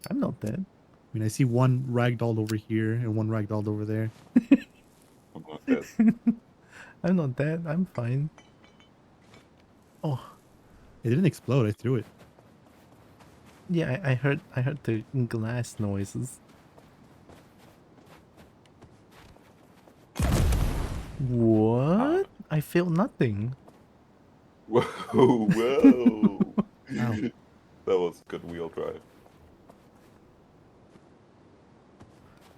I'm not dead. I mean, I see one ragdolled over here and one ragdolled over there. I'm not dead. I'm not dead. I'm fine. Oh. It didn't explode. I threw it. Yeah, I heard the glass noises. What? I feel nothing. Whoa, whoa. Ow. That was good wheel drive.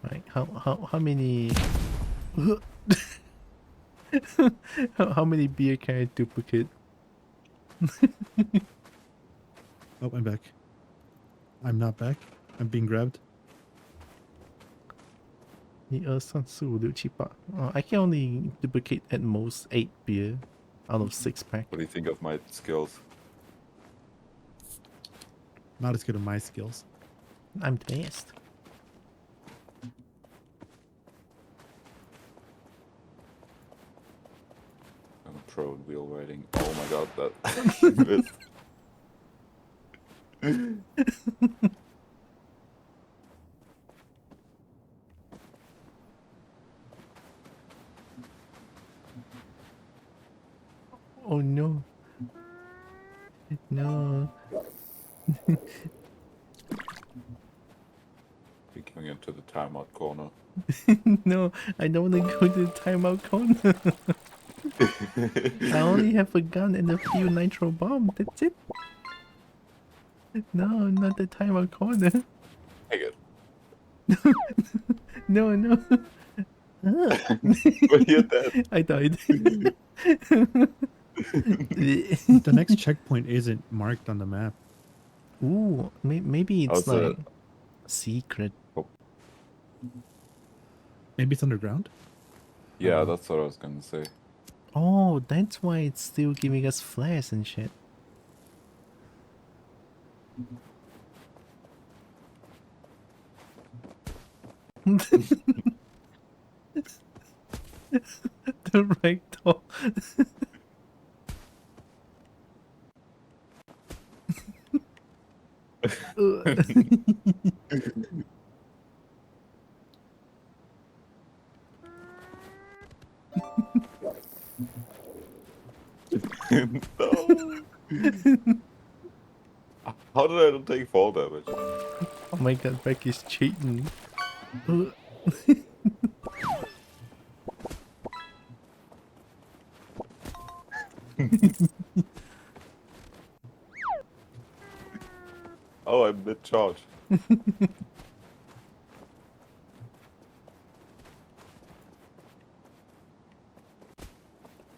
Right, how many how many beer can I duplicate? Oh, I'm back. I'm not back. I'm being grabbed. 1 2 3 4 5 6 7 I can only duplicate at most 8 beer out of 6 pack. What do you think of my skills? Not as good as my skills. I'm the best. I'm a pro in wheel riding. Oh my god, that missed. Oh no. No. We're going into the timeout corner. No, I don't want to go to the timeout corner. I only have a gun and a few nitro bomb. That's it. No, not the timeout corner. Take it. No, no. But you're dead. I died. The next checkpoint isn't marked on the map. Ooh, maybe it's How's like that? secret. Maybe it's underground? Yeah, that's what I was gonna say. Oh, that's why it's still giving us flares and shit. The rectal. No. How did I not take fall damage? Oh my god, Becky's cheating. Oh, I'm mid-charge.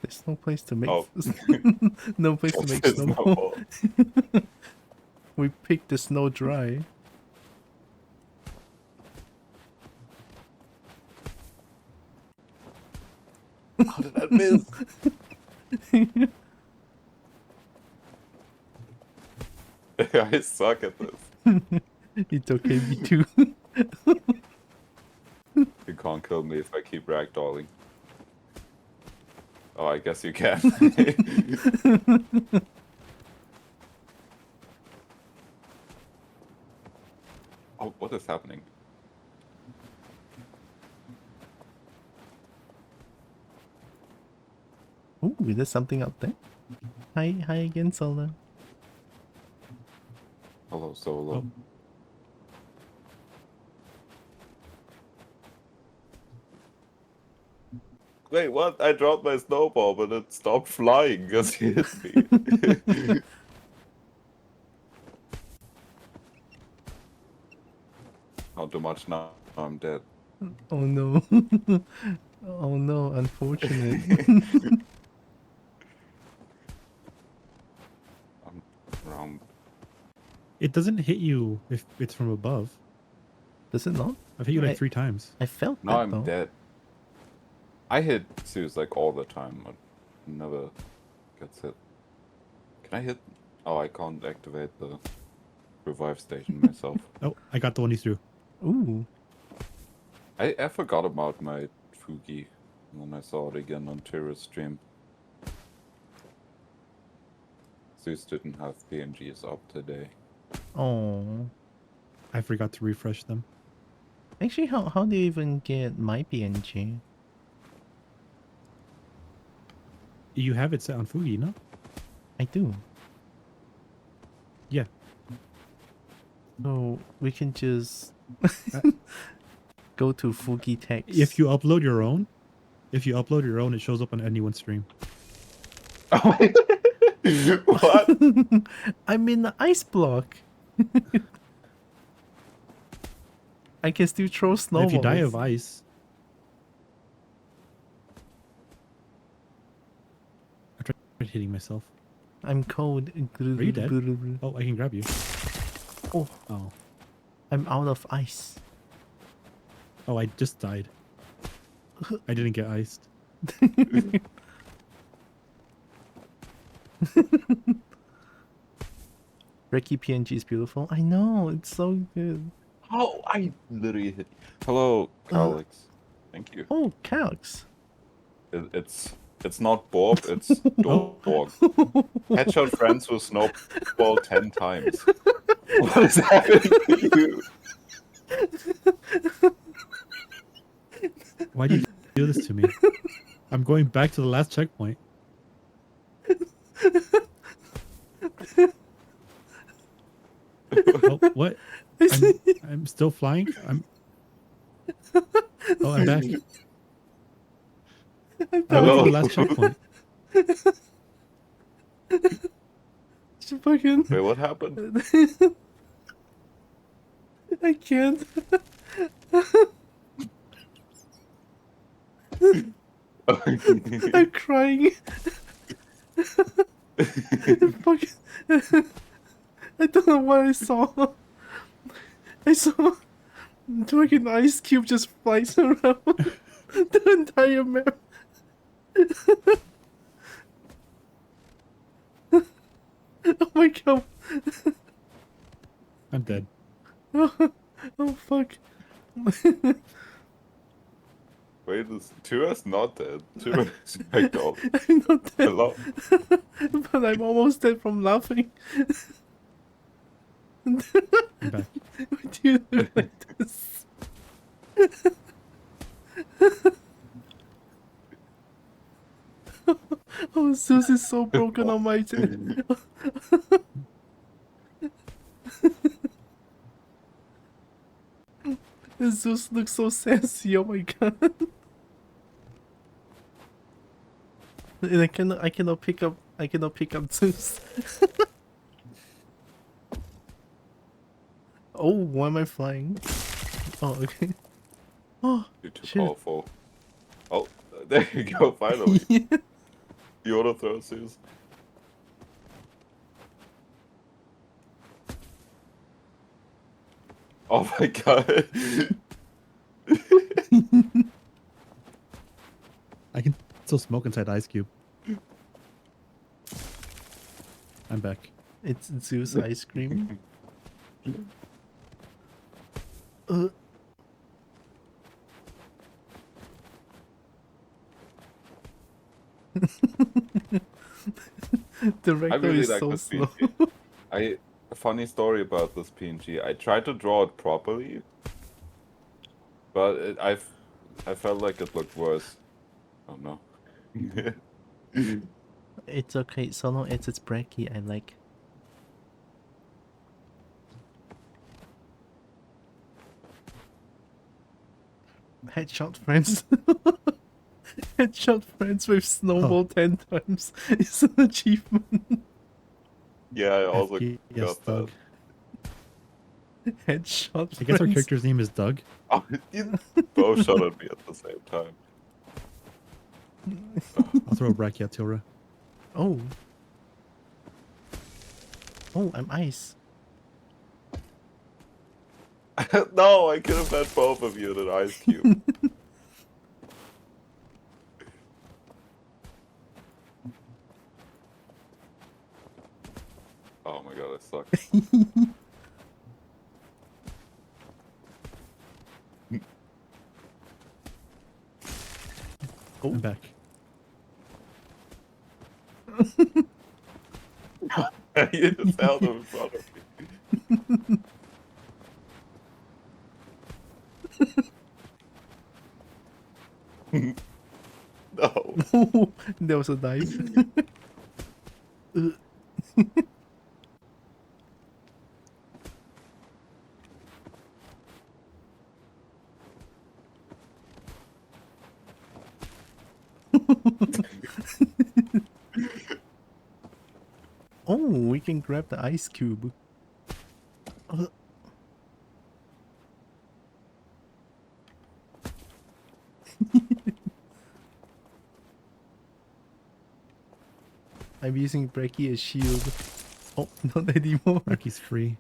There's no place to make Oh. no place to make It's snowball. snowball. We picked the snow dry. How did I miss? I suck at this. It's okay, me too. You can't kill me if I keep ragdolling. Oh, I guess you can. Oh, what is happening? Ooh, there's something up there. Hi again, Solo. Hello, Solo. Oh. Wait, what? I dropped my snowball, but it stopped flying because he hit me. Not too much now. I'm dead. Oh no. Oh no, unfortunate. I'm around. It doesn't hit you if it's from above. Does it not? I've hit you like 3 times. I felt Now that I'm though. dead. I hit Zeus like all the time, but never gets hit. Can I hit? Oh, I can't activate the revive station myself. Oh, I got the one he threw. Ooh. I forgot about my Fugi when I saw it again on Tira's stream. Zeus didn't have PNGs up today. Oh. I forgot to refresh them. Actually, how do you even get my PNG? You have it set on Fugi, no? I do. Yeah. So we can just go to Fugi text. If you upload your own, it shows up on anyone's stream. What? I'm in the ice block. I can still throw And snowballs. if you die of ice, I tried hitting myself. I'm cold. Are you dead? Oh, I can grab you. Oh. Oh. I'm out of ice. Oh, I just died. I didn't get iced. Ricky PNG is beautiful. I know, it's so good. How I literally hit. Hello, Calix. Thank you. Oh, Calix. It's not Bob, it's Dog. Headshot friends with snowball 10 times. What is happening to you? Why did you do this to me? I'm going back to the last checkpoint. Oh, what? I'm still flying? Oh, I'm back. I went to the last checkpoint. Fucking... Wait, what happened? I can't. I'm crying. Fucking... I don't know what I saw. I saw fucking ice cube just flies around the entire map. Oh my god. I'm dead. Oh fuck. Wait, Tira's not dead. Tira's back up. I'm not dead. Hello? But I'm almost dead from laughing. I'm back. Why do you look like this? Oh, Zeus is so broken on my team. Zeus looks so sassy. Oh my god. And I cannot pick up Zeus. Oh, why am I flying? Oh, okay. Oh, You're too shit. powerful. Oh, there you go, finally. You auto throw Zeus. Oh my god. I can still smoke inside Ice Cube. I'm back. It's Zeus ice cream. The I rector really is like so this slow. PNG. A funny story about this PNG. I tried to draw it properly, but I felt like it looked worse. Oh no. It's okay, so long as it's breaky, I like. Headshot friends. Headshot friends with snowball 10 times is an achievement. Yeah, I also FPS got Doug. that. Headshot I guess our friends. character's name is Doug. Oh, you both shot at me at the same time. I'll throw a Brachiotura. Oh. Oh, I'm ice. No, I could have had both of you in an ice cube. Oh my god, I suck. I'm back. You just held him in front of me. No. There was a knife. Oh, we can grab the ice cube. I'm using Brecky as shield. Oh, not anymore. Brecky's free.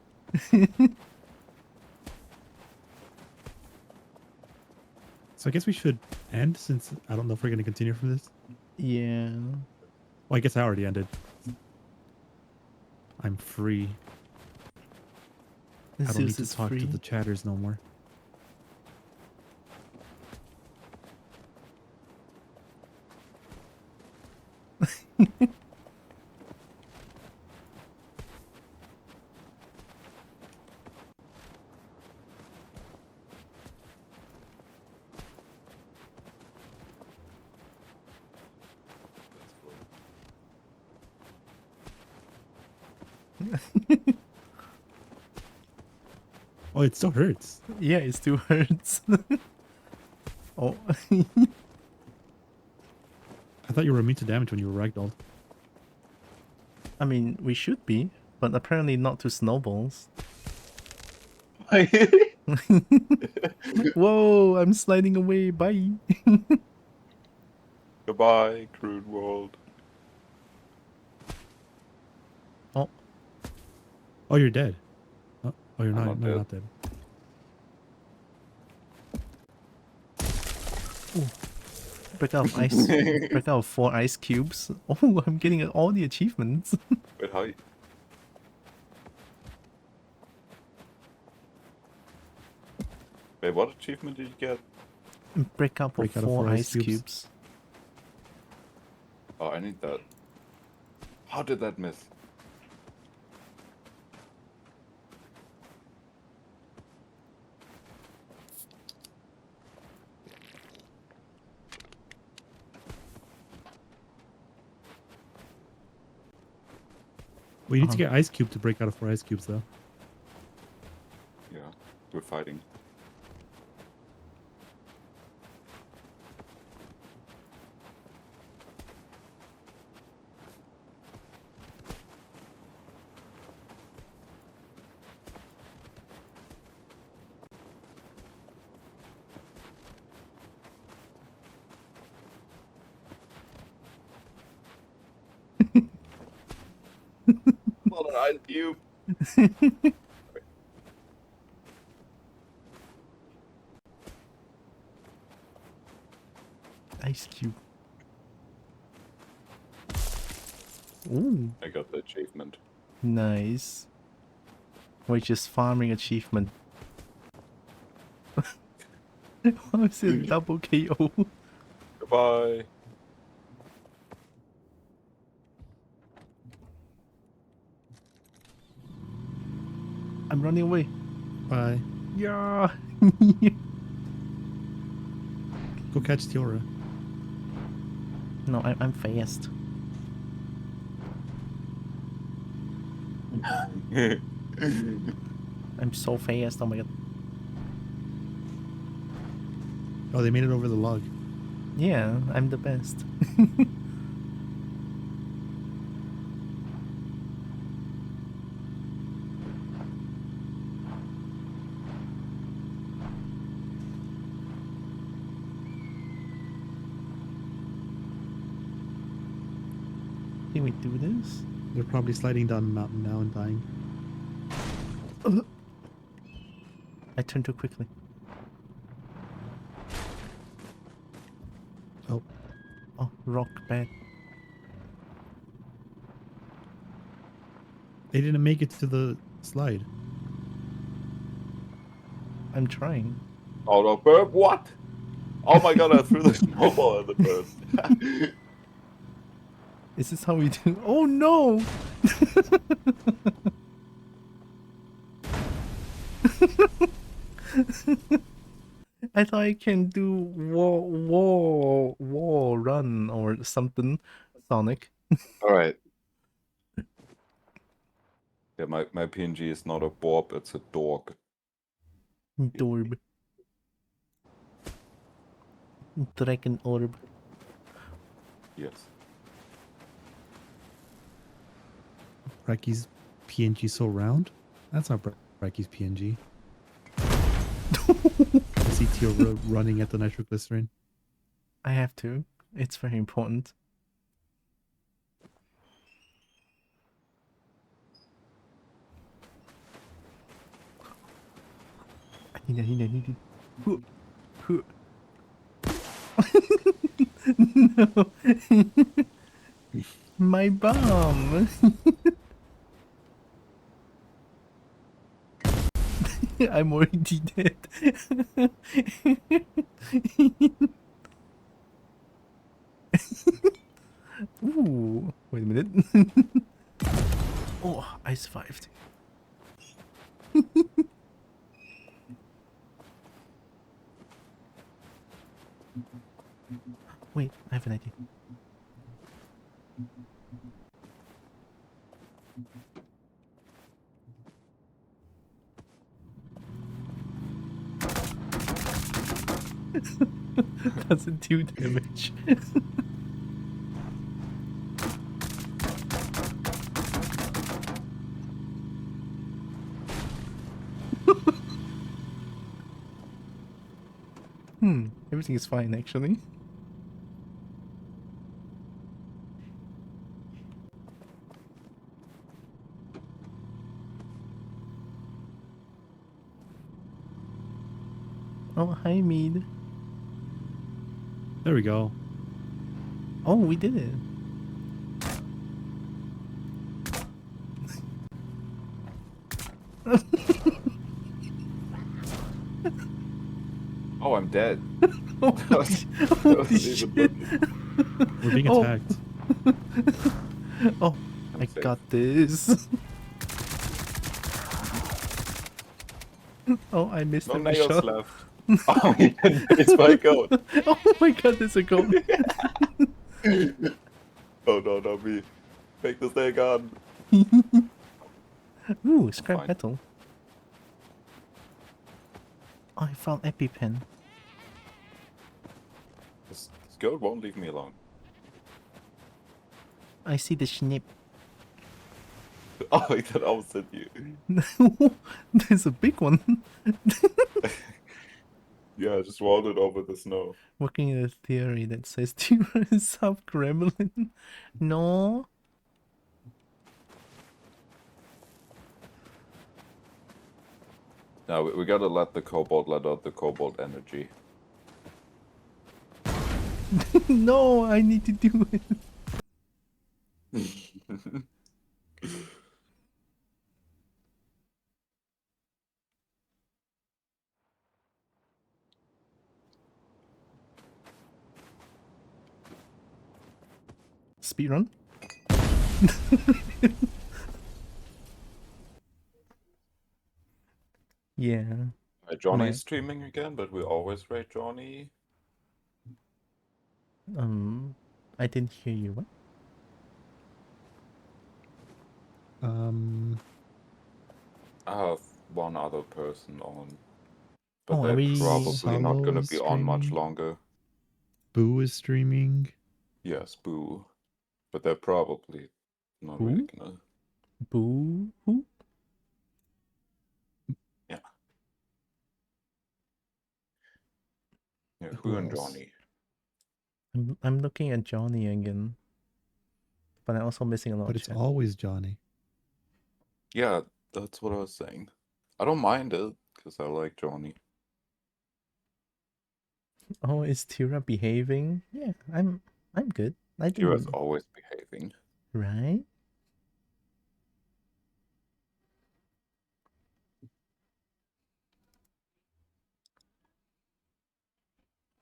So I guess we should end since I don't know if we're going to continue from this. Yeah. Well, I guess I already ended. I'm free. I don't need Zeus to is talk free. to the chatters no more. Oh, it still hurts. Yeah, it still hurts. Oh. I thought you were immune to damage when you were ragdolled. I mean, we should be, but apparently not to snowballs. Whoa, I'm sliding away. Bye. Goodbye, crude world. Oh. Oh, you're dead. Oh, you're I'm not. not No, you're dead. not dead. Break out of ice. Break out of 4 ice cubes. Oh, I'm getting all the achievements. Wait, how you... Wait, what achievement did you get? Break out of 4 ice cubes. Oh, I need that. How did that miss? Well, you need to get Ice Cube to break out of 4 Ice Cubes, though. Yeah, we're fighting. Sand cube. Ice cube. Ooh, I got the achievement. nice. We're just farming achievement. Why is it double KO? Goodbye. I'm running away. Bye. Yeah. Go catch Tiora. No, I'm fast. I'm so fast. Oh my god. Oh, they made it over the log. Yeah, I'm the best. Can we do this? They're probably sliding down the mountain now and dying. I turned too quickly. Oh. Oh, rock bad. They didn't make it to the slide. I'm trying. Oh no, burp! What? Oh my god! I threw the snowball at the burp. Is this how we do? Oh no! I thought I can do wall run or something, Sonic. All right. Yeah, my PNG is not a borb, it's a dog. Dorb. Dragon orb. Yes. Ricky's PNG so round? That's not Ricky's PNG. See Tio running at the nitroglycerin. I have to. It's very important. I need it. No. My bomb. I'm already dead. Ooh, wait a minute. Oh, I survived. Wait, I have an idea. Doesn't do damage. Everything is fine actually. Oh, hi, Mead. There we go. Oh, we did it. Oh, I'm dead. Holy shit. We're being attacked. Oh, I got this. Oh, I missed No every nails shot. left. Oh, yeah, it's my goat. Oh my god, there's a goat. Oh no, not me. Make this thing on. Ooh, scrap Fine. metal. Oh, I found EpiPen. This goat won't leave me alone. I see the snip. Oh, that opposite you. There's a big one. Yeah, I just wandered over the snow. Working in a theory that says Tira is sub gremlin. No. No, we gotta let the cobalt let out the cobalt energy. No, I need to do it. Speedrun? Yeah. Johnny's streaming again, but we always rate Johnny. I didn't hear you. What? I have one other person on, but Oh, are they're we... probably not Solo gonna is be on much streaming. longer. Boo is streaming. Yes, Boo. But they're probably not Boo? really gonna. Boo? Who? Yeah. Yeah, Who Boo and else? Johnny. I'm looking at Johnny again. But I'm also missing a lot But of it's chat. always Johnny. Yeah, that's what I was saying. I don't mind it, because I like Johnny. Oh, is Tira behaving? Yeah, I'm good. I Tira's didn't... always behaving. Right?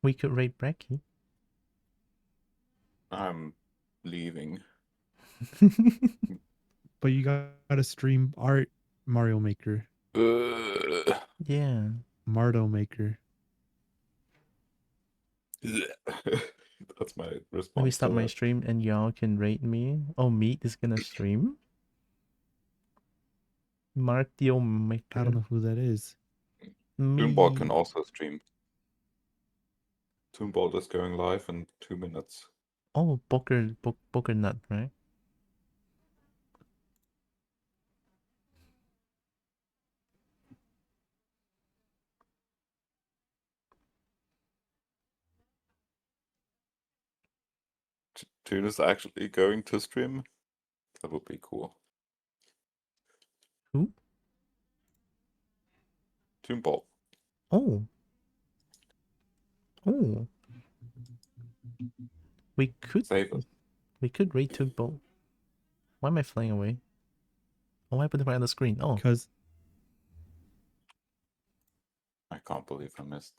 We could raid Bracky. I'm leaving. But you gotta stream art Mario Maker. Yeah. Mardo Maker. That's my response. Let me stop to my that. stream and y'all can rate me. Oh, Meat is gonna stream? Mario Maker. I don't know who that is. Toonball can Me. also stream. Toonball is going live in 2 minutes. Oh, Booker Nut, right? Toon is actually going to stream. That would be cool. Who? Toonball. Oh. Oh. We could Save it. We could raid Toonball. Why am I flying away? Oh, what happened to my other screen? Oh. Because I can't believe I missed.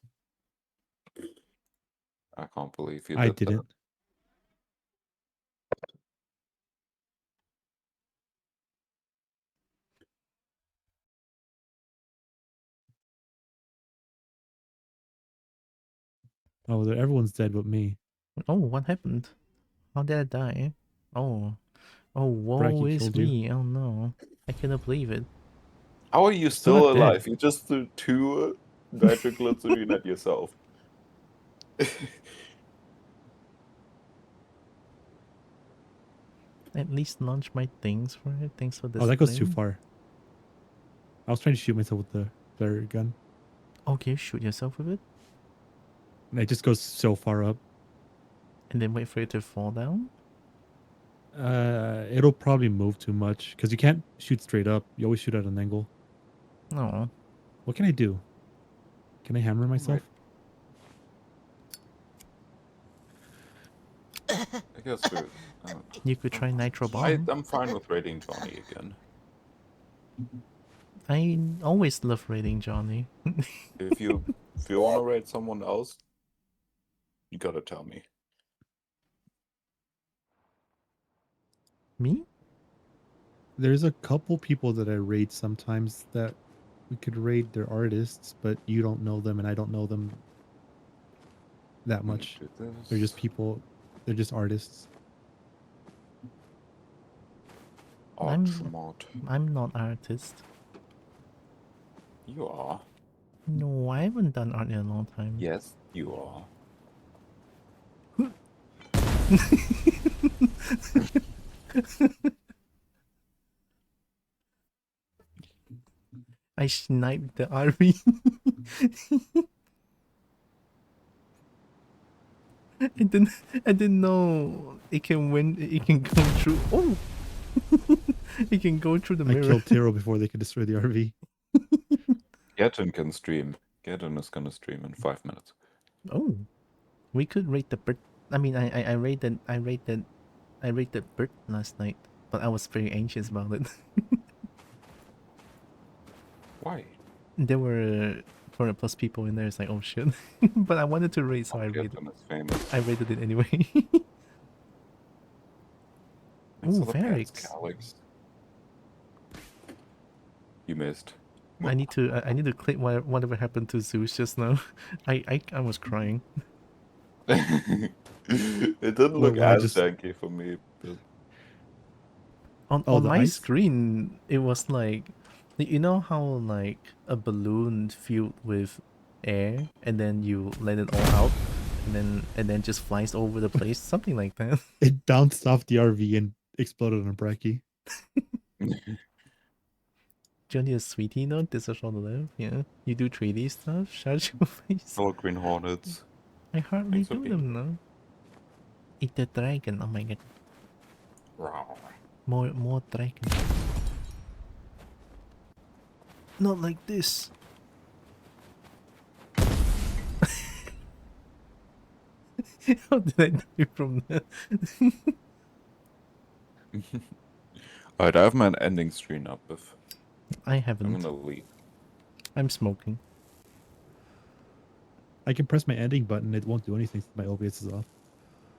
I can't believe you I did didn't. that. Oh, everyone's dead but me. Oh, what happened? How did I die? Oh. Oh, woe Bracky is killed you. me. Oh no. I cannot believe it. How are you Still still not dead. alive? You just threw 2 nitroglycerine at yourself. At least launch my things for it. Thanks for this. Oh, that goes too far. I was trying to shoot myself with the flare gun. Okay, shoot yourself with it. And it just goes so far up. And then wait for it to fall down? It'll probably move too much. Because you can't shoot straight up. You always shoot at an angle. No. What can I do? Can I hammer myself? I guess You could try nitrobomb. I'm fine with raiding Johnny again. I always love raiding Johnny. If you want to raid someone else, you gotta tell me. Me? There's a couple people that I raid sometimes that we could raid their artists, but you don't know them and I don't know them that much. They're just people. They're just artists. I'm not artist. You are. No, I haven't done art in a long time. Yes, you are. I sniped the RV. I didn't know it can win. It can go through. Oh, it can go through the I mirror. killed Tiro before they could destroy the RV. Gaten can stream. Gaten is gonna stream in 5 minutes. Oh, we could rate the bird. I mean, I rated bird last night, but I was very anxious about it. Why? There were 400 plus people in there. It's like, oh shit. But I wanted to rate, so I rated. Gaten is famous. I rated it anyway. Thanks Ooh, for the pets, Varix. Alex. You missed. I need to click whatever happened to Zeus just now. I was crying. It didn't look when I as just- janky for me. But... On Oh, the my ice? screen, it was like, you know how like a balloon filled with air, and then you let it all out, and then just flies over the place, something like that. It bounced off the RV and exploded on a Bracky. Johnny is sweetie note. This is on the left. Yeah, you do 3D stuff. Shut your face. All Green Hornets. I hardly Thanks for do being them now. Eat the dragon. Oh my god. More dragon. Not like this. How did I die from that? Alright, I have my ending screen up. If I I'm haven't. gonna leave. I'm smoking. I can press my ending button. It won't do anything since my OBS is off.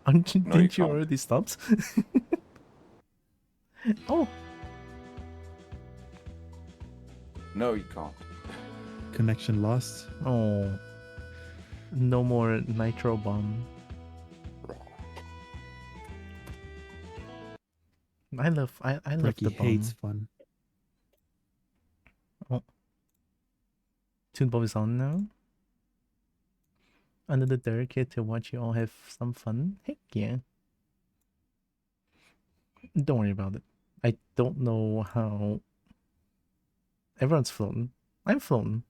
Didn't you can't. already stopped? Oh, No, you can't. Connection lost. oh. No more nitrobomb. I love Bracky the bomb. hates fun. Oh. Toon Bob is on now. Another dedicated to watch you all have some fun. Heck yeah. Don't worry about it. I don't know how. Everyone's floating. I'm floating.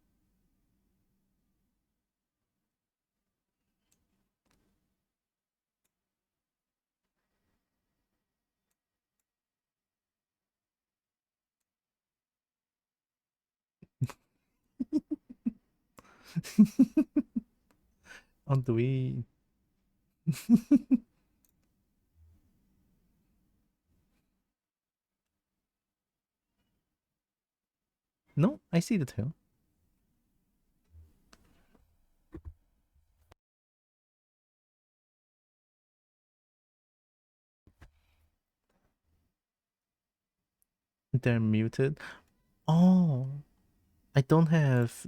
On the way. No, I see the tail. They're muted. Oh, I don't have.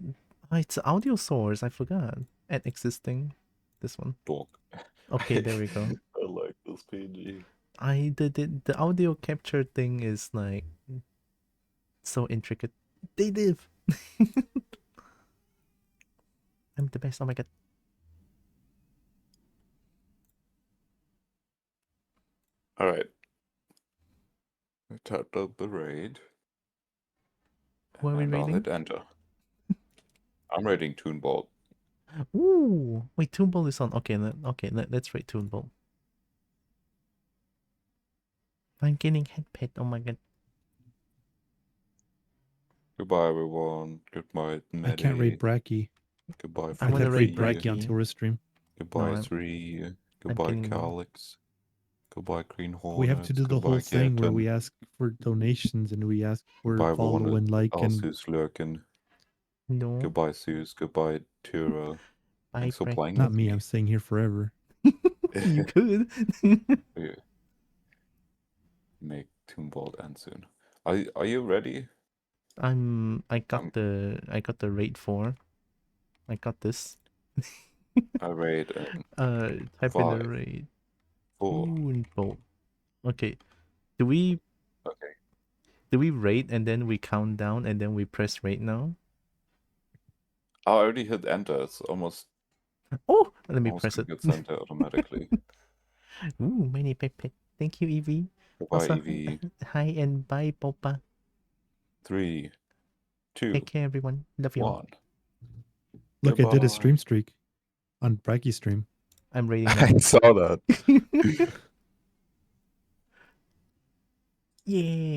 Oh, it's audio source. I forgot. At existing. This one. Dog. Okay, there we go. I like this PG. The audio capture thing is like so intricate. They live. I'm the best. Oh my god. Alright. I tapped out the raid. Who are we and I'll raiding? hit enter. I'm raiding Toonbolt. Ooh, wait, Toonbolt is on. Okay, let's rate Toonbolt. I'm getting head pet. Oh my god. Goodbye, everyone. Goodbye, Maddie. I can't raid Bracky. Goodbye, I I wanna can't raid raid Bracky Bracky. until we're stream. Goodbye, I'm- 3. Goodbye, getting- Calix. Goodbye, Green Hornets. We have to do the Goodbye, whole thing where we Gaten. ask for donations and we ask for Goodbye, follow everyone. and like and Alsus Lurkin. No. Goodbye, Zeus. Goodbye, Tura. Bye, Thanks for Bracky. playing not with me. I'm staying here forever. You could. Yeah. Make Toonbolt end soon. Are you ready? I got the rate 4. I got this. I raid Type in the 5, rate. 4. Toonbolt. Okay. Do we rate and then we count down and then we press rate now? I already hit enter. It's almost. Oh, let me almost press it. gets enter automatically. Ooh, many pet pet. Thank you, Evie. Goodbye, Also, Evie. hi and bye, Boba. 3, 2, Take care, everyone. Love you. 1. Look, I did a Goodbye. stream streak on Bracky's stream. I'm rating I now. saw that. Yay.